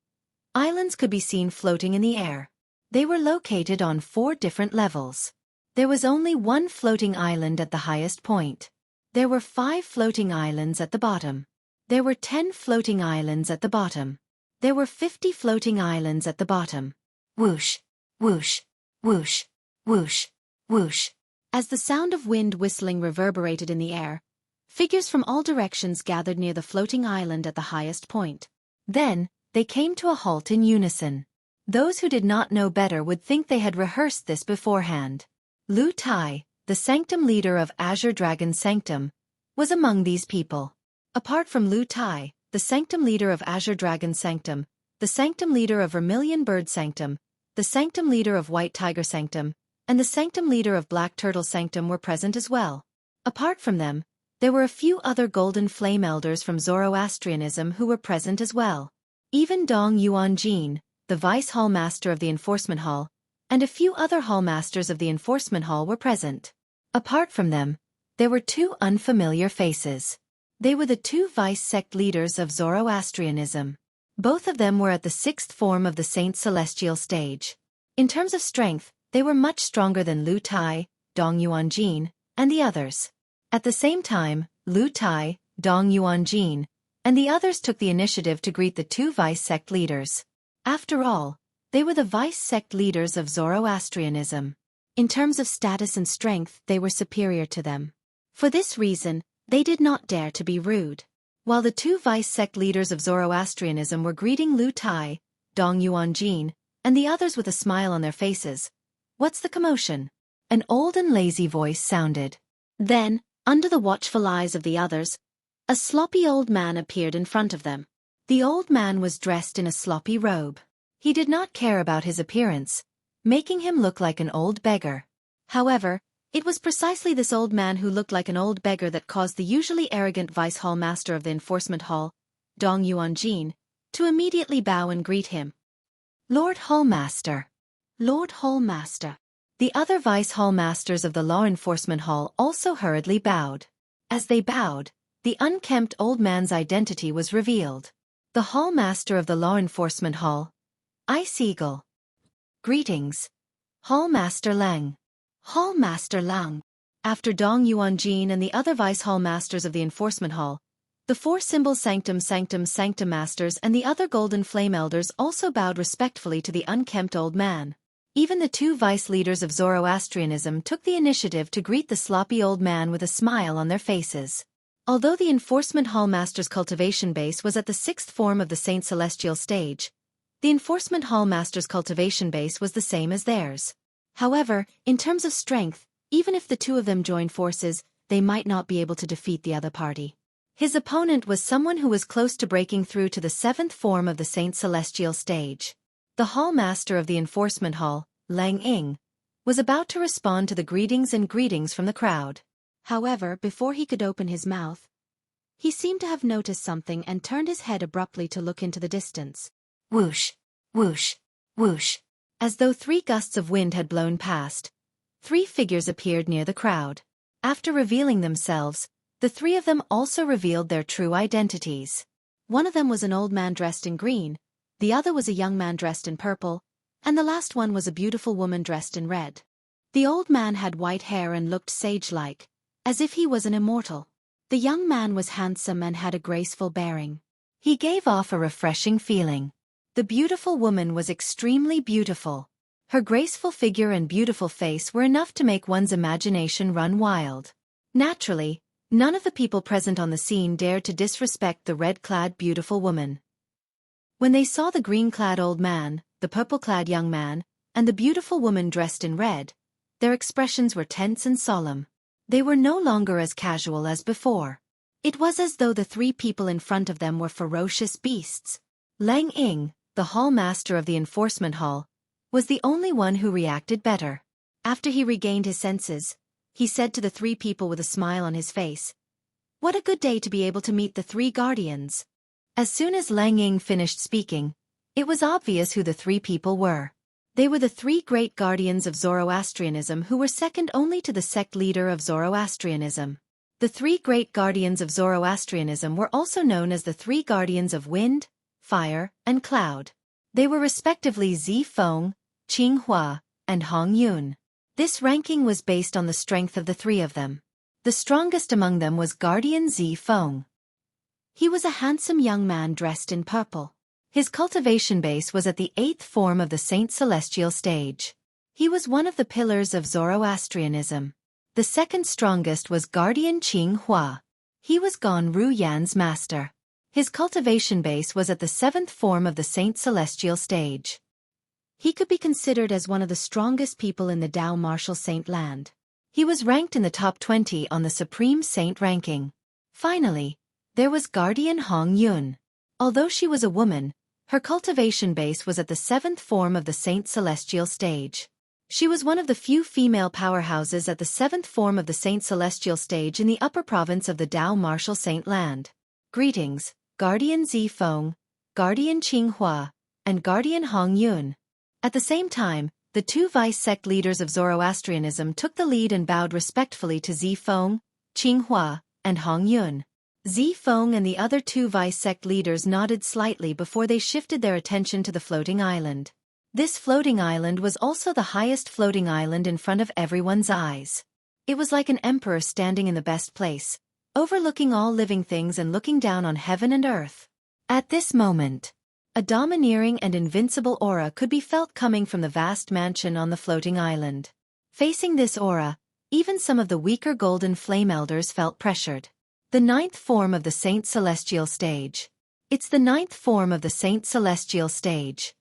islands could be seen floating in the air. They were located on 4 different levels. There was only one floating island at the highest point. There were 5 floating islands at the bottom. There were 10 floating islands at the bottom. There were 50 floating islands at the bottom. Whoosh, whoosh, whoosh, whoosh, whoosh. As the sound of wind whistling reverberated in the air, figures from all directions gathered near the floating island at the highest point. Then, they came to a halt in unison. Those who did not know better would think they had rehearsed this beforehand. Lu Tai, the sanctum leader of Azure Dragon Sanctum, was among these people. Apart from Lu Tai, the sanctum leader of Azure Dragon Sanctum, the sanctum leader of Vermilion Bird Sanctum, the sanctum leader of White Tiger Sanctum, and the sanctum leader of Black Turtle Sanctum were present as well. Apart from them, there were a few other Golden Flame Elders from Zoroastrianism who were present as well. Even Dong Yuanjin, the Vice Hall Master of the Enforcement Hall, and a few other Hall Masters of the Enforcement Hall were present. Apart from them, there were 2 unfamiliar faces. They were the 2 Vice Sect leaders of Zoroastrianism. Both of them were at the 6th form of the Saint Celestial stage. In terms of strength, they were much stronger than Lu Tai, Dong Yuanjin, and the others. At the same time, Lu Tai, Dong Yuanjin, and the others took the initiative to greet the 2 Vice Sect leaders. After all, they were the Vice Sect leaders of Zoroastrianism. In terms of status and strength, they were superior to them. For this reason, they did not dare to be rude. While the 2 Vice Sect leaders of Zoroastrianism were greeting Lu Tai, Dong Yuanjin, and the others with a smile on their faces, "What's the commotion?" An old and lazy voice sounded. Then, under the watchful eyes of the others, a sloppy old man appeared in front of them. The old man was dressed in a sloppy robe. He did not care about his appearance, making him look like an old beggar. However, it was precisely this old man who looked like an old beggar that caused the usually arrogant Vice Hall Master of the Enforcement Hall, Dong Yuanjin, to immediately bow and greet him. "Lord Hall Master." "Lord Hall Master." The other Vice Hall Masters of the Law Enforcement Hall also hurriedly bowed. As they bowed, the unkempt old man's identity was revealed. The Hall Master of the Law Enforcement Hall, Ice Eagle. "Greetings, Hall Master Lang." "Hall Master Lang." After Dong Yuanjin and the other Vice Hall Masters of the Enforcement Hall, the 4 Symbol Sanctum Masters and the other Golden Flame Elders also bowed respectfully to the unkempt old man. Even the 2 Vice leaders of Zoroastrianism took the initiative to greet the sloppy old man with a smile on their faces. Although the Enforcement Hall Master's cultivation base was at the 6th form of the Saint Celestial stage, the Enforcement Hall Master's cultivation base was the same as theirs. However, in terms of strength, even if the 2 of them joined forces, they might not be able to defeat the other party. His opponent was someone who was close to breaking through to the 7th form of the Saint Celestial stage. The Hall Master of the Enforcement Hall, Lang Ing, was about to respond to the greetings from the crowd. However, before he could open his mouth, he seemed to have noticed something and turned his head abruptly to look into the distance. Whoosh, whoosh, whoosh. As though 3 gusts of wind had blown past, 3 figures appeared near the crowd. After revealing themselves, the 3 of them also revealed their true identities. One of them was an old man dressed in green, the other was a young man dressed in purple, and the last one was a beautiful woman dressed in red. The old man had white hair and looked sage-like, as if he was an immortal. The young man was handsome and had a graceful bearing. He gave off a refreshing feeling. The beautiful woman was extremely beautiful. Her graceful figure and beautiful face were enough to make one's imagination run wild. Naturally, none of the people present on the scene dared to disrespect the red-clad beautiful woman. When they saw the green-clad old man, the purple-clad young man, and the beautiful woman dressed in red, their expressions were tense and solemn. They were no longer as casual as before. It was as though the 3 people in front of them were ferocious beasts. Lang Ing, the Hall Master of the Enforcement Hall, was the only one who reacted better. After he regained his senses, he said to the three people with a smile on his face, "What a good day to be able to meet the three guardians." As soon as Lang Ying finished speaking, it was obvious who the three people were. They were the three great guardians of Zoroastrianism who were second only to the sect leader of Zoroastrianism. The three great guardians of Zoroastrianism were also known as the three guardians of wind, fire, and cloud. They were respectively Zi Feng, Qing Hua, and Hong Yun. This ranking was based on the strength of the three of them. The strongest among them was Guardian Zi Feng. He was a handsome young man dressed in purple. His cultivation base was at the 8th form of the Saint Celestial stage. He was one of the pillars of Zoroastrianism. The second strongest was Guardian Qing Hua. He was Gon Ru Yan's master. His cultivation base was at the 7th form of the Saint Celestial stage. He could be considered as one of the strongest people in the Tao Martial Saint land. He was ranked in the top 20 on the Supreme Saint ranking. Finally, there was Guardian Hong Yun. Although she was a woman, her cultivation base was at the 7th form of the Saint Celestial stage. She was one of the few female powerhouses at the 7th form of the Saint Celestial stage in the upper province of the Tao Martial Saint land. Greetings, Guardian Zi Feng, Guardian Qing Hua, and Guardian Hong Yun. At the same time, the two vice-sect leaders of Zoroastrianism took the lead and bowed respectfully to Zi Feng, Qing Hua, and Hong Yun. Zi Feng and the other two vice-sect leaders nodded slightly before they shifted their attention to the floating island. This floating island was also the highest floating island in front of everyone's eyes. It was like an emperor standing in the best place, overlooking all living things and looking down on heaven and earth. At this moment, a domineering and invincible aura could be felt coming from the vast mansion on the floating island. Facing this aura, even some of the weaker golden flame elders felt pressured. The 9th form of the Saint Celestial stage. It's the 9th form of the Saint Celestial stage.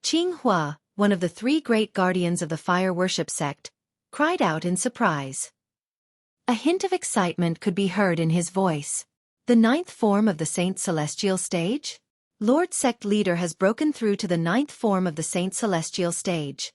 Qing Hua, one of the three great guardians of the fire worship sect, cried out in surprise. A hint of excitement could be heard in his voice. The 9th form of the Saint Celestial stage? Lord Sect Leader has broken through to the 9th form of the Saint Celestial stage.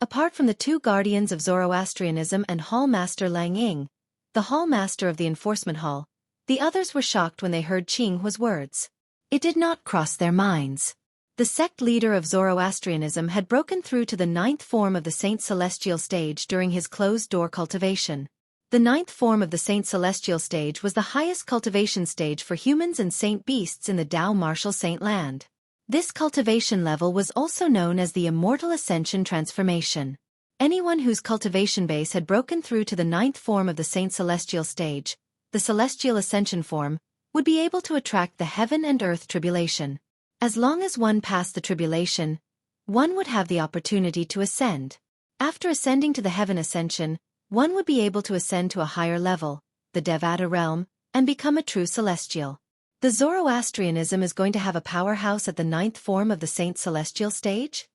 Apart from the two guardians of Zoroastrianism and Hall Master Lang Ying, the Hall Master of the Enforcement Hall, the others were shocked when they heard Qing Hua's words. It did not cross their minds. The sect leader of Zoroastrianism had broken through to the 9th form of the Saint Celestial stage during his closed-door cultivation. The 9th form of the Saint Celestial stage was the highest cultivation stage for humans and saint beasts in the Tao Martial Saint land. This cultivation level was also known as the Immortal Ascension Transformation. Anyone whose cultivation base had broken through to the 9th form of the Saint Celestial stage, the Celestial Ascension form, would be able to attract the heaven and earth tribulation. As long as one passed the tribulation, one would have the opportunity to ascend. After ascending to the heaven ascension, one would be able to ascend to a higher level, the Devata realm, and become a true celestial. The Zoroastrianism is going to have a powerhouse at the 9th form of the Saint Celestial stage?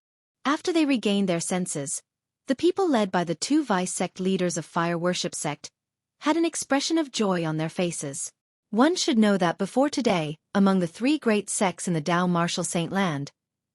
After they regained their senses, the people led by the two vice-sect leaders of Fire Worship Sect had an expression of joy on their faces. One should know that before today, among the three great sects in the Tao Martial Saint land,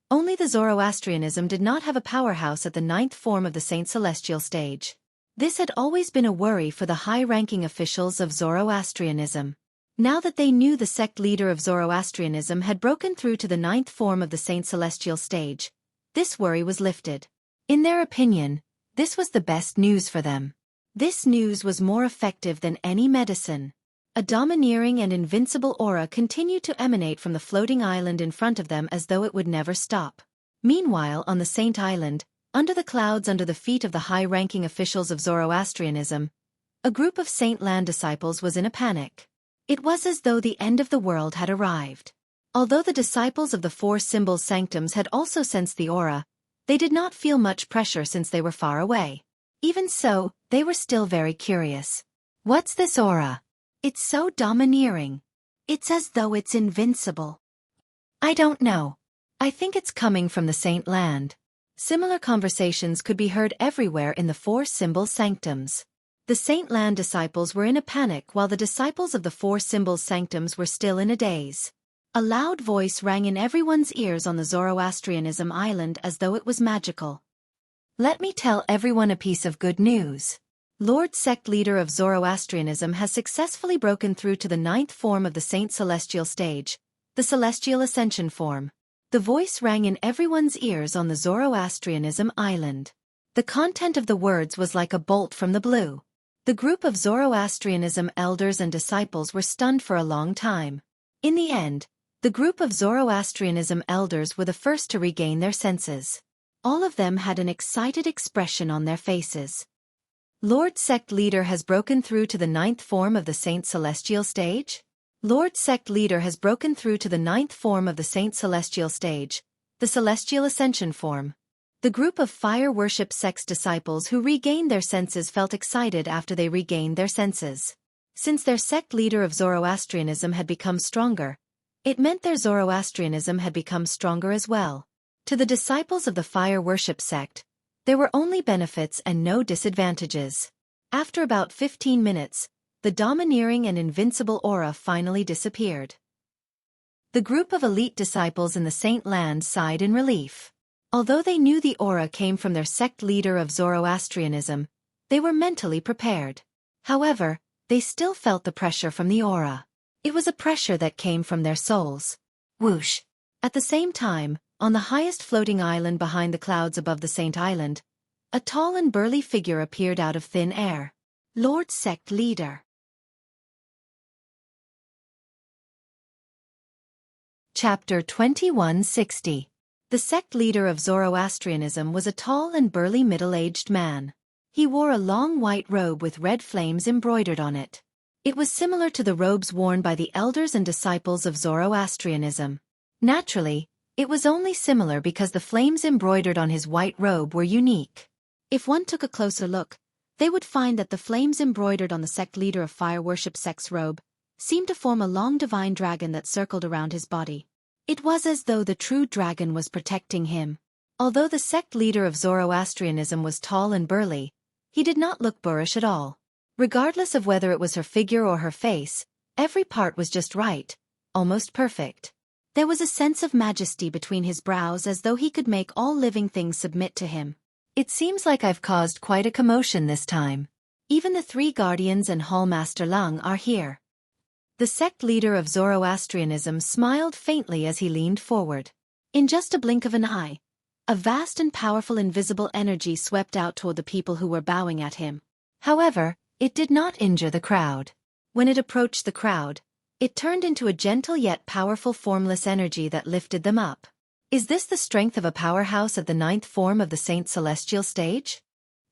only the Zoroastrianism did not have a powerhouse at the 9th form of the Saint Celestial stage. This had always been a worry for the high-ranking officials of Zoroastrianism. Now that they knew the sect leader of Zoroastrianism had broken through to the 9th form of the Saint Celestial stage, this worry was lifted. In their opinion, this was the best news for them. This news was more effective than any medicine. A domineering and invincible aura continued to emanate from the floating island in front of them as though it would never stop. Meanwhile, on the Saint Island, under the clouds under the feet of the high-ranking officials of Zoroastrianism, a group of Saint Land disciples was in a panic. It was as though the end of the world had arrived. Although the disciples of the Four Symbols Sanctums had also sensed the aura, they did not feel much pressure since they were far away. Even so, they were still very curious. What's this aura? It's so domineering. It's as though it's invincible. I don't know. I think it's coming from the Saint Land. Similar conversations could be heard everywhere in the Four Symbols Sanctums. The Saint Land disciples were in a panic while the disciples of the Four Symbols Sanctums were still in a daze. A loud voice rang in everyone's ears on the Zoroastrianism island as though it was magical. Let me tell everyone a piece of good news. Lord Sect Leader of Zoroastrianism has successfully broken through to the 9th form of the Saint Celestial stage, the Celestial Ascension form. The voice rang in everyone's ears on the Zoroastrianism island. The content of the words was like a bolt from the blue. The group of Zoroastrianism elders and disciples were stunned for a long time. In the end, the group of Zoroastrianism elders were the first to regain their senses. All of them had an excited expression on their faces. Lord Sect Leader has broken through to the 9th form of the Saint Celestial stage? Lord Sect Leader has broken through to the 9th form of the Saint Celestial stage, the Celestial Ascension form. The group of fire worship sect's disciples who regained their senses felt excited after they regained their senses. Since their sect leader of Zoroastrianism had become stronger, it meant their Zoroastrianism had become stronger as well. To the disciples of the fire worship sect, there were only benefits and no disadvantages. After about 15 minutes, the domineering and invincible aura finally disappeared. The group of elite disciples in the Saint Land sighed in relief. Although they knew the aura came from their sect leader of Zoroastrianism, they were mentally prepared. However, they still felt the pressure from the aura. It was a pressure that came from their souls. Whoosh! At the same time, on the highest floating island behind the clouds above the Saint Island, a tall and burly figure appeared out of thin air. Lord Sect Leader. Chapter 2160. The sect leader of Zoroastrianism was a tall and burly middle-aged man. He wore a long white robe with red flames embroidered on it. It was similar to the robes worn by the elders and disciples of Zoroastrianism. Naturally, it was only similar because the flames embroidered on his white robe were unique. If one took a closer look, they would find that the flames embroidered on the sect leader of fire worship sect's robe seemed to form a long divine dragon that circled around his body. It was as though the true dragon was protecting him. Although the sect leader of Zoroastrianism was tall and burly, he did not look boorish at all. Regardless of whether it was her figure or her face, every part was just right, almost perfect. There was a sense of majesty between his brows as though he could make all living things submit to him. It seems like I've caused quite a commotion this time. Even the 3 guardians and Hallmaster Lung are here. The sect leader of Zoroastrianism smiled faintly as he leaned forward. In just a blink of an eye, a vast and powerful invisible energy swept out toward the people who were bowing at him. However, it did not injure the crowd. When it approached the crowd, it turned into a gentle yet powerful formless energy that lifted them up. Is this the strength of a powerhouse at the 9th form of the Saint Celestial stage?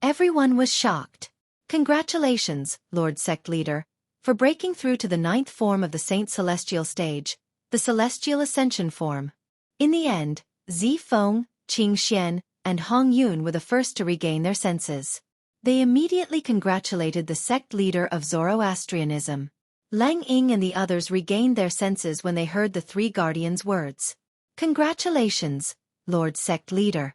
Everyone was shocked. Congratulations, Lord Sect Leader, for breaking through to the 9th form of the Saint Celestial stage, the Celestial Ascension form. In the end, Zi Feng, Qing Xian, and Hong Yun were the first to regain their senses. They immediately congratulated the sect leader of Zoroastrianism. Lang Ying and the others regained their senses when they heard the 3 guardians' words. Congratulations, Lord Sect Leader.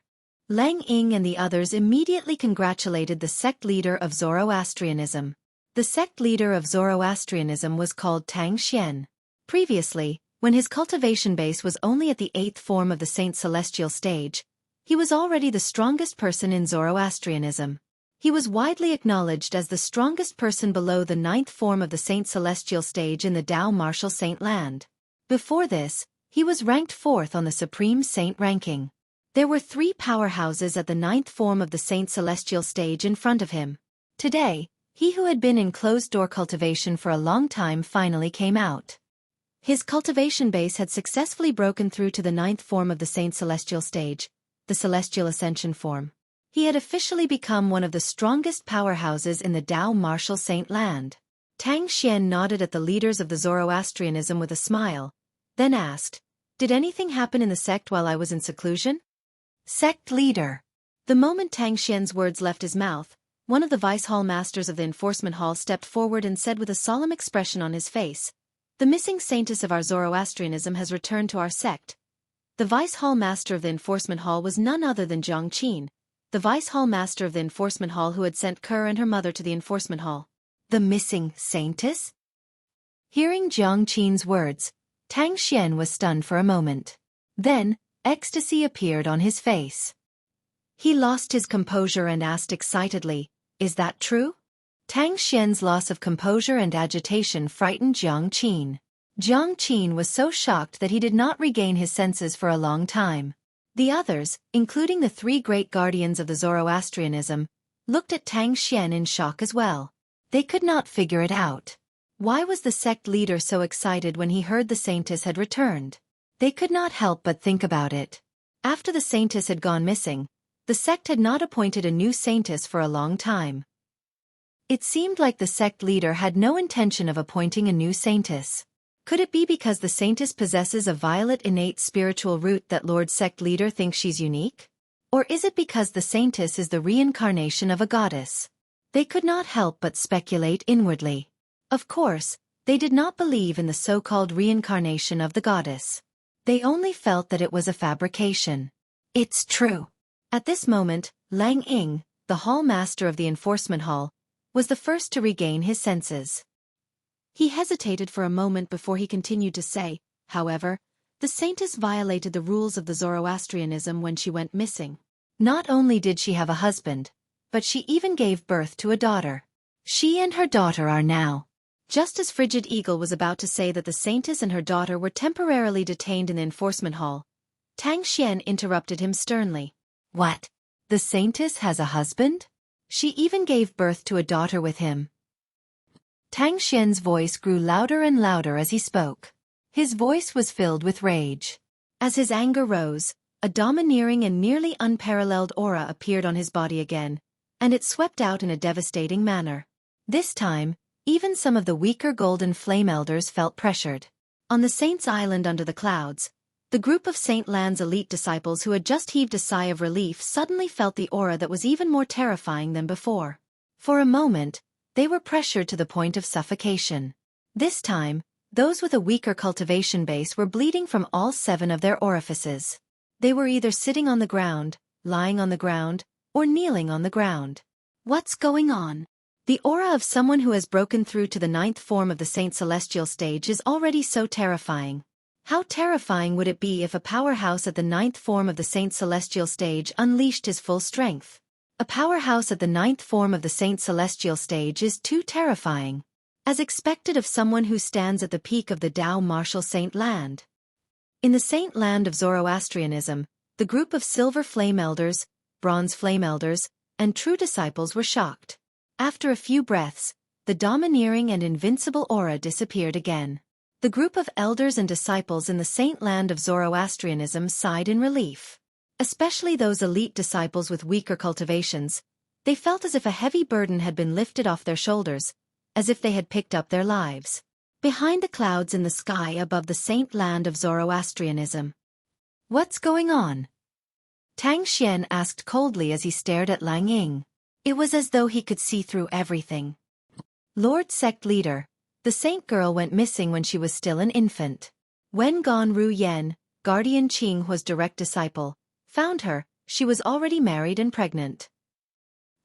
Lang Ying and the others immediately congratulated the sect leader of Zoroastrianism. The sect leader of Zoroastrianism was called Tang Xian. Previously, when his cultivation base was only at the 8th form of the Saint Celestial stage, he was already the strongest person in Zoroastrianism. He was widely acknowledged as the strongest person below the 9th form of the Saint Celestial stage in the Tao Martial Saint Land. Before this, he was ranked 4th on the Supreme Saint ranking. There were 3 powerhouses at the 9th form of the Saint Celestial stage in front of him. Today, he who had been in closed-door cultivation for a long time finally came out. His cultivation base had successfully broken through to the 9th form of the Saint Celestial stage, the Celestial Ascension form. He had officially become one of the strongest powerhouses in the Tao Martial Saint Land. Tang Xian nodded at the leaders of the Zoroastrianism with a smile, then asked, "Did anything happen in the sect while I was in seclusion?" Sect leader. The moment Tang Xian's words left his mouth, one of the vice hall masters of the enforcement hall stepped forward and said with a solemn expression on his face, "The missing saintess of our Zoroastrianism has returned to our sect." The vice hall master of the enforcement hall was none other than Jiang Qin, the vice hall master of the enforcement hall who had sent Kerr and her mother to the enforcement hall. The missing saintess? Hearing Jiang Qin's words, Tang Xian was stunned for a moment. Then, ecstasy appeared on his face. He lost his composure and asked excitedly, "Is that true?" Tang Xian's loss of composure and agitation frightened Jiang Qin. Jiang Qin was so shocked that he did not regain his senses for a long time. The others, including the three great guardians of the Zoroastrianism, looked at Tang Xian in shock as well. They could not figure it out. Why was the sect leader so excited when he heard the saintess had returned? They could not help but think about it. After the saintess had gone missing, the sect had not appointed a new saintess for a long time. It seemed like the sect leader had no intention of appointing a new saintess. Could it be because the saintess possesses a violet innate spiritual root that Lord Sect Leader thinks she's unique? Or is it because the saintess is the reincarnation of a goddess? They could not help but speculate inwardly. Of course, they did not believe in the so-called reincarnation of the goddess. They only felt that it was a fabrication. It's true. At this moment, Lang Ying, the hall master of the enforcement hall, was the first to regain his senses. He hesitated for a moment before he continued to say, "However, the saintess violated the rules of the Zoroastrianism when she went missing. Not only did she have a husband, but she even gave birth to a daughter. She and her daughter are now." Just as Frigid Eagle was about to say that the saintess and her daughter were temporarily detained in the enforcement hall, Tang Xian interrupted him sternly. "What? The saintess has a husband? She even gave birth to a daughter with him." Tang Xian's voice grew louder and louder as he spoke. His voice was filled with rage. As his anger rose, a domineering and nearly unparalleled aura appeared on his body again, and it swept out in a devastating manner. This time, even some of the weaker golden flame elders felt pressured. On the Saint's Island under the clouds, the group of Saint Lan's elite disciples who had just heaved a sigh of relief suddenly felt the aura that was even more terrifying than before. For a moment, they were pressured to the point of suffocation. This time, those with a weaker cultivation base were bleeding from all 7 of their orifices. They were either sitting on the ground, lying on the ground, or kneeling on the ground. What's going on? The aura of someone who has broken through to the 9th form of the Saint Celestial stage is already so terrifying. How terrifying would it be if a powerhouse at the 9th form of the Saint Celestial stage unleashed his full strength? A powerhouse at the 9th form of the Saint Celestial stage is too terrifying. As expected of someone who stands at the peak of the Tao martial Saint Land. In the Saint Land of Zoroastrianism, the group of Silver Flame Elders, Bronze Flame Elders, and True Disciples were shocked. After a few breaths, the domineering and invincible aura disappeared again. The group of elders and disciples in the Saint Land of Zoroastrianism sighed in relief. Especially those elite disciples with weaker cultivations, they felt as if a heavy burden had been lifted off their shoulders, as if they had picked up their lives. Behind the clouds in the sky above the Saint Land of Zoroastrianism. "What's going on?" Tang Xian asked coldly as he stared at Lang Ying. It was as though he could see through everything. "Lord Sect Leader, the saint girl went missing when she was still an infant. When Gan Ru Yen, Guardian Qinghua's direct disciple, found her, she was already married and pregnant."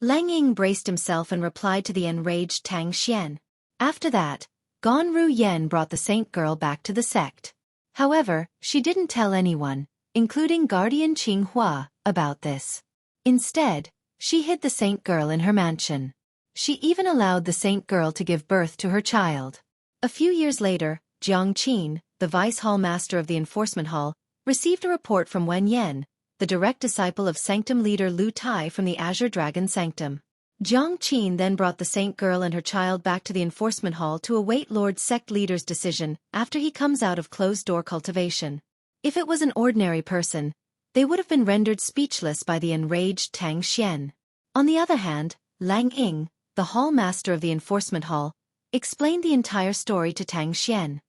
Lang Ying braced himself and replied to the enraged Tang Xian. After that, Gan Ru Yen brought the saint girl back to the sect. However, she didn't tell anyone, including Guardian Qinghua, about this. Instead, she hid the saint girl in her mansion. She even allowed the saint girl to give birth to her child. A few years later, Jiang Qin, the vice hall master of the enforcement hall, received a report from Wen Yen, the direct disciple of Sanctum leader Lu Tai from the Azure Dragon Sanctum. Jiang Qin then brought the saint girl and her child back to the enforcement hall to await Lord Sect Leader's decision after he comes out of closed-door cultivation. If it was an ordinary person, they would have been rendered speechless by the enraged Tang Xian. On the other hand, Lang Ying, the hall master of the enforcement hall, explained the entire story to Tang Xian.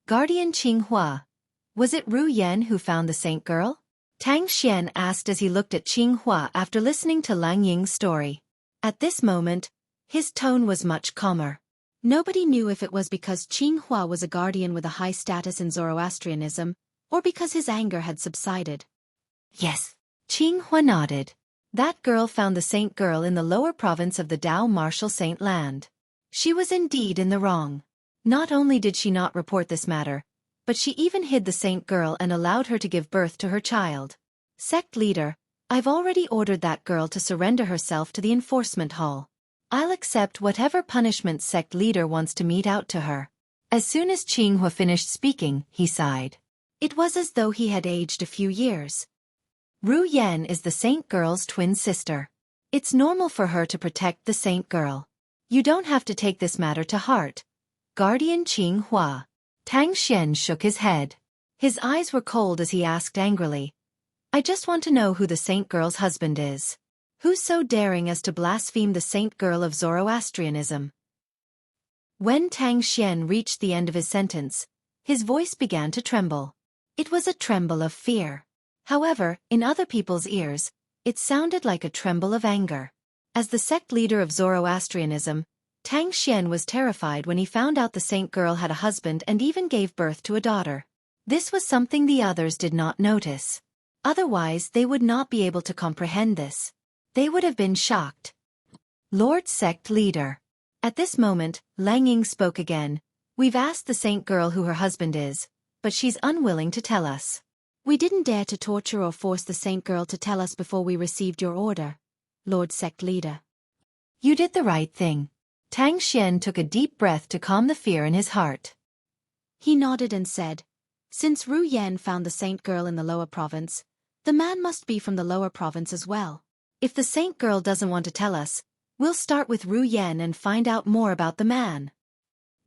"Guardian Qinghua, was it Ru Yen who found the saint girl?" Tang Xian asked as he looked at Qinghua after listening to Lang Ying's story. At this moment, his tone was much calmer. Nobody knew if it was because Qinghua was a guardian with a high status in Zoroastrianism, or because his anger had subsided. "Yes." Qinghua nodded. "That girl found the saint girl in the lower province of the Tao martial Saint Land. She was indeed in the wrong. Not only did she not report this matter, but she even hid the saint girl and allowed her to give birth to her child. Sect leader, I've already ordered that girl to surrender herself to the enforcement hall. I'll accept whatever punishment sect leader wants to mete out to her." As soon as Qinghua finished speaking, he sighed. It was as though he had aged a few years. Ru Yan is the saint girl's twin sister. It's normal for her to protect the saint girl. You don't have to take this matter to heart. Guardian Qinghua. Tang Xian shook his head. His eyes were cold as he asked angrily, "I just want to know who the saint girl's husband is. Who's so daring as to blaspheme the saint girl of Zoroastrianism?" When Tang Xian reached the end of his sentence, his voice began to tremble. It was a tremble of fear. However, in other people's ears, it sounded like a tremble of anger. As the sect leader of Zoroastrianism, Tang Xian was terrified when he found out the saint girl had a husband and even gave birth to a daughter. This was something the others did not notice. Otherwise, they would not be able to comprehend this. They would have been shocked. Lord Sect Leader. At this moment, Lang Ying spoke again. "We've asked the saint girl who her husband is, but she's unwilling to tell us. We didn't dare to torture or force the saint girl to tell us before we received your order, Lord Sect Leader." "You did the right thing." Tang Xian took a deep breath to calm the fear in his heart. He nodded and said, "Since Ru Yan found the saint girl in the lower province, the man must be from the lower province as well. If the saint girl doesn't want to tell us, we'll start with Ru Yan and find out more about the man."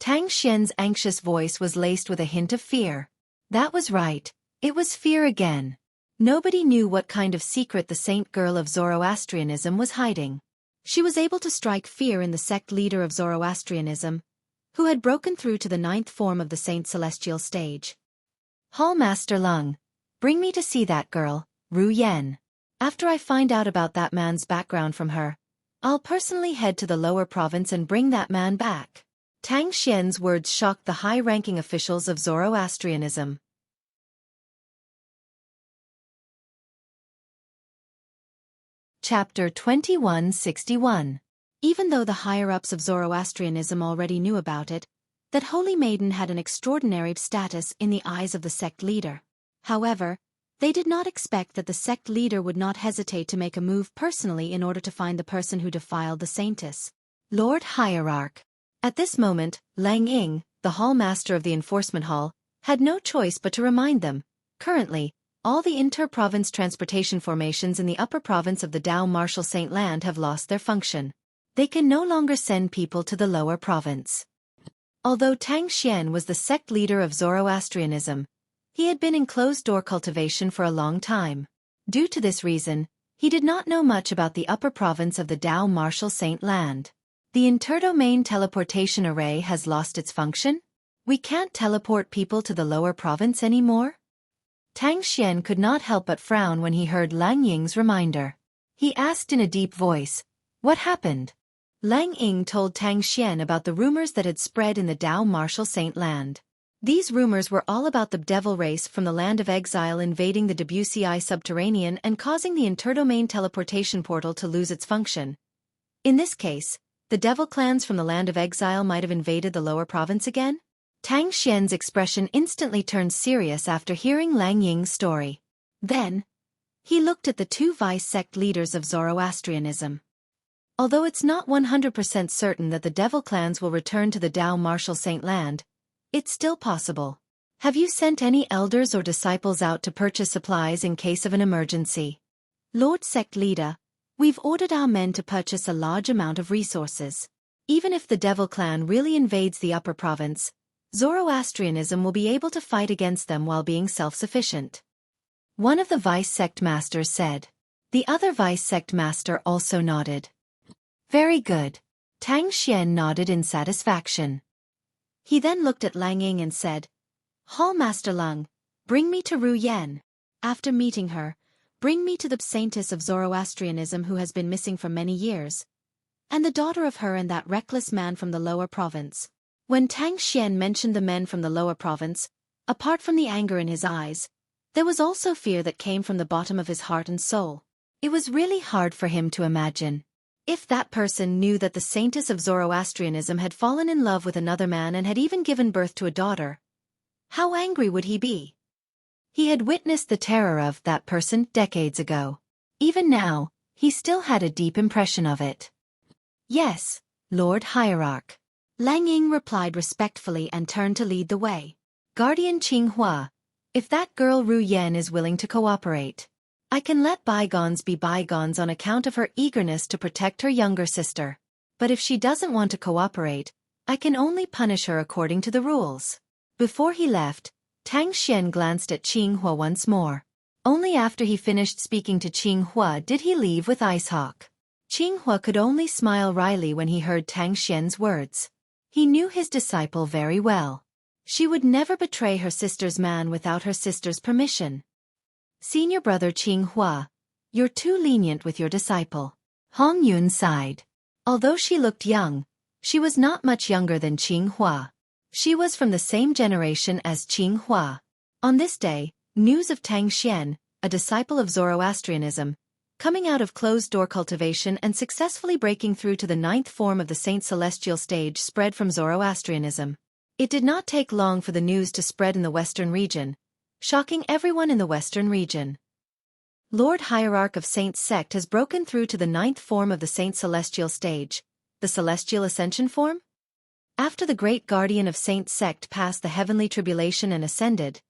Tang Xian's anxious voice was laced with a hint of fear. That was right, it was fear again. Nobody knew what kind of secret the saint girl of Zoroastrianism was hiding. She was able to strike fear in the sect leader of Zoroastrianism, who had broken through to the 9th form of the Saint Celestial stage. "Hall Master Lung, bring me to see that girl, Ru Yan. After I find out about that man's background from her, I'll personally head to the lower province and bring that man back." Tang Xian's words shocked the high-ranking officials of Zoroastrianism. Chapter 2161. Even though the higher-ups of Zoroastrianism already knew about it, that Holy Maiden had an extraordinary status in the eyes of the sect leader. However, they did not expect that the sect leader would not hesitate to make a move personally in order to find the person who defiled the saintess. Lord Hierarch. At this moment, Lang Ying, the hall master of the enforcement hall, had no choice but to remind them. Currently, all the inter-province transportation formations in the upper province of the Dao Martial Saint Land have lost their function. They can no longer send people to the lower province. Although Tang Xian was the sect leader of Zoroastrianism, he had been in closed-door cultivation for a long time. Due to this reason, he did not know much about the upper province of the Dao Martial Saint Land. The interdomain teleportation array has lost its function? We can't teleport people to the lower province anymore? Tang Xian could not help but frown when he heard Lang Ying's reminder. He asked in a deep voice, "What happened?" Lang Ying told Tang Xian about the rumors that had spread in the Dao Martial Saint Land. These rumors were all about the devil race from the land of exile invading the Debussy subterranean and causing the interdomain teleportation portal to lose its function. In this case, the devil clans from the land of exile might have invaded the lower province again? Tang Xian's expression instantly turned serious after hearing Lang Ying's story. Then, he looked at the two vice-sect leaders of Zoroastrianism. Although it's not 100% certain that the devil clans will return to the Dao Martial Saint Land, it's still possible. Have you sent any elders or disciples out to purchase supplies in case of an emergency? Lord Sect Leader, we've ordered our men to purchase a large amount of resources. Even if the devil clan really invades the upper province, Zoroastrianism will be able to fight against them while being self-sufficient. One of the vice-sect masters said. The other vice-sect master also nodded. Very good. Tang Xian nodded in satisfaction. He then looked at Lang Ying and said, Hall Master Lung, bring me to Ru Yan. After meeting her, bring me to the saintess of Zoroastrianism who has been missing for many years, and the daughter of her and that reckless man from the lower province. When Tang Xian mentioned the men from the lower province, apart from the anger in his eyes, there was also fear that came from the bottom of his heart and soul. It was really hard for him to imagine. If that person knew that the saintess of Zoroastrianism had fallen in love with another man and had even given birth to a daughter, how angry would he be? He had witnessed the terror of that person decades ago. Even now, he still had a deep impression of it. "Yes, Lord Hierarch." Lang Ying replied respectfully and turned to lead the way. "Guardian Qinghua, if that girl Ru Yan is willing to cooperate, I can let bygones be bygones on account of her eagerness to protect her younger sister. But if she doesn't want to cooperate, I can only punish her according to the rules." Before he left, Tang Xian glanced at Qinghua once more. Only after he finished speaking to Qinghua did he leave with Icehawk. Qinghua could only smile wryly when he heard Tang Xian's words. He knew his disciple very well. She would never betray her sister's man without her sister's permission. "Senior brother Qinghua, you're too lenient with your disciple." Hong Yun sighed. Although she looked young, she was not much younger than Qinghua. She was from the same generation as Qinghua. On this day, news of Tang Xian, a disciple of Zoroastrianism, coming out of closed-door cultivation and successfully breaking through to the 9th form of the Saint Celestial stage spread from Zoroastrianism. It did not take long for the news to spread in the Western region, shocking everyone in the Western region. Lord Hierarch of Saint's sect has broken through to the 9th form of the Saint Celestial stage, the Celestial Ascension form? After the great guardian of Saint's sect passed the heavenly tribulation and ascended,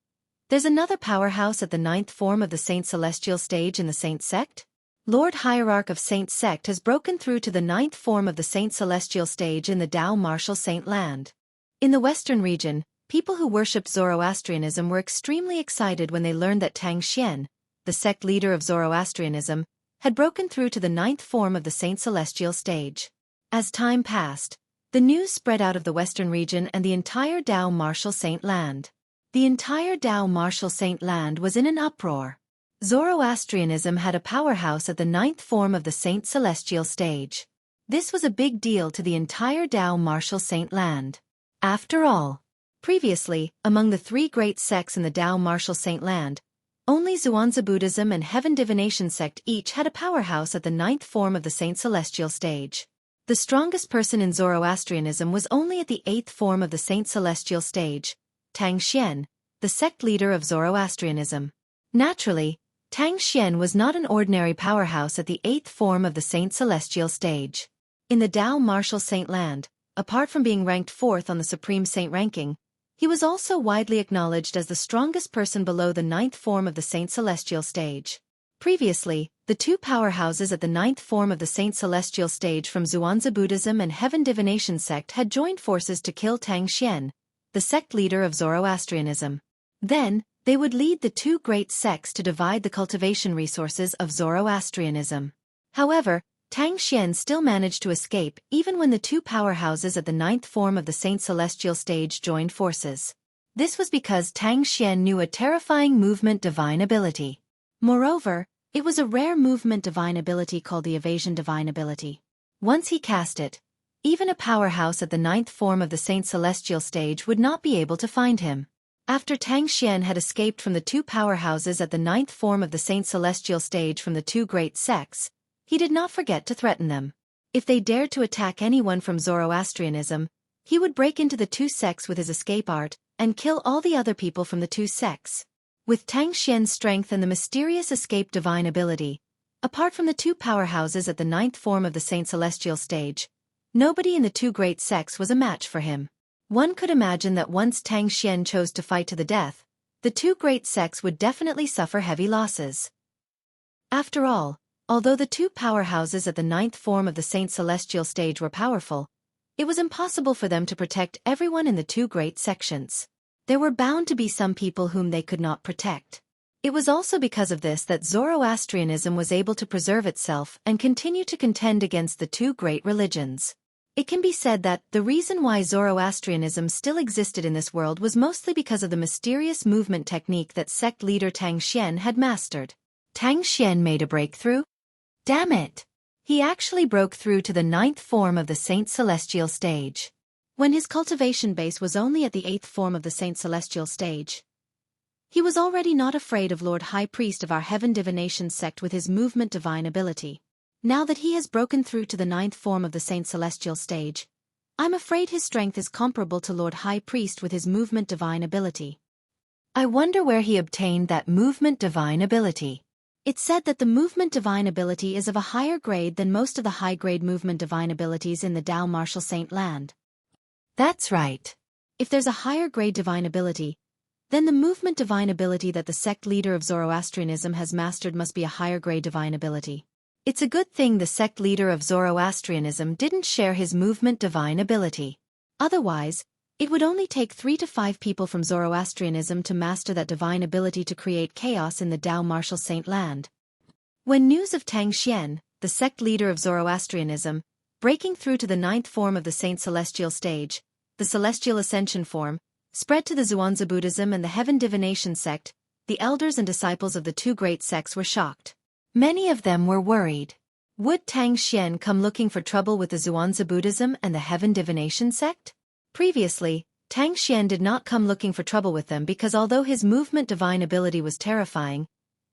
there's another powerhouse at the 9th form of the Saint Celestial stage in the Saint sect? Lord Hierarch of Saint's sect has broken through to the 9th form of the Saint Celestial stage in the Tao Martial Saint land. In the Western region, people who worshipped Zoroastrianism were extremely excited when they learned that Tang Xian, the sect leader of Zoroastrianism, had broken through to the 9th form of the Saint Celestial stage. As time passed, the news spread out of the Western region and the entire Tao Martial Saint land. The entire Tao Martial Saint land was in an uproar. Zoroastrianism had a powerhouse at the 9th form of the Saint Celestial stage. This was a big deal to the entire Tao Martial Saint land. After all, previously, among the three great sects in the Tao Martial Saint land, only Zhuangzi Buddhism and Heaven Divination sect each had a powerhouse at the 9th form of the Saint Celestial stage. The strongest person in Zoroastrianism was only at the 8th form of the Saint Celestial stage, Tang Xian, the sect leader of Zoroastrianism. Naturally, Tang Xian was not an ordinary powerhouse at the 8th form of the Saint Celestial stage. In the Tao Martial Saint land, apart from being ranked 4th on the Supreme Saint ranking, he was also widely acknowledged as the strongest person below the 9th form of the Saint Celestial stage. Previously, the two powerhouses at the 9th form of the Saint Celestial stage from Zhuangzi Buddhism and Heaven Divination sect had joined forces to kill Tang Xian, the sect leader of Zoroastrianism. Then, they would lead the two great sects to divide the cultivation resources of Zoroastrianism. However, Tang Xian still managed to escape even when the two powerhouses at the 9th form of the Saint Celestial stage joined forces. This was because Tang Xian knew a terrifying movement divine ability. Moreover, it was a rare movement divine ability called the evasion divine ability. Once he cast it, even a powerhouse at the 9th form of the Saint Celestial stage would not be able to find him. After Tang Xian had escaped from the two powerhouses at the 9th form of the Saint Celestial stage from the two great sects, he did not forget to threaten them. If they dared to attack anyone from Zoroastrianism, he would break into the two sects with his escape art and kill all the other people from the two sects. With Tang Xian's strength and the mysterious escape divine ability, apart from the two powerhouses at the 9th form of the Saint Celestial stage, nobody in the two great sects was a match for him. One could imagine that once Tang Xian chose to fight to the death, the two great sects would definitely suffer heavy losses. After all, although the two powerhouses at the 9th form of the Saint Celestial stage were powerful, it was impossible for them to protect everyone in the two great sections. There were bound to be some people whom they could not protect. It was also because of this that Zoroastrianism was able to preserve itself and continue to contend against the two great religions. It can be said that the reason why Zoroastrianism still existed in this world was mostly because of the mysterious movement technique that sect leader Tang Xian had mastered. Tang Xian made a breakthrough? Damn it! He actually broke through to the 9th form of the Saint Celestial stage. When his cultivation base was only at the 8th form of the Saint Celestial stage, he was already not afraid of Lord High Priest of our Heaven Divination sect with his movement divine ability. Now that he has broken through to the 9th form of the Saint Celestial stage, I'm afraid his strength is comparable to Lord High Priest with his movement divine ability. I wonder where he obtained that movement divine ability. It said that the movement divine ability is of a higher grade than most of the high-grade movement divine abilities in the Tao Martial Saint land. That's right. If there's a higher grade divine ability, then the movement divine ability that the sect leader of Zoroastrianism has mastered must be a higher grade divine ability. It's a good thing the sect leader of Zoroastrianism didn't share his movement divine ability. Otherwise, it would only take 3 to 5 people from Zoroastrianism to master that divine ability to create chaos in the Tao Martial Saint land. When news of Tang Xian, the sect leader of Zoroastrianism, breaking through to the 9th form of the Saint Celestial stage, the Celestial Ascension form, spread to the Zhuangzi Buddhism and the Heaven Divination sect, the elders and disciples of the two great sects were shocked. Many of them were worried. Would Tang Xian come looking for trouble with the Zhuangzi Buddhism and the Heaven Divination sect? Previously, Tang Xian did not come looking for trouble with them because although his movement divine ability was terrifying,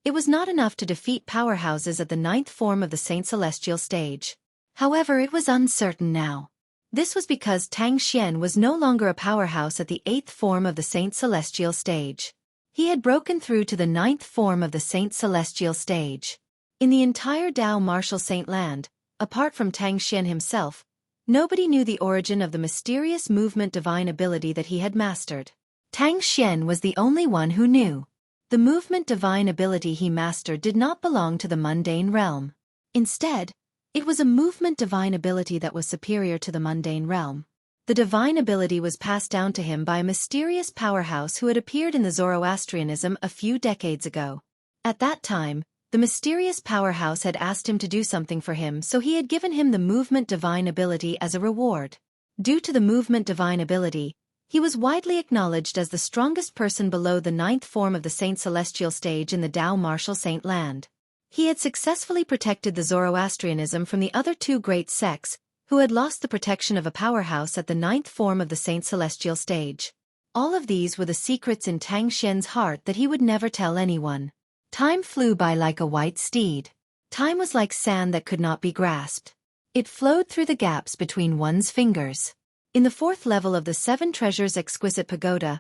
it was not enough to defeat powerhouses at the 9th form of the Saint Celestial stage. However, it was uncertain now. This was because Tang Xian was no longer a powerhouse at the 8th form of the Saint Celestial stage. He had broken through to the 9th form of the Saint Celestial stage. In the entire Tao Martial Saint land, apart from Tang Xian himself, nobody knew the origin of the mysterious movement divine ability that he had mastered. Tang Xian was the only one who knew. The movement divine ability he mastered did not belong to the mundane realm. Instead, it was a movement divine ability that was superior to the mundane realm. The divine ability was passed down to him by a mysterious powerhouse who had appeared in the Zoroastrianism a few decades ago. At that time, the mysterious powerhouse had asked him to do something for him, so he had given him the movement divine ability as a reward. Due to the movement divine ability, he was widely acknowledged as the strongest person below the 9th form of the Saint Celestial stage in the Tao Martial Saint land. He had successfully protected the Zoroastrianism from the other two great sects, who had lost the protection of a powerhouse at the 9th form of the Saint Celestial stage. All of these were the secrets in Tang Xian's heart that he would never tell anyone. Time flew by like a white steed. Time was like sand that could not be grasped. It flowed through the gaps between one's fingers. In the 4th level of the 7 Treasures Exquisite Pagoda,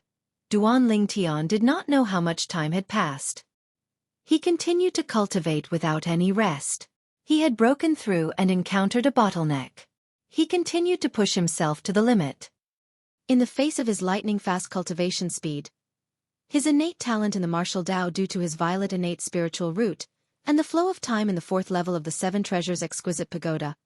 Duan Ling Tian did not know how much time had passed. He continued to cultivate without any rest. He had broken through and encountered a bottleneck. He continued to push himself to the limit. In the face of his lightning-fast cultivation speed, his innate talent in the martial Tao due to his violet innate spiritual root, and the flow of time in the 4th level of the 7 Treasures Exquisite Pagoda.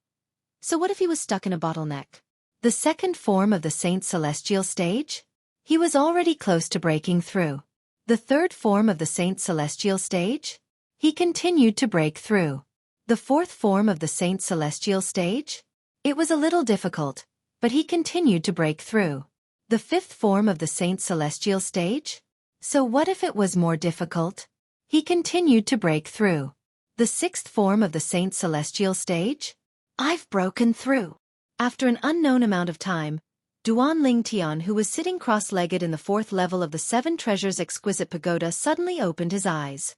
So what if he was stuck in a bottleneck? The 2nd form of the Saint Celestial stage? He was already close to breaking through. The 3rd form of the Saint Celestial stage? He continued to break through. The 4th form of the Saint Celestial stage? It was a little difficult, but he continued to break through. The 5th form of the Saint Celestial stage? So what if it was more difficult? He continued to break through. The 6th form of the Saint Celestial stage? I've broken through. After an unknown amount of time, Duan Ling Tian, who was sitting cross-legged in the 4th level of the 7 Treasures Exquisite Pagoda, suddenly opened his eyes.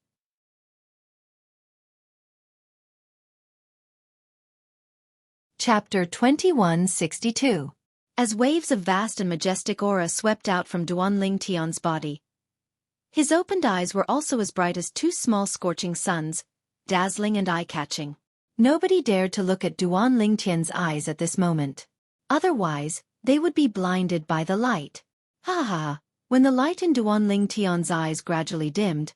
Chapter 2162. As waves of vast and majestic aura swept out from Duan Ling Tian's body, his opened eyes were also as bright as 2 small scorching suns, dazzling and eye-catching. Nobody dared to look at Duan Ling Tian's eyes at this moment. Otherwise, they would be blinded by the light. Ha ha ha! When the light in Duan Ling Tian's eyes gradually dimmed,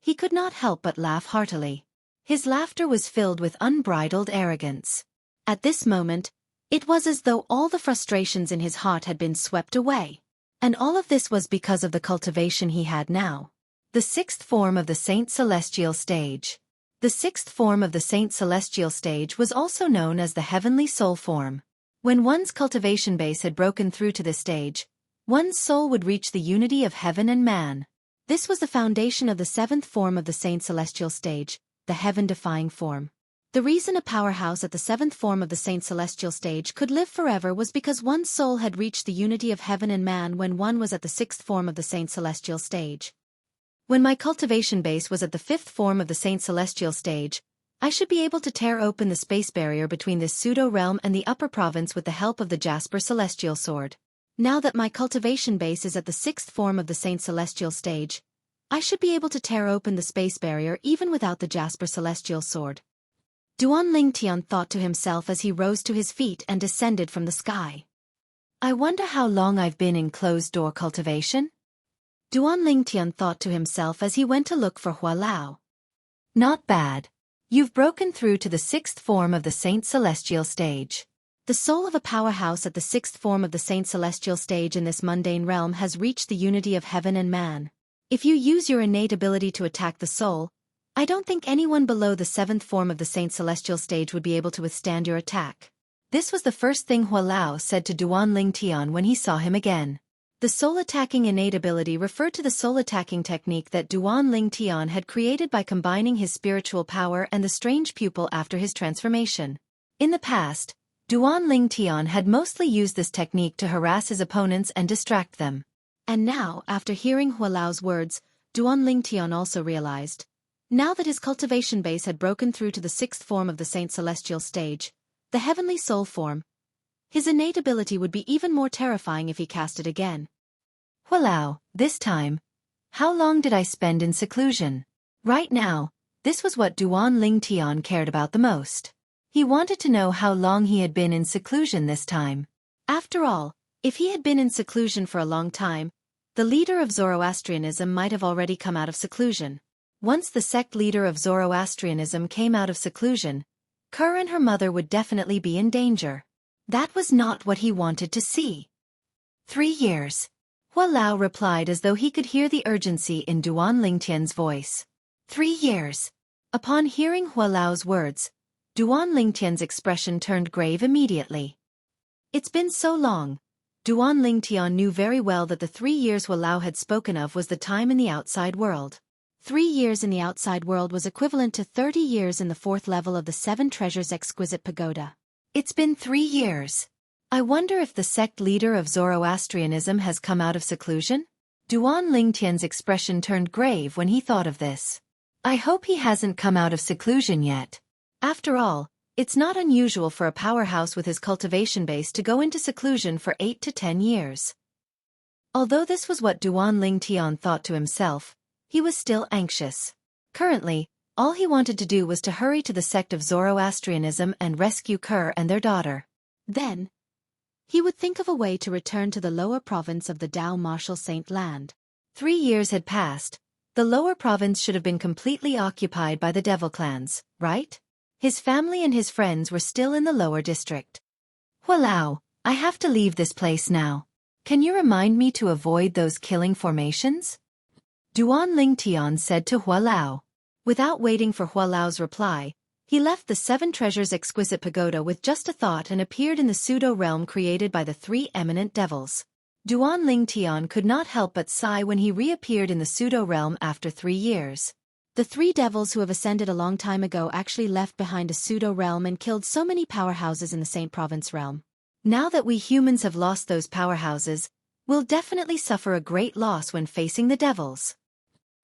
he could not help but laugh heartily. His laughter was filled with unbridled arrogance. At this moment, it was as though all the frustrations in his heart had been swept away. And all of this was because of the cultivation he had now. The 6th form of the Saint Celestial stage. The 6th form of the Saint Celestial stage was also known as the Heavenly Soul form. When one's cultivation base had broken through to this stage, one's soul would reach the unity of heaven and man. This was the foundation of the 7th form of the Saint Celestial stage, the heaven-defying form. The reason a powerhouse at the 7th form of the Saint Celestial stage could live forever was because one's soul had reached the unity of heaven and man when one was at the 6th form of the Saint Celestial stage. When my cultivation base was at the 5th form of the Saint Celestial stage, I should be able to tear open the space barrier between this pseudo-realm and the upper province with the help of the Jasper Celestial Sword. Now that my cultivation base is at the 6th form of the Saint Celestial stage, I should be able to tear open the space barrier even without the Jasper Celestial Sword. Duan Lingtian thought to himself as he rose to his feet and descended from the sky. I wonder how long I've been in closed-door cultivation? Duan Lingtian thought to himself as he went to look for Hua Lao. Not bad. You've broken through to the 6th form of the Saint Celestial stage. The soul of a powerhouse at the 6th form of the Saint Celestial stage in this mundane realm has reached the unity of heaven and man. If you use your innate ability to attack the soul, I don't think anyone below the 7th form of the Saint Celestial stage would be able to withstand your attack. This was the first thing Hua Lao said to Duan Lingtian when he saw him again. The soul-attacking innate ability referred to the soul-attacking technique that Duan Lingtian had created by combining his spiritual power and the strange pupil after his transformation. In the past, Duan Lingtian had mostly used this technique to harass his opponents and distract them. And now, after hearing Hua Lao's words, Duan Lingtian also realized, now that his cultivation base had broken through to the 6th form of the Saint Celestial stage, the heavenly soul form, his innate ability would be even more terrifying if he cast it again. Hua Lao, this time, how long did I spend in seclusion? Right now, this was what Duan Lingtian cared about the most. He wanted to know how long he had been in seclusion this time. After all, if he had been in seclusion for a long time, the leader of Zoroastrianism might have already come out of seclusion. Once the sect leader of Zoroastrianism came out of seclusion, Kerr and her mother would definitely be in danger. That was not what he wanted to see. 3 years. Hua Lao replied as though he could hear the urgency in Duan Lingtian's voice. 3 years. Upon hearing Hua Lao's words, Duan Lingtian's expression turned grave immediately. It's been so long. Duan Lingtian knew very well that the 3 years Hua Lao had spoken of was the time in the outside world. 3 years in the outside world was equivalent to 30 years in the 4th level of the 7 Treasures Exquisite Pagoda. It's been 3 years. I wonder if the sect leader of Zoroastrianism has come out of seclusion? Duan Lingtian's expression turned grave when he thought of this. I hope he hasn't come out of seclusion yet. After all, it's not unusual for a powerhouse with his cultivation base to go into seclusion for 8 to 10 years. Although this was what Duan Lingtian thought to himself, he was still anxious. Currently, all he wanted to do was to hurry to the sect of Zoroastrianism and rescue Kerr and their daughter. Then, he would think of a way to return to the lower province of the Dao Martial Saint Land. 3 years had passed. The lower province should have been completely occupied by the devil clans, right? His family and his friends were still in the lower district. Hua Lao, I have to leave this place now. Can you remind me to avoid those killing formations? Duan Lingtian said to Hua Lao. Without waiting for Hua Lao's reply, he left the 7 Treasures Exquisite Pagoda with just a thought and appeared in the pseudo-realm created by the 3 eminent devils. Duan Lingtian could not help but sigh when he reappeared in the pseudo-realm after 3 years. The 3 devils who have ascended a long time ago actually left behind a pseudo-realm and killed so many powerhouses in the Saint Province realm. Now that we humans have lost those powerhouses, we'll definitely suffer a great loss when facing the devils.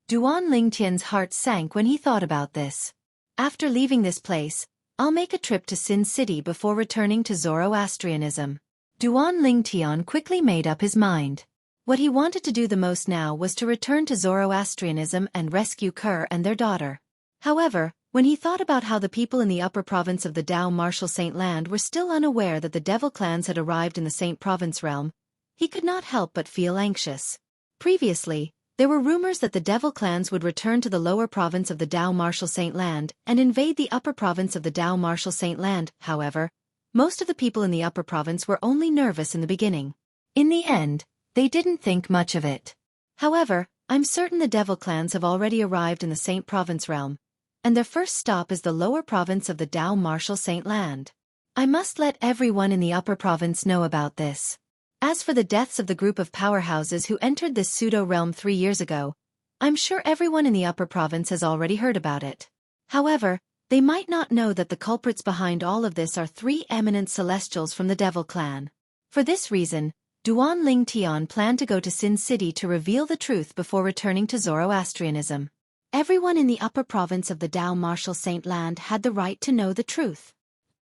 Duan Lingtian's heart sank when he thought about this. After leaving this place, I'll make a trip to Sin City before returning to Zoroastrianism. Duan Lingtian quickly made up his mind. What he wanted to do the most now was to return to Zoroastrianism and rescue Kerr and their daughter. However, when he thought about how the people in the upper province of the Dao Martial Saint Land were still unaware that the devil clans had arrived in the Saint Province realm, he could not help but feel anxious. Previously, there were rumors that the devil clans would return to the lower province of the Dao Martial Saint Land and invade the upper province of the Dao Martial Saint Land. However, most of the people in the upper province were only nervous in the beginning. In the end, they didn't think much of it. However, I'm certain the devil clans have already arrived in the Saint Province realm, and their first stop is the lower province of the Dao Martial Saint Land. I must let everyone in the upper province know about this. As for the deaths of the group of powerhouses who entered this pseudo-realm 3 years ago, I'm sure everyone in the upper province has already heard about it. However, they might not know that the culprits behind all of this are 3 eminent celestials from the devil clan. For this reason, Duan Lingtian planned to go to Sin City to reveal the truth before returning to Zoroastrianism. Everyone in the upper province of the Dao Martial Saint Land had the right to know the truth.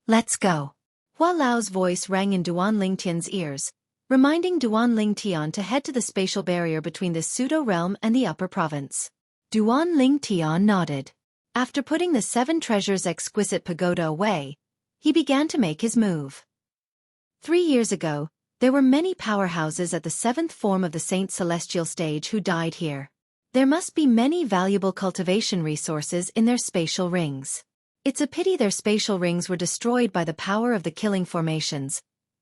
Let's go. Hua Lao's voice rang in Duan Lingtian's ears, reminding Duan Ling Tian to head to the spatial barrier between this pseudo-realm and the upper province. Duan Ling Tian nodded. After putting the 7 treasures exquisite pagoda away, he began to make his move. 3 years ago, there were many powerhouses at the 7th form of the Saint Celestial stage who died here. There must be many valuable cultivation resources in their spatial rings. It's a pity their spatial rings were destroyed by the power of the killing formations,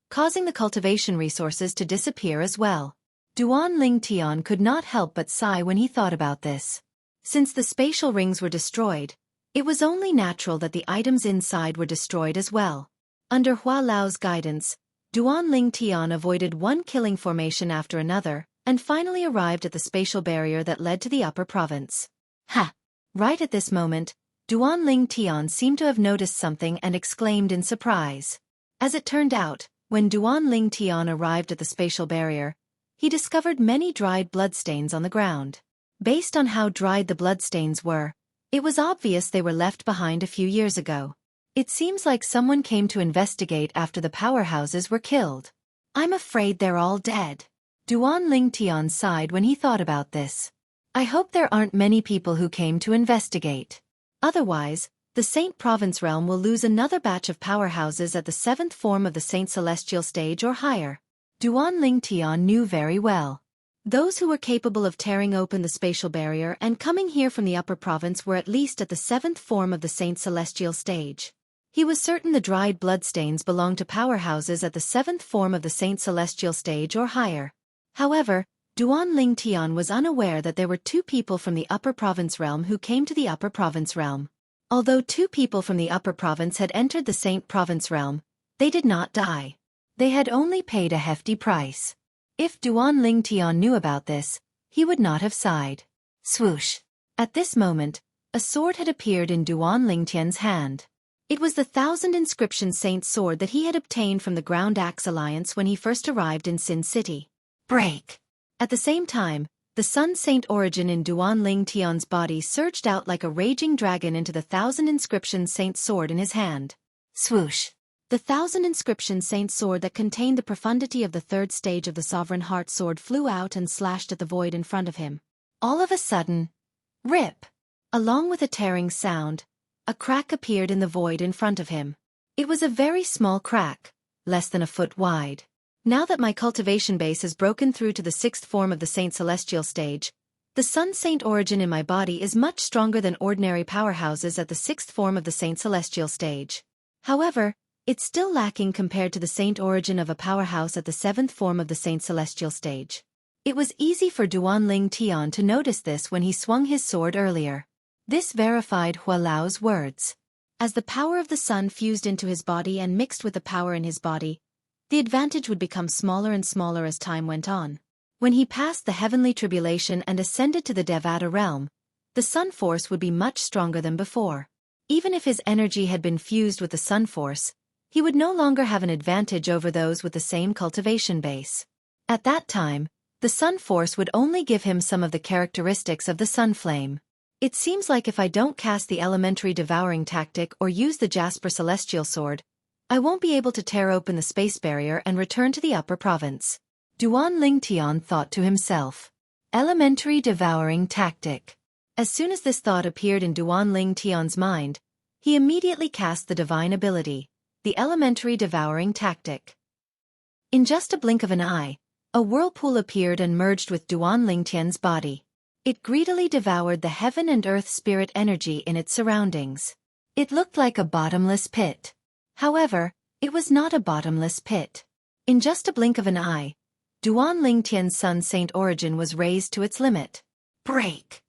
causing the cultivation resources to disappear as well. Duan Ling Tian could not help but sigh when he thought about this. Since the spatial rings were destroyed, it was only natural that the items inside were destroyed as well. Under Hua Lao's guidance, Duan Ling Tian avoided one killing formation after another, and finally arrived at the spatial barrier that led to the upper province. Ha! Right at this moment, Duan Ling Tian seemed to have noticed something and exclaimed in surprise. As it turned out, when Duan Ling Tian arrived at the spatial barrier, he discovered many dried bloodstains on the ground. Based on how dried the bloodstains were, it was obvious they were left behind a few years ago. It seems like someone came to investigate after the powerhouses were killed. I'm afraid they're all dead. Duan Ling Tian sighed when he thought about this. I hope there aren't many people who came to investigate. Otherwise, the Saint Province realm will lose another batch of powerhouses at the 7th form of the Saint Celestial stage or higher. Duan Ling Tian knew very well. Those who were capable of tearing open the spatial barrier and coming here from the upper province were at least at the 7th form of the Saint Celestial stage. He was certain the dried bloodstains belonged to powerhouses at the 7th form of the Saint Celestial stage or higher. However, Duan Ling Tian was unaware that there were 2 people from the upper province realm who came to the upper province realm. Although 2 people from the upper province had entered the Saint Province realm, they did not die. They had only paid a hefty price. If Duan Ling Tian knew about this, he would not have sighed. Swoosh! At this moment, a sword had appeared in Duan Ling Tian's hand. It was the 1000 inscription saint sword that he had obtained from the Ground Axe Alliance when he first arrived in Sin City. Break! At the same time, the Sun Saint origin in Duan Ling Tian's body surged out like a raging dragon into the 1000 inscription saint sword in his hand. Swoosh! The 1000 inscription saint sword that contained the profundity of the 3rd stage of the Sovereign Heart sword flew out and slashed at the void in front of him. All of a sudden, rip! Along with a tearing sound, a crack appeared in the void in front of him. It was a very small crack, less than a foot wide. Now that my cultivation base has broken through to the 6th form of the Saint Celestial stage, the Sun Saint origin in my body is much stronger than ordinary powerhouses at the 6th form of the Saint Celestial stage. However, it's still lacking compared to the Saint origin of a powerhouse at the 7th form of the Saint Celestial stage. It was easy for Duan Ling Tian to notice this when he swung his sword earlier. This verified Hua Lao's words. As the power of the sun fused into his body and mixed with the power in his body, the advantage would become smaller and smaller as time went on. When he passed the heavenly tribulation and ascended to the Devata realm, the sun force would be much stronger than before. Even if his energy had been fused with the sun force, he would no longer have an advantage over those with the same cultivation base. At that time, the sun force would only give him some of the characteristics of the sun flame. It seems like if I don't cast the elementary devouring tactic or use the Jasper Celestial Sword, I won't be able to tear open the space barrier and return to the upper province. Duan Ling Tian thought to himself. Elementary devouring tactic. As soon as this thought appeared in Duan Ling Tian's mind, he immediately cast the divine ability, the elementary devouring tactic. In just a blink of an eye, a whirlpool appeared and merged with Duan Ling Tian's body. It greedily devoured the heaven and earth spirit energy in its surroundings. It looked like a bottomless pit. However, it was not a bottomless pit. In just a blink of an eye, Duan Ling Tian's Sun Saint origin was raised to its limit. Break!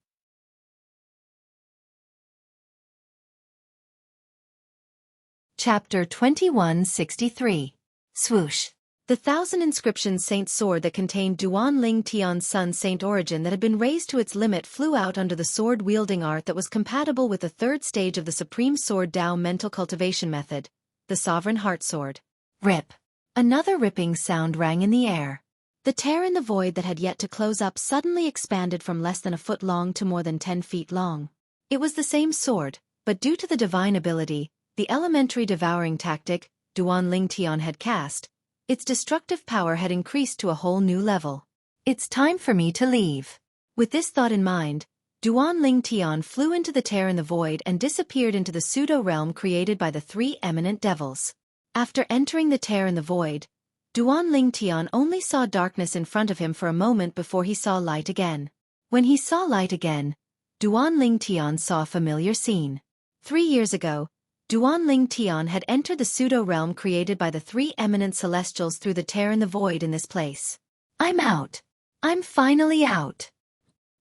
Chapter 2163. Swoosh! The 1000 inscription saint sword that contained Duan Ling Tian's Sun Saint origin that had been raised to its limit flew out under the sword-wielding art that was compatible with the 3rd stage of the Supreme Sword Tao mental cultivation method, the Sovereign Heart Sword. Rip! Another ripping sound rang in the air. The tear in the void that had yet to close up suddenly expanded from less than a foot long to more than 10 feet long. It was the same sword, but due to the divine ability, the elementary devouring tactic, Duan Ling Tian had cast, Its destructive power had increased to a whole new level. It's time for me to leave. With this thought in mind, Duan Ling Tian flew into the tear in the void and disappeared into the pseudo-realm created by the three eminent devils. After entering the tear in the void, Duan Ling Tian only saw darkness in front of him for a moment before he saw light again. When he saw light again, Duan Ling Tian saw a familiar scene. 3 years ago, Duan Ling Tian had entered the pseudo-realm created by the three eminent celestials through the tear in the void in this place. I'm out. I'm finally out.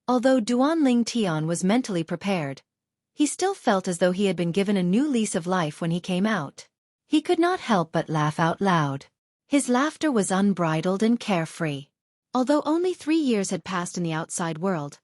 Although Duan Ling Tian was mentally prepared, he still felt as though he had been given a new lease of life when he came out. He could not help but laugh out loud. His laughter was unbridled and carefree. Although only 3 years had passed in the outside world,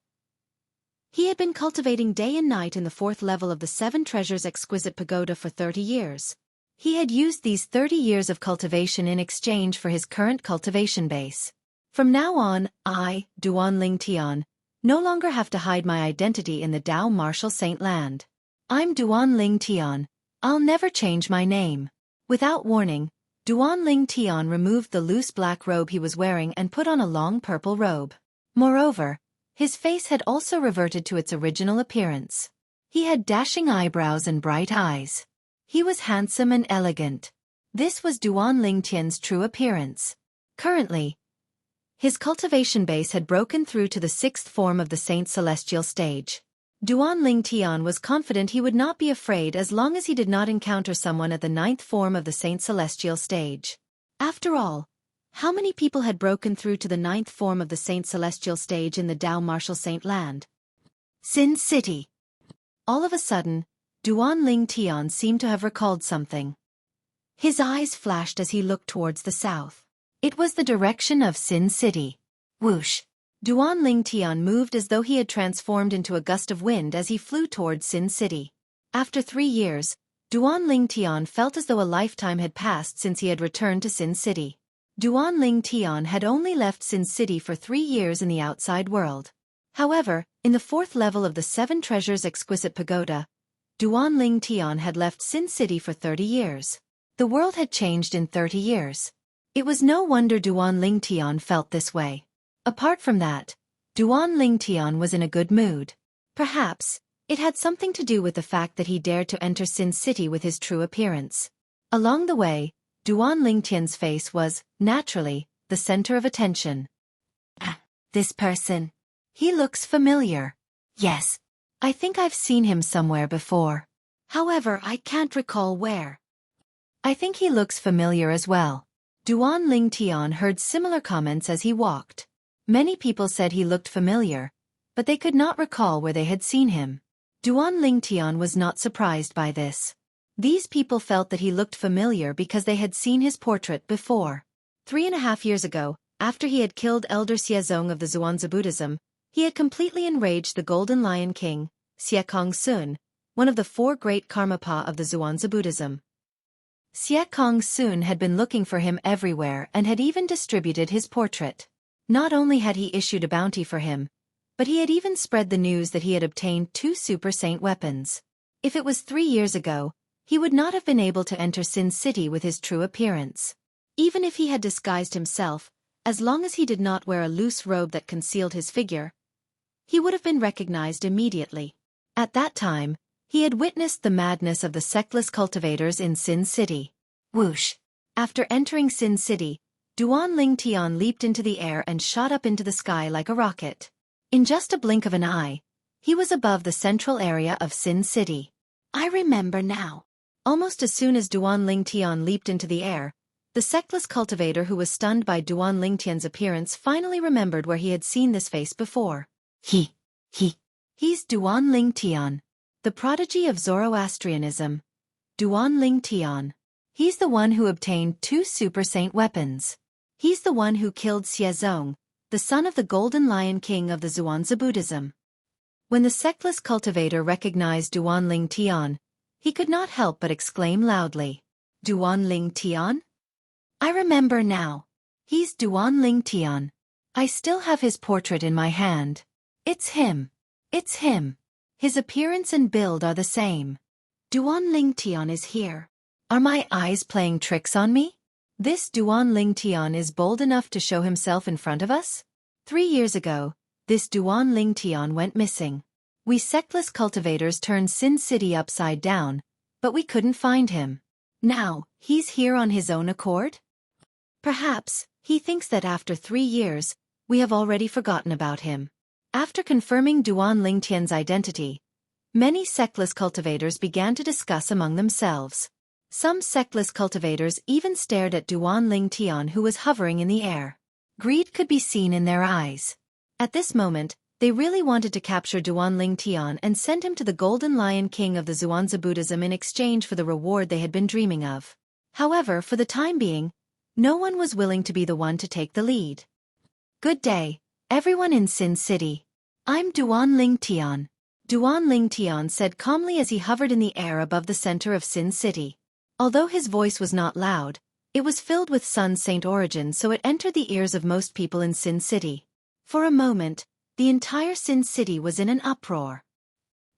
he had been cultivating day and night in the 4th level of the 7 Treasures Exquisite Pagoda for 30 years. He had used these 30 years of cultivation in exchange for his current cultivation base. From now on, I, Duan Ling Tian, no longer have to hide my identity in the Dao Martial Saint Land. I'm Duan Ling Tian. I'll never change my name. Without warning, Duan Ling Tian removed the loose black robe he was wearing and put on a long purple robe. Moreover, his face had also reverted to its original appearance. He had dashing eyebrows and bright eyes. He was handsome and elegant. This was Duan Ling Tian's true appearance. Currently, his cultivation base had broken through to the 6th form of the Saint Celestial stage. Duan Ling Tian was confident he would not be afraid as long as he did not encounter someone at the 9th form of the Saint Celestial stage. After all, how many people had broken through to the 9th form of the Saint Celestial stage in the Dao Martial Saint Land? Sin City. All of a sudden, Duan Ling Tian seemed to have recalled something. His eyes flashed as he looked towards the south. It was the direction of Sin City. Whoosh! Duan Ling Tian moved as though he had transformed into a gust of wind as he flew towards Sin City. After 3 years, Duan Ling Tian felt as though a lifetime had passed since he had returned to Sin City. Duan Ling Tian had only left Sin City for 3 years in the outside world. However, in the 4th level of the 7 Treasures Exquisite Pagoda, Duan Ling Tian had left Sin City for 30 years. The world had changed in 30 years. It was no wonder Duan Ling Tian felt this way. Apart from that, Duan Ling Tian was in a good mood. Perhaps, it had something to do with the fact that he dared to enter Sin City with his true appearance. Along the way, Duan Ling Tian's face was, naturally, the center of attention. This person. He looks familiar. Yes. I think I've seen him somewhere before. However, I can't recall where. I think he looks familiar as well. Duan Ling Tian heard similar comments as he walked. Many people said he looked familiar, but they could not recall where they had seen him. Duan Ling Tian was not surprised by this. These people felt that he looked familiar because they had seen his portrait before. 3.5 years ago, after he had killed Elder Xuezong of the Zhuangzi Buddhism, he had completely enraged the Golden Lion King, Xueqi, one of the 4 great Karmapa of the Zhuangzi Buddhism. Xueqi had been looking for him everywhere and had even distributed his portrait. Not only had he issued a bounty for him, but he had even spread the news that he had obtained 2 Super Saint weapons. If it was 3 years ago, he would not have been able to enter Sin City with his true appearance. Even if he had disguised himself, as long as he did not wear a loose robe that concealed his figure, he would have been recognized immediately. At that time, he had witnessed the madness of the sectless cultivators in Sin City. Whoosh! After entering Sin City, Duan Ling Tian leaped into the air and shot up into the sky like a rocket. In just a blink of an eye, he was above the central area of Sin City. I remember now. Almost as soon as Duan Ling Tian leaped into the air, the sectless cultivator who was stunned by Duan Ling Tian's appearance finally remembered where he had seen this face before. He's Duan Ling Tian, the prodigy of Zoroastrianism. Duan Ling Tian. He's the one who obtained 2 Super Saint weapons. He's the one who killed Xuezong, the son of the Golden Lion King of the Zhuangzi Buddhism. When the sectless cultivator recognized Duan Ling Tian, he could not help but exclaim loudly, Duan Ling Tian? I remember now. He's Duan Ling Tian. I still have his portrait in my hand. It's him. It's him. His appearance and build are the same. Duan Ling Tian is here. Are my eyes playing tricks on me? This Duan Ling Tian is bold enough to show himself in front of us? 3 years ago, this Duan Ling Tian went missing. We sectless cultivators turned Sin City upside down, but we couldn't find him. Now, he's here on his own accord? Perhaps, he thinks that after 3 years, we have already forgotten about him. After confirming Duan Ling Tian's identity, many sectless cultivators began to discuss among themselves. Some sectless cultivators even stared at Duan Ling Tian, who was hovering in the air. Greed could be seen in their eyes. At this moment, they really wanted to capture Duan Ling Tian and send him to the Golden Lion King of the Zhuangzi Buddhism in exchange for the reward they had been dreaming of. However, for the time being, no one was willing to be the one to take the lead. Good day, everyone in Sin City. I'm Duan Ling Tian. Duan Ling Tian said calmly as he hovered in the air above the center of Sin City. Although his voice was not loud, it was filled with Sun Saint origin, so it entered the ears of most people in Sin City. For a moment, the entire Sin City was in an uproar.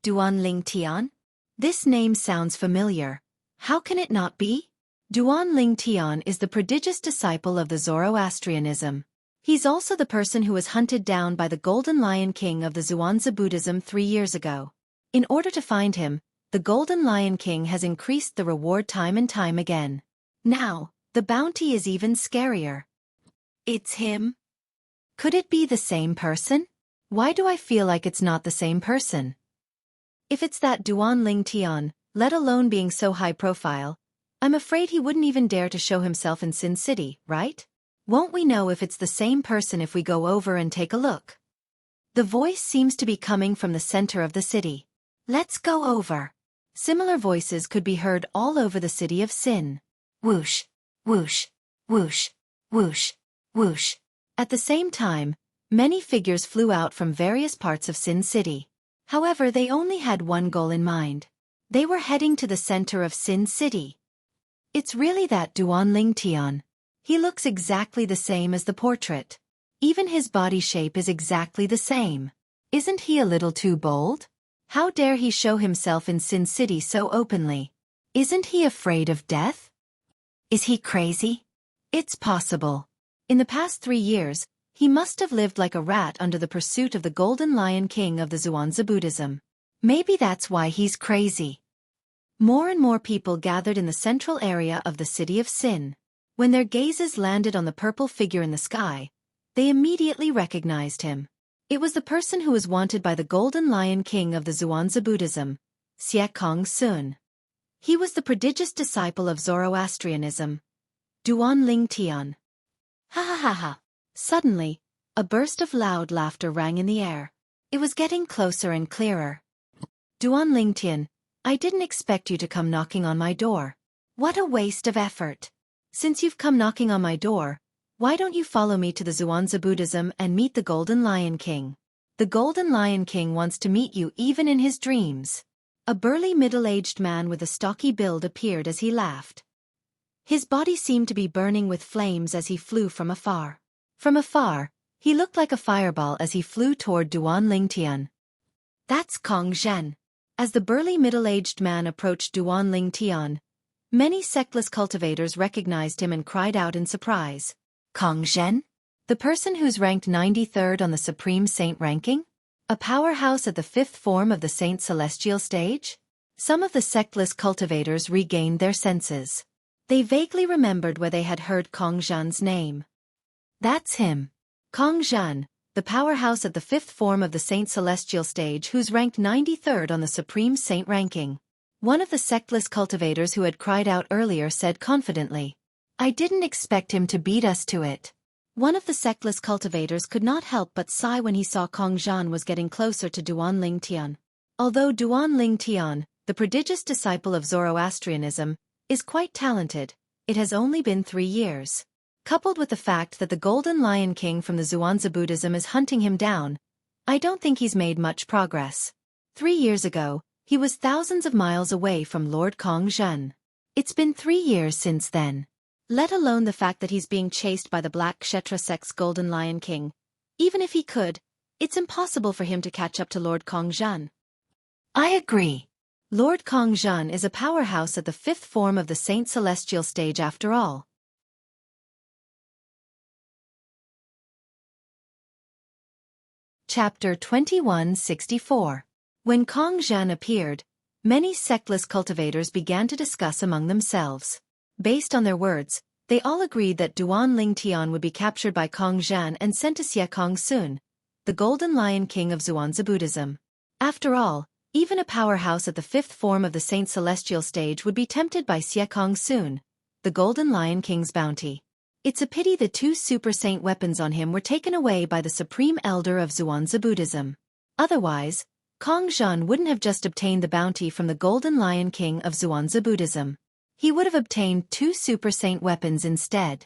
Duan Ling Tian? This name sounds familiar. How can it not be? Duan Ling Tian is the prodigious disciple of the Zoroastrianism. He's also the person who was hunted down by the Golden Lion King of the Zhuangzi Buddhism 3 years ago. In order to find him, the Golden Lion King has increased the reward time and time again. Now, the bounty is even scarier. It's him? Could it be the same person? Why do I feel like it's not the same person? If it's that Duan Ling Tian, let alone being so high profile, I'm afraid he wouldn't even dare to show himself in Sin City, right? Won't we know if it's the same person if we go over and take a look? The voice seems to be coming from the center of the city. Let's go over. Similar voices could be heard all over the city of Sin. Whoosh, whoosh, whoosh, whoosh, whoosh. At the same time, many figures flew out from various parts of Sin City. However, they only had one goal in mind. They were heading to the center of Sin City. It's really that Duan Ling Tian. He looks exactly the same as the portrait. Even his body shape is exactly the same. Isn't he a little too bold? How dare he show himself in Sin City so openly? Isn't he afraid of death? Is he crazy? It's possible. In the past 3 years, he must have lived like a rat under the pursuit of the Golden Lion King of the Zhuangzi Buddhism. Maybe that's why he's crazy. More and more people gathered in the central area of the city of Sin. When their gazes landed on the purple figure in the sky, they immediately recognized him. It was the person who was wanted by the Golden Lion King of the Zhuangzi Buddhism, Xueqi. He was the prodigious disciple of Zoroastrianism, Duan Ling Tian. Ha ha ha ha. Suddenly, a burst of loud laughter rang in the air. It was getting closer and clearer. Duan Ling Tian, I didn't expect you to come knocking on my door. What a waste of effort. Since you've come knocking on my door, why don't you follow me to the Zhuangzi Buddhism and meet the Golden Lion King? The Golden Lion King wants to meet you even in his dreams. A burly middle-aged man with a stocky build appeared as he laughed. His body seemed to be burning with flames as he flew from afar. From afar, he looked like a fireball as he flew toward Duan Ling Tian. That's Kong Zhen. As the burly middle-aged man approached Duan Ling Tian, many sectless cultivators recognized him and cried out in surprise. Kong Zhen? The person who's ranked 93rd on the Supreme Saint ranking? A powerhouse at the 5th form of the Saint Celestial stage? Some of the sectless cultivators regained their senses. They vaguely remembered where they had heard Kong Zhen's name. That's him. Kong Zhen, the powerhouse at the 5th form of the Saint Celestial stage who's ranked 93rd on the Supreme Saint ranking. One of the sectless cultivators who had cried out earlier said confidently. I didn't expect him to beat us to it. One of the sectless cultivators could not help but sigh when he saw Kong Zhen was getting closer to Duan Ling Tian. Although Duan Ling Tian, the prodigious disciple of Zoroastrianism, is quite talented, it has only been 3 years. Coupled with the fact that the Golden Lion King from the Zhuangzi Buddhism is hunting him down, I don't think he's made much progress. 3 years ago, he was thousands of miles away from Lord Kong Zhen. It's been 3 years since then. Let alone the fact that he's being chased by the Black Kshetra sect's Golden Lion King. Even if he could, it's impossible for him to catch up to Lord Kong Zhen. I agree. Lord Kong Zhen is a powerhouse at the 5th form of the Saint Celestial stage after all. Chapter 2164. When Kong Zhan appeared, many sectless cultivators began to discuss among themselves. Based on their words, they all agreed that Duan Ling Tian would be captured by Kong Zhan and sent to Xueqi soon, the Golden Lion King of Zhuangzi Buddhism. After all, even a powerhouse at the fifth form of the Saint Celestial stage would be tempted by Xueqi soon, the Golden Lion King's bounty. It's a pity the two super saint weapons on him were taken away by the Supreme Elder of Zhuangzi Buddhism. Otherwise, Kong Zhan wouldn't have just obtained the bounty from the Golden Lion King of Zhuangzi Buddhism. He would have obtained two super saint weapons instead.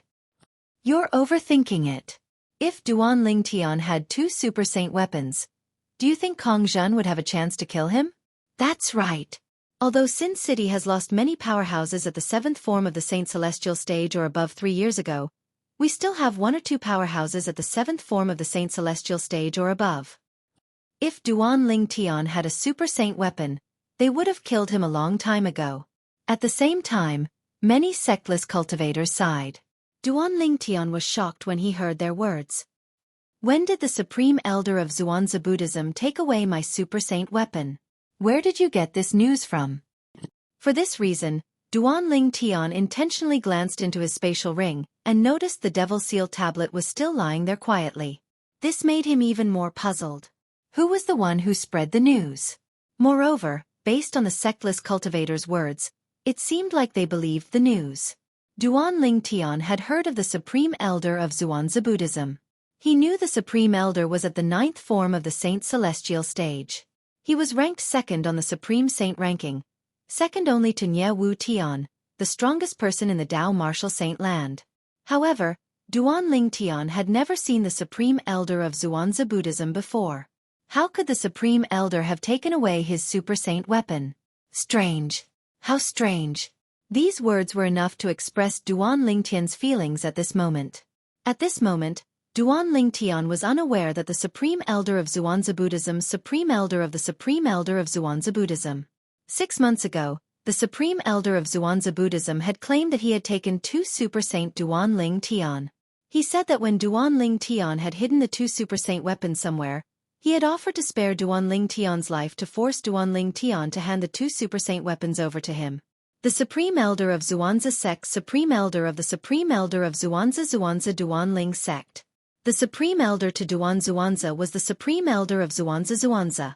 You're overthinking it. If Duan Ling Tian had two super saint weapons, do you think Kong Zhan would have a chance to kill him? That's right. Although Sin City has lost many powerhouses at the seventh form of the Saint Celestial stage or above 3 years ago, we still have 1 or 2 powerhouses at the seventh form of the Saint Celestial stage or above. If Duan Ling Tian had a super saint weapon, they would have killed him a long time ago. At the same time, many sectless cultivators sighed. Duan Ling Tian was shocked when he heard their words. When did the Supreme Elder of Zhuangzi Buddhism take away my super saint weapon? Where did you get this news from? For this reason, Duan Ling Tian intentionally glanced into his spatial ring and noticed the Devil Seal tablet was still lying there quietly. This made him even more puzzled. Who was the one who spread the news? Moreover, based on the sectless cultivator's words, it seemed like they believed the news. Duan Ling Tian had heard of the Supreme Elder of Zhuangzi Buddhism. He knew the Supreme Elder was at the 9th form of the Saint Celestial stage. He was ranked second on the Supreme Saint ranking, second only to Nye Wu Tian, the strongest person in the Tao Martial Saint land. However, Duan Ling Tian had never seen the Supreme Elder of Zhuangzi Buddhism before. How could the Supreme Elder have taken away his super saint weapon? Strange. How strange. These words were enough to express Duan Ling Tian's feelings at this moment. At this moment, Duan Ling Tian was unaware that the Supreme Elder of Zhuangzi Buddhism, Supreme Elder of the Supreme Elder of Zhuangzi Buddhism. 6 months ago, the Supreme Elder of Zhuangzi Buddhism had claimed that he had taken 2 super saint Duan Ling Tian. He said that when Duan Ling Tian had hidden the 2 super saint weapons somewhere, he had offered to spare Duan Ling Tian's life to force Duan Ling Tian to hand the 2 super saint weapons over to him. The Supreme Elder of Zhuangzi sect, Supreme Elder of the Supreme Elder of Zhuangzi Duan Ling sect. The Supreme Elder to Duan Zhuangzi was the Supreme Elder of Zhuangzi.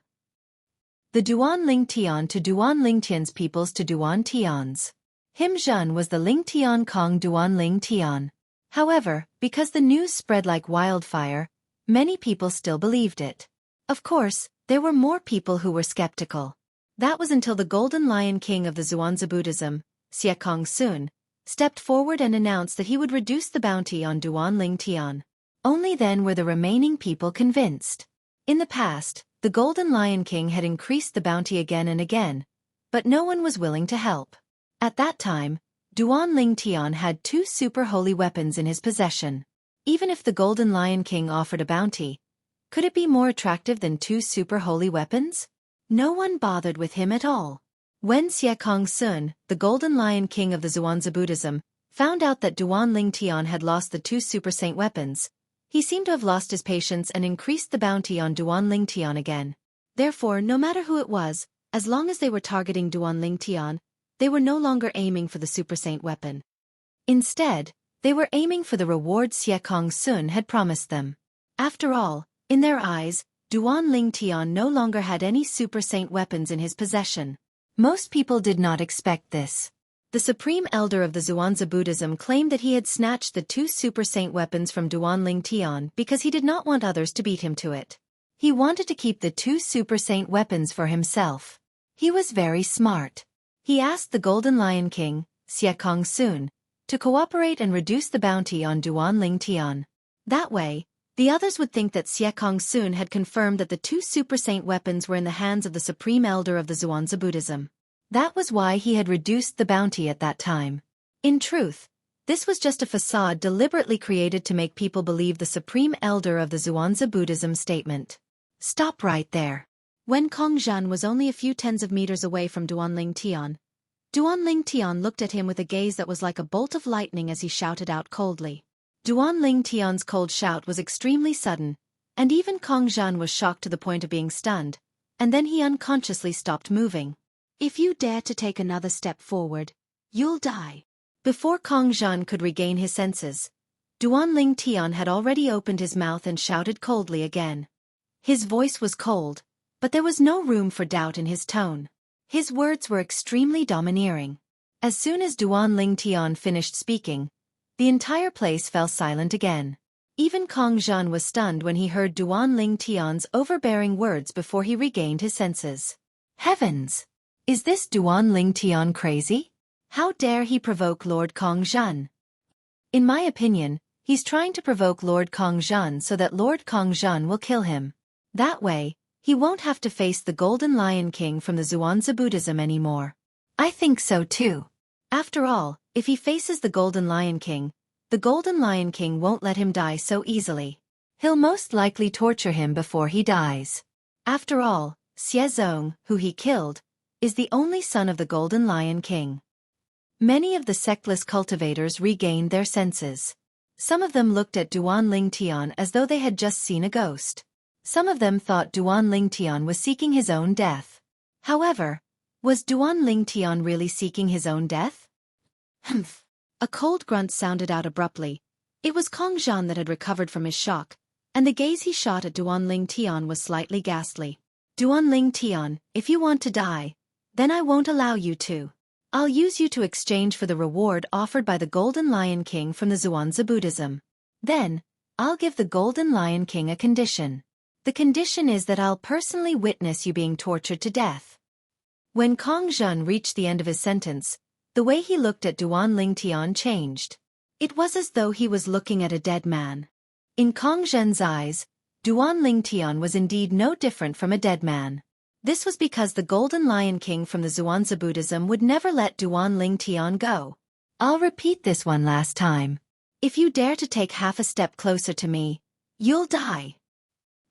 The Duan Ling Tian to Duan Ling Tian's peoples to Duan Tian's. Him Zhen was the Ling Tian Kong Duan Ling Tian. However, because the news spread like wildfire, many people still believed it. Of course, there were more people who were skeptical. That was until the Golden Lion King of the Zhuangzi Buddhism, Xueqi Sun, stepped forward and announced that he would reduce the bounty on Duan Ling Tian. Only then were the remaining people convinced. In the past, the Golden Lion King had increased the bounty again and again, but no one was willing to help. At that time, Duan Ling Tian had 2 super holy weapons in his possession. Even if the Golden Lion King offered a bounty, could it be more attractive than 2 super holy weapons? No one bothered with him at all. When Xueqi Sun, the Golden Lion King of the Zhuangzi Buddhism, found out that Duan Ling Tian had lost the 2 super saint weapons, he seemed to have lost his patience and increased the bounty on Duan Ling Tian again. Therefore, no matter who it was, as long as they were targeting Duan Ling Tian, they were no longer aiming for the super saint weapon. Instead, they were aiming for the reward Xueqi Sun had promised them. After all, in their eyes, Duan Ling Tian no longer had any super saint weapons in his possession. Most people did not expect this. The Supreme Elder of the Zhuangzi Buddhism claimed that he had snatched the 2 super saint weapons from Duan Ling Tian because he did not want others to beat him to it. He wanted to keep the 2 super saint weapons for himself. He was very smart. He asked the Golden Lion King, Xueqi Sun, to cooperate and reduce the bounty on Duan Ling Tian. That way, the others would think that Xueqi Sun had confirmed that the 2 super saint weapons were in the hands of the Supreme Elder of the Zhuangzi Buddhism. That was why he had reduced the bounty at that time. In truth, this was just a facade deliberately created to make people believe the Supreme Elder of the Zhuangzi Buddhism statement. Stop right there. When Kong Zhan was only a few tens of meters away from Duan Ling Tian looked at him with a gaze that was like a bolt of lightning as he shouted out coldly. Duan Ling Tian's cold shout was extremely sudden, And even Kong Zhan was shocked to the point of being stunned, and then he unconsciously stopped moving. If you dare to take another step forward, you'll die. Before Kong Zhan could regain his senses, Duanling Tian had already opened his mouth and shouted coldly again. His voice was cold, but there was no room for doubt in his tone. His words were extremely domineering. As soon as Duanling Tian finished speaking, the entire place fell silent again. Even Kong Zhan was stunned when he heard Duanling Tian's overbearing words before he regained his senses. Heavens! Is this Duanling Tian crazy? How dare he provoke Lord Kong Zhan? In my opinion, he's trying to provoke Lord Kong Zhan so that Lord Kong Zhan will kill him. That way, he won't have to face the Golden Lion King from the Zhuangzi Buddhism anymore. I think so too. After all, if he faces the Golden Lion King, the Golden Lion King won't let him die so easily. He'll most likely torture him before he dies. After all, Xuezong, who he killed, is the only son of the Golden Lion King. Many of the sectless cultivators regained their senses. Some of them looked at Duanling Tian as though they had just seen a ghost. Some of them thought Duanling Tian was seeking his own death. However, was Duanling Tian really seeking his own death? Humph! A cold grunt sounded out abruptly. It was Kong Zhan that had recovered from his shock, and the gaze he shot at Duanling Tian was slightly ghastly. Duanling Tian, if you want to die, then I won't allow you to. I'll use you to exchange for the reward offered by the Golden Lion King from the Zhuangzi Buddhism. Then, I'll give the Golden Lion King a condition. The condition is that I'll personally witness you being tortured to death. When Kong Zhan reached the end of his sentence, the way he looked at Duanling Tian changed. It was as though he was looking at a dead man. In Kong Zhan's eyes, Duanling Tian was indeed no different from a dead man. This was because the Golden Lion King from the Zhuangzi Buddhism would never let Duanling Tian go. I'll repeat this one last time. If you dare to take half a step closer to me, you'll die.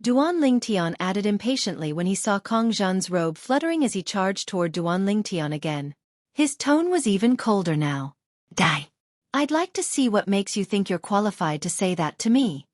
Duanling Tian added impatiently when he saw Kong Zhan's robe fluttering as he charged toward Duanling Tian again. His tone was even colder now. Die. I'd like to see what makes you think you're qualified to say that to me.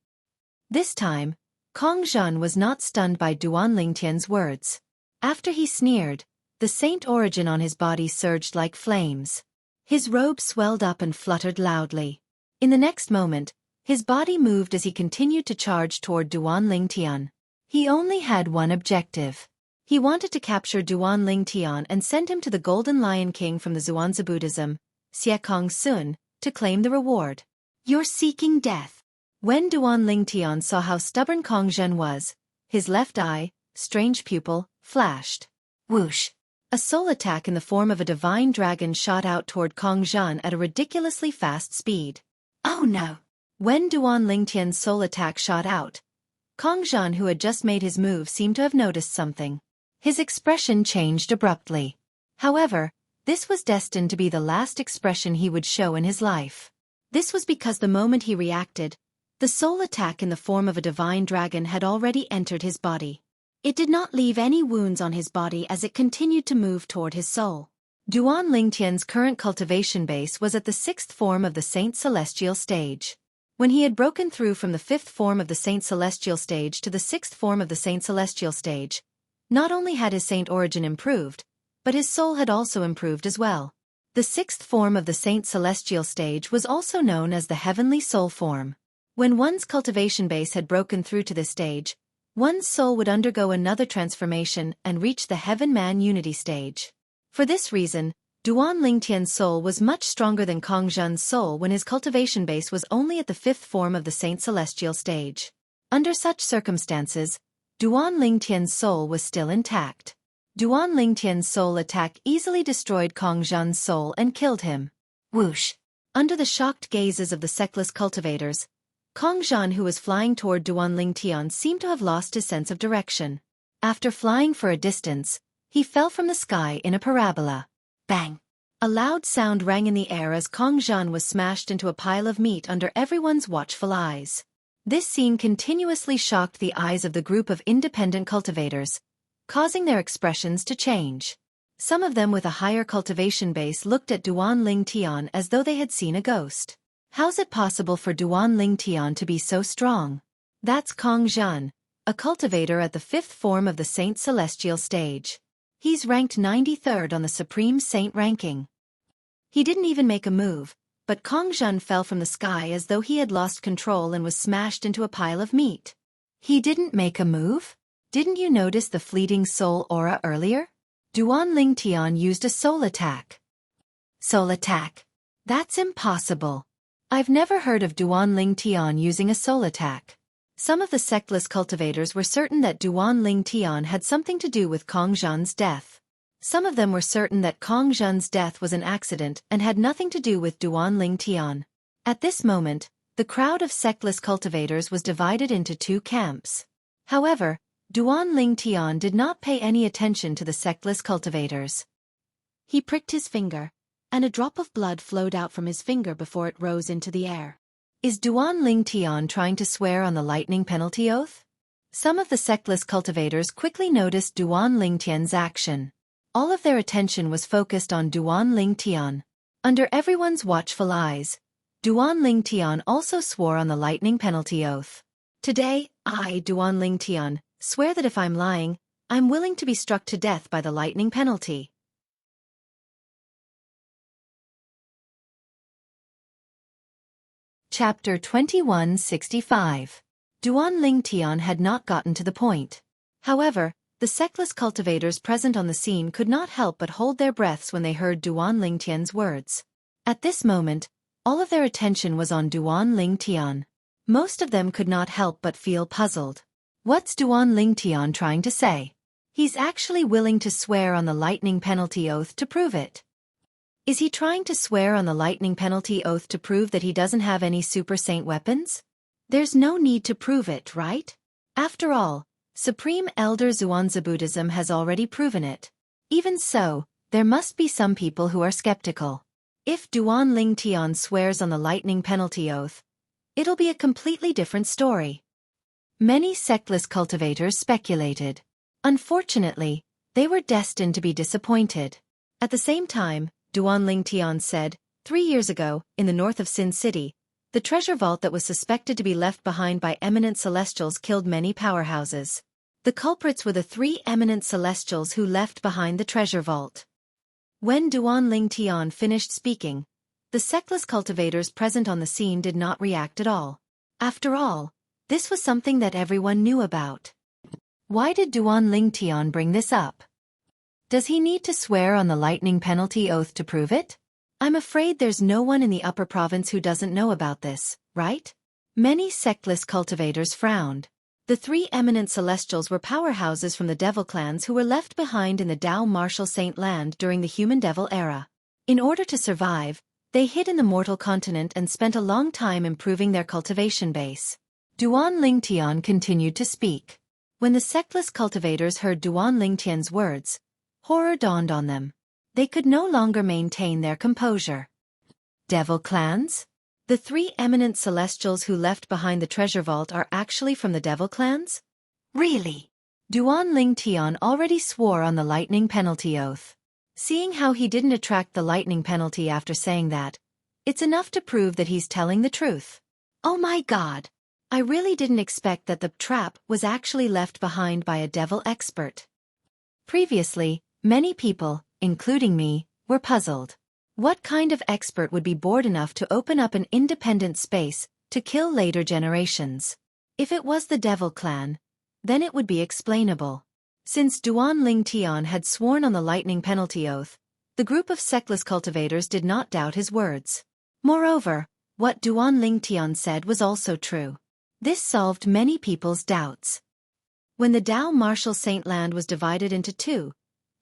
This time, Kong Zhan was not stunned by Duanling Tian's words. After he sneered, the saint origin on his body surged like flames. His robe swelled up and fluttered loudly. In the next moment, his body moved as he continued to charge toward Duanling Tian. He only had one objective. He wanted to capture Duanling Tian and send him to the Golden Lion King from the Zhuangzi Buddhism, Xueqi Sun, to claim the reward. You're seeking death. When Duanling Tian saw how stubborn Kong Zhan was, his left eye, strange pupil, flashed. Whoosh! A soul attack in the form of a divine dragon shot out toward Kong Zhan at a ridiculously fast speed. Oh no! When Duanling Tian's soul attack shot out, Kong Zhan, who had just made his move, seemed to have noticed something. His expression changed abruptly. However, this was destined to be the last expression he would show in his life. This was because the moment he reacted, the soul attack in the form of a divine dragon had already entered his body. It did not leave any wounds on his body as it continued to move toward his soul. Duanling Tian's current cultivation base was at the 6th form of the Saint Celestial stage. When he had broken through from the 5th form of the Saint Celestial stage to the 6th form of the Saint Celestial stage, not only had his saint origin improved, but his soul had also improved as well. The 6th form of the Saint Celestial stage was also known as the Heavenly Soul form. When one's cultivation base had broken through to this stage, one's soul would undergo another transformation and reach the Heaven Man Unity stage. For this reason, Duanling Tian's soul was much stronger than Kong Zhan's soul when his cultivation base was only at the 5th form of the Saint Celestial stage. Under such circumstances, Duanling Tian's soul was still intact. Duanling Tian's soul attack easily destroyed Kong Zhan's soul and killed him. Whoosh! Under the shocked gazes of the sectless cultivators, Kong Zhan, who was flying toward Duanling Tian, seemed to have lost his sense of direction. After flying for a distance, he fell from the sky in a parabola. Bang! A loud sound rang in the air as Kong Zhan was smashed into a pile of meat under everyone's watchful eyes. This scene continuously shocked the eyes of the group of independent cultivators, causing their expressions to change. Some of them with a higher cultivation base looked at Duanling Tian as though they had seen a ghost. How's it possible for Duanling Tian to be so strong? That's Kong Zhan, a cultivator at the 5th form of the Saint Celestial stage. He's ranked 93rd on the Supreme Saint ranking. He didn't even make a move, but Kong Zhen fell from the sky as though he had lost control and was smashed into a pile of meat. He didn't make a move? Didn't you notice the fleeting soul aura earlier? Duan Lingtian used a soul attack. Soul attack? That's impossible. I've never heard of Duan Lingtian using a soul attack. Some of the sectless cultivators were certain that Duan Lingtian had something to do with Kong Zhen's death. Some of them were certain that Kong Zhen's death was an accident and had nothing to do with Duan Lingtian. At this moment, the crowd of sectless cultivators was divided into two camps. However, Duan Lingtian did not pay any attention to the sectless cultivators. He pricked his finger, and a drop of blood flowed out from his finger before it rose into the air. Is Duan Lingtian trying to swear on the lightning penalty oath? Some of the sectless cultivators quickly noticed Duan Lingtian's action. All of their attention was focused on Duan Lingtian. Under everyone's watchful eyes, Duan Lingtian also swore on the lightning penalty oath. Today, I, Duan Lingtian, swear that if I'm lying, I'm willing to be struck to death by the lightning penalty. Chapter 2165. Duan Lingtian had not gotten to the point. However, the sectless cultivators present on the scene could not help but hold their breaths when they heard Duan Lingtian's words. At this moment, all of their attention was on Duan Lingtian. Most of them could not help but feel puzzled. What's Duan Lingtian trying to say? He's actually willing to swear on the lightning penalty oath to prove it. Is he trying to swear on the lightning penalty oath to prove that he doesn't have any super saint weapons? There's no need to prove it, right? After all, Supreme Elder Xuanzi Buddhism has already proven it. Even so, there must be some people who are skeptical. If Duan Lingtian swears on the lightning penalty oath, it'll be a completely different story. Many sectless cultivators speculated. Unfortunately, they were destined to be disappointed. At the same time, Duan Lingtian said, 3 years ago, in the north of Sin City, the treasure vault that was suspected to be left behind by eminent celestials killed many powerhouses. The culprits were the 3 eminent celestials who left behind the treasure vault. When Duan Lingtian finished speaking, the sectless cultivators present on the scene did not react at all. After all, this was something that everyone knew about. Why did Duan Lingtian bring this up? Does he need to swear on the lightning penalty oath to prove it? I'm afraid there's no one in the upper province who doesn't know about this, right? Many sectless cultivators frowned. The 3 eminent celestials were powerhouses from the devil clans who were left behind in the Dao Martial Saint land during the human devil era. In order to survive, they hid in the mortal continent and spent a long time improving their cultivation base. Duan Lingtian continued to speak. When the sectless cultivators heard Duan Lingtian's words, horror dawned on them. They could no longer maintain their composure. Devil clans? The 3 eminent celestials who left behind the treasure vault are actually from the devil clans? Really? Duan Lingtian already swore on the lightning penalty oath. Seeing how he didn't attract the lightning penalty after saying that, it's enough to prove that he's telling the truth. Oh my god! I really didn't expect that the trap was actually left behind by a devil expert. Previously, many people, including me, were puzzled. What kind of expert would be bored enough to open up an independent space to kill later generations? If it was the Devil Clan, then it would be explainable. Since Duan Lingtian had sworn on the lightning penalty oath, the group of sectless cultivators did not doubt his words. Moreover, what Duan Lingtian said was also true. This solved many people's doubts. When the Dao Martial Saint land was divided into 2,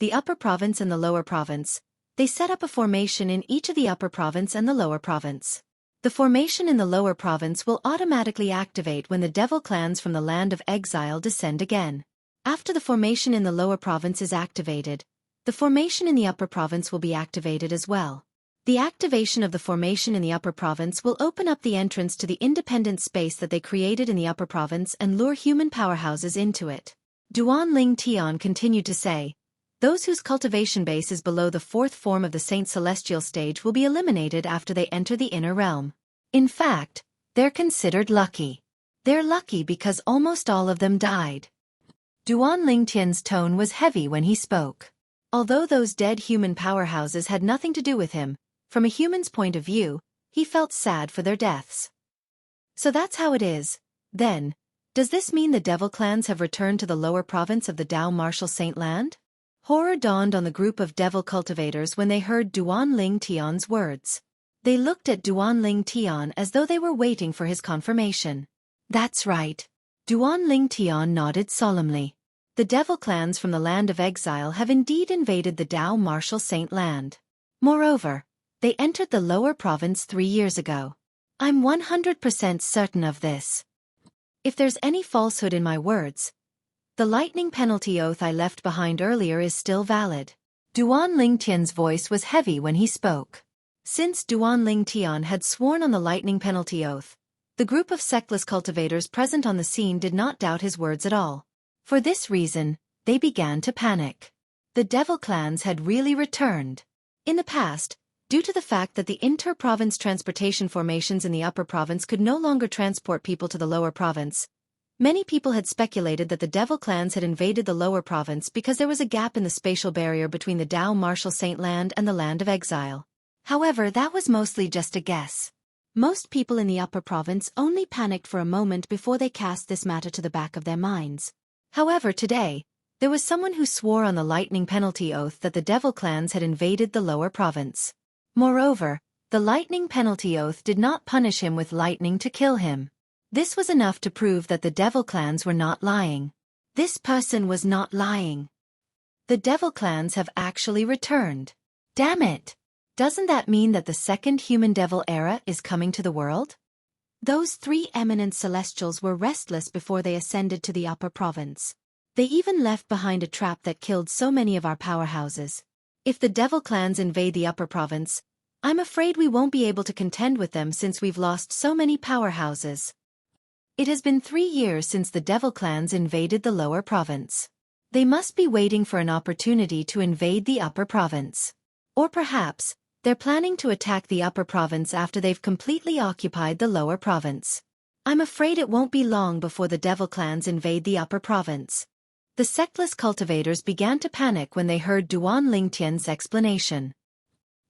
the upper province and the lower province, they set up a formation in each of the upper province and the lower province. The formation in the lower province will automatically activate when the devil clans from the land of exile descend again. After the formation in the lower province is activated, the formation in the upper province will be activated as well. The activation of the formation in the upper province will open up the entrance to the independent space that they created in the upper province and lure human powerhouses into it. Duan Lingtian continued to say, those whose cultivation base is below the 4th form of the Saint Celestial stage will be eliminated after they enter the inner realm. In fact, they're considered lucky. They're lucky because almost all of them died. Duan Lingtian's tone was heavy when he spoke. Although those dead human powerhouses had nothing to do with him, from a human's point of view, he felt sad for their deaths. So that's how it is, then. Does this mean the devil clans have returned to the lower province of the Dao Martial Saint Land? Horror dawned on the group of devil cultivators when they heard Duan Ling Tian's words. They looked at Duan Ling Tian as though they were waiting for his confirmation. That's right. Duan Ling Tian nodded solemnly. The devil clans from the land of exile have indeed invaded the Dao Martial Saint Land. Moreover, they entered the lower province 3 years ago. I'm 100% certain of this. If there's any falsehood in my words, the lightning penalty oath I left behind earlier is still valid. Duan Lingtian's voice was heavy when he spoke. Since Duan Lingtian had sworn on the lightning penalty oath, the group of sectless cultivators present on the scene did not doubt his words at all. For this reason, they began to panic. The devil clans had really returned. In the past, due to the fact that the inter-province transportation formations in the upper province could no longer transport people to the lower province, many people had speculated that the devil clans had invaded the lower province because there was a gap in the spatial barrier between the Dao Martial Saint Land and the land of exile. However, that was mostly just a guess. Most people in the upper province only panicked for a moment before they cast this matter to the back of their minds. However, today, there was someone who swore on the lightning penalty oath that the devil clans had invaded the lower province. Moreover, the lightning penalty oath did not punish him with lightning to kill him. This was enough to prove that the devil clans were not lying. This person was not lying. The devil clans have actually returned. Damn it! Doesn't that mean that the second human devil era is coming to the world? Those 3 eminent celestials were restless before they ascended to the upper province. They even left behind a trap that killed so many of our powerhouses. If the devil clans invade the upper province, I'm afraid we won't be able to contend with them since we've lost so many powerhouses. It has been 3 years since the devil clans invaded the lower province. They must be waiting for an opportunity to invade the upper province. Or perhaps, they're planning to attack the upper province after they've completely occupied the lower province. I'm afraid it won't be long before the devil clans invade the upper province. The sectless cultivators began to panic when they heard Duan Lingtian's explanation.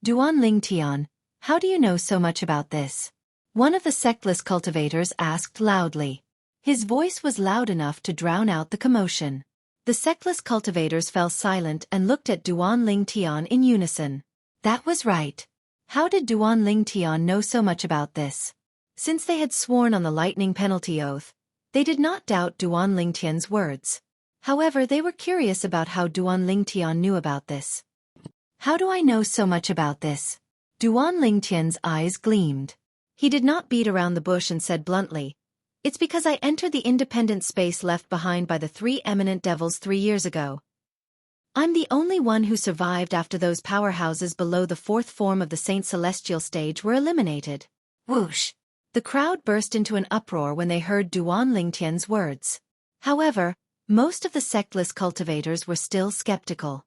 Duan Lingtian, how do you know so much about this? One of the sectless cultivators asked loudly. His voice was loud enough to drown out the commotion. The sectless cultivators fell silent and looked at Duan Lingtian in unison. That was right. How did Duan Lingtian know so much about this? Since they had sworn on the lightning penalty oath, they did not doubt Duan Lingtian's words. However, they were curious about how Duan Lingtian knew about this. How do I know so much about this? Duan Lingtian's eyes gleamed. He did not beat around the bush and said bluntly, "It's because I entered the independent space left behind by the 3 eminent devils 3 years ago. I'm the only one who survived after those powerhouses below the 4th form of the Saint Celestial stage were eliminated." Whoosh! The crowd burst into an uproar when they heard Duan Lingtian's words. However, most of the sectless cultivators were still skeptical.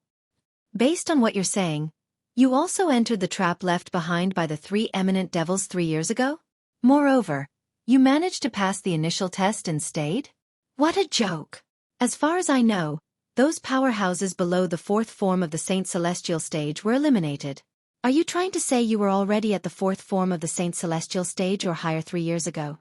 Based on what you're saying, you also entered the trap left behind by the 3 eminent devils 3 years ago? Moreover, you managed to pass the initial test and stayed? What a joke! As far as I know, those powerhouses below the 4th form of the Saint Celestial stage were eliminated. Are you trying to say you were already at the 4th form of the Saint Celestial stage or higher 3 years ago?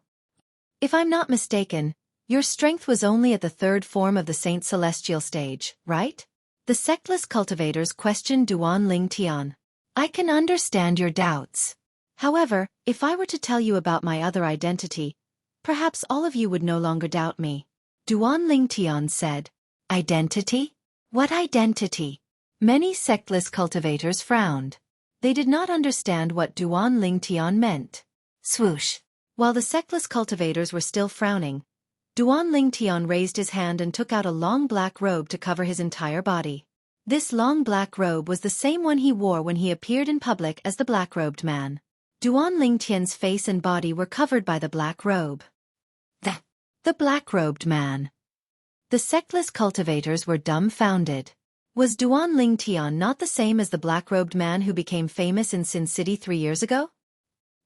If I'm not mistaken, your strength was only at the 3rd form of the Saint Celestial stage, right? The sectless cultivators questioned Duan Lingtian. I can understand your doubts. However, if I were to tell you about my other identity, perhaps all of you would no longer doubt me. Duan Lingtian said. Identity? What identity? Many sectless cultivators frowned. They did not understand what Duan Lingtian meant. Swoosh! While the sectless cultivators were still frowning, Duan Lingtian raised his hand and took out a long black robe to cover his entire body. This long black robe was the same one he wore when he appeared in public as the black-robed man. Duan Lingtian's face and body were covered by the black robe. The black-robed man. The sectless cultivators were dumbfounded. Was Duan Lingtian not the same as the black-robed man who became famous in Sin City 3 years ago?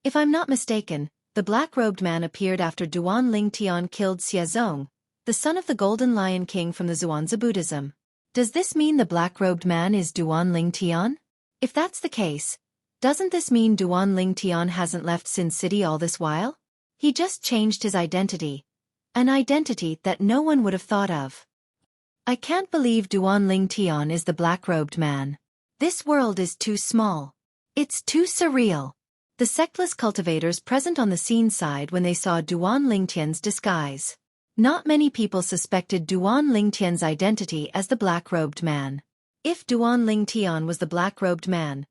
If I'm not mistaken, the black-robed man appeared after Duan Lingtian killed Xiazong, the son of the Golden Lion King from the Zhuangzi Buddhism. Does this mean the black-robed man is Duan Lingtian? If that's the case, doesn't this mean Duan Lingtian hasn't left Sin City all this while? He just changed his identity. An identity that no one would have thought of. I can't believe Duan Lingtian is the black-robed man. This world is too small. It's too surreal. The sectless cultivators present on the scene sighed when they saw Duan Lingtian's disguise. Not many people suspected Duan Lingtian's identity as the black-robed man. If Duan Lingtian was the black-robed man,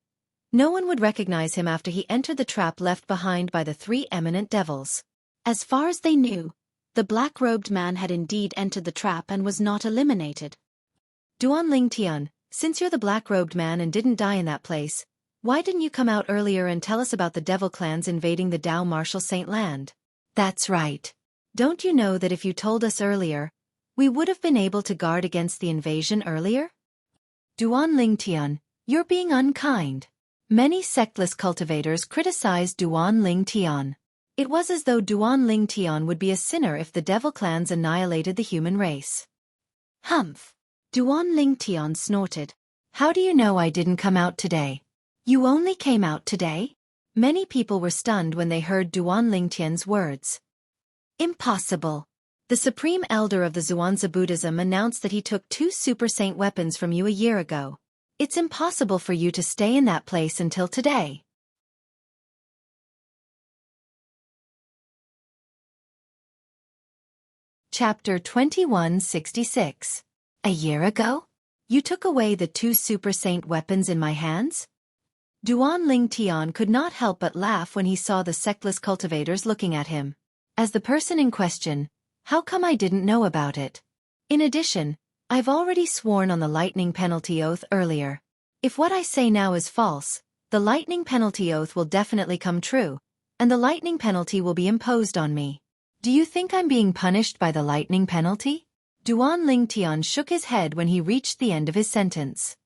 no one would recognize him after he entered the trap left behind by the three eminent devils. As far as they knew, the black-robed man had indeed entered the trap and was not eliminated. Duan Lingtian, since you're the black-robed man and didn't die in that place, why didn't you come out earlier and tell us about the devil clans invading the Dao Martial Saint Land? That's right. Don't you know that if you told us earlier, we would have been able to guard against the invasion earlier? Duan Lingtian, you're being unkind. Many sectless cultivators criticized Duan Lingtian. It was as though Duan Lingtian would be a sinner if the devil clans annihilated the human race. Humph. Duan Lingtian snorted. How do you know I didn't come out today? You only came out today? Many people were stunned when they heard Duan Lingtian's words. Impossible. The Supreme Elder of the Zhuangzi Buddhism announced that he took 2 Super Saint weapons from you a year ago. It's impossible for you to stay in that place until today. Chapter 2166. A year ago? You took away the 2 Super Saint weapons in my hands? Duan Lingtian could not help but laugh when he saw the sectless cultivators looking at him. As the person in question, how come I didn't know about it? In addition, I've already sworn on the lightning penalty oath earlier. If what I say now is false, the lightning penalty oath will definitely come true, and the lightning penalty will be imposed on me. Do you think I'm being punished by the lightning penalty? Duan Lingtian shook his head when he reached the end of his sentence.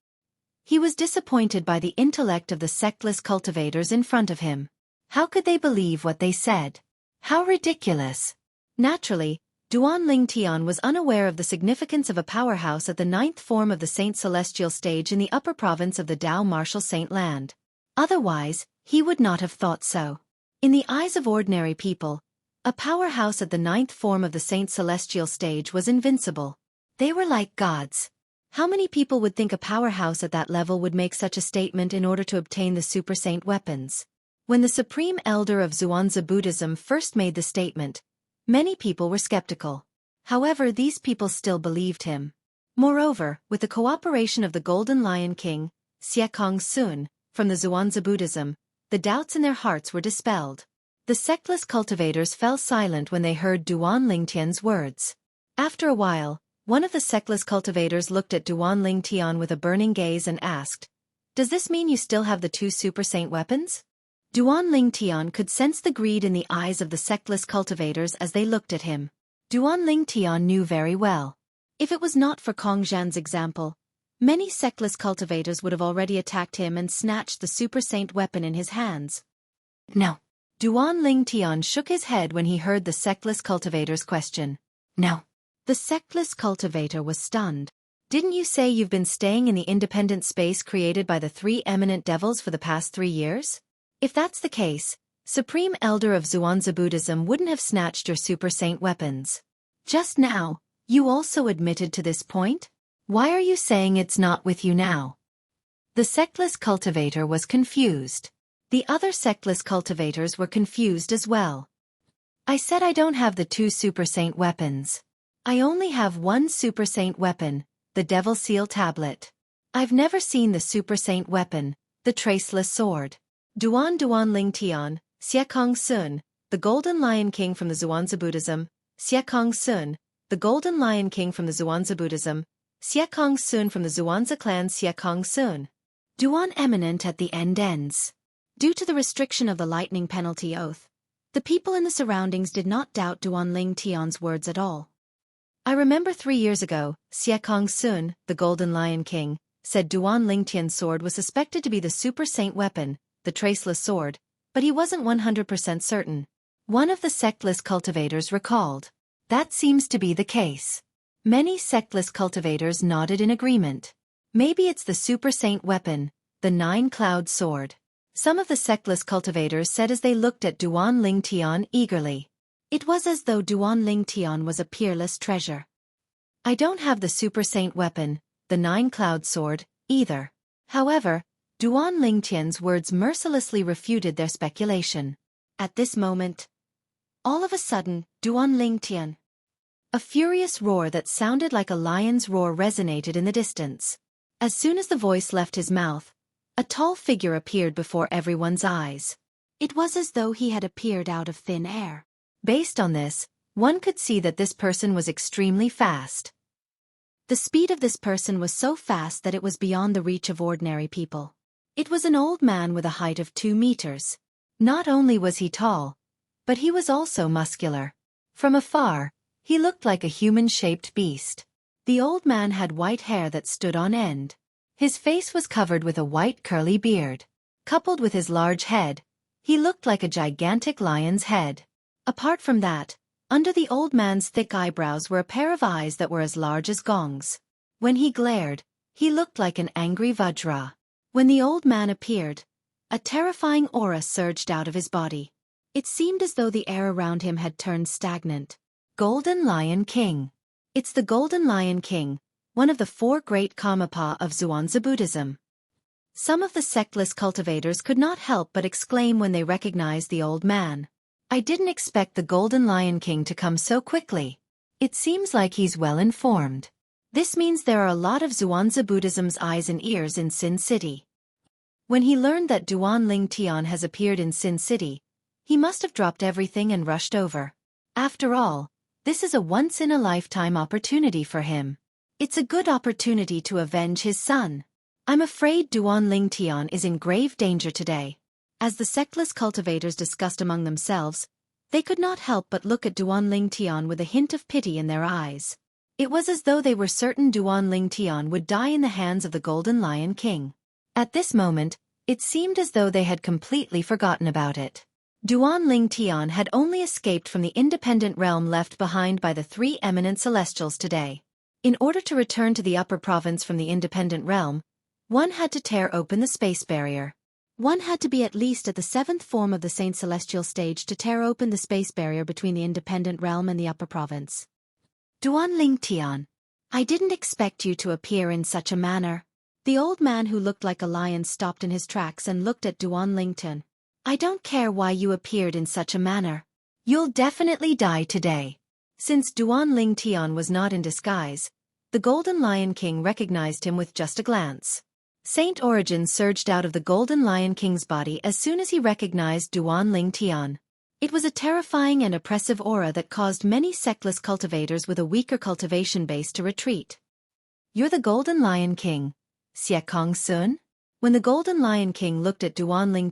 He was disappointed by the intellect of the sectless cultivators in front of him. How could they believe what they said? How ridiculous! Naturally, Duan Lingtian was unaware of the significance of a powerhouse at the 9th form of the Saint Celestial stage in the upper province of the Dao Martial Saint Land. Otherwise, he would not have thought so. In the eyes of ordinary people, a powerhouse at the 9th form of the Saint Celestial stage was invincible. They were like gods. How many people would think a powerhouse at that level would make such a statement in order to obtain the Super Saint weapons? When the Supreme Elder of Zhuangzi Buddhism first made the statement, many people were skeptical. However, these people still believed him. Moreover, with the cooperation of the Golden Lion King, Xueqi, from the Zhuangzi Buddhism, the doubts in their hearts were dispelled. The sectless cultivators fell silent when they heard Duan Lingtian's words. After a while, one of the sectless cultivators looked at Duan Lingtian with a burning gaze and asked, "Does this mean you still have the 2 Super Saint weapons?" Duan Lingtian could sense the greed in the eyes of the sectless cultivators as they looked at him. Duan Lingtian knew very well. If it was not for Kong Zhan's example, many sectless cultivators would have already attacked him and snatched the Super Saint weapon in his hands. No. Duan Lingtian shook his head when he heard the sectless cultivator's question. No. The sectless cultivator was stunned. Didn't you say you've been staying in the independent space created by the 3 eminent devils for the past 3 years? If that's the case, Supreme Elder of Zhuangzi Buddhism wouldn't have snatched your Super Saint weapons. Just now, you also admitted to this point? Why are you saying it's not with you now? The sectless cultivator was confused. The other sectless cultivators were confused as well. I said I don't have the 2 Super Saint weapons. I only have 1 Super Saint weapon, the Devil Seal Tablet. I've never seen the Super Saint weapon, the Traceless Sword. Duan Lingtian, Xueqi, the Golden Lion King from the Zhuangzi Buddhism, Xueqi, the Golden Lion King from the Zhuangzi Buddhism, Xueqi from the Zhuangzi clan Xueqi. Duan eminent at the end ends. Due to the restriction of the lightning penalty oath, the people in the surroundings did not doubt Duan Lingtian's words at all. I remember 3 years ago, Xueqi, the Golden Lion King, said Duan Lingtian's sword was suspected to be the Super Saint weapon, the Traceless Sword, but he wasn't 100% certain. One of the sectless cultivators recalled. That seems to be the case. Many sectless cultivators nodded in agreement. Maybe it's the Super Saint weapon, the Nine-Cloud Sword. Some of the sectless cultivators said as they looked at Duan Ling Tian eagerly. It was as though Duan Ling Tian was a peerless treasure. I don't have the Super Saint weapon, the Nine-Cloud Sword, either. However, Duan Ling Tian's words mercilessly refuted their speculation. At this moment, all of a sudden, Duan Ling Tian. A furious roar that sounded like a lion's roar resonated in the distance. As soon as the voice left his mouth, a tall figure appeared before everyone's eyes. It was as though he had appeared out of thin air. Based on this, one could see that this person was extremely fast. The speed of this person was so fast that it was beyond the reach of ordinary people. It was an old man with a height of 2 meters. Not only was he tall, but he was also muscular. From afar, he looked like a human-shaped beast. The old man had white hair that stood on end. His face was covered with a white curly beard. Coupled with his large head, he looked like a gigantic lion's head. Apart from that, under the old man's thick eyebrows were a pair of eyes that were as large as gongs. When he glared, he looked like an angry Vajra. When the old man appeared, a terrifying aura surged out of his body. It seemed as though the air around him had turned stagnant. Golden Lion King. It's the Golden Lion King, one of the 4 great Karmapa of Zhuangzi Buddhism. Some of the sectless cultivators could not help but exclaim when they recognized the old man. I didn't expect the Golden Lion King to come so quickly. It seems like he's well informed. This means there are a lot of Zhuangzi Buddhism's eyes and ears in Sin City. When he learned that Duan Ling Tian has appeared in Sin City, he must have dropped everything and rushed over. After all, this is a once-in-a-lifetime opportunity for him. It's a good opportunity to avenge his son. I'm afraid Duan Ling Tian is in grave danger today. As the sectless cultivators discussed among themselves, they could not help but look at Duan Ling Tian with a hint of pity in their eyes. It was as though they were certain Duan Ling Tian would die in the hands of the Golden Lion King. At this moment, it seemed as though they had completely forgotten about it. Duan Ling Tian had only escaped from the independent realm left behind by the 3 eminent celestials today. In order to return to the upper province from the independent realm, one had to tear open the space barrier. One had to be at least at the 7th form of the Saint Celestial stage to tear open the space barrier between the independent realm and the upper province. Duan Ling Tian, I didn't expect you to appear in such a manner. The old man who looked like a lion stopped in his tracks and looked at Duan Ling Tian. I don't care why you appeared in such a manner. You'll definitely die today. Since Duan Ling Tian was not in disguise, the Golden Lion King recognized him with just a glance. Saint Origin surged out of the Golden Lion King's body as soon as he recognized Duan Ling Tian. It was a terrifying and oppressive aura that caused many sectless cultivators with a weaker cultivation base to retreat. You're the Golden Lion King, Xueqi Sun? When the Golden Lion King looked at Duan Ling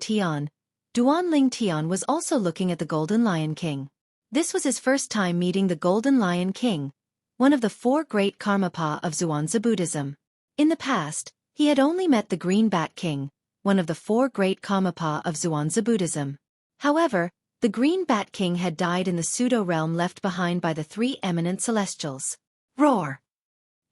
Tian was also looking at the Golden Lion King. This was his first time meeting the Golden Lion King, one of the 4 great Karmapa of Zhuangzi Buddhism. In the past, he had only met the Green Bat King, one of the 4 great Karmapa of Zhuangzi Buddhism. However, the Green Bat King had died in the pseudo-realm left behind by the 3 eminent celestials. Roar!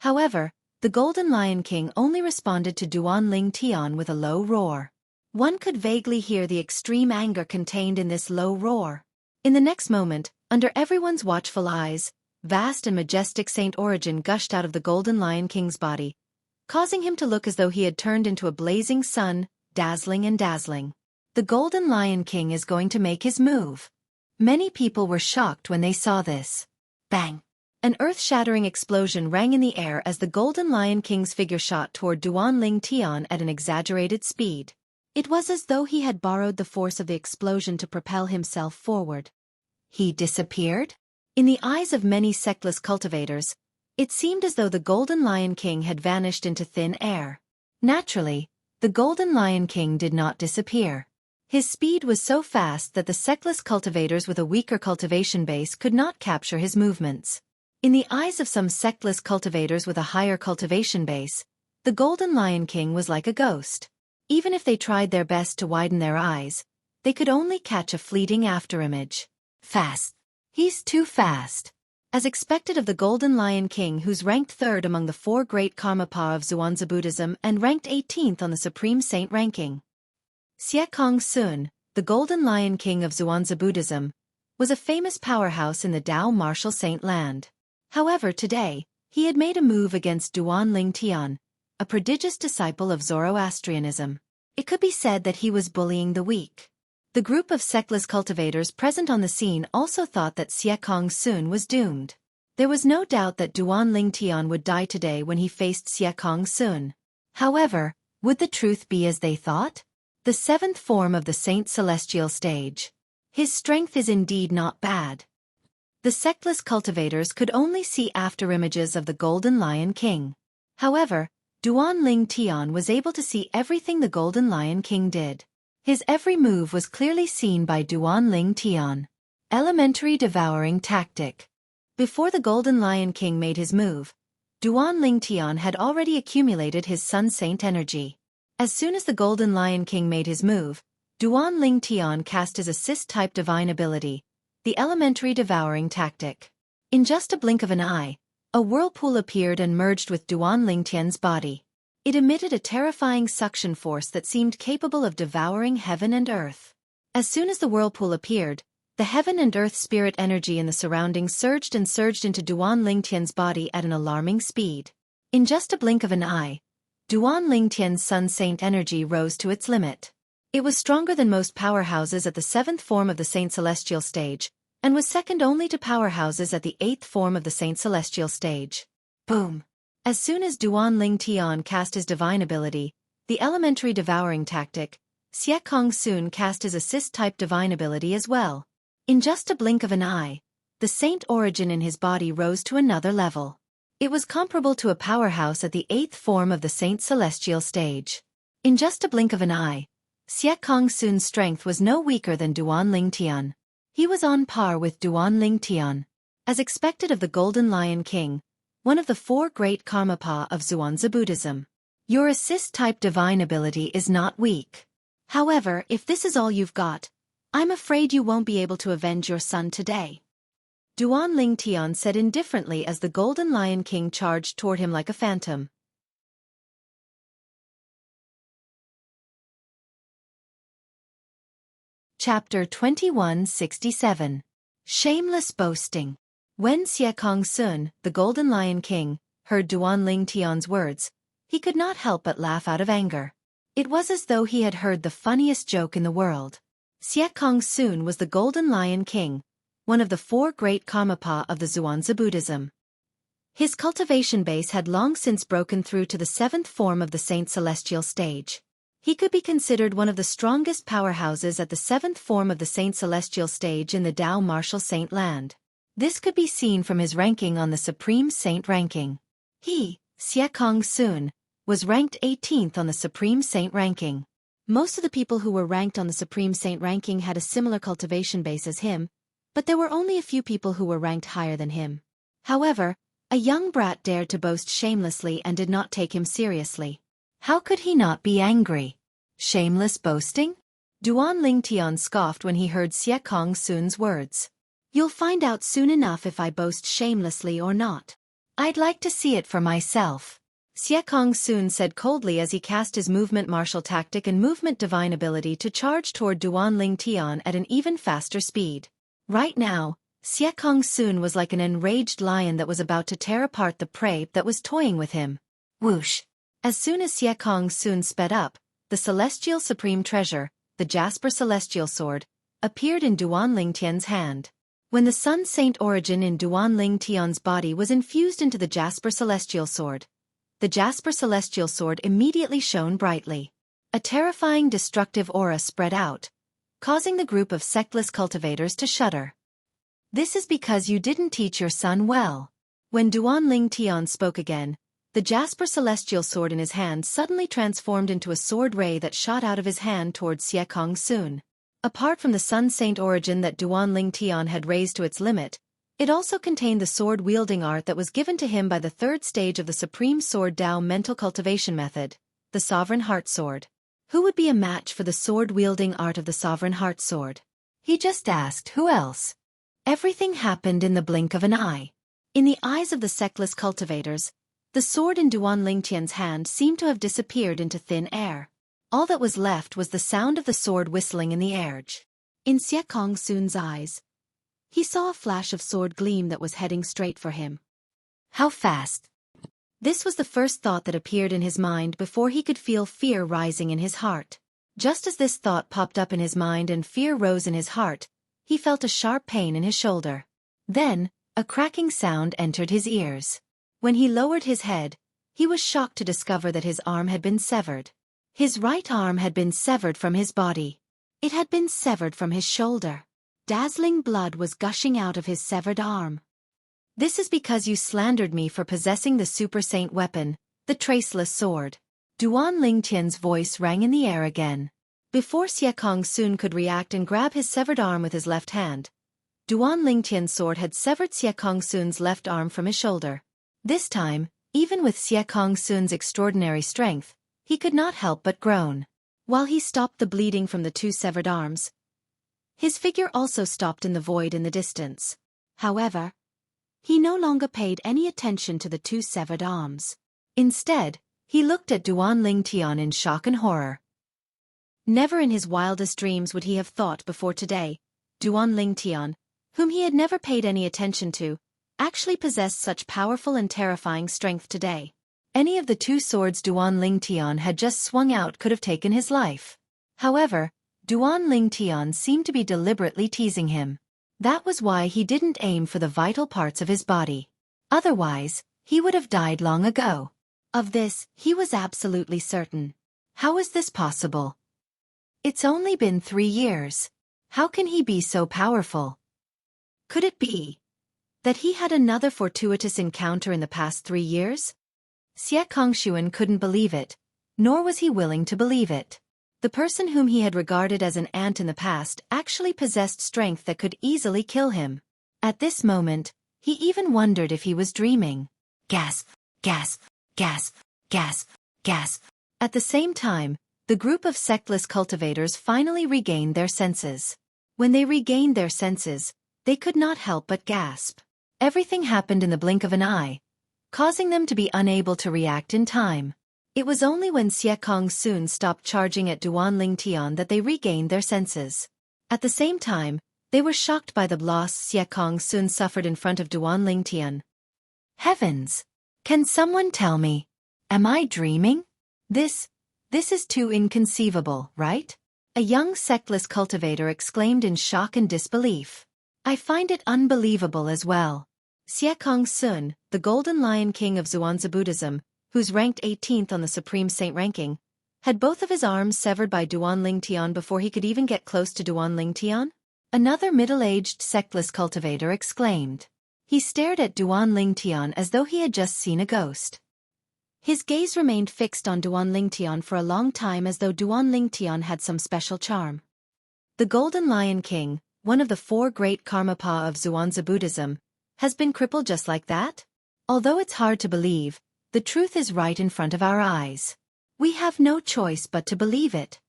However, the Golden Lion King only responded to Duan Ling Tian with a low roar. One could vaguely hear the extreme anger contained in this low roar. In the next moment, under everyone's watchful eyes, vast and majestic Saint Origin gushed out of the Golden Lion King's body, causing him to look as though he had turned into a blazing sun, dazzling and dazzling. The Golden Lion King is going to make his move. Many people were shocked when they saw this. Bang! An earth-shattering explosion rang in the air as the Golden Lion King's figure shot toward Duan Ling Tian at an exaggerated speed. It was as though he had borrowed the force of the explosion to propel himself forward. He disappeared? In the eyes of many sectless cultivators, it seemed as though the Golden Lion King had vanished into thin air. Naturally, the Golden Lion King did not disappear. His speed was so fast that the sectless cultivators with a weaker cultivation base could not capture his movements. In the eyes of some sectless cultivators with a higher cultivation base, the Golden Lion King was like a ghost. Even if they tried their best to widen their eyes, they could only catch a fleeting afterimage. Fast. He's too fast. As expected of the Golden Lion King, who's ranked third among the four great Karmapa of Zhuangzi Buddhism and ranked 18th on the Supreme Saint ranking. Xueqi Sun, the Golden Lion King of Zhuangzi Buddhism, was a famous powerhouse in the Tao martial saint land. However, today, he had made a move against Duan Ling Tian, a prodigious disciple of Zoroastrianism. It could be said that he was bullying the weak. The group of sectless cultivators present on the scene also thought that Xueqi Sun was doomed. There was no doubt that Duan Ling Tian would die today when he faced Xueqi Sun. However, would the truth be as they thought? The seventh form of the Saint Celestial stage. His strength is indeed not bad. The sectless cultivators could only see afterimages of the Golden Lion King. However, Duan Ling Tian was able to see everything the Golden Lion King did. His every move was clearly seen by Duan Ling Tian. Elementary devouring tactic. Before the Golden Lion King made his move, Duan Ling Tian had already accumulated his Sun Saint energy. As soon as the Golden Lion King made his move, Duan Ling Tian cast his assist-type divine ability, the elementary devouring tactic. In just a blink of an eye, a whirlpool appeared and merged with Duan Ling Tian's body. It emitted a terrifying suction force that seemed capable of devouring heaven and earth. As soon as the whirlpool appeared, the heaven and earth spirit energy in the surroundings surged into Duan Ling Tian's body at an alarming speed. In just a blink of an eye, Duan Ling Tian's Sun Saint energy rose to its limit. It was stronger than most powerhouses at the seventh form of the Saint Celestial stage, and was second only to powerhouses at the eighth form of the Saint Celestial stage. Boom! As soon as Duan Ling Tian cast his divine ability, the elementary devouring tactic, Xueqi Sun cast his assist-type divine ability as well. In just a blink of an eye, the saint origin in his body rose to another level. It was comparable to a powerhouse at the eighth form of the Saint Celestial stage. In just a blink of an eye, Xueqi Sun's strength was no weaker than Duan Ling Tian. He was on par with Duan Ling Tian. As expected of the Golden Lion King, one of the four great Karmapa of Zhuangzi Buddhism. Your assist-type divine ability is not weak. However, if this is all you've got, I'm afraid you won't be able to avenge your son today. Duan Ling Tian said indifferently as the Golden Lion King charged toward him like a phantom. Chapter 2167. Shameless Boasting. When Xueqi Sun, the Golden Lion King, heard Duan Ling Tian's words, he could not help but laugh out of anger. It was as though he had heard the funniest joke in the world. Xueqi Sun was the Golden Lion King, one of the four great Karmapa of the Zhuangzi Buddhism. His cultivation base had long since broken through to the seventh form of the Saint Celestial stage. He could be considered one of the strongest powerhouses at the seventh form of the Saint Celestial stage in the Tao martial saint land. This could be seen from his ranking on the Supreme Saint ranking. He, Xueqi Sun, was ranked 18th on the Supreme Saint ranking. Most of the people who were ranked on the Supreme Saint ranking had a similar cultivation base as him, but there were only a few people who were ranked higher than him. However, a young brat dared to boast shamelessly and did not take him seriously. How could he not be angry? Shameless boasting? Duan Ling Tian scoffed when he heard Xueqi Sun's words. You'll find out soon enough if I boast shamelessly or not. I'd like to see it for myself. Xueqi Sun said coldly as he cast his movement martial tactic and movement divine ability to charge toward Duan Ling Tian at an even faster speed. Right now, Xueqi Sun was like an enraged lion that was about to tear apart the prey that was toying with him. Whoosh! As soon as Xueqi Sun sped up, the celestial supreme treasure, the Jasper Celestial Sword, appeared in Duan Ling Tian's hand. When the Sun Saint origin in Duan Ling Tian's body was infused into the Jasper Celestial Sword, the Jasper Celestial Sword immediately shone brightly. A terrifying destructive aura spread out, causing the group of sectless cultivators to shudder. This is because you didn't teach your son well. When Duan Ling Tian spoke again, the Jasper Celestial Sword in his hand suddenly transformed into a sword ray that shot out of his hand towards Xueqi Sun. Apart from the Sun Saint origin that Duan Ling Tian had raised to its limit, it also contained the sword-wielding art that was given to him by the third stage of the Supreme Sword Tao mental cultivation method, the Sovereign Heart Sword. Who would be a match for the sword-wielding art of the Sovereign Heart Sword? He just asked who else. Everything happened in the blink of an eye. In the eyes of the sexless cultivators, the sword in Duan Lingtian's hand seemed to have disappeared into thin air. All that was left was the sound of the sword whistling in the air. In Xueqi Sun's eyes, he saw a flash of sword gleam that was heading straight for him. How fast! This was the first thought that appeared in his mind before he could feel fear rising in his heart. Just as this thought popped up in his mind and fear rose in his heart, he felt a sharp pain in his shoulder. Then, a cracking sound entered his ears. When he lowered his head, he was shocked to discover that his arm had been severed. His right arm had been severed from his body. It had been severed from his shoulder. Dazzling blood was gushing out of his severed arm. This is because you slandered me for possessing the super saint weapon, the traceless sword. Duan Lingtian's voice rang in the air again. Before Xueqi Sun could react and grab his severed arm with his left hand, Duan Lingtian's sword had severed Xueqi Sun's left arm from his shoulder. This time, even with Xueqi Sun's extraordinary strength, he could not help but groan. While he stopped the bleeding from the two severed arms, his figure also stopped in the void in the distance. However, he no longer paid any attention to the two severed arms. Instead, he looked at Duan Lingtian in shock and horror. Never in his wildest dreams would he have thought before today, Duan Lingtian, whom he had never paid any attention to, actually possessed such powerful and terrifying strength today. Any of the two swords Duan Lingtian had just swung out could have taken his life. However, Duan Lingtian seemed to be deliberately teasing him. That was why he didn't aim for the vital parts of his body. Otherwise, he would have died long ago. Of this, he was absolutely certain. How is this possible? It's only been 3 years. How can he be so powerful? Could it be that he had another fortuitous encounter in the past 3 years? Xueqi couldn't believe it, nor was he willing to believe it. The person whom he had regarded as an ant in the past actually possessed strength that could easily kill him. At this moment, he even wondered if he was dreaming. Gasp, gasp, gasp, gasp, gasp. At the same time, the group of sectless cultivators finally regained their senses. When they regained their senses, they could not help but gasp. Everything happened in the blink of an eye, causing them to be unable to react in time. It was only when Xueqi Sun stopped charging at Duan Lingtian that they regained their senses. At the same time, they were shocked by the loss Xueqi Sun suffered in front of Duan Lingtian. Heavens! Can someone tell me? Am I dreaming? This is too inconceivable, right? A young sectless cultivator exclaimed in shock and disbelief. I find it unbelievable as well. Xueqi Sun, the Golden Lion King of Zhuangzi Buddhism, who's ranked 18th on the Supreme Saint ranking, had both of his arms severed by Duan Lingtian before he could even get close to Duan Lingtian? Another middle-aged sectless cultivator exclaimed. He stared at Duan Lingtian as though he had just seen a ghost. His gaze remained fixed on Duan Lingtian for a long time as though Duan Lingtian had some special charm. The Golden Lion King, one of the 4 great Karmapa of Zhuangzi Buddhism, has been crippled just like that? Although it's hard to believe, the truth is right in front of our eyes. We have no choice but to believe it.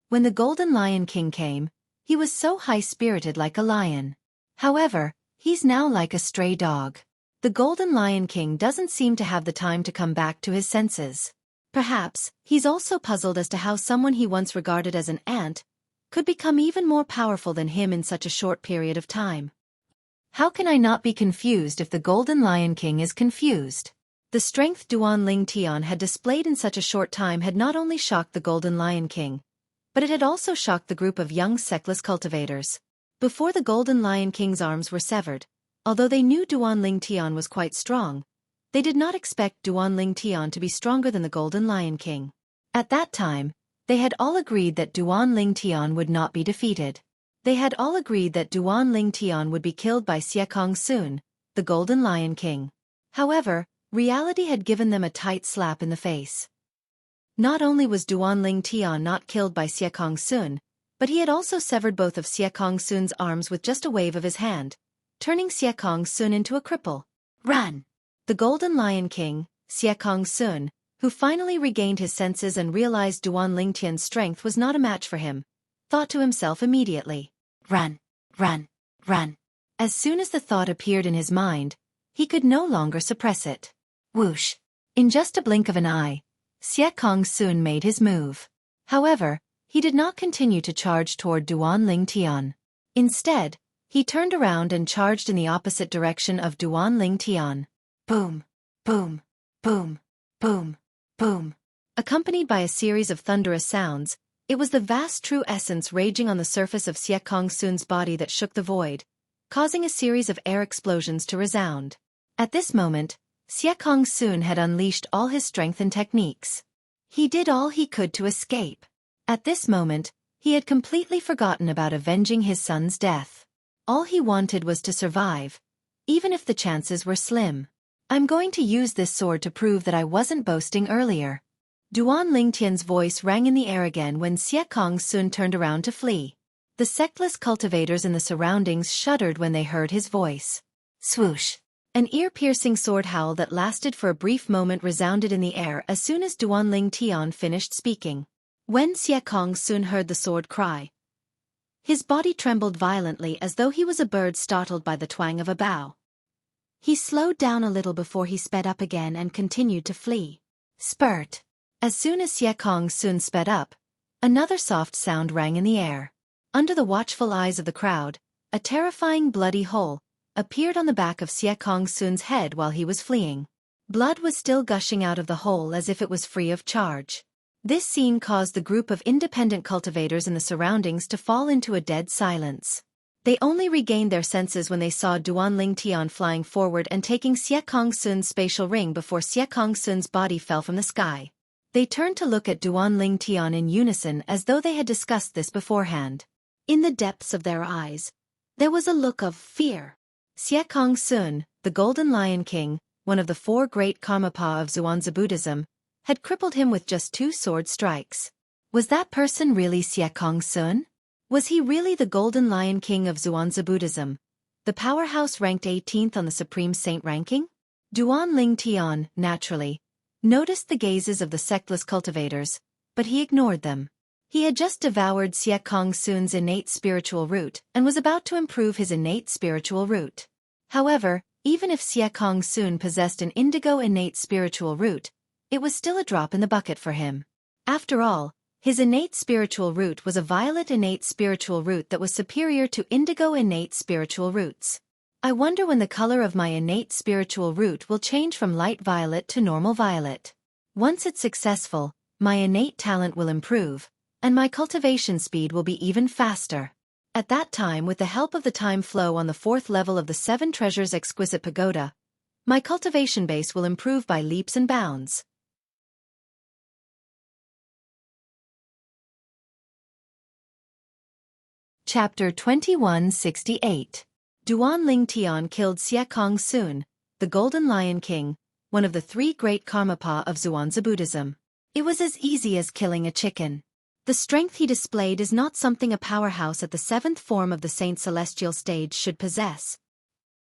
When the Golden Lion King came, he was so high-spirited like a lion. However, he's now like a stray dog. The Golden Lion King doesn't seem to have the time to come back to his senses. Perhaps, he's also puzzled as to how someone he once regarded as an ant could become even more powerful than him in such a short period of time. How can I not be confused if the Golden Lion King is confused? The strength Duan Lingtian had displayed in such a short time had not only shocked the Golden Lion King, but it had also shocked the group of young sectless cultivators. Before the Golden Lion King's arms were severed, although they knew Duan Lingtian was quite strong, they did not expect Duan Lingtian to be stronger than the Golden Lion King. At that time, they had all agreed that Duan Lingtian would not be defeated. They had all agreed that Duan Lingtian would be killed by Xueqi Sun, the Golden Lion King. However, reality had given them a tight slap in the face. Not only was Duan Lingtian not killed by Xueqi Sun, but he had also severed both of Xueqi Sun's arms with just a wave of his hand, turning Xueqi Sun into a cripple. Run! The Golden Lion King, Xueqi Sun, who finally regained his senses and realized Duan Lingtian's strength was not a match for him, thought to himself immediately. Run! Run! Run! As soon as the thought appeared in his mind, he could no longer suppress it. Whoosh! In just a blink of an eye, Xueqi soon made his move. However, he did not continue to charge toward Duan Tian. Instead, he turned around and charged in the opposite direction of Duan Tian. Boom! Boom! Boom! Boom! Boom! Accompanied by a series of thunderous sounds, it was the vast true essence raging on the surface of Xueqi Sun's body that shook the void, causing a series of air explosions to resound. At this moment, Xueqi Sun had unleashed all his strength and techniques. He did all he could to escape. At this moment, he had completely forgotten about avenging his son's death. All he wanted was to survive, even if the chances were slim. I'm going to use this sword to prove that I wasn't boasting earlier. Duan Tian's voice rang in the air again when Xueqi Sun turned around to flee. The sectless cultivators in the surroundings shuddered when they heard his voice. Swoosh! An ear-piercing sword howl that lasted for a brief moment resounded in the air as soon as Duan Tian finished speaking. When Xueqi Sun heard the sword cry, his body trembled violently as though he was a bird startled by the twang of a bow. He slowed down a little before he sped up again and continued to flee. Spurt! As soon as Xueqi Sun sped up, another soft sound rang in the air. Under the watchful eyes of the crowd, a terrifying bloody hole appeared on the back of Xueqi Sun's head while he was fleeing. Blood was still gushing out of the hole as if it was free of charge. This scene caused the group of independent cultivators in the surroundings to fall into a dead silence. They only regained their senses when they saw Duan Tian flying forward and taking Xueqi Sun's spatial ring before Xueqi Sun's body fell from the sky. They turned to look at Duan Tian in unison as though they had discussed this beforehand. In the depths of their eyes, there was a look of fear. Xueqi Sun, the Golden Lion King, one of the four great Karmapa of Zhuangzi Buddhism, had crippled him with just 2 sword strikes. Was that person really Xueqi Sun? Was he really the Golden Lion King of Zhuangzi Buddhism, the powerhouse ranked 18th on the Supreme Saint ranking? Duan Tian, naturally, noticed the gazes of the sectless cultivators, but he ignored them. He had just devoured Xueqi Sun's innate spiritual root and was about to improve his innate spiritual root. However, even if Xueqi Sun possessed an indigo innate spiritual root, it was still a drop in the bucket for him. After all, his innate spiritual root was a violet innate spiritual root that was superior to indigo innate spiritual roots. I wonder when the color of my innate spiritual root will change from light violet to normal violet. Once it's successful, my innate talent will improve, and my cultivation speed will be even faster. At that time, with the help of the time flow on the 4th level of the 7 Treasures Exquisite Pagoda, my cultivation base will improve by leaps and bounds. Chapter 2168. Duan Tian killed Xueqi Sun, the Golden Lion King, one of the 3 great Karmapa of Zhuangzi Buddhism. It was as easy as killing a chicken. The strength he displayed is not something a powerhouse at the 7th form of the Saint Celestial stage should possess.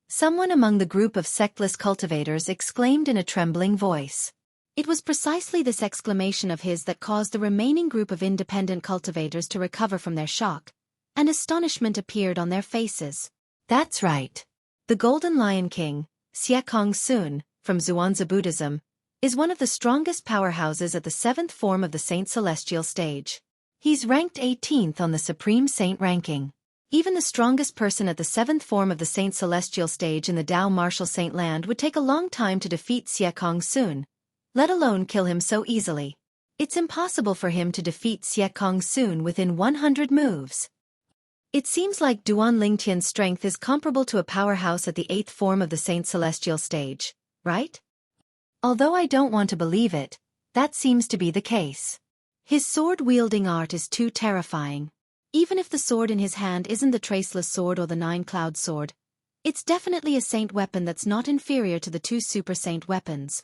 Someone among the group of sectless cultivators exclaimed in a trembling voice. It was precisely this exclamation of his that caused the remaining group of independent cultivators to recover from their shock, and astonishment appeared on their faces. That's right. The Golden Lion King, Xueqi Sun, from Zhuangzi Buddhism, is one of the strongest powerhouses at the 7th form of the Saint Celestial stage. He's ranked 18th on the Supreme Saint ranking. Even the strongest person at the 7th form of the Saint Celestial stage in the Tao Martial Saint Land would take a long time to defeat Xueqi Sun, let alone kill him so easily. It's impossible for him to defeat Xueqi Sun within 100 moves. It seems like Duan Tian's strength is comparable to a powerhouse at the 8th form of the Saint Celestial stage, right? Although I don't want to believe it, that seems to be the case. His sword-wielding art is too terrifying. Even if the sword in his hand isn't the Traceless Sword or the 9-Cloud Sword, it's definitely a saint weapon that's not inferior to the 2 super saint weapons.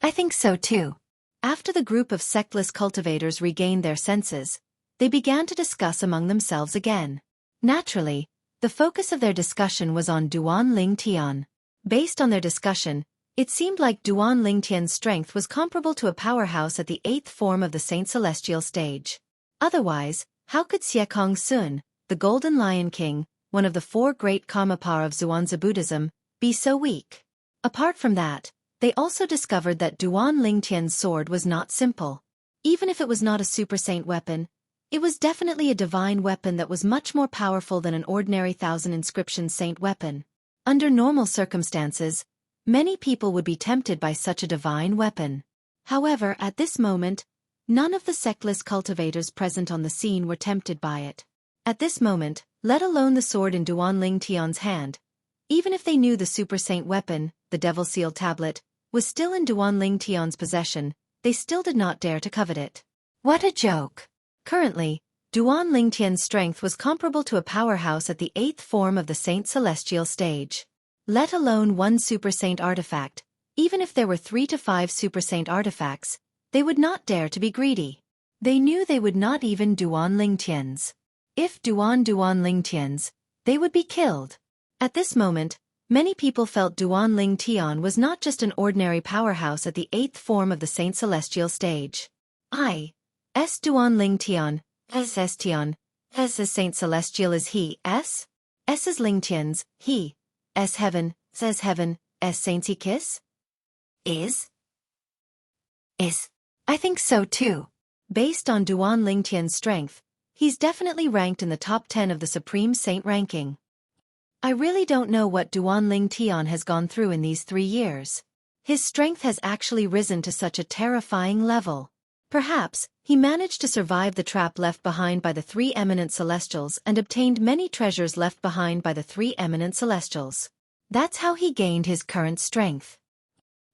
I think so too. After the group of sectless cultivators regained their senses, they began to discuss among themselves again. Naturally, the focus of their discussion was on Duan Tian. Based on their discussion, it seemed like Duan Tian's strength was comparable to a powerhouse at the 8th form of the Saint Celestial stage. Otherwise, how could Xueqi Sun, the Golden Lion King, one of the four great Karmapa of Zhuangzi Buddhism, be so weak? Apart from that, they also discovered that Duan Lingtian's sword was not simple. Even if it was not a super saint weapon, it was definitely a divine weapon that was much more powerful than an ordinary thousand inscription saint weapon. Under normal circumstances, many people would be tempted by such a divine weapon. However, at this moment, none of the sectless cultivators present on the scene were tempted by it. At this moment, let alone the sword in Duan Lingtian's hand, even if they knew the super saint weapon, the Devil Seal tablet, was still in Duan Lingtian's possession, they still did not dare to covet it. What a joke! Currently, Duan Lingtian's strength was comparable to a powerhouse at the 8th form of the Saint Celestial stage. Let alone one Super Saint artifact, even if there were 3 to 5 Super Saint artifacts, they would not dare to be greedy. They knew they would not even Duan Lingtian's. If Duan Lingtian's, they would be killed. At this moment, many people felt Duan Lingtian was not just an ordinary powerhouse at the 8th form of the Saint Celestial stage. S. Duan Lingtian, S. Tian, S. as Saint Celestial is he, S. S. as Lingtian's, he, S. Heaven, says Heaven, S. Saint's kiss? Is. I think so too. Based on Duan Lingtian's strength, he's definitely ranked in the top 10 of the Supreme Saint ranking. I really don't know what Duan Lingtian has gone through in these 3 years. His strength has actually risen to such a terrifying level. Perhaps, he managed to survive the trap left behind by the 3 eminent celestials and obtained many treasures left behind by the 3 eminent celestials. That's how he gained his current strength.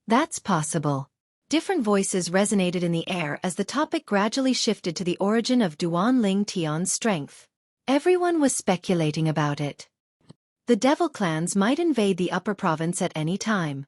That's possible. Different voices resonated in the air as the topic gradually shifted to the origin of Duan Lingtian's strength. Everyone was speculating about it. The devil clans might invade the upper province at any time.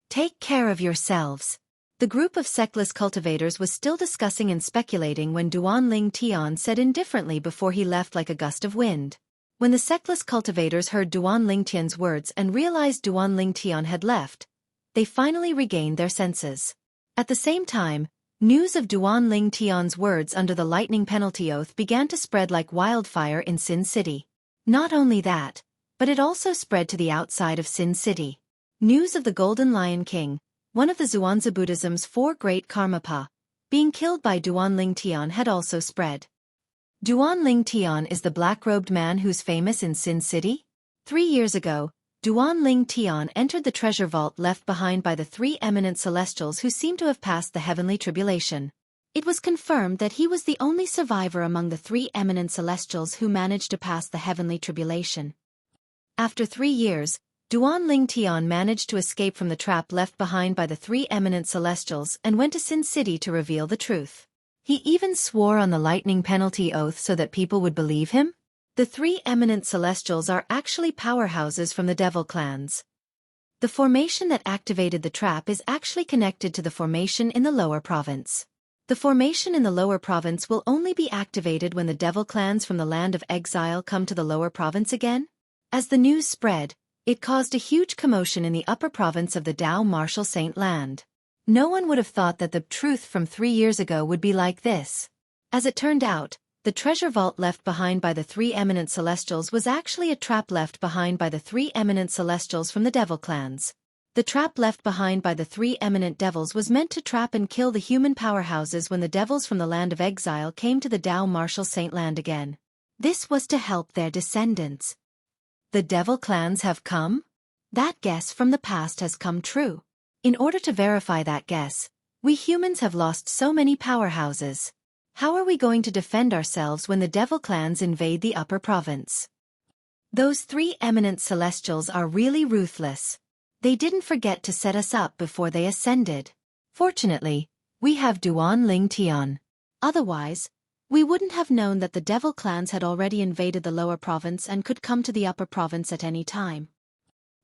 Take care of yourselves. The group of sectless cultivators was still discussing and speculating when Duan Lingtian said indifferently before he left like a gust of wind. When the sectless cultivators heard Duan Lingtian's words and realized Duan Lingtian had left, they finally regained their senses. At the same time, news of Duan Lingtian's words under the lightning penalty oath began to spread like wildfire in Sin City. Not only that, but it also spread to the outside of Sin City. News of the Golden Lion King, one of the Zhuangzi Buddhism's 4 great Karmapa, being killed by Duan Lingtian had also spread. Duan Lingtian is the black-robed man who's famous in Sin City? 3 years ago, Duan Lingtian entered the treasure vault left behind by the 3 eminent celestials who seemed to have passed the heavenly tribulation. It was confirmed that he was the only survivor among the 3 eminent celestials who managed to pass the heavenly tribulation. After 3 years, Duan Lingtian managed to escape from the trap left behind by the 3 eminent celestials and went to Sin City to reveal the truth. He even swore on the lightning penalty oath so that people would believe him. The 3 eminent celestials are actually powerhouses from the devil clans. The formation that activated the trap is actually connected to the formation in the lower province. The formation in the lower province will only be activated when the devil clans from the land of exile come to the lower province again. As the news spread, it caused a huge commotion in the upper province of the Dao Martial Saint land. No one would have thought that the truth from 3 years ago would be like this. As it turned out, the treasure vault left behind by the 3 eminent celestials was actually a trap left behind by the 3 eminent celestials from the devil clans. The trap left behind by the 3 eminent devils was meant to trap and kill the human powerhouses when the devils from the land of exile came to the Dao Martial Saint land again. This was to help their descendants. The devil clans have come? That guess from the past has come true. In order to verify that guess, we humans have lost so many powerhouses. How are we going to defend ourselves when the devil clans invade the upper province? Those 3 eminent celestials are really ruthless. They didn't forget to set us up before they ascended. Fortunately, we have Duan Lingtian. Otherwise, we wouldn't have known that the devil clans had already invaded the lower province and could come to the upper province at any time.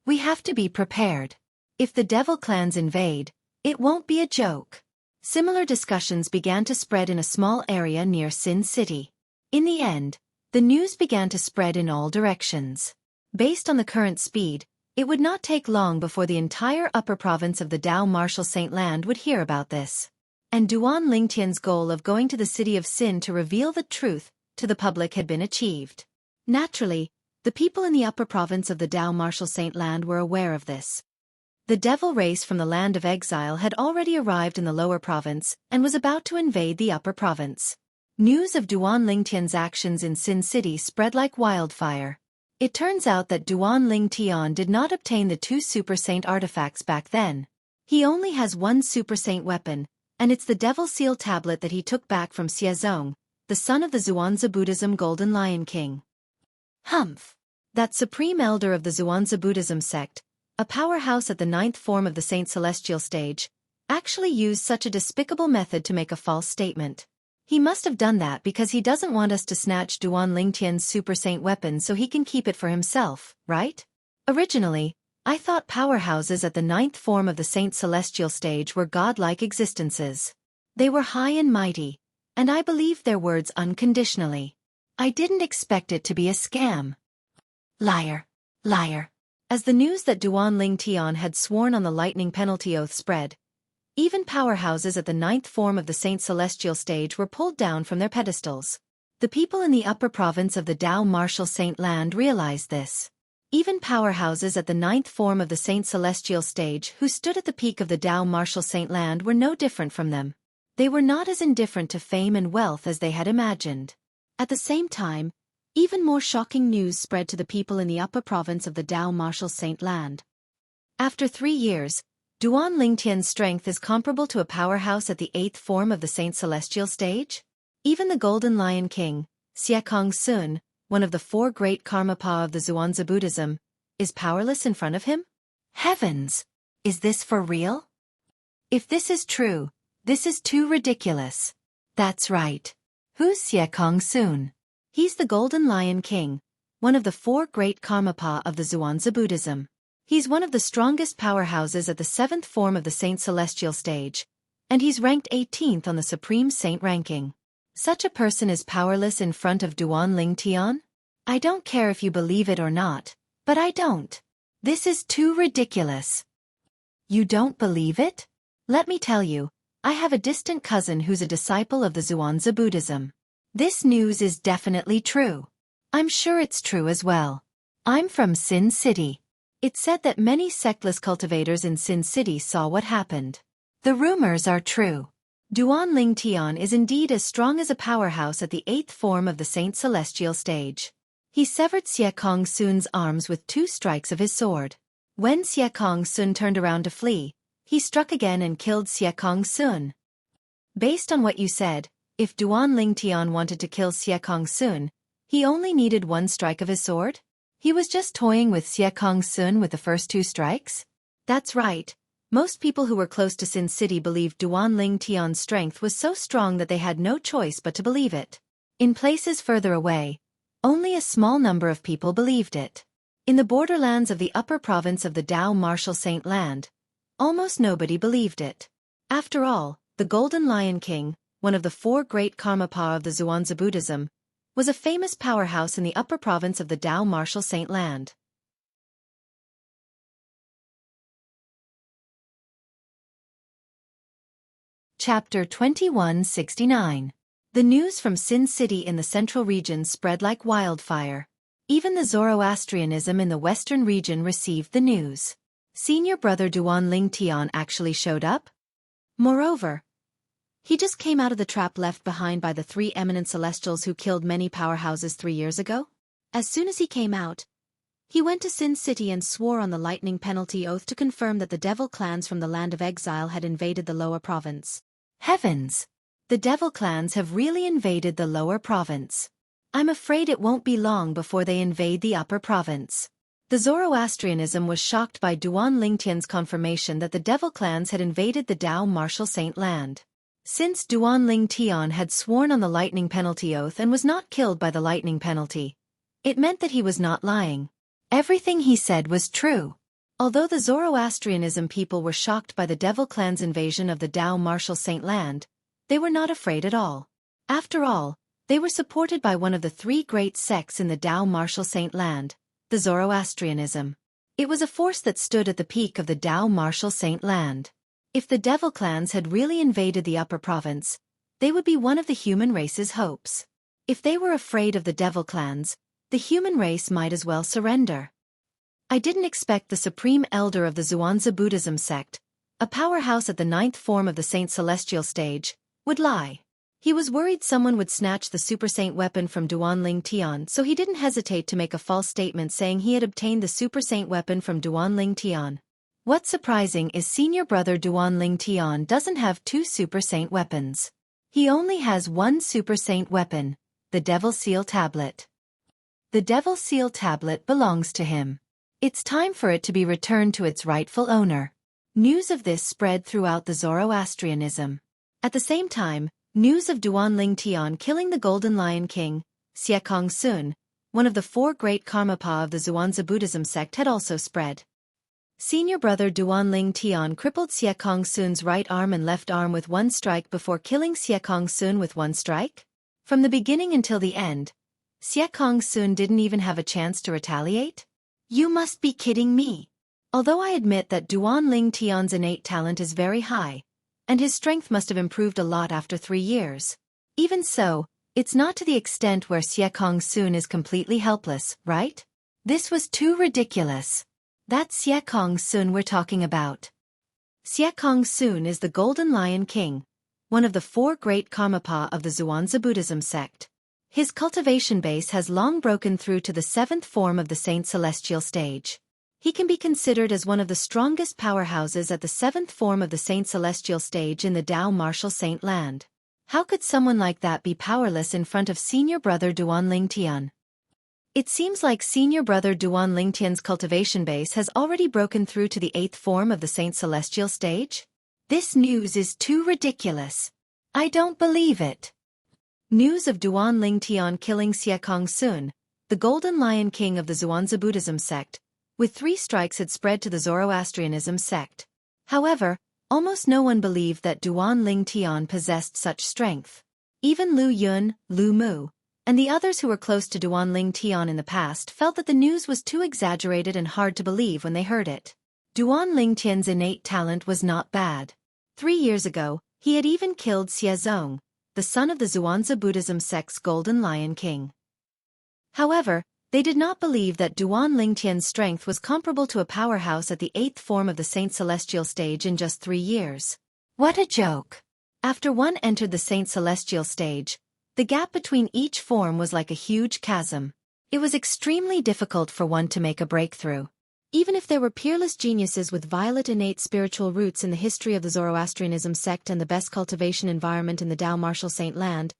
We have to be prepared. If the devil clans invade, it won't be a joke. Similar discussions began to spread in a small area near Sin City. In the end, the news began to spread in all directions. Based on the current speed, it would not take long before the entire upper province of the Dao Martial Saint land would hear about this. And Duan Lingtian's goal of going to the city of Sin to reveal the truth to the public had been achieved. Naturally, The people in the upper province of the Tao Martial Saint Land were aware of this. The devil race from the land of exile had already arrived in the lower province and was about to invade the upper province. News of Duan Lingtian's actions in Sin City spread like wildfire. It turns out that Duan Lingtian did not obtain the 2 Super Saint artifacts back then. He only has 1 Super Saint weapon, and it's the Devil Seal tablet that he took back from Xuezong, the son of the Zhuangzi Buddhism Golden Lion King. Humph! That supreme elder of the Zhuangzi Buddhism sect, a powerhouse at the 9th form of the Saint Celestial stage, actually used such a despicable method to make a false statement. He must have done that because he doesn't want us to snatch Duan Lingtian's Super Saint weapon so he can keep it for himself, right? Originally, I thought powerhouses at the 9th form of the Saint Celestial stage were godlike existences. They were high and mighty, and I believed their words unconditionally. I didn't expect it to be a scam. Liar. Liar. As the news that Duan Lingtian had sworn on the lightning penalty oath spread, even powerhouses at the 9th form of the Saint Celestial stage were pulled down from their pedestals. The people in the upper province of the Tao Martial Saint Land realized this. Even powerhouses at the 9th form of the Saint Celestial stage who stood at the peak of the Tao Martial Saint Land were no different from them. They were not as indifferent to fame and wealth as they had imagined. At the same time, even more shocking news spread to the people in the upper province of the Tao Martial Saint Land. After 3 years, Duan Lingtian's strength is comparable to a powerhouse at the 8th form of the Saint Celestial stage? Even the Golden Lion King, Xueqi Sun, one of the 4 great Karmapa of the Zhuangzi Buddhism, is powerless in front of him? Heavens! Is this for real? If this is true, this is too ridiculous. That's right. Who's Xueqi Sun? He's the Golden Lion King, one of the 4 great Karmapa of the Zhuangzi Buddhism. He's one of the strongest powerhouses at the 7th form of the Saint Celestial stage, and he's ranked 18th on the Supreme Saint ranking. Such a person is powerless in front of Duan Lingtian? I don't care if you believe it or not, but I don't. This is too ridiculous. You don't believe it? Let me tell you, I have a distant cousin who's a disciple of the Zhuangzi Buddhism. This news is definitely true. I'm sure it's true as well. I'm from Sin City. It's said that many sectless cultivators in Sin City saw what happened. The rumors are true. Duan Lingtian is indeed as strong as a powerhouse at the 8th form of the Saint Celestial stage. He severed Xueqi Sun's arms with 2 strikes of his sword. When Xueqi Sun turned around to flee, he struck again and killed Xueqi Sun. Based on what you said, if Duan Lingtian wanted to kill Xueqi Sun, he only needed 1 strike of his sword? He was just toying with Xueqi Sun with the first 2 strikes? That's right. Most people who were close to Sin City believed Duan Lingtian's strength was so strong that they had no choice but to believe it. In places further away, only a small number of people believed it. In the borderlands of the upper province of the Tao Martial Saint Land, almost nobody believed it. After all, the Golden Lion King, one of the 4 great Karmapa of the Zhuangzi Buddhism, was a famous powerhouse in the upper province of the Tao Martial Saint Land. Chapter 2169. The news from Sin City in the central region spread like wildfire. Even the Zoroastrianism in the western region received the news. Senior brother Duan Lingtian actually showed up? Moreover, he just came out of the trap left behind by the 3 eminent celestials who killed many powerhouses 3 years ago. As soon as he came out, he went to Sin City and swore on the lightning penalty oath to confirm that the devil clans from the land of exile had invaded the lower province. Heavens! The devil clans have really invaded the lower province. I'm afraid it won't be long before they invade the upper province. The Zoroastrianism was shocked by Duan Lingtian's confirmation that the devil clans had invaded the Tao Martial Saint Land. Since Duan Lingtian had sworn on the lightning penalty oath and was not killed by the lightning penalty, it meant that he was not lying. Everything he said was true. Although the Zoroastrianism people were shocked by the devil clan's invasion of the Tao Martial Saint Land, they were not afraid at all. After all, they were supported by one of the 3 great sects in the Tao Martial Saint Land, the Zoroastrianism. It was a force that stood at the peak of the Tao Martial Saint Land. If the devil clans had really invaded the upper province, they would be one of the human race's hopes. If they were afraid of the devil clans, The human race might as well surrender. I didn't expect the supreme elder of the Zhuangzi Buddhism sect, a powerhouse at the 9th form of the Saint Celestial stage, would lie. He was worried someone would snatch the Super Saint weapon from Duanling Tian, so he didn't hesitate to make a false statement saying he had obtained the Super Saint weapon from Duanling Tian. What's surprising is senior brother Duanling Tian doesn't have 2 Super Saint weapons. He only has 1 Super Saint weapon, the Devil Seal Tablet. The Devil Seal Tablet belongs to him. It's time for it to be returned to its rightful owner. News of this spread throughout the Zoroastrianism. At the same time, news of Duanling Tian killing the Golden Lion King, Xueqi Sun, one of the 4 great Karmapa of the Zhuangzi Buddhism sect, had also spread. Senior brother Duanling Tian crippled Xueqi Sun's right arm and left arm with 1 strike before killing Xueqi Sun with 1 strike. From the beginning until the end, Xueqi Sun didn't even have a chance to retaliate? You must be kidding me. Although I admit that Duanling Tian's innate talent is very high, and his strength must have improved a lot after 3 years. Even so, it's not to the extent where Xueqi Sun is completely helpless, right? This was too ridiculous. That's Xueqi Sun we're talking about. Xueqi Sun is the Golden Lion King, one of the 4 great Karmapa of the Zhuangzi Buddhism sect. His cultivation base has long broken through to the 7th form of the Saint Celestial stage. He can be considered as one of the strongest powerhouses at the 7th form of the Saint Celestial stage in the Tao Martial Saint Land. How could someone like that be powerless in front of senior brother Duanling Tian? It seems like senior brother Duanling Tian's cultivation base has already broken through to the 8th form of the Saint Celestial stage? This news is too ridiculous. I don't believe it. News of Duanling Tian killing Xueqi Sun, the Golden Lion King of the Zhuangzi Buddhism sect, with 3 strikes had spread to the Zoroastrianism sect. However, almost no one believed that Duanling Tian possessed such strength. Even Lu Yun, Lu Mu, and the others who were close to Duanling Tian in the past felt that the news was too exaggerated and hard to believe when they heard it. Duanling Tian's innate talent was not bad. 3 years ago, he had even killed Xuezong, the son of the Zhuangzi Buddhism sect's Golden Lion King. However, they did not believe that Duanling Tian's strength was comparable to a powerhouse at the 8th form of the Saint Celestial stage in just 3 years. What a joke! After one entered the Saint Celestial stage, the gap between each form was like a huge chasm. It was extremely difficult for one to make a breakthrough. Even if there were peerless geniuses with violet innate spiritual roots in the history of the Zoroastrianism sect and the best cultivation environment in the Tao Martial Saint Land,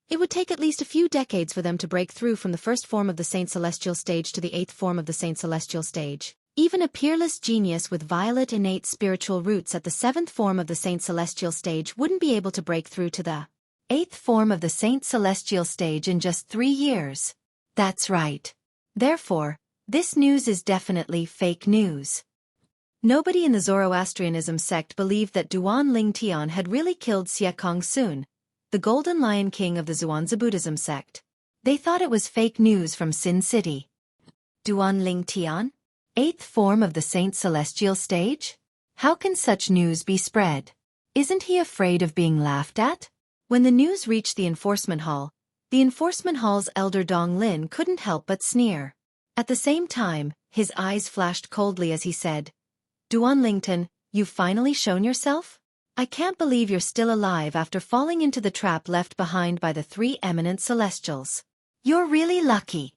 it would take at least a few decades for them to break through from the 1st form of the Saint Celestial stage to the 8th form of the Saint Celestial stage. Even a peerless genius with violet innate spiritual roots at the 7th form of the Saint Celestial stage wouldn't be able to break through to the 8th form of the Saint Celestial stage in just 3 years. That's right. Therefore, this news is definitely fake news. Nobody in the Zoroastrianism sect believed that Duanling Tian had really killed Xueqi Sun, the Golden Lion King of the Zhuangzi Buddhism sect. They thought it was fake news from Sin City. Duanling Tian? 8th form of the Saint Celestial stage? How can such news be spread? Isn't he afraid of being laughed at? When the news reached the enforcement hall, the enforcement hall's elder Dong Lin couldn't help but sneer. At the same time, his eyes flashed coldly as he said, Duanlington, you've finally shown yourself? I can't believe you're still alive after falling into the trap left behind by the 3 eminent celestials. You're really lucky.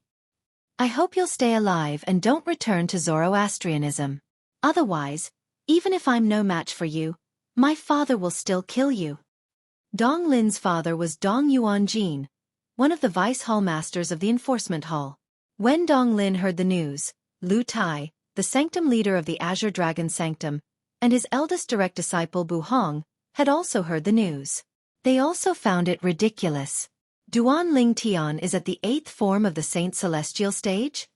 I hope you'll stay alive and don't return to Zoroastrianism. Otherwise, even if I'm no match for you, my father will still kill you. Dong Lin's father was Dong Yuanjin, one of the vice hall masters of the enforcement hall. When Dong Lin heard the news, Lu Tai, the sanctum leader of the Azure Dragon Sanctum, and his eldest direct disciple Bu Hong, had also heard the news. They also found it ridiculous. Duanling Tian is at the 8th form of the Saint Celestial stage?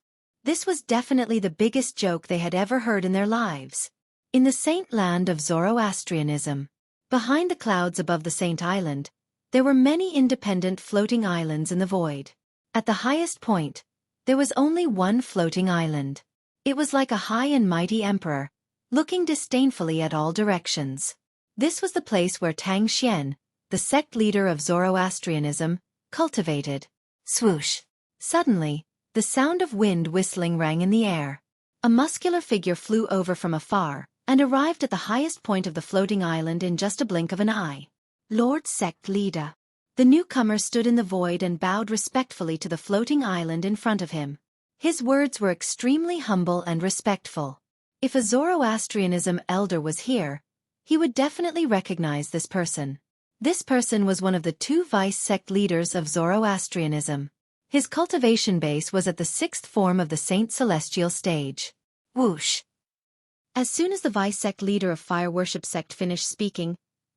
This was definitely the biggest joke they had ever heard in their lives. In the Saint Land of Zoroastrianism, behind the clouds above the Saint Island, there were many independent floating islands in the void. At the highest point, there was only one floating island. It was like a high and mighty emperor, looking disdainfully at all directions. This was the place where Tang Xian, the sect leader of Zoroastrianism, cultivated. Swoosh! Suddenly, The sound of wind whistling rang in the air. A muscular figure flew over from afar and arrived at the highest point of the floating island in just a blink of an eye. Lord Sect Leader. The newcomer stood in the void and bowed respectfully to the floating island in front of him. His words were extremely humble and respectful. If a Zoroastrianism elder was here, he would definitely recognize this person. This person was one of the 2 vice sect leaders of Zoroastrianism. His cultivation base was at the 6th form of the Saint Celestial stage. Whoosh! As soon as the vice sect leader of fire worship sect finished speaking,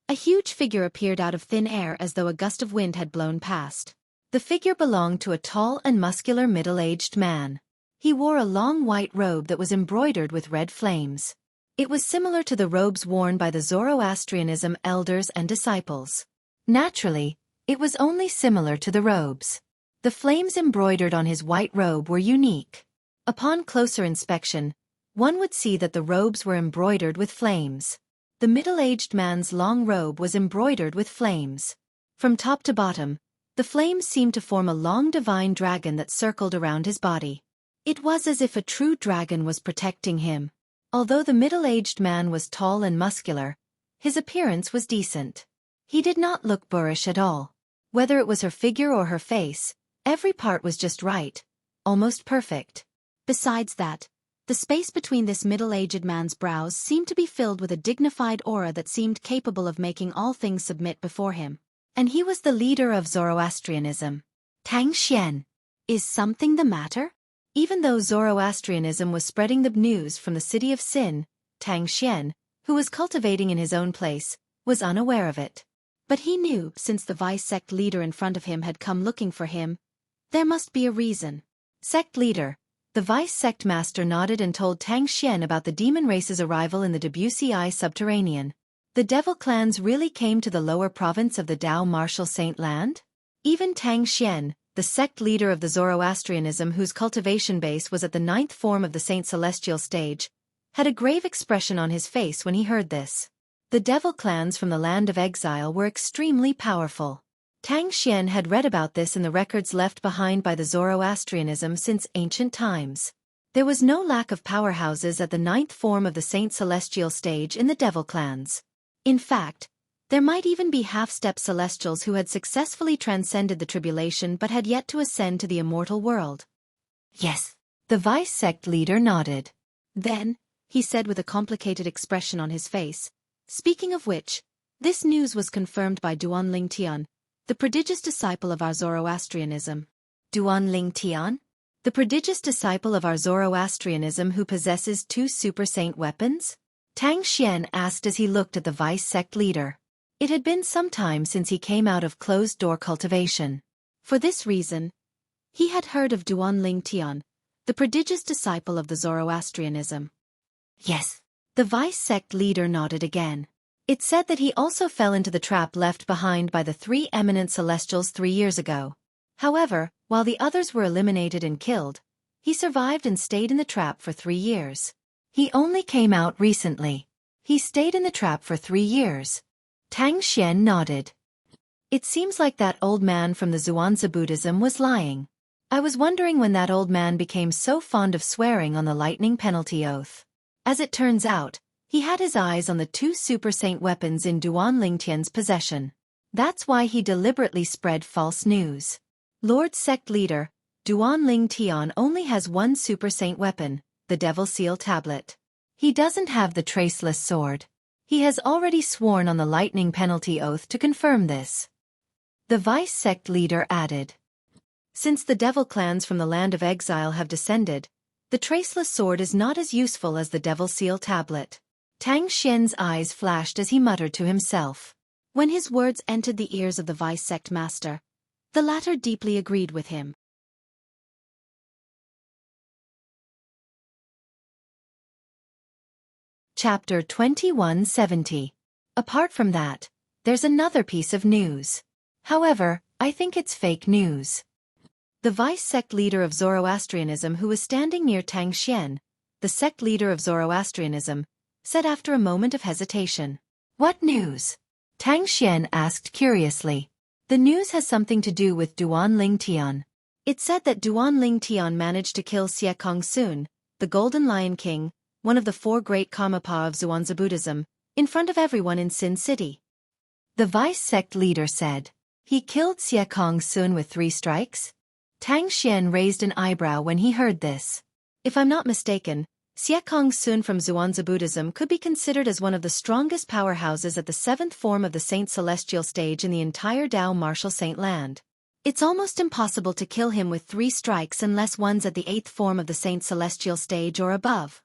a huge figure appeared out of thin air as though a gust of wind had blown past. The figure belonged to a tall and muscular middle-aged man. He wore a long white robe that was embroidered with red flames. It was similar to the robes worn by the Zoroastrianism elders and disciples. Naturally, it was only similar to the robes. The flames embroidered on his white robe were unique. Upon closer inspection, one would see that the robes were embroidered with flames. The middle-aged man's long robe was embroidered with flames. From top to bottom, the flames seemed to form a long divine dragon that circled around his body. It was as if a true dragon was protecting him. Although the middle-aged man was tall and muscular, his appearance was decent. He did not look boorish at all. Whether it was her figure or her face, every part was just right, almost perfect. Besides that, the space between this middle-aged man's brows seemed to be filled with a dignified aura that seemed capable of making all things submit before him. And he was the leader of Zoroastrianism. Tang Xian. Is something the matter? Even though Zoroastrianism was spreading the news from the city of Sin, Tang Xian, who was cultivating in his own place, was unaware of it. But he knew, since the vice sect leader in front of him had come looking for him, there must be a reason. Sect leader. The vice sect master nodded and told Tang Xian about the demon race's arrival in the Debussy subterranean. The devil clans really came to the lower province of the Dao Martial Saint Land? Even Tang Xian, the sect leader of the Zoroastrianism whose cultivation base was at the 9th form of the Saint Celestial stage, had a grave expression on his face when he heard this. The devil clans from the land of exile were extremely powerful. Tang Xian had read about this in the records left behind by the Zoroastrianism since ancient times. There was no lack of powerhouses at the 9th form of the Saint Celestial stage in the devil clans. In fact, there might even be half-step celestials who had successfully transcended the tribulation but had yet to ascend to the immortal world. Yes, the vice sect leader nodded. Then, he said with a complicated expression on his face, speaking of which, this news was confirmed by Duanling Tian, the prodigious disciple of our Zoroastrianism. Duanling Tian? The prodigious disciple of our Zoroastrianism who possesses 2 super saint weapons? Tang Xian asked as he looked at the vice sect leader. It had been some time since he came out of closed-door cultivation. For this reason, he had heard of Duanling Tian, the prodigious disciple of the Zoroastrianism. Yes. The vice sect leader nodded again. It said that he also fell into the trap left behind by the 3 eminent celestials 3 years ago. However, while the others were eliminated and killed, he survived and stayed in the trap for 3 years. He only came out recently. He stayed in the trap for 3 years. Tang Xian nodded. It seems like that old man from the Zhuangzi Buddhism was lying. I was wondering when that old man became so fond of swearing on the lightning penalty oath. As it turns out, he had his eyes on the 2 super saint weapons in Duanling Tian's possession. That's why he deliberately spread false news. Lord Sect Leader, Duanling Tian only has 1 super saint weapon, the Devil Seal Tablet. He doesn't have the Traceless Sword. He has already sworn on the lightning penalty oath to confirm this. The vice sect leader added. Since the devil clans from the land of exile have descended, the Traceless Sword is not as useful as the Devil Seal Tablet. Tang Xian's eyes flashed as he muttered to himself. When his words entered the ears of the vice sect master, the latter deeply agreed with him. Chapter 2170. Apart from that, there's another piece of news. However, I think it's fake news. The vice sect leader of Zoroastrianism who was standing near Tang Xian, the sect leader of Zoroastrianism, said after a moment of hesitation. What news? Tang Xian asked curiously. The news has something to do with Duanling Tian. It said that Duan Ling Tian managed to kill Xueqi Sun, the Golden Lion King, one of the 4 great Karmapa of Zhuangzi Buddhism, in front of everyone in Sin City. The vice sect leader said. He killed Xueqi Sun with 3 strikes? Tang Xian raised an eyebrow when he heard this. If I'm not mistaken, Xueqi Sun from Zhuangzi Buddhism could be considered as one of the strongest powerhouses at the 7th form of the Saint Celestial stage in the entire Dao Martial Saint land. It's almost impossible to kill him with 3 strikes unless one's at the 8th form of the Saint Celestial stage or above.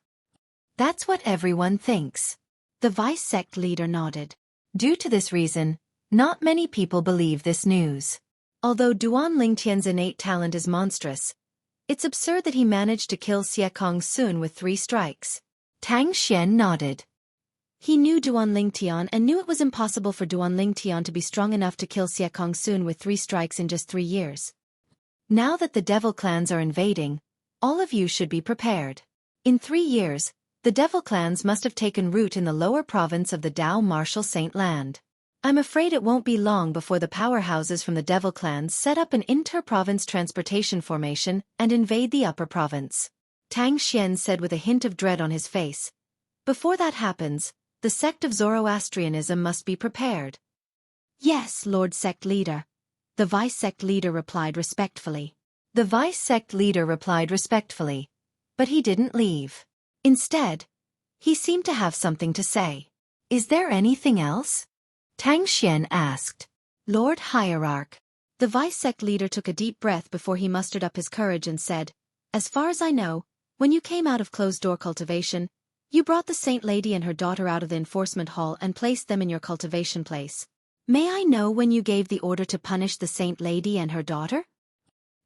That's what everyone thinks. The vice sect leader nodded. Due to this reason, not many people believe this news. Although Duan Lingtian's innate talent is monstrous, it's absurd that he managed to kill Xueqi Sun with 3 strikes. Tang Xian nodded. He knew Duan Lingtian and knew it was impossible for Duan Lingtian to be strong enough to kill Xueqi Sun with 3 strikes in just 3 years. Now that the devil clans are invading, all of you should be prepared. In 3 years, the devil clans must have taken root in the lower province of the Dao Martial Saint land. I'm afraid it won't be long before the powerhouses from the devil clans set up an inter-province transportation formation and invade the upper province. Tang Xian said with a hint of dread on his face. Before that happens, the sect of Zoroastrianism must be prepared. Yes, Lord Sect Leader. The vice sect leader replied respectfully. But he didn't leave. Instead, he seemed to have something to say. Is there anything else? Tang Xian asked. Lord Hierarch. The vice sect leader took a deep breath before he mustered up his courage and said, as far as I know, when you came out of closed-door cultivation, you brought the Saint Lady and her daughter out of the enforcement hall and placed them in your cultivation place. May I know when you gave the order to punish the Saint Lady and her daughter?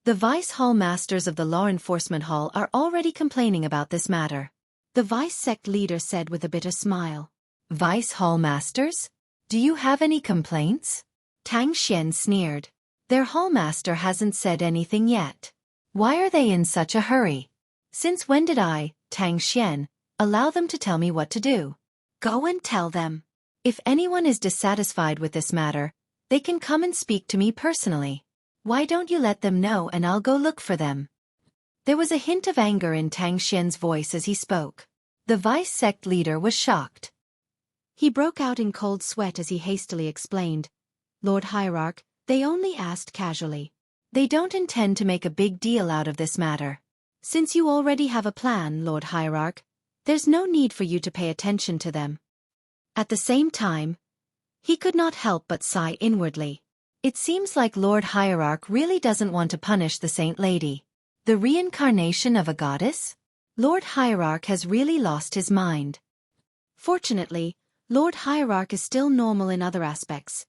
The vice hall masters of the law enforcement hall are already complaining about this matter. The vice sect leader said with a bitter smile. Vice hall masters? Do you have any complaints? Tang Xian sneered. Their hall master hasn't said anything yet. Why are they in such a hurry? Since when did I, Tang Xian, allow them to tell me what to do? Go and tell them. If anyone is dissatisfied with this matter, they can come and speak to me personally. Why don't you let them know and I'll go look for them? There was a hint of anger in Tang Xian's voice as he spoke. The vice sect leader was shocked. He broke out in cold sweat as he hastily explained. Lord Hierarch, they only asked casually. They don't intend to make a big deal out of this matter. Since you already have a plan, Lord Hierarch, there's no need for you to pay attention to them. At the same time, he could not help but sigh inwardly. It seems like Lord Hierarch really doesn't want to punish the Saint Lady. The reincarnation of a goddess? Lord Hierarch has really lost his mind. Fortunately, Lord Hierarch is still normal in other aspects.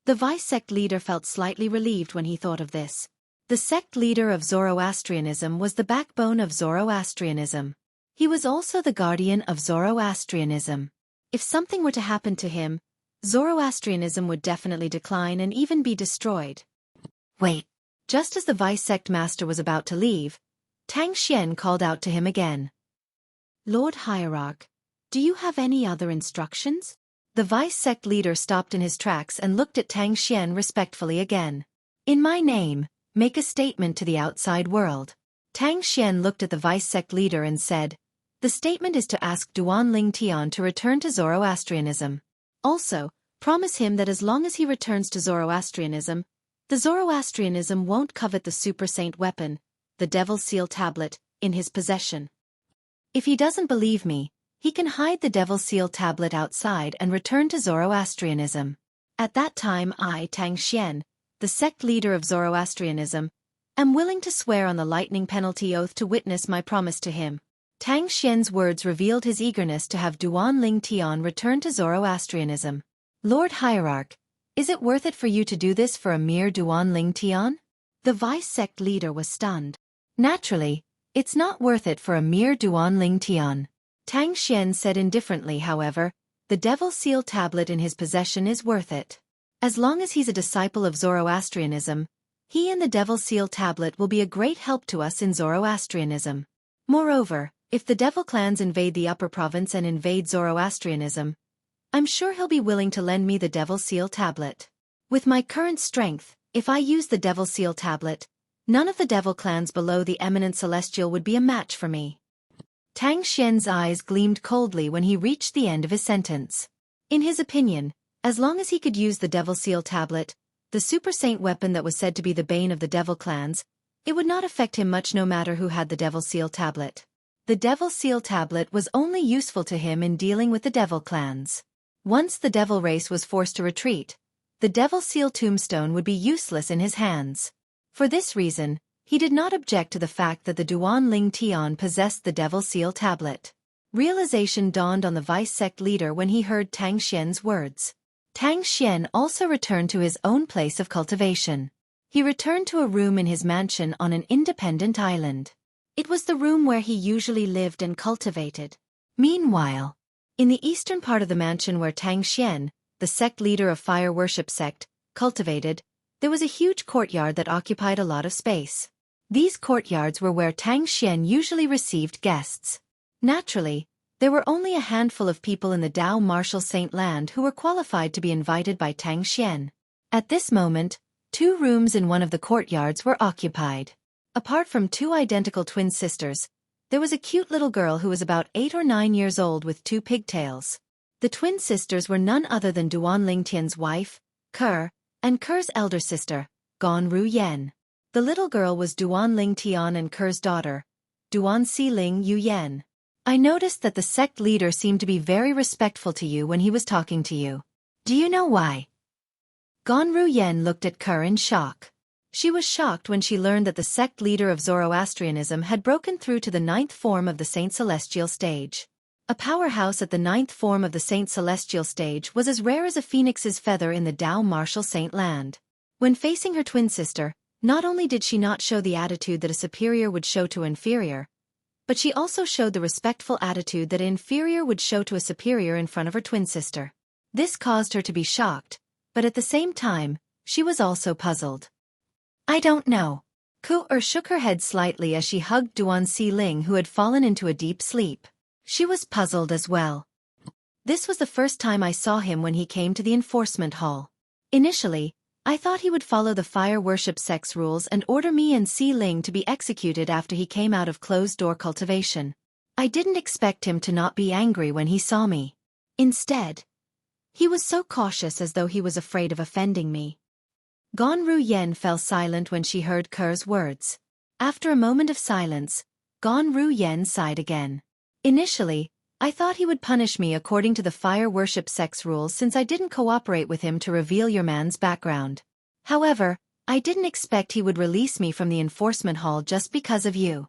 The vice sect leader felt slightly relieved when he thought of this. The sect leader of Zoroastrianism was the backbone of Zoroastrianism. He was also the guardian of Zoroastrianism. If something were to happen to him, Zoroastrianism would definitely decline and even be destroyed. Wait. Just as the vice sect master was about to leave, Tang Xian called out to him again. Lord Hierarch, do you have any other instructions? The vice sect leader stopped in his tracks and looked at Tang Xian respectfully again. In my name, make a statement to the outside world. Tang Xian looked at the vice sect leader and said, the statement is to ask Duan Ling Tian to return to Zoroastrianism. Also, promise him that as long as he returns to Zoroastrianism, the Zoroastrianism won't covet the super saint weapon, the Devil Seal Tablet, in his possession. If he doesn't believe me, he can hide the Devil Seal Tablet outside and return to Zoroastrianism. At that time I, Tang Xian, the sect leader of Zoroastrianism, am willing to swear on the lightning penalty oath to witness my promise to him. Tang Xian's words revealed his eagerness to have Duan Ling Tian return to Zoroastrianism. Lord Hierarch, is it worth it for you to do this for a mere Duan Ling Tian? The vice sect leader was stunned. Naturally, it's not worth it for a mere Duan Ling Tian. Tang Xian said indifferently, however, the Devil Seal Tablet in his possession is worth it. As long as he's a disciple of Zoroastrianism, he and the Devil Seal Tablet will be a great help to us in Zoroastrianism. Moreover, if the devil clans invade the upper province and invade Zoroastrianism, I'm sure he'll be willing to lend me the Devil Seal Tablet. With my current strength, if I use the Devil Seal Tablet, None of the devil clans below the eminent celestial would be a match for me. Tang Xian's eyes gleamed coldly when he reached the end of his sentence. In his opinion, as long as he could use the Devil Seal Tablet, the super saint weapon that was said to be the bane of the devil clans, it would not affect him much no matter who had the Devil Seal Tablet. The Devil Seal Tablet was only useful to him in dealing with the devil clans. Once the devil race was forced to retreat, the Devil Seal Tombstone would be useless in his hands. For this reason, he did not object to the fact that the Duan Ling Tian possessed the Devil Seal Tablet. Realization dawned on the vice sect leader when he heard Tang Xian's words. Tang Xian also returned to his own place of cultivation. He returned to a room in his mansion on an independent island. It was the room where he usually lived and cultivated. Meanwhile, in the eastern part of the mansion where Tang Xian, the sect leader of fire worship sect, cultivated, there was a huge courtyard that occupied a lot of space. These courtyards were where Tang Xian usually received guests. Naturally, there were only a handful of people in the Dao Martial Saint Land who were qualified to be invited by Tang Xian. At this moment, 2 rooms in one of the courtyards were occupied. Apart from 2 identical twin sisters, there was a cute little girl who was about 8 or 9 years old with 2 pigtails. The twin sisters were none other than Duan Lingtian's wife, Ke, and Ke's elder sister, Gon Ru Yan. The little girl was Duan Ling Tian and Ke's daughter, Duan Si Ling Yu Yan. I noticed that the sect leader seemed to be very respectful to you when he was talking to you. Do you know why? Gon Ru Yan looked at Ke in shock. She was shocked when she learned that the sect leader of Zoroastrianism had broken through to the 9th form of the Saint Celestial stage. A powerhouse at the 9th form of the Saint Celestial stage was as rare as a phoenix's feather in the Dao Martial Saint Land. When facing her twin sister, not only did she not show the attitude that a superior would show to an inferior, but she also showed the respectful attitude that an inferior would show to a superior in front of her twin sister. This caused her to be shocked, but at the same time, she was also puzzled. I don't know. Ke shook her head slightly as she hugged Duan Si Ling, who had fallen into a deep sleep. She was puzzled as well. This was the first time I saw him when he came to the enforcement hall. Initially, I thought he would follow the fire worship sect's rules and order me and Si Ling to be executed after he came out of closed-door cultivation. I didn't expect him to not be angry when he saw me. Instead, he was so cautious as though he was afraid of offending me. Gon Ru Yan fell silent when she heard Ke's words. After a moment of silence, Gon Ru Yan sighed again. Initially, I thought he would punish me according to the fire worship sect's rules since I didn't cooperate with him to reveal your man's background. However, I didn't expect he would release me from the enforcement hall just because of you.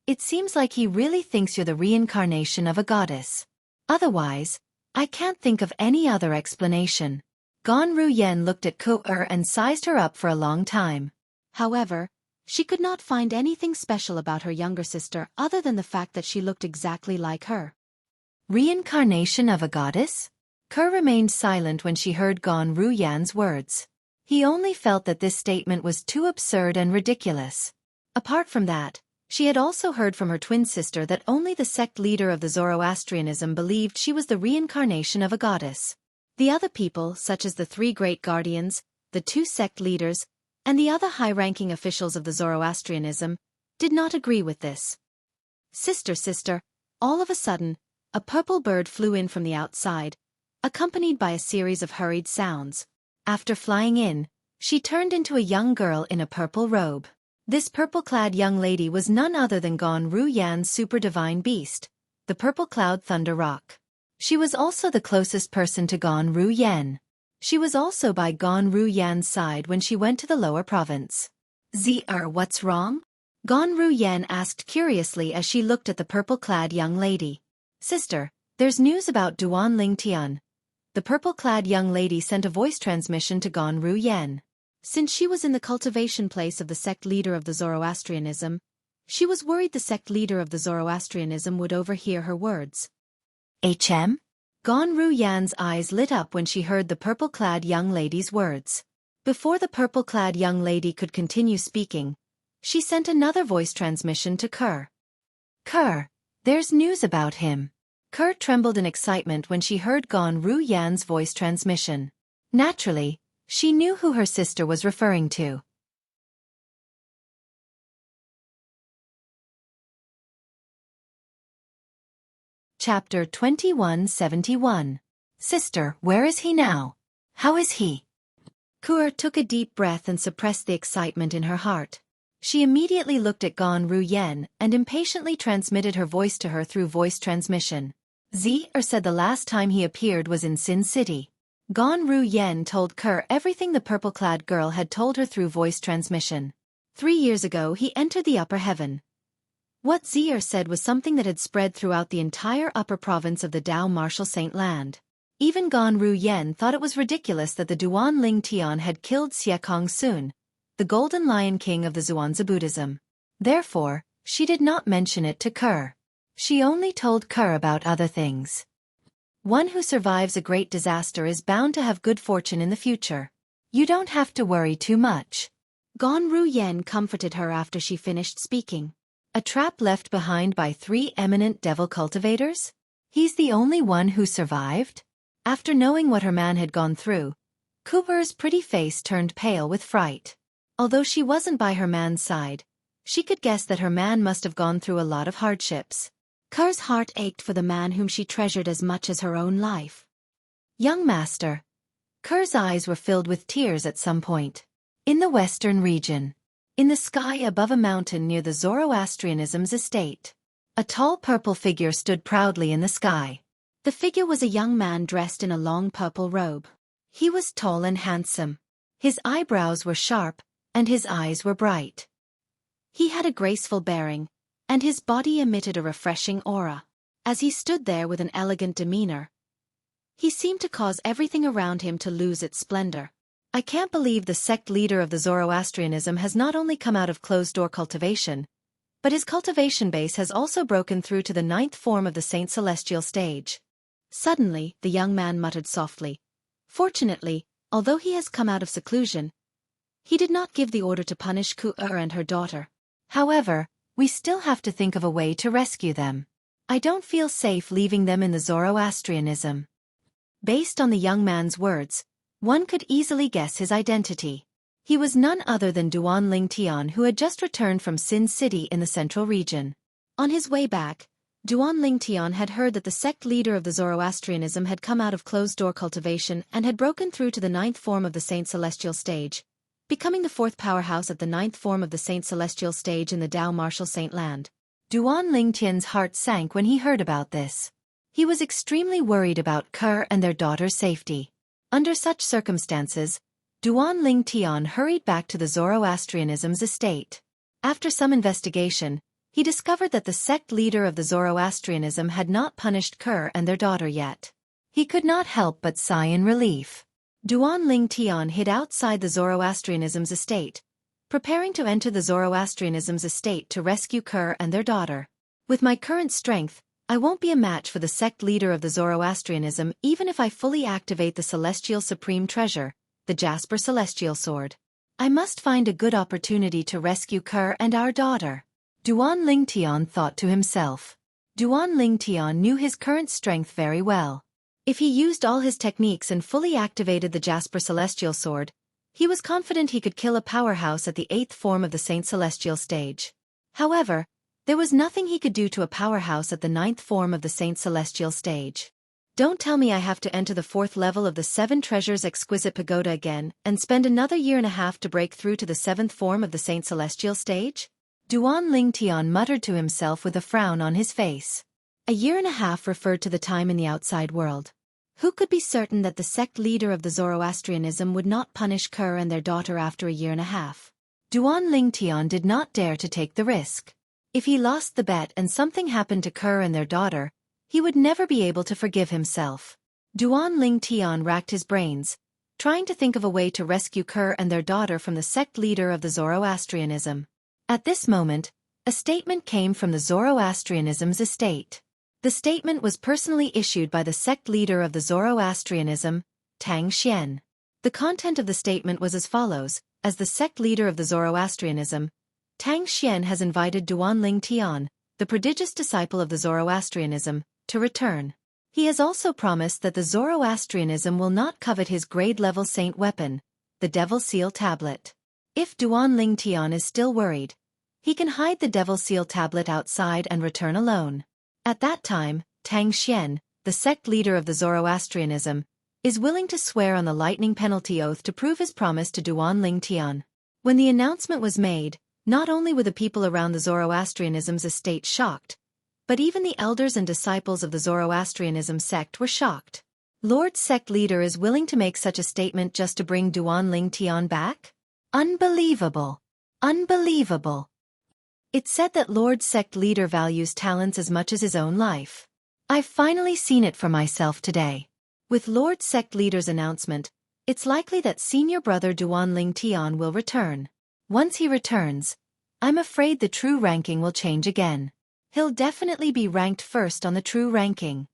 It seems like he really thinks you're the reincarnation of a goddess. Otherwise, I can't think of any other explanation. Gon Ru Yan looked at Ke and sized her up for a long time. However, she could not find anything special about her younger sister other than the fact that she looked exactly like her. Reincarnation of a goddess? Ke remained silent when she heard Gon Ru Yan's words. He only felt that this statement was too absurd and ridiculous. Apart from that, she had also heard from her twin sister that only the sect leader of the Zoroastrianism believed she was the reincarnation of a goddess. The other people, such as the 3 great guardians, the 2 sect leaders, and the other high-ranking officials of the Zoroastrianism, did not agree with this. Sister, all of a sudden, a purple bird flew in from the outside, accompanied by a series of hurried sounds. After flying in, she turned into a young girl in a purple robe. This purple-clad young lady was none other than Gon Ru Yan's super divine beast, the Purple Cloud Thunder Rock. She was also the closest person to Gon Ru Yan. She was also by Gon Ru Yan's side when she went to the lower province. What's wrong? Gon Ru Yan asked curiously as she looked at the purple-clad young lady. Sister, there's news about Duan Ling Tian. The purple-clad young lady sent a voice transmission to Gon Ru Yan. Since she was in the cultivation place of the sect leader of the Zoroastrianism, she was worried the sect leader of the Zoroastrianism would overhear her words. Gon Ru Yan's eyes lit up when she heard the purple-clad young lady's words. Before the purple-clad young lady could continue speaking, she sent another voice transmission to Ke. Ke, there's news about him. Ke trembled in excitement when she heard Gon Ru Yan's voice transmission. Naturally, she knew who her sister was referring to. Chapter 2171. Sister, where is he now? How is he? Kuer took a deep breath and suppressed the excitement in her heart. She immediately looked at Gan Ruyen and impatiently transmitted her voice to her through voice transmission. Zi-Er said the last time he appeared was in Sin City. Gan Ruyen told Kuer everything the purple-clad girl had told her through voice transmission. 3 years ago he entered the upper heaven. What Zi-Er said was something that had spread throughout the entire upper province of the Dao Martial Saint Land. Even Gan Ruyen thought it was ridiculous that the Duan Ling Tian had killed Xueqi Sun, the Golden Lion King of the Zhuangzi Buddhism. Therefore, she did not mention it to Kuer. She only told Kuer about other things. One who survives a great disaster is bound to have good fortune in the future. You don't have to worry too much. Gan Ruyen comforted her after she finished speaking. A trap left behind by 3 eminent devil cultivators? He's the only one who survived? After knowing what her man had gone through, Kuer's pretty face turned pale with fright. Although she wasn't by her man's side, she could guess that her man must have gone through a lot of hardships. Kuer's heart ached for the man whom she treasured as much as her own life. Young master. Kuer's eyes were filled with tears at some point. In the western region. In the sky above a mountain near the Zoroastrianism's estate. A tall purple figure stood proudly in the sky. The figure was a young man dressed in a long purple robe. He was tall and handsome. His eyebrows were sharp, and his eyes were bright. He had a graceful bearing, and his body emitted a refreshing aura. As he stood there with an elegant demeanor, he seemed to cause everything around him to lose its splendor. I can't believe the sect leader of the Zoroastrianism has not only come out of closed-door cultivation, but his cultivation base has also broken through to the 9th form of the Saint Celestial stage. Suddenly, the young man muttered softly. Fortunately, although he has come out of seclusion, he did not give the order to punish Kuer and her daughter. However, we still have to think of a way to rescue them. I don't feel safe leaving them in the Zoroastrianism. Based on the young man's words, one could easily guess his identity. He was none other than Duan Ling Tian, who had just returned from Sin City in the central region. On his way back, Duan Ling Tian had heard that the sect leader of the Zoroastrianism had come out of closed-door cultivation and had broken through to the 9th form of the Saint Celestial stage, becoming the 4th powerhouse at the 9th form of the Saint Celestial stage in the Dao Martial Saint Land. Duan Ling Tian's heart sank when he heard about this. He was extremely worried about Kuer and their daughter's safety. Under such circumstances, Duan Ling Tian hurried back to the Zoroastrianism's estate. After some investigation, he discovered that the sect leader of the Zoroastrianism had not punished Kuer and their daughter yet. He could not help but sigh in relief. Duan Ling Tian hid outside the Zoroastrianism's estate, preparing to enter the Zoroastrianism's estate to rescue Kuer and their daughter. With my current strength, I won't be a match for the sect leader of the Zoroastrianism even if I fully activate the Celestial Supreme Treasure, the Jasper Celestial Sword. I must find a good opportunity to rescue Kuer and our daughter. Duan Ling Tian thought to himself. Duan Ling Tian knew his current strength very well. If he used all his techniques and fully activated the Jasper Celestial Sword, he was confident he could kill a powerhouse at the 8th form of the Saint Celestial stage. However, there was nothing he could do to a powerhouse at the 9th form of the Saint Celestial stage. Don't tell me I have to enter the 4th level of the 7 Treasures Exquisite Pagoda again and spend another year and a half to break through to the 7th form of the Saint Celestial stage? Duan Ling Tian muttered to himself with a frown on his face. A year and a half referred to the time in the outside world. Who could be certain that the sect leader of the Zoroastrianism would not punish Kuer and their daughter after a year and a half? Duan Ling Tian did not dare to take the risk. If he lost the bet and something happened to Kuer and their daughter, he would never be able to forgive himself. Duan Ling Tian racked his brains, trying to think of a way to rescue Kuer and their daughter from the sect leader of the Zoroastrianism. At this moment, a statement came from the Zoroastrianism's estate. The statement was personally issued by the sect leader of the Zoroastrianism, Tang Xian. The content of the statement was as follows: as the sect leader of the Zoroastrianism, Tang Xian has invited Duan Ling Tian, the prodigious disciple of the Zoroastrianism, to return. He has also promised that the Zoroastrianism will not covet his grade-level saint weapon, the Devil Seal Tablet. If Duan Ling Tian is still worried, he can hide the Devil Seal Tablet outside and return alone. At that time, Tang Xian, the sect leader of the Zoroastrianism, is willing to swear on the lightning penalty oath to prove his promise to Duan Ling Tian. When the announcement was made, not only were the people around the Zoroastrianism's estate shocked, but even the elders and disciples of the Zoroastrianism sect were shocked. Lord sect leader is willing to make such a statement just to bring Duan Ling Tian back? Unbelievable! Unbelievable! It's said that Lord sect leader values talents as much as his own life. I've finally seen it for myself today. With Lord sect leader's announcement, it's likely that senior brother Duan Ling Tian will return. Once he returns, I'm afraid the true ranking will change again. He'll definitely be ranked first on the true ranking.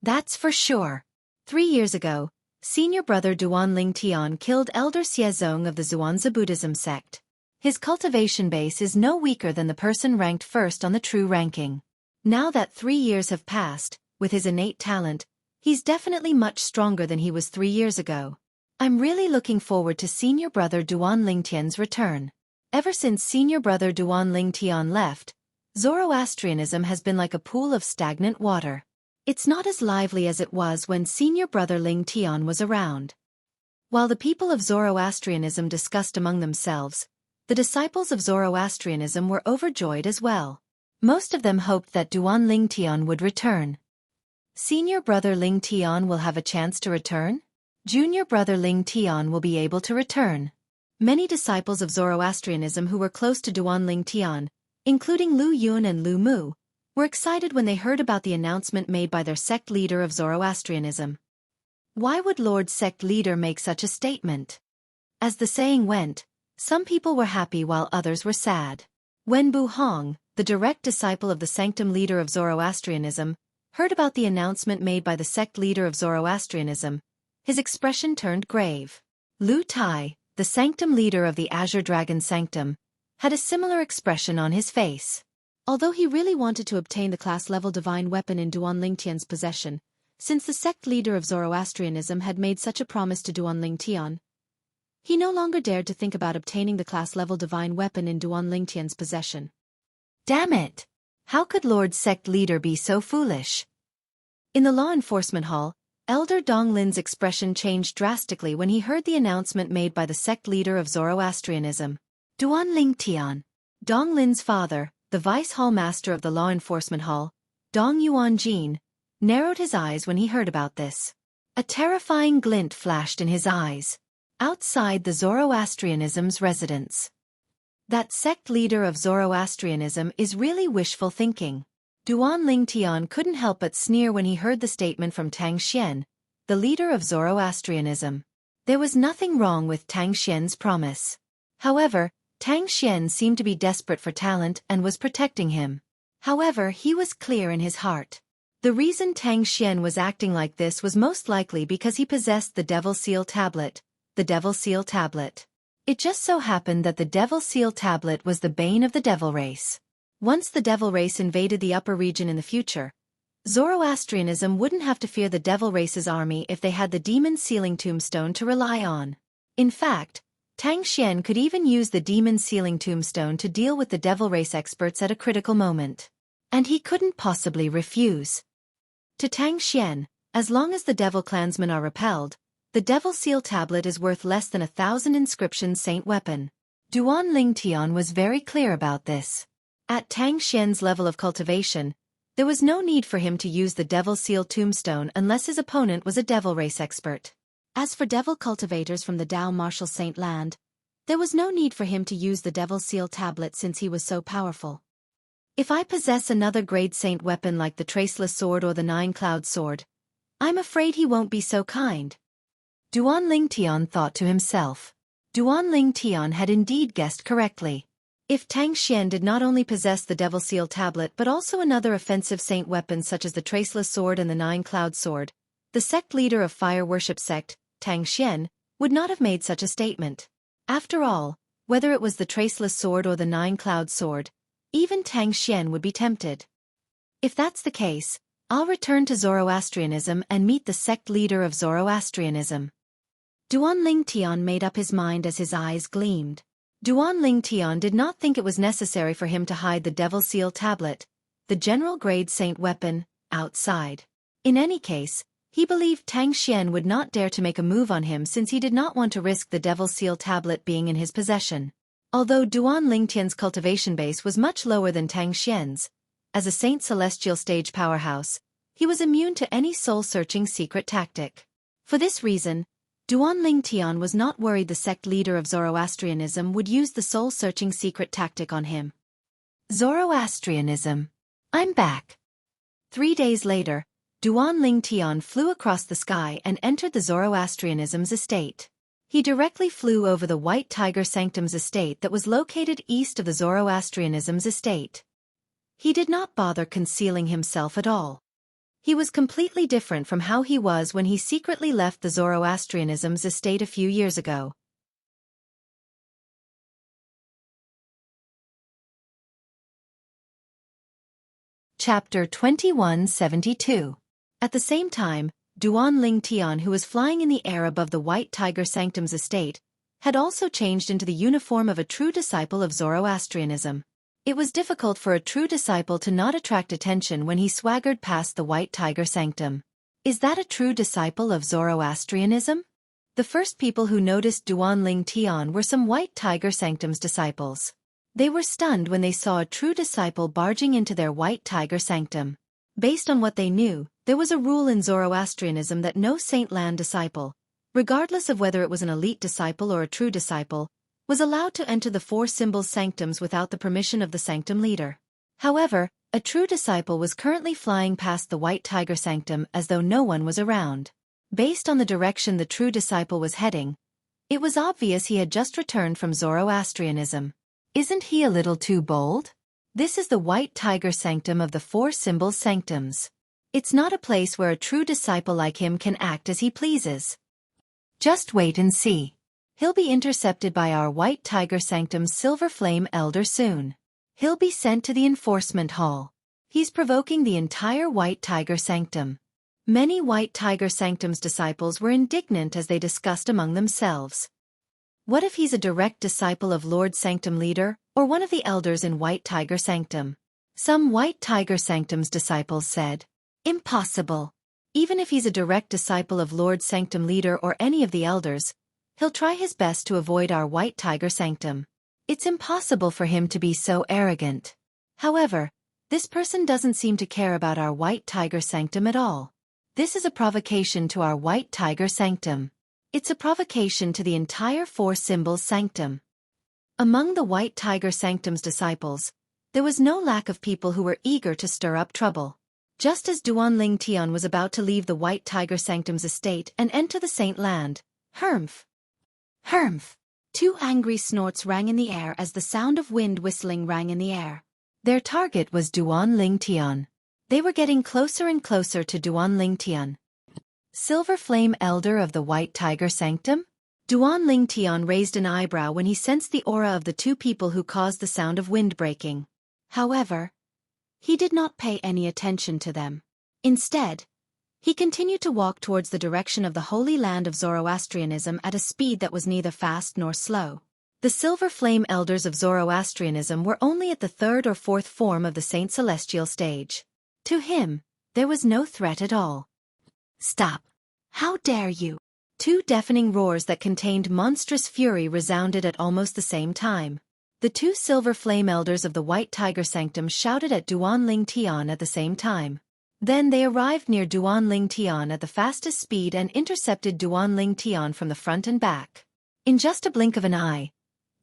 That's for sure. 3 years ago, senior brother Duan Ling Tian killed elder Xuezong of the Zhuangzi Buddhism sect. His cultivation base is no weaker than the person ranked first on the true ranking. Now that 3 years have passed, with his innate talent, he's definitely much stronger than he was 3 years ago. I'm really looking forward to senior brother Duan Ling Tian's return. Ever since senior brother Duan Ling Tian left, Zoroastrianism has been like a pool of stagnant water. It's not as lively as it was when senior brother Ling Tian was around. While the people of Zoroastrianism discussed among themselves, the disciples of Zoroastrianism were overjoyed as well. Most of them hoped that Duan Ling Tian would return. Senior brother Ling Tian will have a chance to return? Junior brother Ling Tian will be able to return. Many disciples of Zoroastrianism who were close to Duan Ling Tian, including Lu Yun and Lu Mu, were excited when they heard about the announcement made by their sect leader of Zoroastrianism. Why would Lord sect leader make such a statement? As the saying went, some people were happy while others were sad. When Bu Hong, the direct disciple of the sanctum leader of Zoroastrianism, heard about the announcement made by the sect leader of Zoroastrianism, his expression turned grave. Lu Tai, the sanctum leader of the Azure Dragon Sanctum, had a similar expression on his face. Although he really wanted to obtain the class-level divine weapon in Duan Ling Tian's possession, since the sect leader of Zoroastrianism had made such a promise to Duan Ling Tian, he no longer dared to think about obtaining the class-level divine weapon in Duan Ling Tian's possession. Damn it! How could Lord sect leader be so foolish? In the law enforcement hall, Elder Dong Lin's expression changed drastically when he heard the announcement made by the sect leader of Zoroastrianism. Duan Ling Tian, Dong Lin's father, the vice hall master of the law enforcement hall, Dong Yuanjin, narrowed his eyes when he heard about this. A terrifying glint flashed in his eyes. Outside the Zoroastrianism's residence. That sect leader of Zoroastrianism is really wishful thinking. Duan Ling Tian couldn't help but sneer when he heard the statement from Tang Xian, the leader of Zoroastrianism. There was nothing wrong with Tang Xian's promise. However, Tang Xian seemed to be desperate for talent and was protecting him. However, he was clear in his heart. The reason Tang Xian was acting like this was most likely because he possessed the Devil Seal Tablet. The Devil Seal Tablet. It just so happened that the Devil Seal Tablet was the bane of the Devil Race. Once the Devil Race invaded the upper region in the future, Zoroastrianism wouldn't have to fear the Devil Race's army if they had the Demon Sealing Tombstone to rely on. In fact, Tang Xian could even use the Demon Sealing Tombstone to deal with the Devil Race experts at a critical moment. And he couldn't possibly refuse. To Tang Xian, as long as the Devil Clansmen are repelled, the Devil Seal Tablet is worth less than 1,000 inscription saint weapon. Duan Ling Tian was very clear about this. At Tang Xian's level of cultivation, there was no need for him to use the Devil Seal Tombstone unless his opponent was a Devil Race expert. As for devil cultivators from the Dao Martial Saint Land, there was no need for him to use the Devil Seal Tablet since he was so powerful. If I possess another grade saint weapon like the Traceless Sword or the Nine Cloud Sword, I'm afraid he won't be so kind. Duan Ling Tian thought to himself. Duan Ling Tian had indeed guessed correctly. If Tang Xian did not only possess the Devil Seal Tablet but also another offensive saint weapon such as the Traceless Sword and the Nine Cloud Sword, the sect leader of Fire Worship Sect, Tang Xian, would not have made such a statement. After all, whether it was the Traceless Sword or the Nine Cloud Sword, even Tang Xian would be tempted. If that's the case, I'll return to Zoroastrianism and meet the sect leader of Zoroastrianism. Duan Ling Tian made up his mind as his eyes gleamed. Duan Ling Tian did not think it was necessary for him to hide the Devil Seal Tablet, the general grade saint weapon, outside. In any case, he believed Tang Xian would not dare to make a move on him since he did not want to risk the Devil Seal tablet being in his possession. Although Duan Lingtian's cultivation base was much lower than Tang Xian's, as a Saint Celestial stage powerhouse, he was immune to any soul-searching secret tactic. For this reason, Duan Lingtian was not worried the sect leader of Zoroastrianism would use the soul-searching secret tactic on him. Zoroastrianism. I'm back. 3 days later, Duan Lingtian flew across the sky and entered the Zoroastrianism's estate. He directly flew over the White Tiger Sanctum's estate that was located east of the Zoroastrianism's estate. He did not bother concealing himself at all. He was completely different from how he was when he secretly left the Zoroastrianism's estate a few years ago. Chapter 2172. At the same time, Duan Lingtian, who was flying in the air above the White Tiger Sanctum's estate, had also changed into the uniform of a true disciple of Zoroastrianism. It was difficult for a true disciple to not attract attention when he swaggered past the White Tiger Sanctum. Is that a true disciple of Zoroastrianism? The first people who noticed Duan Lingtian were some White Tiger Sanctum's disciples. They were stunned when they saw a true disciple barging into their White Tiger Sanctum. Based on what they knew, there was a rule in Zoroastrianism that no Saint-land disciple, regardless of whether it was an elite disciple or a true disciple, was allowed to enter the four symbols sanctums without the permission of the sanctum leader. However, a true disciple was currently flying past the White Tiger Sanctum as though no one was around. Based on the direction the true disciple was heading, it was obvious he had just returned from Zoroastrianism. Isn't he a little too bold? This is the White Tiger Sanctum of the four symbols sanctums. It's not a place where a true disciple like him can act as he pleases. Just wait and see. He'll be intercepted by our White Tiger Sanctum's Silver Flame Elder soon. He'll be sent to the enforcement hall. He's provoking the entire White Tiger Sanctum. Many White Tiger Sanctum's disciples were indignant as they discussed among themselves. What if he's a direct disciple of Lord Sanctum Leader, or one of the elders in White Tiger Sanctum? Some White Tiger Sanctum's disciples said, "Impossible. Even if he's a direct disciple of Lord Sanctum Leader or any of the elders, he'll try his best to avoid our White Tiger Sanctum. It's impossible for him to be so arrogant." However, this person doesn't seem to care about our White Tiger Sanctum at all. This is a provocation to our White Tiger Sanctum. It's a provocation to the entire four symbols sanctum. Among the White Tiger Sanctum's disciples, there was no lack of people who were eager to stir up trouble. Just as Duan Lingtian was about to leave the White Tiger Sanctum's estate and enter the Saint Land, Hermph! Hermph! 2 angry snorts rang in the air as the sound of wind whistling rang in the air. Their target was Duan Lingtian. They were getting closer and closer to Duan Lingtian. Silver Flame Elder of the White Tiger Sanctum? Duan Lingtian raised an eyebrow when he sensed the aura of the 2 people who caused the sound of wind breaking. However, he did not pay any attention to them. Instead, he continued to walk towards the direction of the Holy Land of Zoroastrianism at a speed that was neither fast nor slow. The Silver Flame Elders of Zoroastrianism were only at the 3rd or 4th form of the Saint Celestial stage. To him, there was no threat at all. "Stop! How dare you!" 2 deafening roars that contained monstrous fury resounded at almost the same time. The 2 Silver Flame Elders of the White Tiger Sanctum shouted at Duan Lingtian at the same time. Then they arrived near Duan Lingtian at the fastest speed and intercepted Duan Lingtian from the front and back. In just a blink of an eye,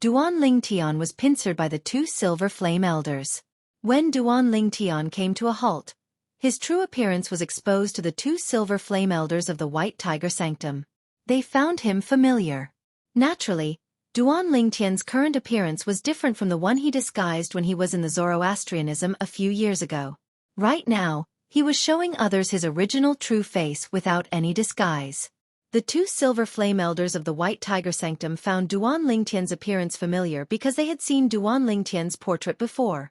Duan Lingtian was pincered by the 2 Silver Flame Elders. When Duan Lingtian came to a halt, his true appearance was exposed to the 2 Silver Flame Elders of the White Tiger Sanctum. They found him familiar. Naturally, Duan Lingtian's current appearance was different from the one he disguised when he was in the Zoroastrianism a few years ago. Right now, he was showing others his original true face without any disguise. The 2 Silver Flame Elders of the White Tiger Sanctum found Duan Lingtian's appearance familiar because they had seen Duan Lingtian's portrait before.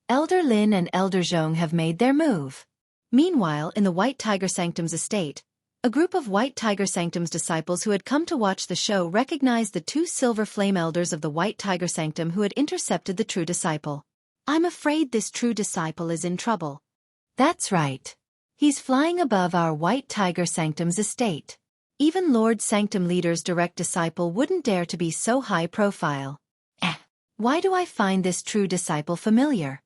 Elder Lin and Elder Zhong have made their move. Meanwhile, in the White Tiger Sanctum's estate, a group of White Tiger Sanctum's disciples who had come to watch the show recognized the 2 Silver Flame Elders of the White Tiger Sanctum who had intercepted the true disciple. "I'm afraid this true disciple is in trouble," That's right. He's flying above our White Tiger Sanctum's estate. Even Lord Sanctum Leader's direct disciple wouldn't dare to be so high profile. Why do I find this true disciple familiar?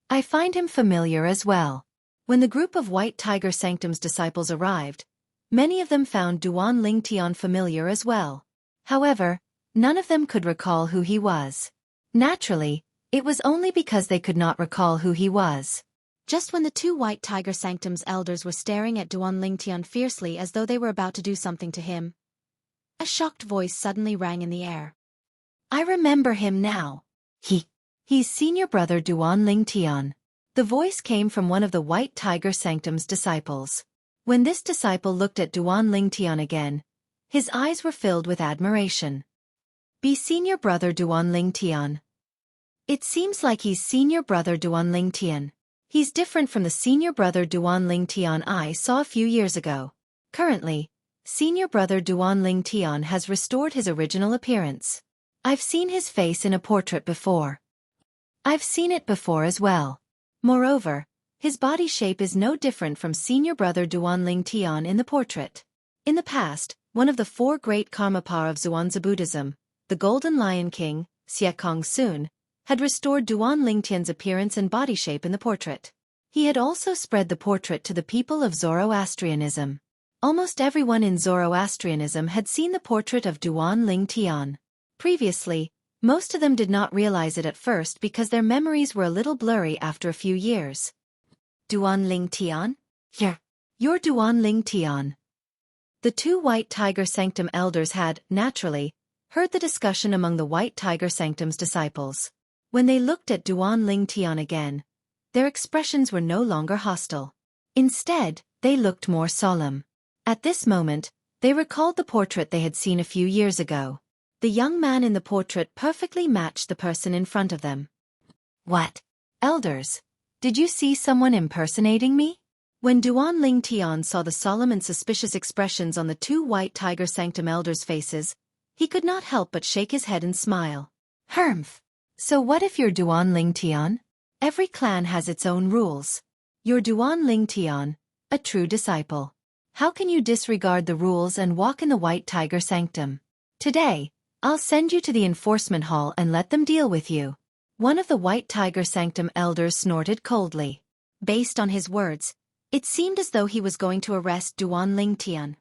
I find him familiar as well. When the group of White Tiger Sanctum's disciples arrived, many of them found Duan Lingtian familiar as well. However, none of them could recall who he was. Naturally, it was only because they could not recall who he was. Just when the two White Tiger Sanctum's elders were staring at Duan Lingtian fiercely as though they were about to do something to him, a shocked voice suddenly rang in the air. I remember him now. He's senior brother Duan Lingtian. The voice came from one of the White Tiger Sanctum's disciples. When this disciple looked at Duan Lingtian again, his eyes were filled with admiration. Be senior brother Duan Lingtian. It seems like he's senior brother Duan Lingtian. He's different from the senior brother Duan Lingtian I saw a few years ago. Currently, senior brother Duan Lingtian has restored his original appearance. I've seen his face in a portrait before. I've seen it before as well. Moreover, his body shape is no different from senior brother Duan Lingtian in the portrait. In the past, one of the four great Karmapa of Zhuangzi Buddhism, the Golden Lion King, Xueqi, had restored Duan Lingtian's appearance and body shape in the portrait. He had also spread the portrait to the people of Zoroastrianism. Almost everyone in Zoroastrianism had seen the portrait of Duan Lingtian. Previously, most of them did not realize it at first because their memories were a little blurry after a few years. Duan Lingtian? You're Duan Lingtian. The two White Tiger Sanctum elders had, naturally, heard the discussion among the White Tiger Sanctum's disciples. When they looked at Duan Lingtian again, their expressions were no longer hostile. Instead, they looked more solemn. At this moment, they recalled the portrait they had seen a few years ago. The young man in the portrait perfectly matched the person in front of them. What? Elders, did you see someone impersonating me? When Duan Lingtian saw the solemn and suspicious expressions on the two White Tiger Sanctum elders' faces, he could not help but shake his head and smile. Humph. So what if you're Duan Lingtian? Every clan has its own rules. You're Duan Lingtian, a true disciple. How can you disregard the rules and walk in the White Tiger Sanctum? Today, I'll send you to the enforcement hall and let them deal with you. One of the White Tiger Sanctum elders snorted coldly. Based on his words, it seemed as though he was going to arrest Duan Lingtian.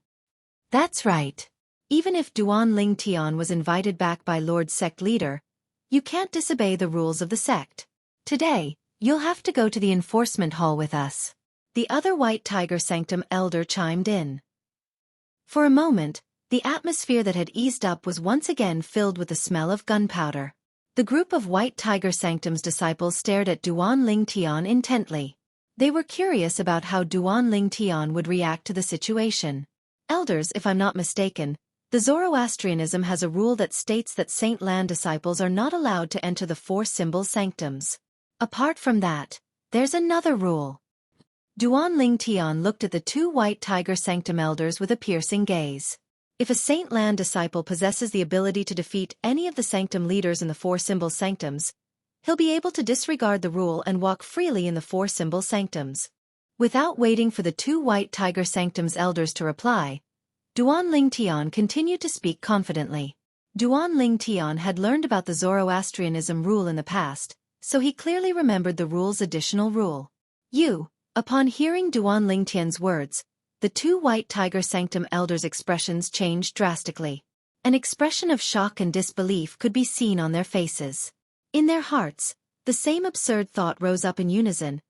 That's right. Even if Duan Lingtian was invited back by Lord Sect Leader, you can't disobey the rules of the sect. Today, you'll have to go to the enforcement hall with us. The other White Tiger Sanctum elder chimed in. For a moment, the atmosphere that had eased up was once again filled with the smell of gunpowder. The group of White Tiger Sanctum's disciples stared at Duan Lingtian intently. They were curious about how Duan Lingtian would react to the situation. Elders, if I'm not mistaken, the Zoroastrianism has a rule that states that Saint Lan disciples are not allowed to enter the four symbol sanctums. Apart from that, there's another rule. Duan Lingtian looked at the two White Tiger Sanctum elders with a piercing gaze. If a Saint Lan disciple possesses the ability to defeat any of the sanctum leaders in the four symbol sanctums, he'll be able to disregard the rule and walk freely in the four symbol sanctums. Without waiting for the two White Tiger Sanctum's elders to reply, Duan Lingtian continued to speak confidently. Duan Lingtian had learned about the Zoroastrianism rule in the past, so he clearly remembered the rule's additional rule. Upon hearing Duan Lingtian's words, the two White Tiger Sanctum elders' expressions changed drastically. An expression of shock and disbelief could be seen on their faces. In their hearts, the same absurd thought rose up in unison.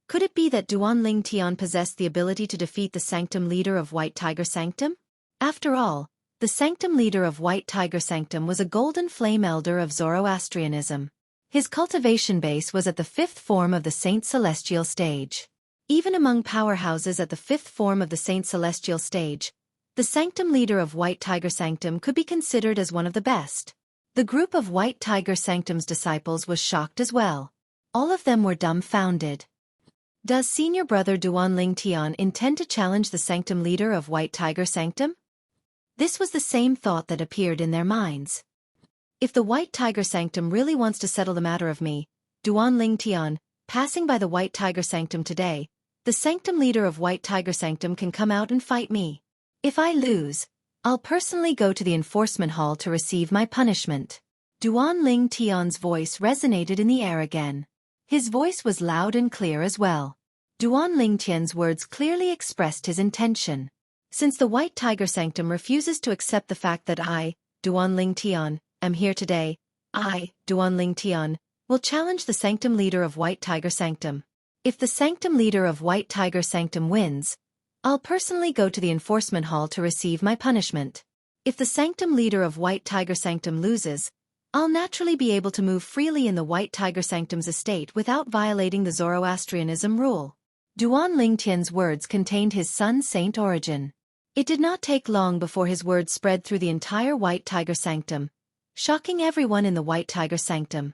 Could it be that Duan Lingtian possessed the ability to defeat the sanctum leader of White Tiger Sanctum? After all, the sanctum leader of White Tiger Sanctum was a golden flame elder of Zoroastrianism. His cultivation base was at the fifth form of the Saint Celestial stage. Even among powerhouses at the fifth form of the Saint Celestial stage, the sanctum leader of White Tiger Sanctum could be considered as one of the best. The group of White Tiger Sanctum's disciples was shocked as well. All of them were dumbfounded. Does senior brother Duan Lingtian intend to challenge the sanctum leader of White Tiger Sanctum? This was the same thought that appeared in their minds. If the White Tiger Sanctum really wants to settle the matter of me, Duan Lingtian, passing by the White Tiger Sanctum today, The Sanctum leader of White Tiger Sanctum can come out and fight me. If I lose, I'll personally go to the enforcement hall to receive my punishment. Duan Ling Tian's voice resonated in the air again. His voice was loud and clear as well. Duan Ling Tian's words clearly expressed his intention. Since the White Tiger Sanctum refuses to accept the fact that I, Duan Ling Tian, am here today, I, Duan Ling Tian, will challenge the Sanctum leader of White Tiger Sanctum. If the Sanctum leader of White Tiger Sanctum wins, I'll personally go to the enforcement hall to receive my punishment. If the Sanctum leader of White Tiger Sanctum loses, I'll naturally be able to move freely in the White Tiger Sanctum's estate without violating the Zoroastrianism rule. Duan Ling Tian's words contained his son's saint origin. It did not take long before his words spread through the entire White Tiger Sanctum, shocking everyone in the White Tiger Sanctum.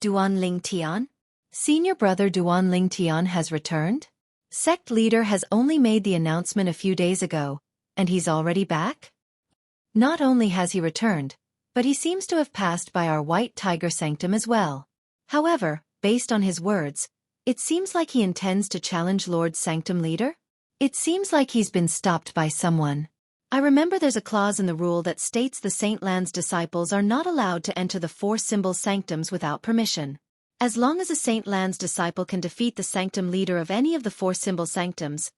Duan Ling Tian? Senior brother Duan Ling Tian has returned? Sect leader has only made the announcement a few days ago, and he's already back? Not only has he returned, but he seems to have passed by our White Tiger Sanctum as well. However, based on his words, it seems like he intends to challenge Lord Sanctum leader? It seems like he's been stopped by someone. I remember there's a clause in the rule that states the Saint Land's disciples are not allowed to enter the four symbol sanctums without permission. As long as a Saint Land's disciple can defeat the sanctum leader of any of the four symbol sanctums,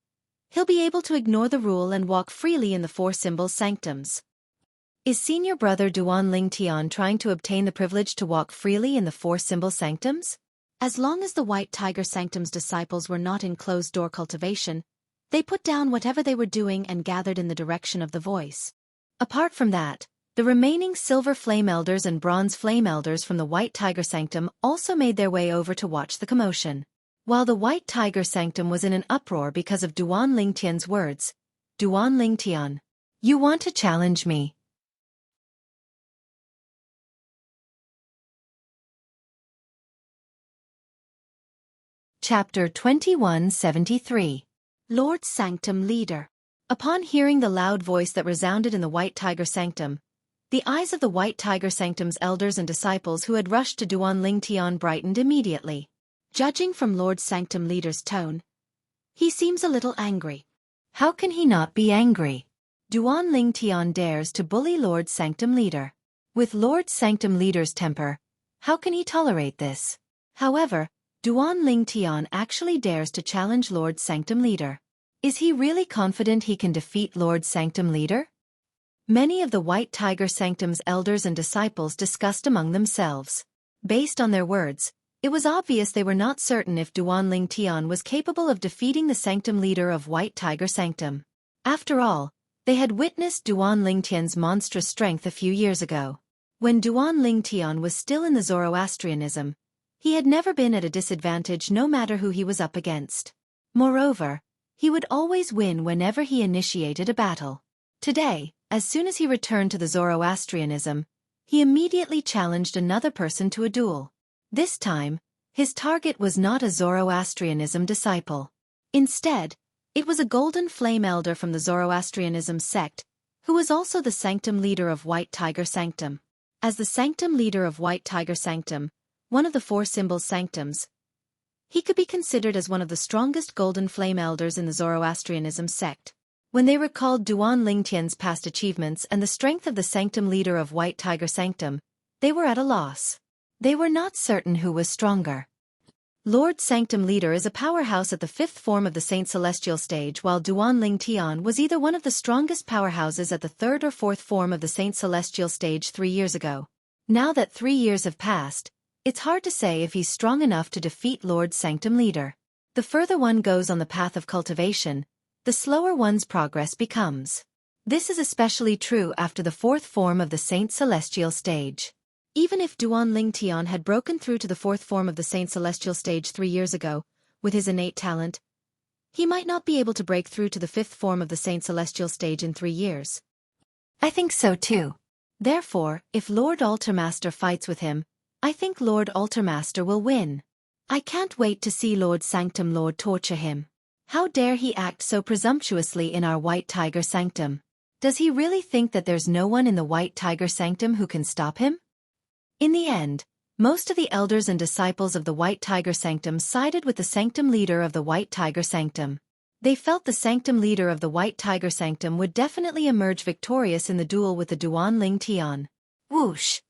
he'll be able to ignore the rule and walk freely in the four symbol sanctums. Is senior brother Duan Ling Tian trying to obtain the privilege to walk freely in the four symbol sanctums? As long as the White Tiger Sanctum's disciples were not in closed-door cultivation, they put down whatever they were doing and gathered in the direction of the voice. Apart from that, the remaining Silver Flame Elders and Bronze Flame Elders from the White Tiger Sanctum also made their way over to watch the commotion. While the White Tiger Sanctum was in an uproar because of Duan Ling Tian's words, Duan Ling Tian, you want to challenge me? Chapter 2173. Lord Sanctum Leader. Upon hearing the loud voice that resounded in the White Tiger Sanctum, the eyes of the White Tiger Sanctum's elders and disciples who had rushed to Duan Ling Tian brightened immediately. Judging from Lord Sanctum Leader's tone, he seems a little angry. How can he not be angry? Duan Ling Tian dares to bully Lord Sanctum Leader. With Lord Sanctum Leader's temper, how can he tolerate this? However, Duan Ling Tian actually dares to challenge Lord Sanctum Leader. Is he really confident he can defeat Lord Sanctum Leader? Many of the White Tiger Sanctum's elders and disciples discussed among themselves. Based on their words, it was obvious they were not certain if Duan Ling Tian was capable of defeating the Sanctum leader of White Tiger Sanctum. After all, they had witnessed Duan Ling Tian's monstrous strength a few years ago. When Duan Ling Tian was still in the Zoroastrianism, he had never been at a disadvantage no matter who he was up against. Moreover, he would always win whenever he initiated a battle. Today, as soon as he returned to the Zoroastrianism, he immediately challenged another person to a duel. This time, his target was not a Zoroastrianism disciple. Instead, it was a Golden Flame Elder from the Zoroastrianism sect, who was also the Sanctum leader of White Tiger Sanctum. As the Sanctum leader of White Tiger Sanctum, one of the four symbol sanctums, he could be considered as one of the strongest Golden Flame Elders in the Zoroastrianism sect. When they recalled Duan Ling Tian's past achievements and the strength of the Sanctum leader of White Tiger Sanctum, they were at a loss. They were not certain who was stronger. Lord Sanctum Leader is a powerhouse at the fifth form of the Saint Celestial stage, while Duan Ling Tian was either one of the strongest powerhouses at the third or fourth form of the Saint Celestial stage 3 years ago. Now that 3 years have passed, it's hard to say if he's strong enough to defeat Lord Sanctum Leader. The further one goes on the path of cultivation, the slower one's progress becomes. This is especially true after the fourth form of the Saint Celestial stage. Even if Duan Ling Tian had broken through to the fourth form of the Saint Celestial stage 3 years ago, with his innate talent, he might not be able to break through to the fifth form of the Saint Celestial stage in 3 years. I think so too. Therefore, if Lord Altermaster fights with him, I think Lord Altermaster will win. I can't wait to see Lord Sanctum Lord torture him. How dare he act so presumptuously in our White Tiger Sanctum? Does he really think that there's no one in the White Tiger Sanctum who can stop him? In the end, Most of the elders and disciples of the White Tiger Sanctum sided with the Sanctum leader of the White Tiger Sanctum. They felt the Sanctum leader of the White Tiger Sanctum would definitely emerge victorious in the duel with the Duan Ling Tian. Whoosh!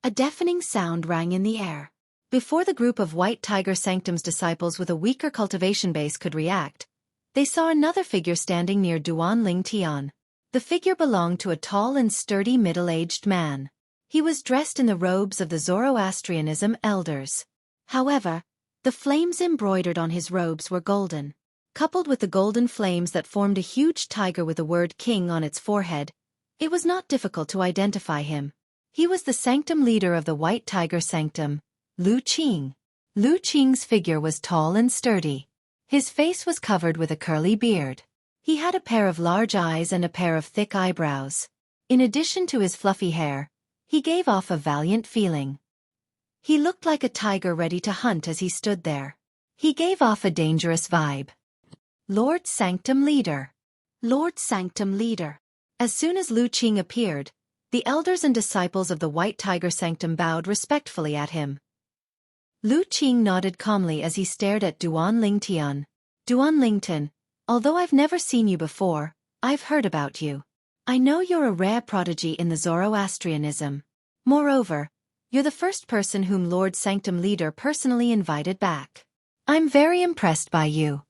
A deafening sound rang in the air. Before the group of White Tiger Sanctum's disciples with a weaker cultivation base could react, they saw another figure standing near Duan Ling Tian. The figure belonged to a tall and sturdy middle-aged man. He was dressed in the robes of the Zoroastrianism elders. However, the flames embroidered on his robes were golden. Coupled with the golden flames that formed a huge tiger with the word king on its forehead, it was not difficult to identify him. He was the Sanctum leader of the White Tiger Sanctum, Lu Qing. Lu Qing's figure was tall and sturdy. His face was covered with a curly beard. He had a pair of large eyes and a pair of thick eyebrows. In addition to his fluffy hair, he gave off a valiant feeling. He looked like a tiger ready to hunt as he stood there. He gave off a dangerous vibe. Lord Sanctum Leader. Lord Sanctum Leader. As soon as Lu Qing appeared, the elders and disciples of the White Tiger Sanctum bowed respectfully at him. Lu Qing nodded calmly as he stared at Duan Ling Tian. Duan Lingtian, although I've never seen you before, I've heard about you. I know you're a rare prodigy in the Zoroastrianism. Moreover, you're the first person whom Lord Sanctum Leader personally invited back. I'm very impressed by you.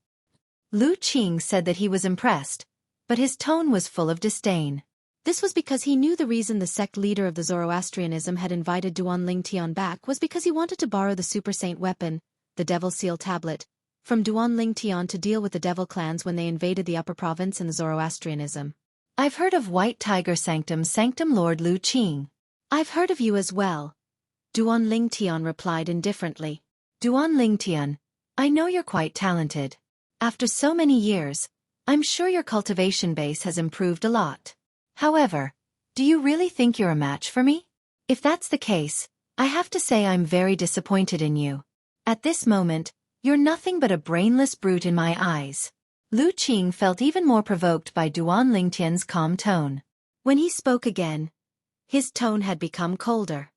Lu Qing said that he was impressed, but his tone was full of disdain. This was because he knew the reason the sect leader of the Zoroastrianism had invited Duan Ling Tian back was because he wanted to borrow the Super Saint weapon, the Devil Seal Tablet, from Duan Ling Tian to deal with the devil clans when they invaded the upper province in the Zoroastrianism. I've heard of White Tiger Sanctum Lord Lu Qing. I've heard of you as well. Duan Ling Tian replied indifferently. Duan Ling Tian, I know you're quite talented. After so many years, I'm sure your cultivation base has improved a lot. However, do you really think you're a match for me? If that's the case, I have to say I'm very disappointed in you. At this moment, you're nothing but a brainless brute in my eyes. Lu Qing felt even more provoked by Duan Ling Tian's calm tone. When he spoke again, his tone had become colder.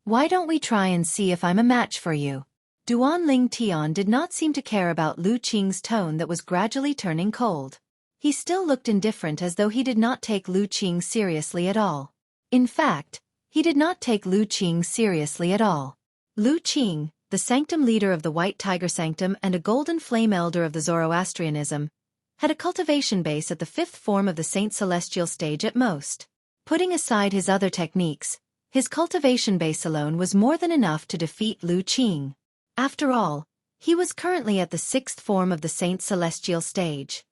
Why don't we try and see if I'm a match for you? Duan Ling Tian did not seem to care about Lu Qing's tone that was gradually turning cold. He still looked indifferent as though he did not take Lu Qing seriously at all. In fact, he did not take Lu Qing seriously at all. Lu Qing, the Sanctum leader of the White Tiger Sanctum and a Golden Flame elder of the Zoroastrianism, had a cultivation base at the 5th form of the Saint Celestial stage at most. Putting aside his other techniques, his cultivation base alone was more than enough to defeat Lu Qing. After all, he was currently at the 6th form of the Saint Celestial stage.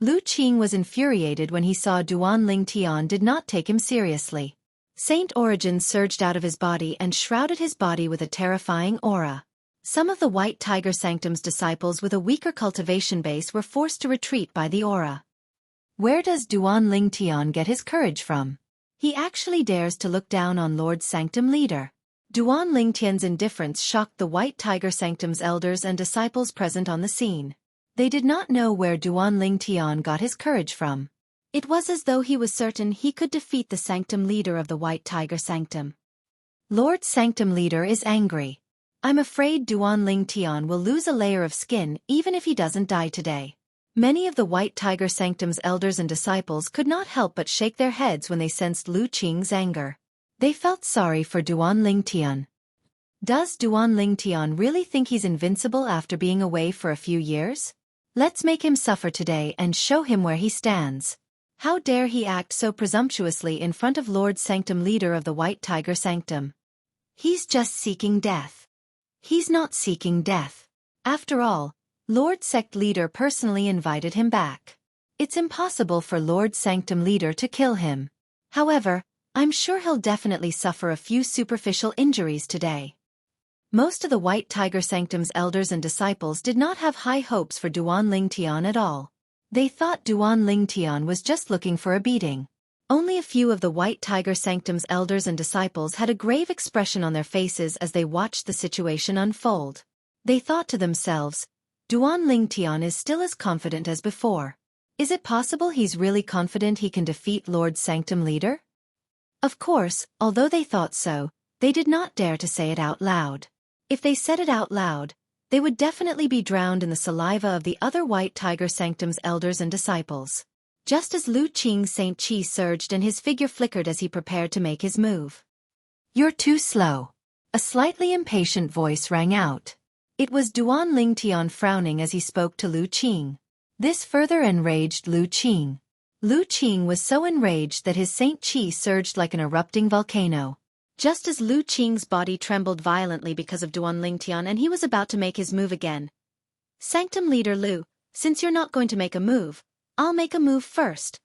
Lu Qing was infuriated when he saw Duan Ling Tian did not take him seriously. Saint Origin surged out of his body and shrouded his body with a terrifying aura. Some of the White Tiger Sanctum's disciples with a weaker cultivation base were forced to retreat by the aura. Where does Duan Ling Tian get his courage from? He actually dares to look down on Lord Sanctum Leader. Duan Ling Tian's indifference shocked the White Tiger Sanctum's elders and disciples present on the scene. They did not know where Duan Ling Tian got his courage from. It was as though he was certain he could defeat the Sanctum leader of the White Tiger Sanctum. Lord Sanctum Leader is angry. I'm afraid Duan Ling Tian will lose a layer of skin even if he doesn't die today. Many of the White Tiger Sanctum's elders and disciples could not help but shake their heads when they sensed Lu Qing's anger. They felt sorry for Duan Ling Tian. Does Duan Ling Tian really think he's invincible after being away for a few years? Let's make him suffer today and show him where he stands. How dare he act so presumptuously in front of Lord Sanctum leader of the White Tiger Sanctum? He's just seeking death. He's not seeking death. After all, Lord Sect leader personally invited him back. It's impossible for Lord Sanctum leader to kill him. However, I'm sure he'll definitely suffer a few superficial injuries today. Most of the White Tiger Sanctum's elders and disciples did not have high hopes for Duan Ling Tian at all. They thought Duan Ling Tian was just looking for a beating. Only a few of the White Tiger Sanctum's elders and disciples had a grave expression on their faces as they watched the situation unfold. They thought to themselves, Duan Ling Tian is still as confident as before. Is it possible he's really confident he can defeat Lord Sanctum leader? Of course, although they thought so, They did not dare to say it out loud. If they said it out loud, they would definitely be drowned in the saliva of the other White Tiger Sanctum's elders and disciples. Just as Lu Qing's Saint Qi surged and his figure flickered as he prepared to make his move. "You're too slow." A slightly impatient voice rang out. It was Duan Lingtian frowning as he spoke to Lu Qing. This further enraged Lu Qing. Lu Qing was so enraged that his Saint Qi surged like an erupting volcano. Just as Lu Qing's body trembled violently because of Duan Lingtian and he was about to make his move again. "Sanctum Leader Lu, since you're not going to make a move, I'll make a move first."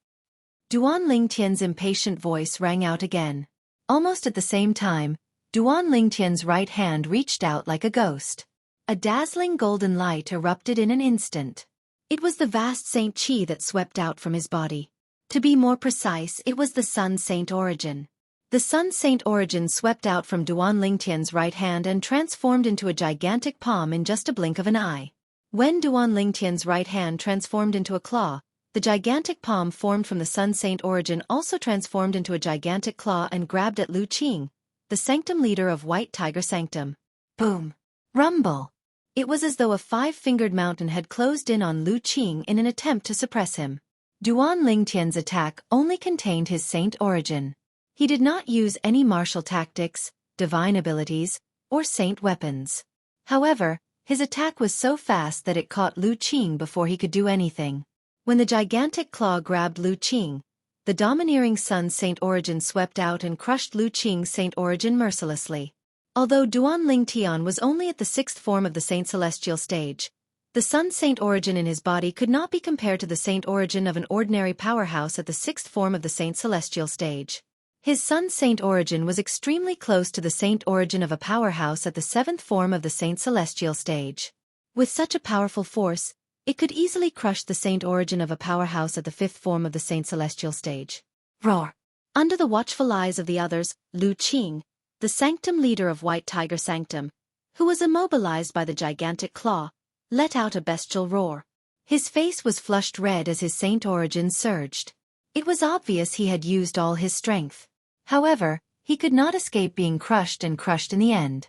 Duan Lingtian's impatient voice rang out again. Almost at the same time, Duan Lingtian's right hand reached out like a ghost. A dazzling golden light erupted in an instant. It was the vast Saint Qi that swept out from his body. To be more precise, it was the Sun Saint Origin. The Sun Saint Origin swept out from Duan Lingtian's right hand and transformed into a gigantic palm in just a blink of an eye. When Duan Lingtian's right hand transformed into a claw, the gigantic palm formed from the Sun Saint Origin also transformed into a gigantic claw and grabbed at Lu Qing, the Sanctum Leader of White Tiger Sanctum. Boom! Rumble! It was as though a five-fingered mountain had closed in on Lu Qing in an attempt to suppress him. Duan Lingtian's attack only contained his Saint Origin. He did not use any martial tactics, divine abilities, or saint weapons. However, his attack was so fast that it caught Lu Qing before he could do anything. When the gigantic claw grabbed Lu Qing, the domineering Sun Saint Origin swept out and crushed Lu Qing's Saint Origin mercilessly. Although Duan Lingtian was only at the sixth form of the Saint Celestial stage, the Sun Saint Origin in his body could not be compared to the Saint Origin of an ordinary powerhouse at the sixth form of the Saint Celestial stage. His Sun Saint Origin was extremely close to the Saint Origin of a powerhouse at the seventh form of the Saint Celestial stage. With such a powerful force, it could easily crush the Saint Origin of a powerhouse at the fifth form of the Saint Celestial stage. Roar! Under the watchful eyes of the others, Lu Qing, the Sanctum Leader of White Tiger Sanctum, who was immobilized by the gigantic claw, let out a bestial roar. His face was flushed red as his Saint Origin surged. It was obvious he had used all his strength. However, he could not escape being crushed and crushed in the end.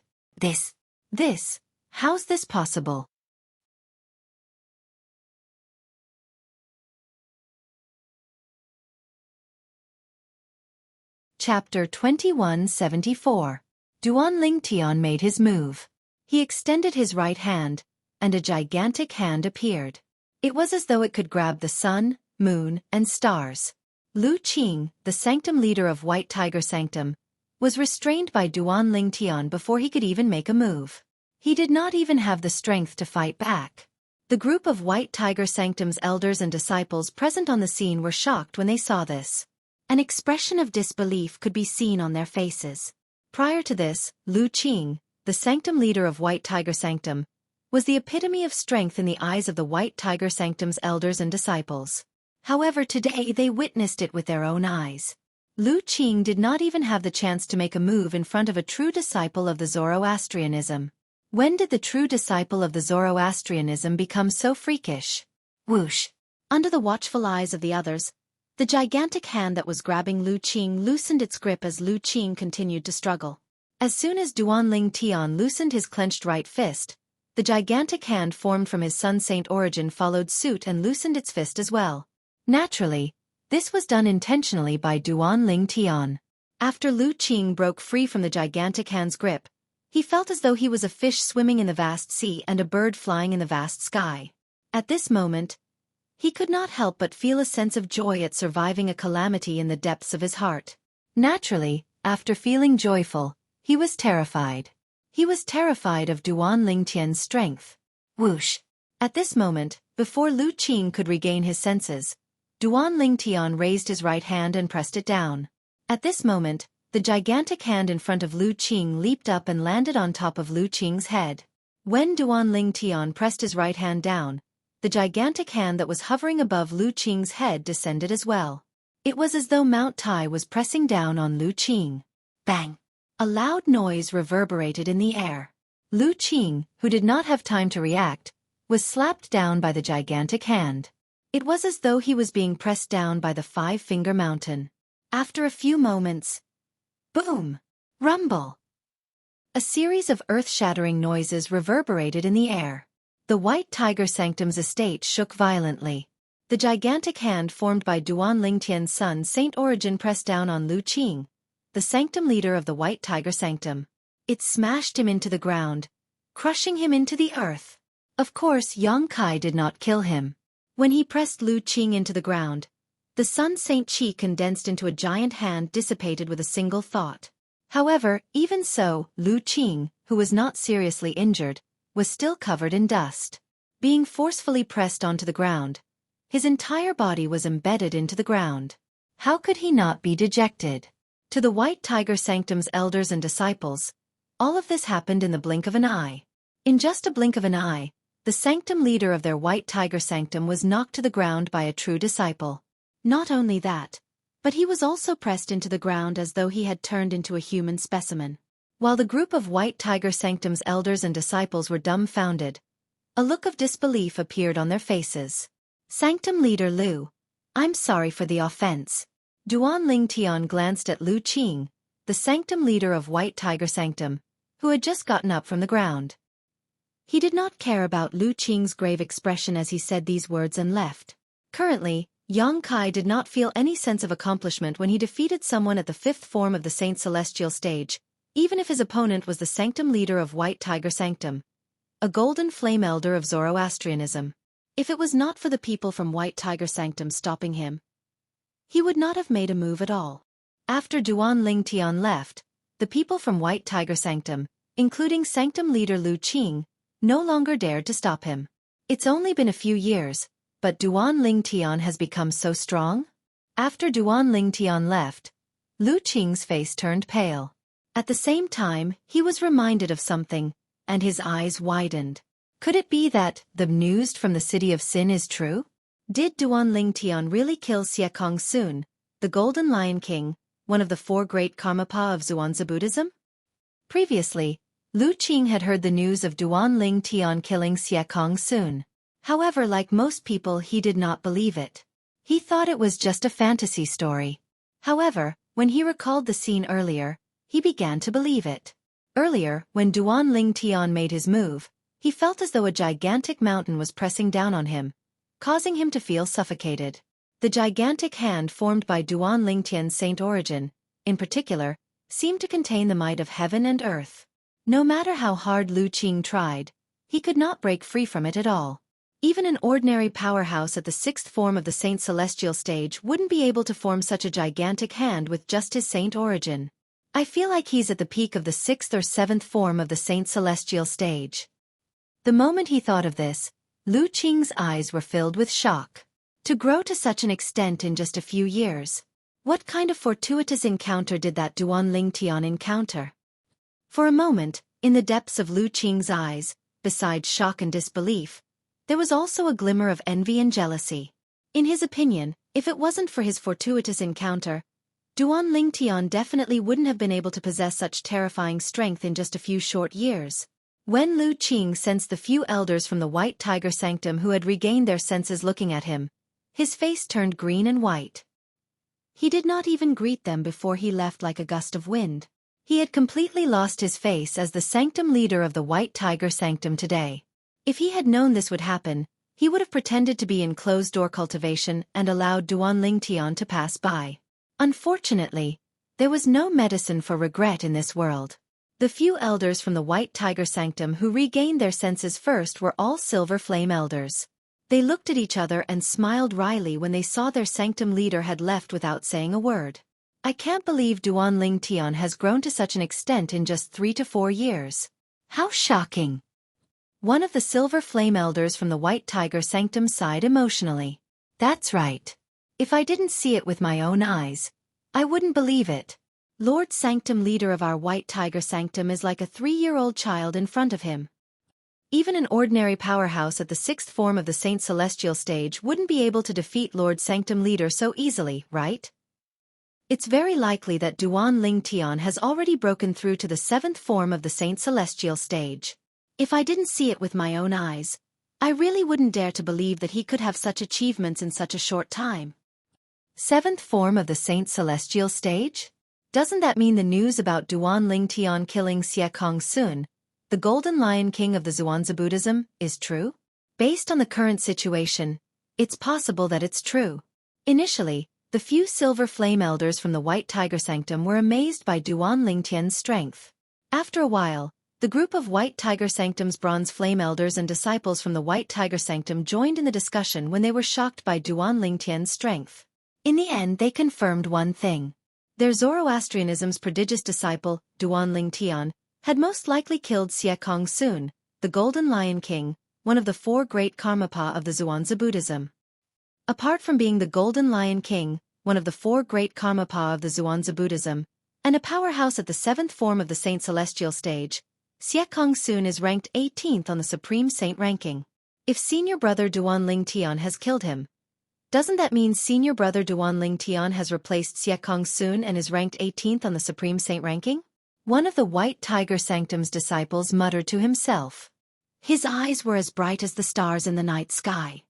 How's this possible? Chapter 2174. Duan Lingtian made his move. He extended his right hand, and a gigantic hand appeared. It was as though it could grab the sun, moon, and stars. Lu Qing, the Sanctum Leader of White Tiger Sanctum, was restrained by Duan Lingtian before he could even make a move. He did not even have the strength to fight back. The group of White Tiger Sanctum's elders and disciples present on the scene were shocked when they saw this. An expression of disbelief could be seen on their faces. Prior to this, Lu Qing, the Sanctum Leader of White Tiger Sanctum, was the epitome of strength in the eyes of the White Tiger Sanctum's elders and disciples. However, today they witnessed it with their own eyes. Lu Qing did not even have the chance to make a move in front of a true disciple of the Zoroastrianism. When did the true disciple of the Zoroastrianism become so freakish? Whoosh! Under the watchful eyes of the others, the gigantic hand that was grabbing Lu Qing loosened its grip as Lu Qing continued to struggle. As soon as Duan Lingtian loosened his clenched right fist, the gigantic hand formed from his Sun Saint Origin followed suit and loosened its fist as well. Naturally, this was done intentionally by Duan Lingtian. After Lu Qing broke free from the gigantic hand's grip, he felt as though he was a fish swimming in the vast sea and a bird flying in the vast sky. At this moment, he could not help but feel a sense of joy at surviving a calamity in the depths of his heart. Naturally, after feeling joyful, he was terrified. He was terrified of Duan Lingtian's strength. Whoosh! At this moment, before Lu Qing could regain his senses, Duan Lingtian raised his right hand and pressed it down. At this moment, the gigantic hand in front of Lu Qing leaped up and landed on top of Lu Qing's head. When Duan Lingtian pressed his right hand down, the gigantic hand that was hovering above Lu Qing's head descended as well. It was as though Mount Tai was pressing down on Lu Qing. Bang! A loud noise reverberated in the air. Lu Qing, who did not have time to react, was slapped down by the gigantic hand. It was as though he was being pressed down by the five-finger mountain. After a few moments, boom! Rumble! A series of earth-shattering noises reverberated in the air. The White Tiger Sanctum's estate shook violently. The gigantic hand formed by Duan Lingtian's son Saint Origin pressed down on Lu Qing, the sanctum leader of the White Tiger Sanctum. It smashed him into the ground, crushing him into the earth. Of course, Yang Kai did not kill him. When he pressed Lu Qing into the ground, the Sun Saint Qi condensed into a giant hand dissipated with a single thought. However, even so, Lu Qing, who was not seriously injured, was still covered in dust. Being forcefully pressed onto the ground, his entire body was embedded into the ground. How could he not be dejected? To the White Tiger Sanctum's elders and disciples, all of this happened in the blink of an eye. In just a blink of an eye, the sanctum leader of their White Tiger Sanctum was knocked to the ground by a true disciple. Not only that, but he was also pressed into the ground as though he had turned into a human specimen. While the group of White Tiger Sanctum's elders and disciples were dumbfounded, a look of disbelief appeared on their faces. Sanctum leader Lu, I'm sorry for the offense. Duan Lingtian glanced at Lu Qing, the sanctum leader of White Tiger Sanctum, who had just gotten up from the ground. He did not care about Lu Qing's grave expression as he said these words and left. Currently, Yang Kai did not feel any sense of accomplishment when he defeated someone at the fifth form of the Saint Celestial stage, even if his opponent was the sanctum leader of White Tiger Sanctum, a golden flame elder of Zoroastrianism. If it was not for the people from White Tiger Sanctum stopping him, he would not have made a move at all. After Duan Lingtian left, the people from White Tiger Sanctum, including sanctum leader Lu Qing, no longer dared to stop him. It's only been a few years, but Duan Lingtian has become so strong? After Duan Lingtian left, Lu Qing's face turned pale. At the same time, he was reminded of something, and his eyes widened. Could it be that the news from the City of Sin is true? Did Duan Lingtian really kill Xueqi Sun, the Golden Lion King, one of the four great Karmapa of Zhuangzi Buddhism? Previously, Lu Qing had heard the news of Duan Lingtian killing Xueqi Sun. However, like most people, he did not believe it. He thought it was just a fantasy story. However, when he recalled the scene earlier, he began to believe it. Earlier, when Duan Lingtian made his move, he felt as though a gigantic mountain was pressing down on him, causing him to feel suffocated. The gigantic hand formed by Duan Lingtian's Saint Origin, in particular, seemed to contain the might of heaven and earth. No matter how hard Lu Qing tried, he could not break free from it at all. Even an ordinary powerhouse at the sixth form of the Saint Celestial stage wouldn't be able to form such a gigantic hand with just his Saint Origin. I feel like he's at the peak of the sixth or seventh form of the Saint Celestial stage. The moment he thought of this, Lu Qing's eyes were filled with shock. To grow to such an extent in just a few years. What kind of fortuitous encounter did that Duan Lingtian encounter? For a moment, in the depths of Lu Qing's eyes, besides shock and disbelief, there was also a glimmer of envy and jealousy. In his opinion, if it wasn't for his fortuitous encounter, Duan Lingtian definitely wouldn't have been able to possess such terrifying strength in just a few short years. When Lu Qing sensed the few elders from the White Tiger Sanctum who had regained their senses looking at him, his face turned green and white. He did not even greet them before he left like a gust of wind. He had completely lost his face as the sanctum leader of the White Tiger Sanctum today. If he had known this would happen, he would have pretended to be in closed-door cultivation and allowed Duan Lingtian to pass by. Unfortunately, there was no medicine for regret in this world. The few elders from the White Tiger Sanctum who regained their senses first were all Silver Flame elders. They looked at each other and smiled wryly when they saw their sanctum leader had left without saying a word. I can't believe Duan Lingtian has grown to such an extent in just 3 to 4 years. How shocking! One of the Silver Flame elders from the White Tiger Sanctum sighed emotionally. That's right. If I didn't see it with my own eyes, I wouldn't believe it. Lord Sanctum leader of our White Tiger Sanctum is like a 3-year-old child in front of him. Even an ordinary powerhouse at the sixth form of the Saint Celestial stage wouldn't be able to defeat Lord Sanctum leader so easily, right? It's very likely that Duan Lingtian has already broken through to the seventh form of the Saint Celestial stage. If I didn't see it with my own eyes, I really wouldn't dare to believe that he could have such achievements in such a short time. Seventh form of the Saint Celestial stage? Doesn't that mean the news about Duan Lingtian killing Xueqi Sun, the Golden Lion King of the Zhuangzi Buddhism, is true? Based on the current situation, it's possible that it's true. Initially, the few silver flame elders from the White Tiger Sanctum were amazed by Duan Lingtian's strength. After a while, the group of White Tiger Sanctum's bronze flame elders and disciples from the White Tiger Sanctum joined in the discussion when they were shocked by Duan Lingtian's strength. In the end, they confirmed one thing. Their Zoroastrianism's prodigious disciple, Duan Lingtian, had most likely killed Xueqi Sun, the Golden Lion King, one of the four great Karmapa of the Zhuangzi Buddhism. Apart from being the Golden Lion King, one of the four great Karmapa of the Zhuangzi Buddhism, and a powerhouse at the seventh form of the Saint Celestial stage, Xueqi Sun is ranked 18th on the Supreme Saint ranking. If senior brother Duan Lingtian has killed him, doesn't that mean senior brother Duan Lingtian has replaced Xueqi Sun and is ranked 18th on the Supreme Saint ranking? One of the White Tiger Sanctum's disciples muttered to himself. His eyes were as bright as the stars in the night sky.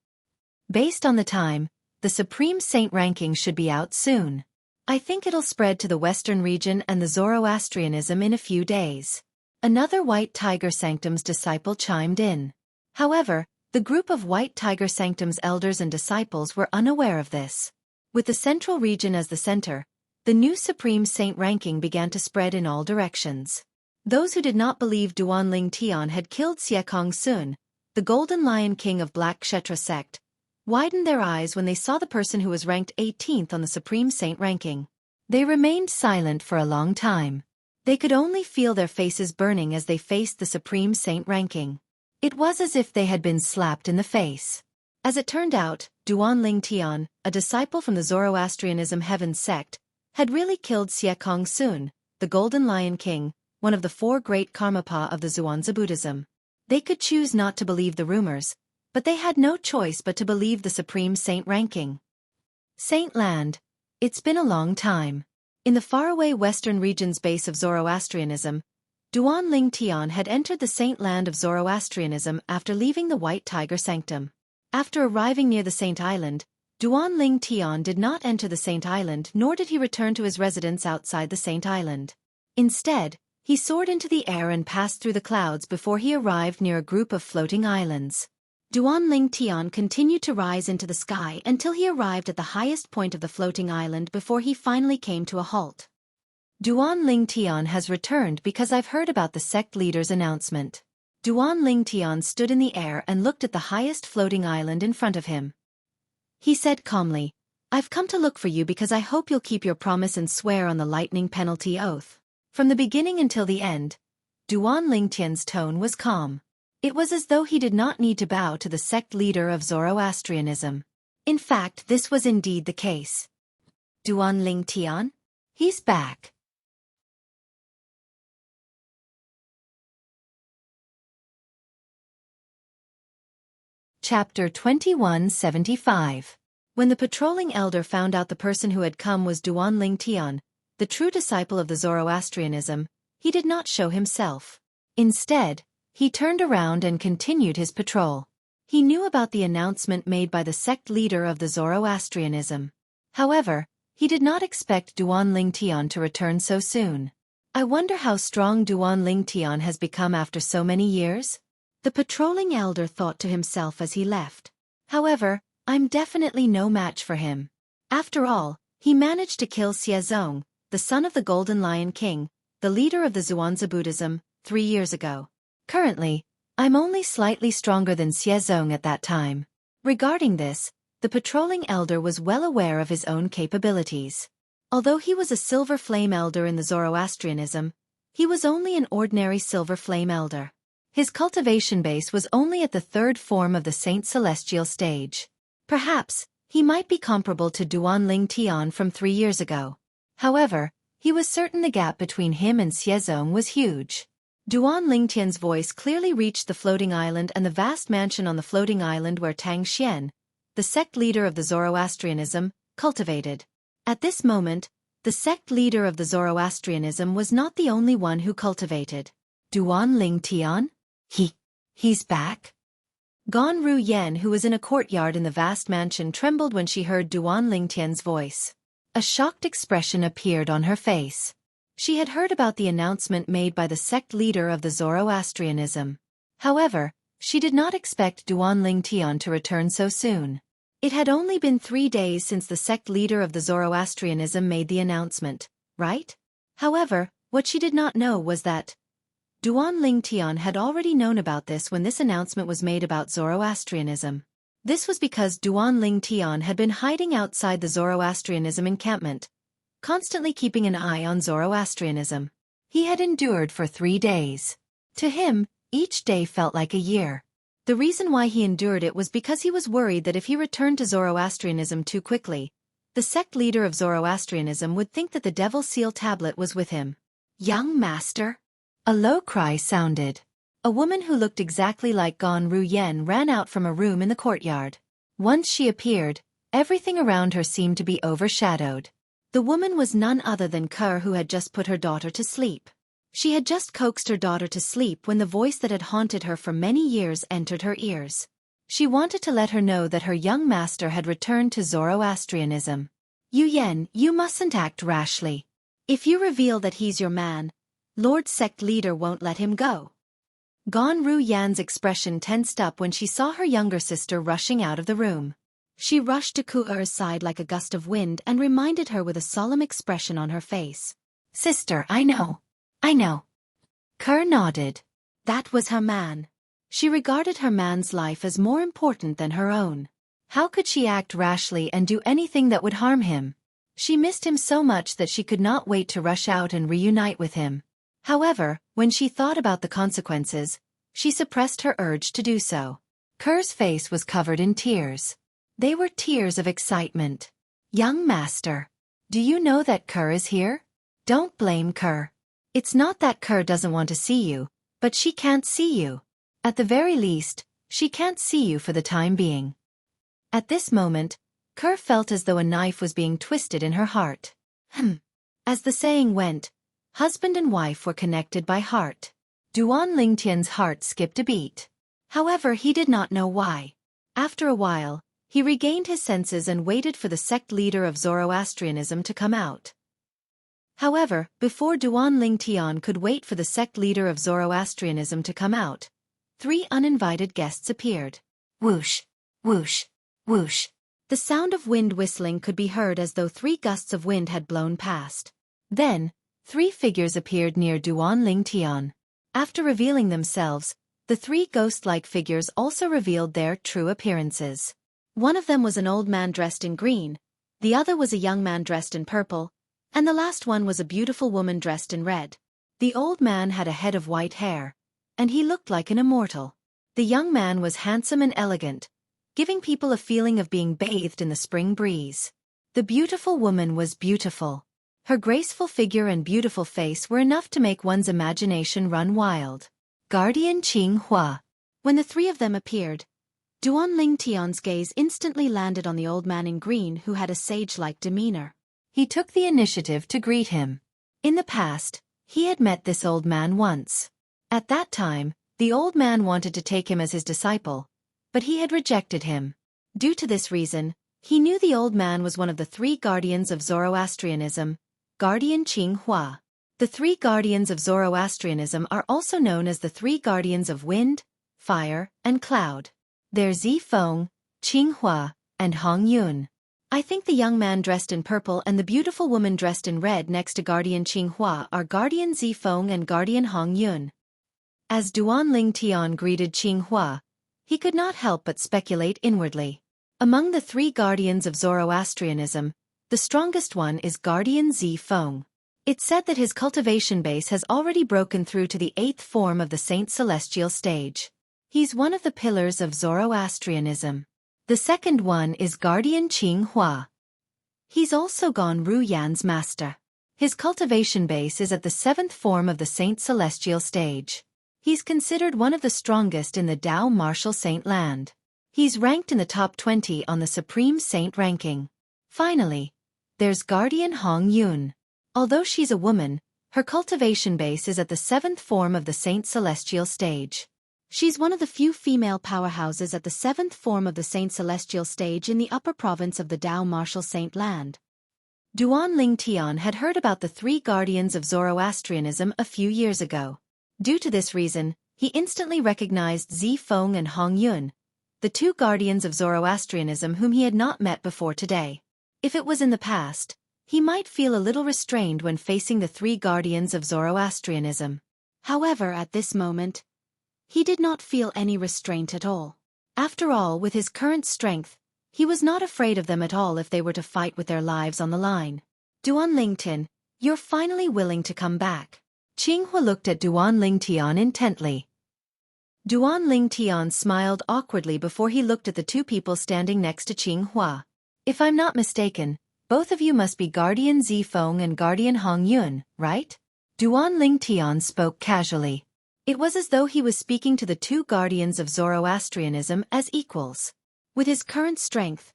Based on the time, the Supreme Saint ranking should be out soon. I think it'll spread to the Western region and the Zoroastrianism in a few days. Another White Tiger Sanctum's disciple chimed in. However, the group of White Tiger Sanctum's elders and disciples were unaware of this. With the central region as the center, the new Supreme Saint ranking began to spread in all directions. Those who did not believe Duan Lingtian had killed Xueqi Sun, the Golden Lion King of Black Kshetra sect, widened their eyes when they saw the person who was ranked 18th on the Supreme Saint ranking. They remained silent for a long time. They could only feel their faces burning as they faced the Supreme Saint ranking. It was as if they had been slapped in the face. As it turned out, Duan Lingtian, a disciple from the Zoroastrianism Heaven sect, had really killed Xueqi Sun, the Golden Lion King, one of the four great Karmapa of the Zhuangzi Buddhism. They could choose not to believe the rumors, but they had no choice but to believe the Supreme Saint ranking. Saint Land. It's been a long time. In the faraway western region's base of Zoroastrianism, Duan Lingtian had entered the Saint Land of Zoroastrianism after leaving the White Tiger Sanctum. After arriving near the Saint Island, Duan Lingtian did not enter the Saint Island nor did he return to his residence outside the Saint Island. Instead, he soared into the air and passed through the clouds before he arrived near a group of floating islands. Duan Lingtian continued to rise into the sky until he arrived at the highest point of the floating island before he finally came to a halt. Duan Lingtian has returned because I've heard about the sect leader's announcement. Duan Lingtian stood in the air and looked at the highest floating island in front of him. He said calmly, "I've come to look for you because I hope you'll keep your promise and swear on the lightning penalty oath." From the beginning until the end, Duan Lingtian's tone was calm. It was as though he did not need to bow to the sect leader of Zoroastrianism. In fact, this was indeed the case. Duan Lingtian? He's back. Chapter 2175. When the patrolling elder found out the person who had come was Duan Lingtian, the true disciple of the Zoroastrianism, he did not show himself. Instead, he turned around and continued his patrol. He knew about the announcement made by the sect leader of the Zoroastrianism. However, he did not expect Duan Lingtian to return so soon. I wonder how strong Duan Lingtian has become after so many years? The patrolling elder thought to himself as he left. However, I'm definitely no match for him. After all, he managed to kill Xuezong, the son of the Golden Lion King, the leader of the Zhuangzi Buddhism, 3 years ago. Currently, I'm only slightly stronger than Xuezong at that time. Regarding this, the patrolling elder was well aware of his own capabilities. Although he was a silver flame elder in the Zoroastrianism, he was only an ordinary silver flame elder. His cultivation base was only at the third form of the Saint Celestial stage. Perhaps, he might be comparable to Duan Lingtian from 3 years ago. However, he was certain the gap between him and Xuezong was huge. Duan Lingtian's voice clearly reached the floating island and the vast mansion on the floating island where Tang Xian, the sect leader of the Zoroastrianism, cultivated. At this moment, the sect leader of the Zoroastrianism was not the only one who cultivated. Duan Lingtian? He's back? Gan Ru Yen, who was in a courtyard in the vast mansion, trembled when she heard Duan Lingtian's voice. A shocked expression appeared on her face. She had heard about the announcement made by the sect leader of the Zoroastrianism. However, she did not expect Duan Lingtian to return so soon. It had only been 3 days since the sect leader of the Zoroastrianism made the announcement, right? However, what she did not know was that Duan Lingtian had already known about this when this announcement was made about Zoroastrianism. This was because Duan Lingtian had been hiding outside the Zoroastrianism encampment, constantly keeping an eye on Zoroastrianism. He had endured for 3 days. To him, each day felt like a year. The reason why he endured it was because he was worried that if he returned to Zoroastrianism too quickly, the sect leader of Zoroastrianism would think that the Devil Seal tablet was with him. Young master? A low cry sounded. A woman who looked exactly like Gan Ruyen ran out from a room in the courtyard. Once she appeared, everything around her seemed to be overshadowed. The woman was none other than Kerr, who had just put her daughter to sleep. She had just coaxed her daughter to sleep when the voice that had haunted her for many years entered her ears. She wanted to let her know that her young master had returned to Zoroastrianism. Yu Yen, you mustn't act rashly. If you reveal that he's your man, Lord Sect Leader won't let him go. Gan Ruyan's expression tensed up when she saw her younger sister rushing out of the room. She rushed to Ku'er's side like a gust of wind and reminded her with a solemn expression on her face. Sister, I know. Kerr nodded. That was her man. She regarded her man's life as more important than her own. How could she act rashly and do anything that would harm him? She missed him so much that she could not wait to rush out and reunite with him. However, when she thought about the consequences, she suppressed her urge to do so. Kerr's face was covered in tears. They were tears of excitement. Young master, do you know that Kerr is here? Don't blame Kerr. It's not that Kerr doesn't want to see you, but she can't see you. At the very least, she can't see you for the time being. At this moment, Kerr felt as though a knife was being twisted in her heart. As the saying went, husband and wife were connected by heart. Duan Lingtian's heart skipped a beat. However, he did not know why. After a while, he regained his senses and waited for the sect leader of Zoroastrianism to come out. However, before Duan Lingtian could wait for the sect leader of Zoroastrianism to come out, 3 uninvited guests appeared. Whoosh, whoosh, whoosh. The sound of wind whistling could be heard as though 3 gusts of wind had blown past. Then, 3 figures appeared near Duan Lingtian. After revealing themselves, the 3 ghost-like figures also revealed their true appearances. One of them was an old man dressed in green, the other was a young man dressed in purple, and the last one was a beautiful woman dressed in red. The old man had a head of white hair, and he looked like an immortal. The young man was handsome and elegant, giving people a feeling of being bathed in the spring breeze. The beautiful woman was beautiful. Her graceful figure and beautiful face were enough to make one's imagination run wild. Guardian Qinghua. When the 3 of them appeared, Duan Lingtian's gaze instantly landed on the old man in green, who had a sage-like demeanor. He took the initiative to greet him. In the past, he had met this old man once. At that time, the old man wanted to take him as his disciple, but he had rejected him. Due to this reason, he knew the old man was one of the 3 guardians of Zoroastrianism, Guardian Qinghua. The 3 guardians of Zoroastrianism are also known as the 3 guardians of wind, fire, and cloud. They're Zifeng, Qinghua, and Hongyun. I think the young man dressed in purple and the beautiful woman dressed in red next to Guardian Qinghua are Guardian Zifeng and Guardian Hongyun. As Duan Lingtian greeted Qinghua, he could not help but speculate inwardly. Among the 3 guardians of Zoroastrianism, the strongest one is Guardian Zifeng. It's said that his cultivation base has already broken through to the 8th form of the Saint Celestial stage. He's one of the pillars of Zoroastrianism. The second one is Guardian Qinghua. He's also Gan Ruyan's master. His cultivation base is at the 7th form of the Saint Celestial stage. He's considered one of the strongest in the Dao Martial Saint land. He's ranked in the top 20 on the Supreme Saint ranking. Finally, there's Guardian Hongyun. Although she's a woman, her cultivation base is at the 7th form of the Saint Celestial stage. She's one of the few female powerhouses at the 7th form of the Saint Celestial stage in the upper province of the Dao Martial Saint land. Duan Lingtian had heard about the three guardians of Zoroastrianism a few years ago. Due to this reason, he instantly recognized Zi Feng and Hong Yun, the two guardians of Zoroastrianism whom he had not met before today. If it was in the past, he might feel a little restrained when facing the three guardians of Zoroastrianism. However, at this moment, he did not feel any restraint at all. After all, with his current strength, he was not afraid of them at all if they were to fight with their lives on the line. Duan Lingtian, you're finally willing to come back. Qinghua looked at Duan Lingtian intently. Duan Lingtian smiled awkwardly before he looked at the two people standing next to Qinghua. If I'm not mistaken, both of you must be Guardian Zifeng and Guardian Hong Yun, right? Duan Lingtian spoke casually. It was as though he was speaking to the two guardians of Zoroastrianism as equals. With his current strength,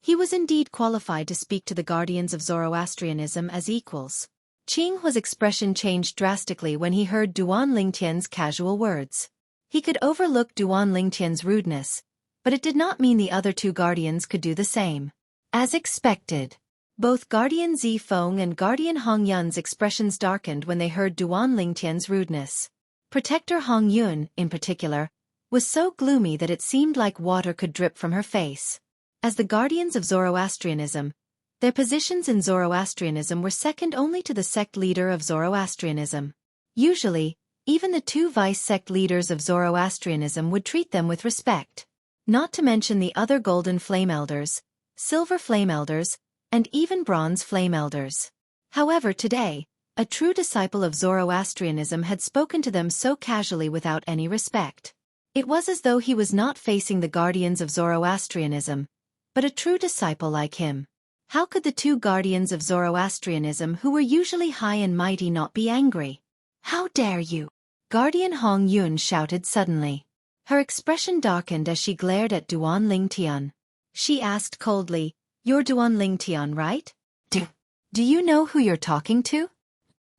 he was indeed qualified to speak to the guardians of Zoroastrianism as equals. Qinghua's expression changed drastically when he heard Duan Lingtian's casual words. He could overlook Duan Lingtian's rudeness, but it did not mean the other two guardians could do the same. As expected, both Guardian Zifeng and Guardian Hong Yun's expressions darkened when they heard Duan Lingtian's rudeness. Protector Hong Yun, in particular, was so gloomy that it seemed like water could drip from her face. As the guardians of Zoroastrianism, their positions in Zoroastrianism were second only to the sect leader of Zoroastrianism. Usually, even the two vice-sect leaders of Zoroastrianism would treat them with respect. Not to mention the other golden flame elders, silver flame elders, and even bronze flame elders. However, today, a true disciple of Zoroastrianism had spoken to them so casually without any respect. It was as though he was not facing the guardians of Zoroastrianism, but a true disciple like him. How could the two guardians of Zoroastrianism who were usually high and mighty not be angry? How dare you? Guardian Hong Yun shouted suddenly. Her expression darkened as she glared at Duan Lingtian. She asked coldly, "You're Duan Lingtian, right? Do you know who you're talking to?"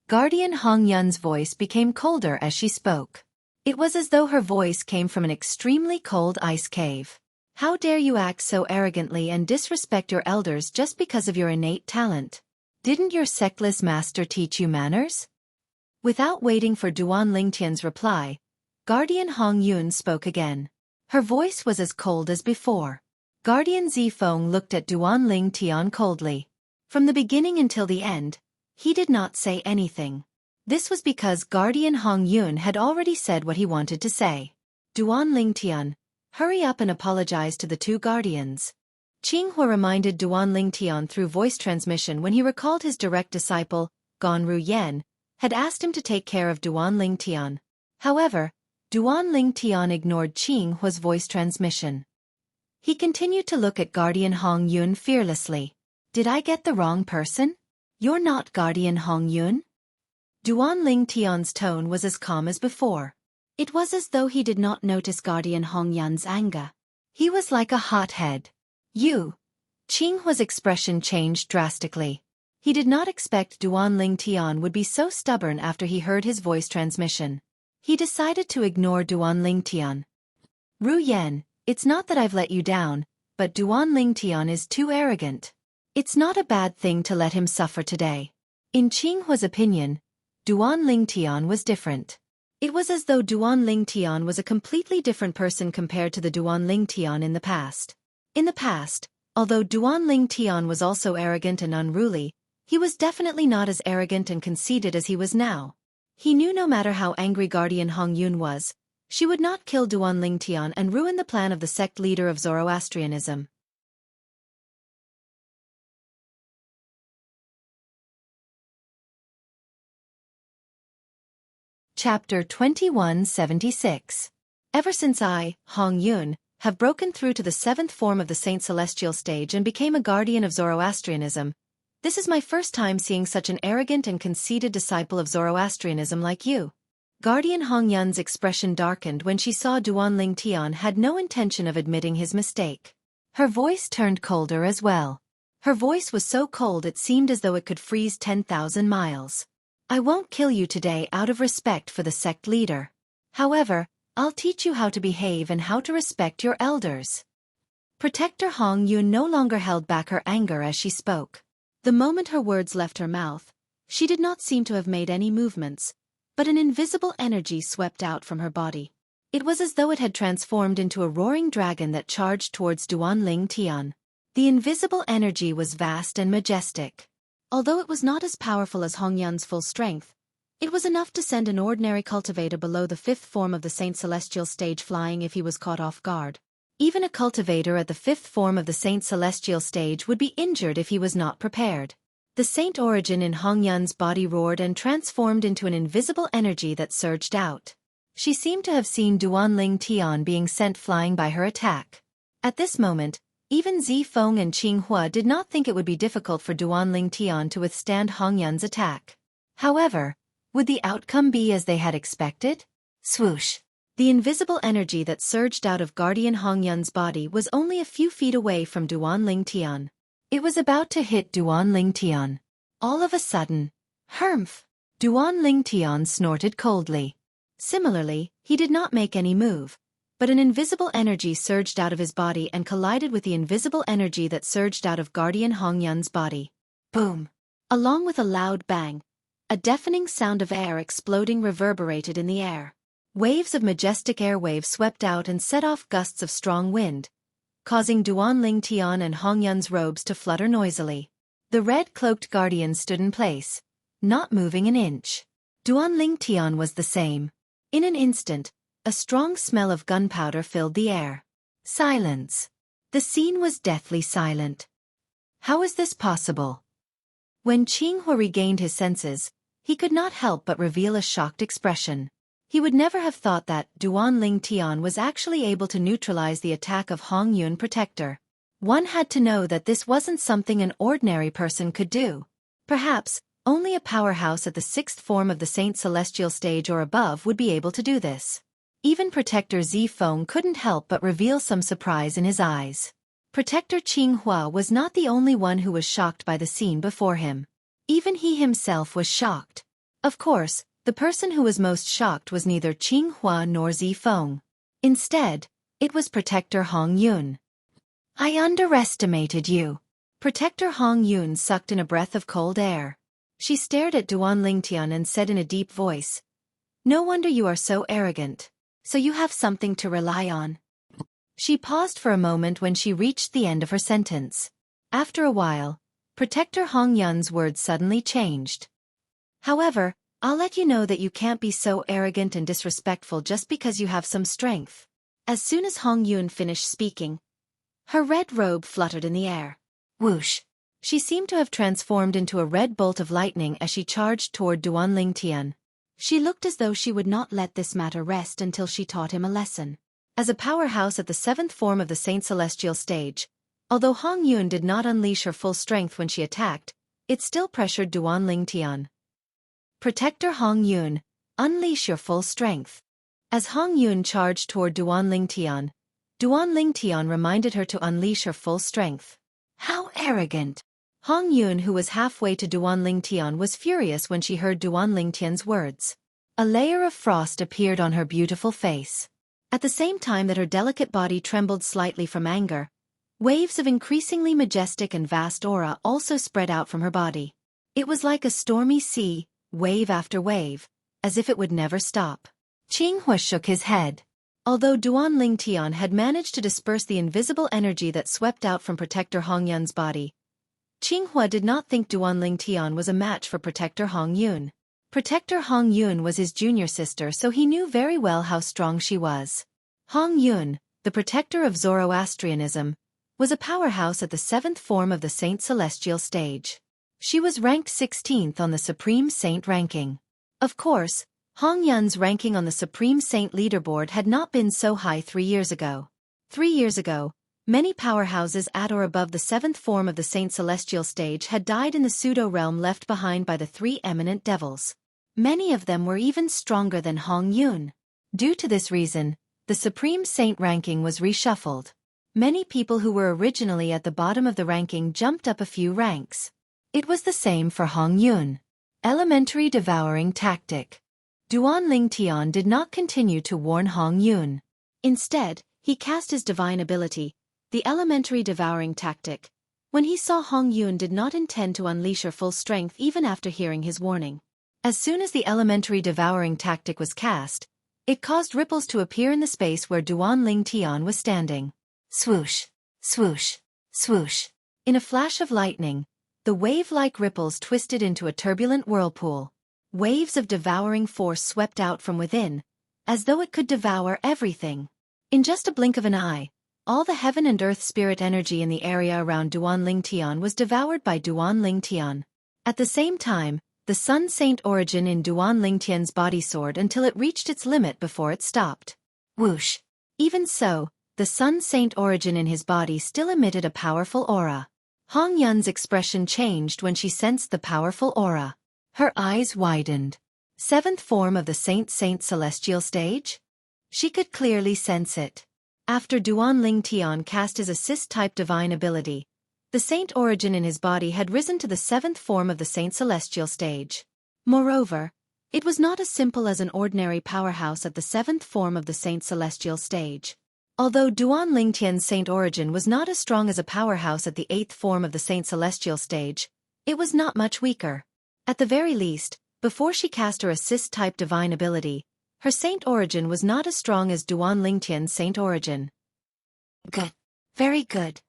Guardian Hong Yun's voice became colder as she spoke. It was as though her voice came from an extremely cold ice cave. How dare you act so arrogantly and disrespect your elders just because of your innate talent? Didn't your sectless master teach you manners? Without waiting for Duan Lingtian's reply, Guardian Hong Yun spoke again. Her voice was as cold as before. Guardian Zifeng looked at Duan Lingtian coldly. From the beginning until the end, he did not say anything. This was because Guardian Hong Yun had already said what he wanted to say. Duan Lingtian, hurry up and apologize to the two guardians. Qinghua reminded Duan Lingtian through voice transmission when he recalled his direct disciple, Gan Ruyen, had asked him to take care of Duan Lingtian. However, Duan Lingtian ignored Qinghua's voice transmission. He continued to look at Guardian Hong Yun fearlessly. Did I get the wrong person? You're not Guardian Hong Yun? Duan Lingtian's tone was as calm as before. It was as though he did not notice Guardian Hong Yun's anger. He was like a hothead. You. Qinghua's expression changed drastically. He did not expect Duan Lingtian would be so stubborn after he heard his voice transmission. He decided to ignore Duan Lingtian. Ruyen, it's not that I've let you down, but Duan Lingtian is too arrogant. It's not a bad thing to let him suffer today. In Qinghua's opinion, Duan Lingtian was different. It was as though Duan Lingtian was a completely different person compared to the Duan Lingtian in the past. In the past, although Duan Lingtian was also arrogant and unruly, he was definitely not as arrogant and conceited as he was now. He knew no matter how angry Guardian Hong Yun was, she would not kill Duan Lingtian and ruin the plan of the sect leader of Zoroastrianism. Chapter 2176. Ever since I, Hong Yun, have broken through to the seventh form of the Saint Celestial stage and became a guardian of Zoroastrianism, this is my first time seeing such an arrogant and conceited disciple of Zoroastrianism like you. Guardian Hong Yun's expression darkened when she saw Duan Lingtian had no intention of admitting his mistake. Her voice turned colder as well. Her voice was so cold it seemed as though it could freeze 10,000 miles. I won't kill you today out of respect for the sect leader. However, I'll teach you how to behave and how to respect your elders. Protector Hong Yun no longer held back her anger as she spoke. The moment her words left her mouth, she did not seem to have made any movements, but an invisible energy swept out from her body. It was as though it had transformed into a roaring dragon that charged towards Duanling Tian. The invisible energy was vast and majestic. Although it was not as powerful as Hongyun's full strength, it was enough to send an ordinary cultivator below the fifth form of the Saint Celestial stage flying if he was caught off guard. Even a cultivator at the fifth form of the Saint Celestial stage would be injured if he was not prepared. The saint origin in Hongyun's body roared and transformed into an invisible energy that surged out. She seemed to have seen Duanling Tian being sent flying by her attack. At this moment, even Zifeng and Qinghua did not think it would be difficult for Duanling Tian to withstand Hongyun's attack. However, would the outcome be as they had expected? Swoosh! The invisible energy that surged out of Guardian Hongyun's body was only a few feet away from Duanling Tian. It was about to hit Duanling Tian. All of a sudden, "Humph!" Duanling Tian snorted coldly. Similarly, he did not make any move, but an invisible energy surged out of his body and collided with the invisible energy that surged out of Guardian Hongyun's body. Boom! Along with a loud bang, a deafening sound of air exploding reverberated in the air. Waves of majestic airwaves swept out and set off gusts of strong wind, causing Duanling Tian and Hongyun's robes to flutter noisily. The red-cloaked guardian stood in place, not moving an inch. Duanling Tian was the same. In an instant, a strong smell of gunpowder filled the air. Silence. The scene was deathly silent. How is this possible? When Qinghua regained his senses, he could not help but reveal a shocked expression. He would never have thought that Duanling Tian was actually able to neutralize the attack of Hongyun Protector. One had to know that this wasn't something an ordinary person could do. Perhaps, only a powerhouse at the sixth form of the Saint Celestial stage or above would be able to do this. Even Protector Zifeng couldn't help but reveal some surprise in his eyes. Protector Qinghua was not the only one who was shocked by the scene before him. Even he himself was shocked. Of course, the person who was most shocked was neither Qinghua nor Zifeng. Instead, it was Protector Hongyun. "I underestimated you." Protector Hongyun sucked in a breath of cold air. She stared at Duanling Tian and said in a deep voice, "No wonder you are so arrogant. So you have something to rely on." She paused for a moment when she reached the end of her sentence. After a while, Protector Hongyun's words suddenly changed. "However, I'll let you know that you can't be so arrogant and disrespectful just because you have some strength." As soon as Hongyun finished speaking, her red robe fluttered in the air. Whoosh! She seemed to have transformed into a red bolt of lightning as she charged toward Duanling Tian. She looked as though she would not let this matter rest until she taught him a lesson. As a powerhouse at the seventh form of the Saint Celestial stage, although Hongyun did not unleash her full strength when she attacked, it still pressured Duanling Tian. "Protector Hongyun, unleash your full strength." As Hongyun charged toward Duanling Tian reminded her to unleash her full strength. How arrogant! Hongyun, who was halfway to Duanling Tian, was furious when she heard Duanling Tian's words. A layer of frost appeared on her beautiful face. At the same time that her delicate body trembled slightly from anger, waves of increasingly majestic and vast aura also spread out from her body. It was like a stormy sea, wave after wave, as if it would never stop. Qinghua shook his head. Although Duanling Tian had managed to disperse the invisible energy that swept out from Protector Hongyun's body, Qinghua did not think Duanling Tian was a match for Protector Hongyun. Protector Hongyun was his junior sister, so he knew very well how strong she was. Hongyun, the protector of Zoroastrianism, was a powerhouse at the seventh form of the Saint Celestial stage. She was ranked 16th on the Supreme Saint ranking. Of course, Hongyun's ranking on the Supreme Saint leaderboard had not been so high 3 years ago. 3 years ago, many powerhouses at or above the seventh form of the Saint Celestial stage had died in the pseudo-realm left behind by the 3 eminent devils. Many of them were even stronger than Hongyun. Due to this reason, the Supreme Saint ranking was reshuffled. Many people who were originally at the bottom of the ranking jumped up a few ranks. It was the same for Hongyun. Elementary devouring tactic. Duanling Tian did not continue to warn Hongyun. Instead, he cast his divine ability, the elementary devouring tactic, when he saw Hong Yun did not intend to unleash her full strength even after hearing his warning. As soon as the elementary devouring tactic was cast, it caused ripples to appear in the space where Duan Ling Tian was standing. Swoosh, swoosh, swoosh. In a flash of lightning, the wave-like ripples twisted into a turbulent whirlpool. Waves of devouring force swept out from within, as though it could devour everything. In just a blink of an eye, all the heaven and earth spirit energy in the area around Duan Ling Tian was devoured by Duan Ling Tian. At the same time, the Sun Saint origin in Duan Ling Tian's body soared until it reached its limit before it stopped. Whoosh! Even so, the Sun Saint origin in his body still emitted a powerful aura. Hong Yun's expression changed when she sensed the powerful aura. Her eyes widened. Seventh form of the Saint celestial stage? She could clearly sense it. After Duan Ling Tian cast his assist-type divine ability, the Saint origin in his body had risen to the seventh form of the Saint celestial stage. Moreover, it was not as simple as an ordinary powerhouse at the seventh form of the Saint celestial stage. Although Duan Ling Tian's Saint origin was not as strong as a powerhouse at the eighth form of the Saint celestial stage, it was not much weaker. At the very least, before she cast her assist-type divine ability, her Saint origin was not as strong as Duan Ling Tian's Saint origin. Good. Very good.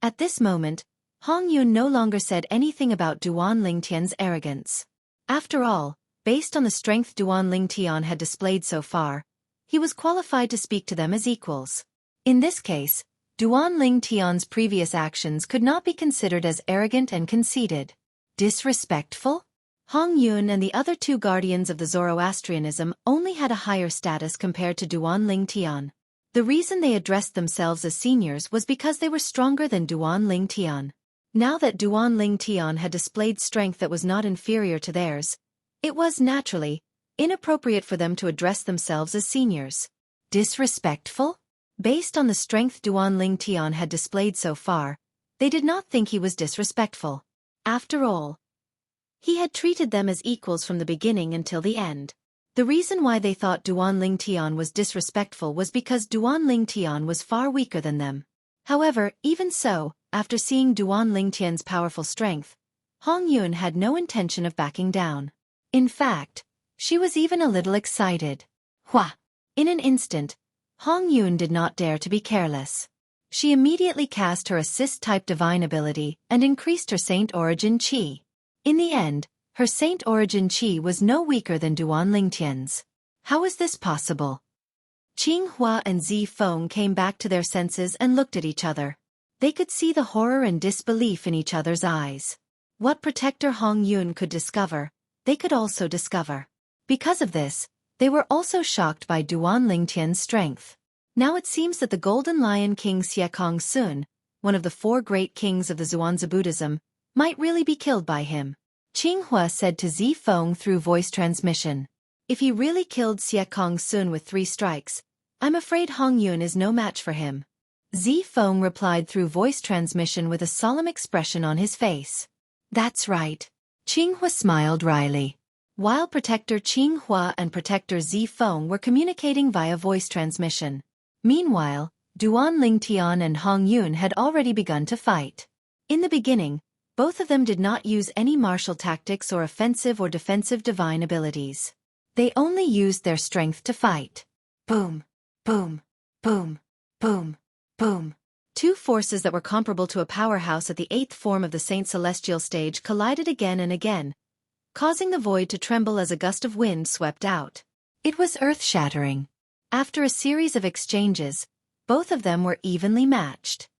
At this moment, Hong Yun no longer said anything about Duan Ling Tian's arrogance. After all, based on the strength Duan Ling Tian had displayed so far, he was qualified to speak to them as equals. In this case, Duan Ling Tian's previous actions could not be considered as arrogant and conceited. Disrespectful? Hong Yun and the other two guardians of the Zoroastrianism only had a higher status compared to Duan Ling Tian. The reason they addressed themselves as seniors was because they were stronger than Duan Ling Tian. Now that Duan Ling Tian had displayed strength that was not inferior to theirs, it was, naturally, inappropriate for them to address themselves as seniors. Disrespectful? Based on the strength Duan Ling Tian had displayed so far, they did not think he was disrespectful. After all, he had treated them as equals from the beginning until the end. The reason why they thought Duan Ling Tian was disrespectful was because Duan Ling Tian was far weaker than them. However, even so, after seeing Duan Ling Tian's powerful strength, Hong Yun had no intention of backing down. In fact, she was even a little excited. Hua! In an instant, Hong Yun did not dare to be careless. She immediately cast her assist-type divine ability and increased her Saint origin Qi. In the end, her Saint origin Qi was no weaker than Duan Ling Tian's. How is this possible? Qing Hua and Zi Feng came back to their senses and looked at each other. They could see the horror and disbelief in each other's eyes. What Protector Hong Yun could discover, they could also discover. Because of this, they were also shocked by Duan Ling Tian's strength. Now it seems that the Golden Lion King Xueqi, one of the four great kings of the Zhuangzi Buddhism, might really be killed by him. Qing Hua said to Zi Feng through voice transmission. If he really killed Xueqi with 3 strikes, I'm afraid Hong Yun is no match for him. Zi Feng replied through voice transmission with a solemn expression on his face. That's right. Qing Hua smiled wryly. While Protector Qing Hua and Protector Zi Feng were communicating via voice transmission. Meanwhile, Duan Ling Tian and Hong Yun had already begun to fight. In the beginning, both of them did not use any martial tactics or offensive or defensive divine abilities. They only used their strength to fight. Boom, boom, boom, boom, boom. Two forces that were comparable to a powerhouse at the 8th form of the Saint Celestial stage collided again and again, causing the void to tremble as a gust of wind swept out. It was earth-shattering. After a series of exchanges, both of them were evenly matched.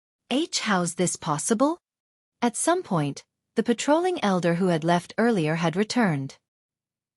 How's this possible? At some point, the patrolling elder who had left earlier had returned.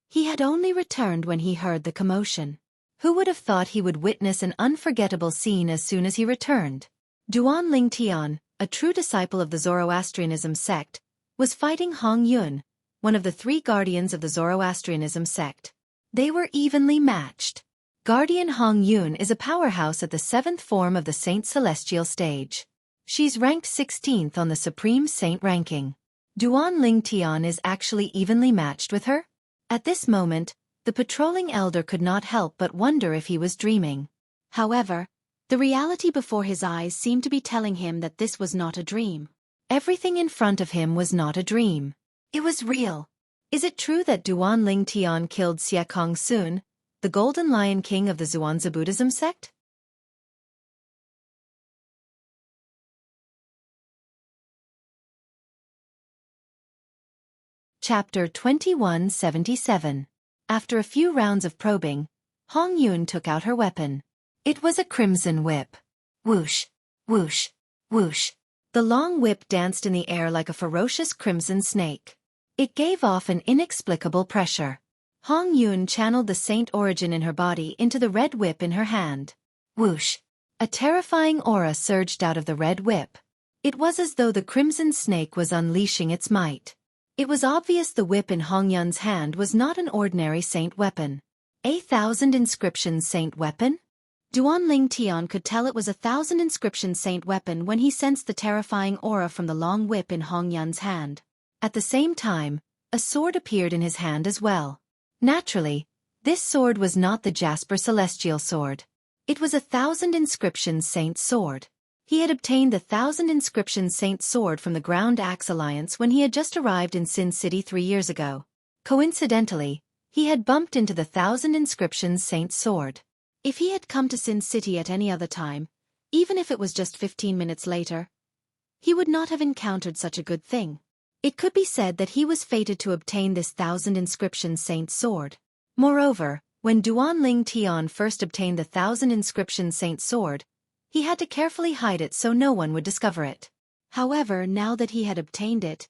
He had only returned when he heard the commotion. Who would have thought he would witness an unforgettable scene as soon as he returned? Duan Ling Tian, a true disciple of the Zoroastrianism sect, was fighting Hong Yun, one of the 3 guardians of the Zoroastrianism sect. They were evenly matched. Guardian Hong Yun is a powerhouse at the 7th form of the Saint Celestial stage. She's ranked 16th on the Supreme Saint ranking. Duan Ling Tian is actually evenly matched with her? At this moment, the patrolling elder could not help but wonder if he was dreaming. However, the reality before his eyes seemed to be telling him that this was not a dream. Everything in front of him was not a dream. It was real. Is it true that Duan Ling Tian killed Xueqi Sun, the Golden Lion King of the Zhuangzi Buddhism sect? Chapter 2177. After a few rounds of probing, Hong Yun took out her weapon. It was a crimson whip. Whoosh, whoosh, whoosh. The long whip danced in the air like a ferocious crimson snake. It gave off an inexplicable pressure. Hong Yun channeled the saint origin in her body into the red whip in her hand. Whoosh! A terrifying aura surged out of the red whip. It was as though the crimson snake was unleashing its might. It was obvious the whip in Hong Yun's hand was not an ordinary saint weapon. A 1,000 inscription saint weapon? Duan Ling Tian could tell it was a 1,000 inscription saint weapon when he sensed the terrifying aura from the long whip in Hong Yun's hand. At the same time, a sword appeared in his hand as well. Naturally, this sword was not the Jasper Celestial Sword. It was a 1,000 inscription saint sword. He had obtained the 1,000 inscription saint sword from the Ground Axe Alliance when he had just arrived in Sin City 3 years ago. Coincidentally, he had bumped into the 1,000 inscription saint sword. If he had come to Sin City at any other time, even if it was just 15 minutes later, he would not have encountered such a good thing. It could be said that he was fated to obtain this 1,000 inscription saint sword. Moreover, when Duan Ling Tian first obtained the 1,000 inscription saint sword, he had to carefully hide it so no one would discover it. However, now that he had obtained it,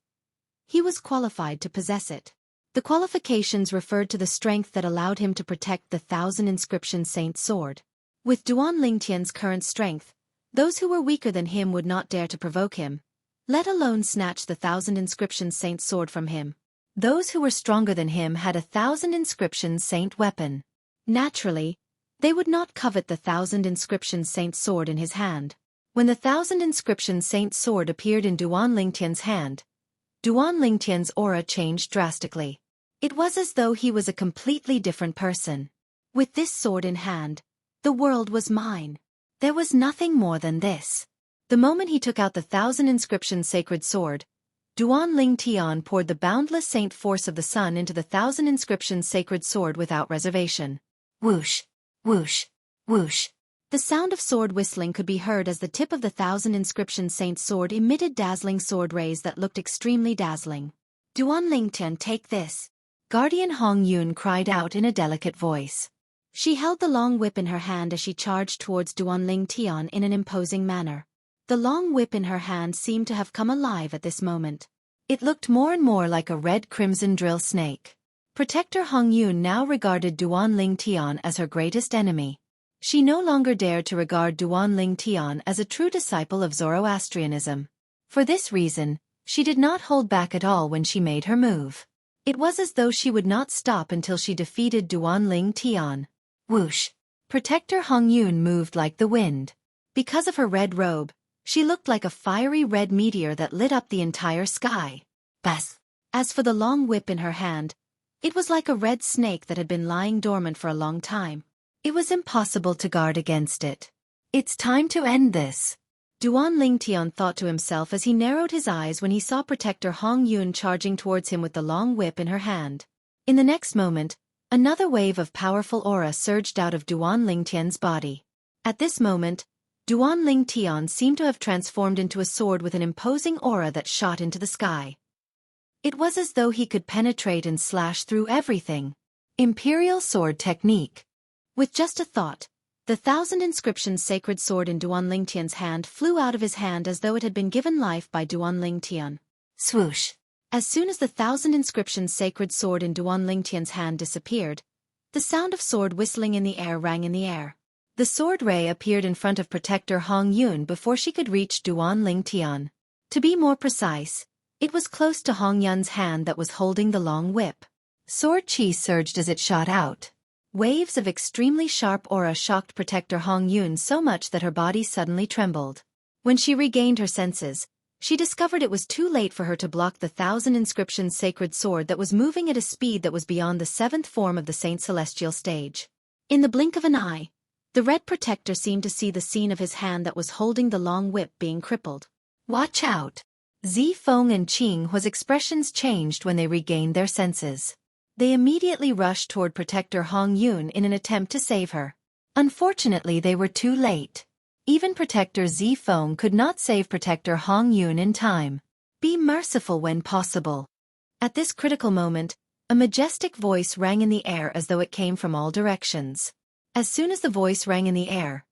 he was qualified to possess it. The qualifications referred to the strength that allowed him to protect the 1,000 inscription saint sword. With Duan Ling Tian's current strength, those who were weaker than him would not dare to provoke him, let alone snatch the 1,000 inscription saint sword from him. Those who were stronger than him had a 1,000 inscription saint weapon. Naturally, they would not covet the 1,000 inscription saint sword in his hand. When the 1,000 inscription saint sword appeared in Duan Ling Tian's hand, Duan Ling Tian's aura changed drastically. It was as though he was a completely different person. With this sword in hand, the world was mine. There was nothing more than this. The moment he took out the 1,000 inscription sacred sword, Duan Ling Tian poured the boundless saint force of the sun into the 1,000 inscription sacred sword without reservation. Whoosh, whoosh, whoosh. The sound of sword whistling could be heard as the tip of the 1,000 inscription saint sword emitted dazzling sword rays that looked extremely dazzling. Duan Ling Tian, take this. Guardian Hong Yun cried out in a delicate voice. She held the long whip in her hand as she charged towards Duan Ling Tian in an imposing manner. The long whip in her hand seemed to have come alive at this moment. It looked more and more like a red-crimson drill snake. Protector Hong Yun now regarded Duan Ling Tian as her greatest enemy. She no longer dared to regard Duan Ling Tian as a true disciple of Zoroastrianism. For this reason, she did not hold back at all when she made her move. It was as though she would not stop until she defeated Duan Ling Tian. Whoosh! Protector Hong Yun moved like the wind. Because of her red robe, she looked like a fiery red meteor that lit up the entire sky. Bas! As for the long whip in her hand, it was like a red snake that had been lying dormant for a long time. It was impossible to guard against it. It's time to end this. Duan Ling Tian thought to himself as he narrowed his eyes when he saw Protector Hong Yun charging towards him with the long whip in her hand. In the next moment, another wave of powerful aura surged out of Duan Ling Tian's body. At this moment, Duan Ling Tian seemed to have transformed into a sword with an imposing aura that shot into the sky. It was as though he could penetrate and slash through everything. Imperial sword technique. With just a thought, the 1,000 inscription sacred sword in Duan Ling Tian's hand flew out of his hand as though it had been given life by Duan Ling Tian. Swoosh! As soon as the 1,000 inscription sacred sword in Duan Ling Tian's hand disappeared, the sound of sword whistling in the air rang in the air. The sword ray appeared in front of Protector Hong Yun before she could reach Duan Ling Tian. To be more precise, it was close to Hong Yun's hand that was holding the long whip. Sword chi surged as it shot out. Waves of extremely sharp aura shocked Protector Hong Yun so much that her body suddenly trembled. When she regained her senses, she discovered it was too late for her to block the 1,000 inscription sacred sword that was moving at a speed that was beyond the 7th form of the Saint Celestial stage. In the blink of an eye, the Red Protector seemed to see the scene of his hand that was holding the long whip being crippled. Watch out! Zifeng and Qinghua's expressions changed when they regained their senses. They immediately rushed toward Protector Hong Yun in an attempt to save her. Unfortunately, they were too late. Even Protector Zifeng could not save Protector Hong Yun in time. Be merciful when possible. At this critical moment, a majestic voice rang in the air as though it came from all directions. As soon as the voice rang in the air,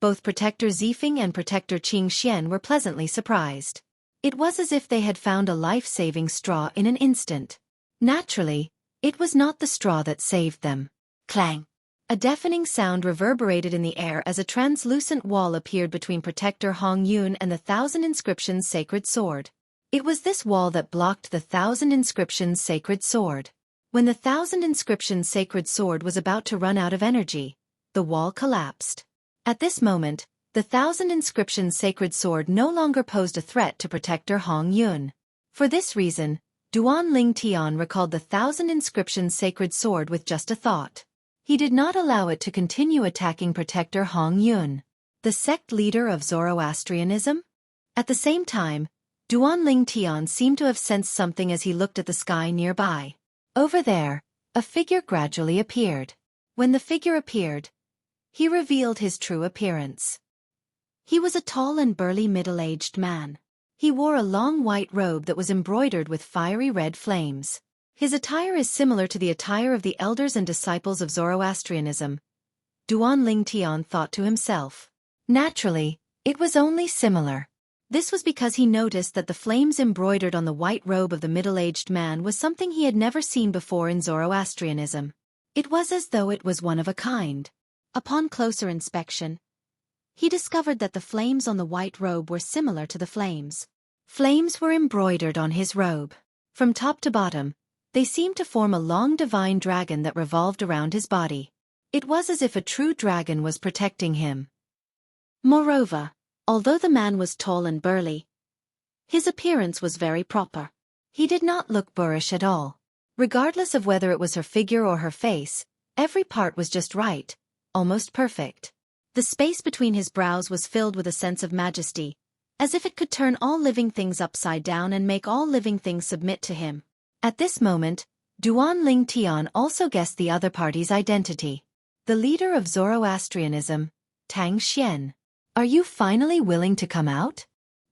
both Protector Zifeng and Protector Qingxian were pleasantly surprised. It was as if they had found a life-saving straw in an instant. Naturally, it was not the straw that saved them. Clang! A deafening sound reverberated in the air as a translucent wall appeared between Protector Hong Yun and the Thousand Inscriptions sacred sword. It was this wall that blocked the Thousand Inscriptions sacred sword. When the Thousand Inscriptions sacred sword was about to run out of energy, the wall collapsed. At this moment, the Thousand Inscriptions sacred sword no longer posed a threat to Protector Hong Yun. For this reason, Duan Ling Tian recalled the Thousand Inscriptions sacred sword with just a thought. He did not allow it to continue attacking Protector Hong Yun, the sect leader of Zoroastrianism. At the same time, Duan Ling Tian seemed to have sensed something as he looked at the sky nearby. Over there, a figure gradually appeared. When the figure appeared, he revealed his true appearance. He was a tall and burly middle-aged man. He wore a long white robe that was embroidered with fiery red flames. His attire is similar to the attire of the elders and disciples of Zoroastrianism, Duan Ling Tian thought to himself. Naturally, it was only similar. This was because he noticed that the flames embroidered on the white robe of the middle-aged man was something he had never seen before in Zoroastrianism. It was as though it was one of a kind. Upon closer inspection, he discovered that the flames on the white robe were similar to the flames. Flames were embroidered on his robe. From top to bottom, they seemed to form a long divine dragon that revolved around his body. It was as if a true dragon was protecting him. Moreover, although the man was tall and burly, his appearance was very proper. He did not look boorish at all. Regardless of whether it was her figure or her face, every part was just right, almost perfect. The space between his brows was filled with a sense of majesty, as if it could turn all living things upside down and make all living things submit to him. At this moment, Duan Ling Tian also guessed the other party's identity. The leader of Zoroastrianism, Tang Xian. Are you finally willing to come out?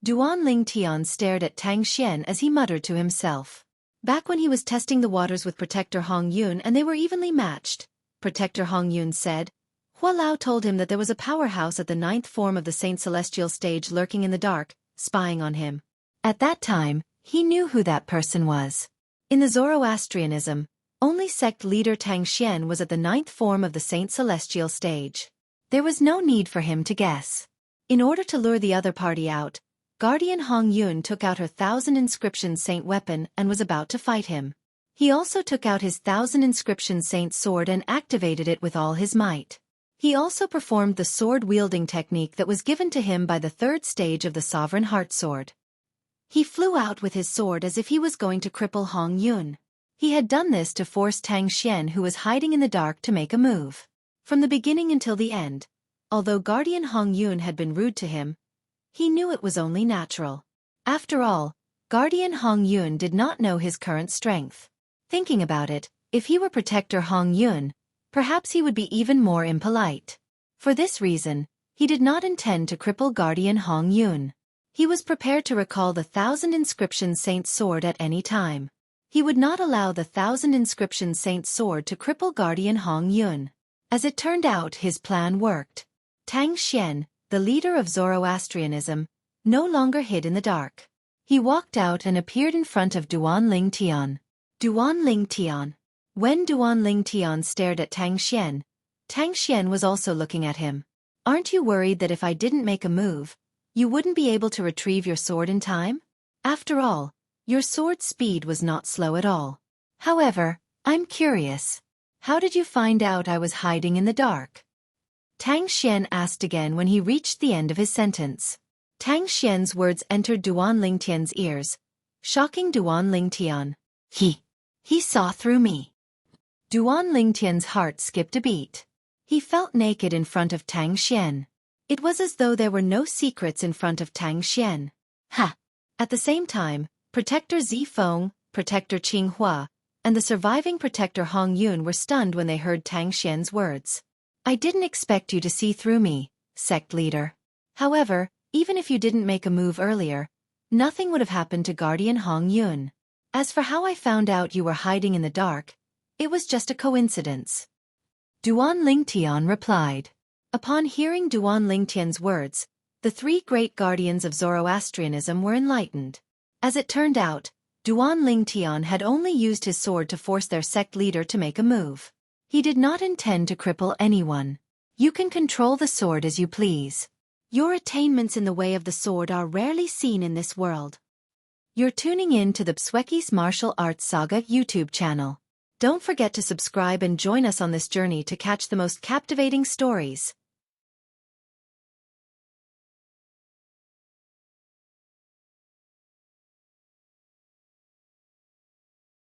Duan Ling Tian stared at Tang Xian as he muttered to himself. Back when he was testing the waters with Protector Hong Yun and they were evenly matched, Protector Hong Yun said, Hua Lao told him that there was a powerhouse at the 9th form of the Saint Celestial stage lurking in the dark, spying on him. At that time, he knew who that person was. In the Zoroastrianism, only sect leader Tang Xian was at the 9th form of the Saint Celestial stage. There was no need for him to guess. In order to lure the other party out, Guardian Hong Yun took out her Thousand Inscriptions Saint weapon and was about to fight him. He also took out his Thousand Inscriptions Saint sword and activated it with all his might. He also performed the sword-wielding technique that was given to him by the 3rd stage of the Sovereign Heart Sword. He flew out with his sword as if he was going to cripple Hong Yun. He had done this to force Tang Xian, who was hiding in the dark, to make a move. From the beginning until the end, although Guardian Hong Yun had been rude to him, he knew it was only natural. After all, Guardian Hong Yun did not know his current strength. Thinking about it, if he were Protector Hong Yun, perhaps he would be even more impolite. For this reason, he did not intend to cripple Guardian Hong Yun. He was prepared to recall the Thousand Inscriptions Saint sword at any time. He would not allow the Thousand Inscriptions Saint sword to cripple Guardian Hong Yun. As it turned out, his plan worked. Tang Xian, the leader of Zoroastrianism, no longer hid in the dark. He walked out and appeared in front of Duan Ling Tian. Duan Ling Tian. When Duan Ling Tian stared at Tang Xian was also looking at him. Aren't you worried that if I didn't make a move, you wouldn't be able to retrieve your sword in time? After all, your sword speed was not slow at all. However, I'm curious. How did you find out I was hiding in the dark? Tang Xian asked again when he reached the end of his sentence. Tang Xian's words entered Duan Ling Tian's ears, shocking Duan Ling Tian. He saw through me. Duan Ling Tian's heart skipped a beat. He felt naked in front of Tang Xian. It was as though there were no secrets in front of Tang Xian. Ha! At the same time, Protector Zifeng, Protector Qinghua, and the surviving Protector Hong Yun were stunned when they heard Tang Xian's words. I didn't expect you to see through me, sect leader. However, even if you didn't make a move earlier, nothing would have happened to Guardian Hong Yun. As for how I found out you were hiding in the dark, it was just a coincidence. Duan Lingtian replied. Upon hearing Duan Lingtian's words, the three great guardians of Zoroastrianism were enlightened. As it turned out, Duan Lingtian had only used his sword to force their sect leader to make a move. He did not intend to cripple anyone. You can control the sword as you please. Your attainments in the way of the sword are rarely seen in this world. You're tuning in to the Xueqi's Martial Arts Saga YouTube channel. Don't forget to subscribe and join us on this journey to catch the most captivating stories.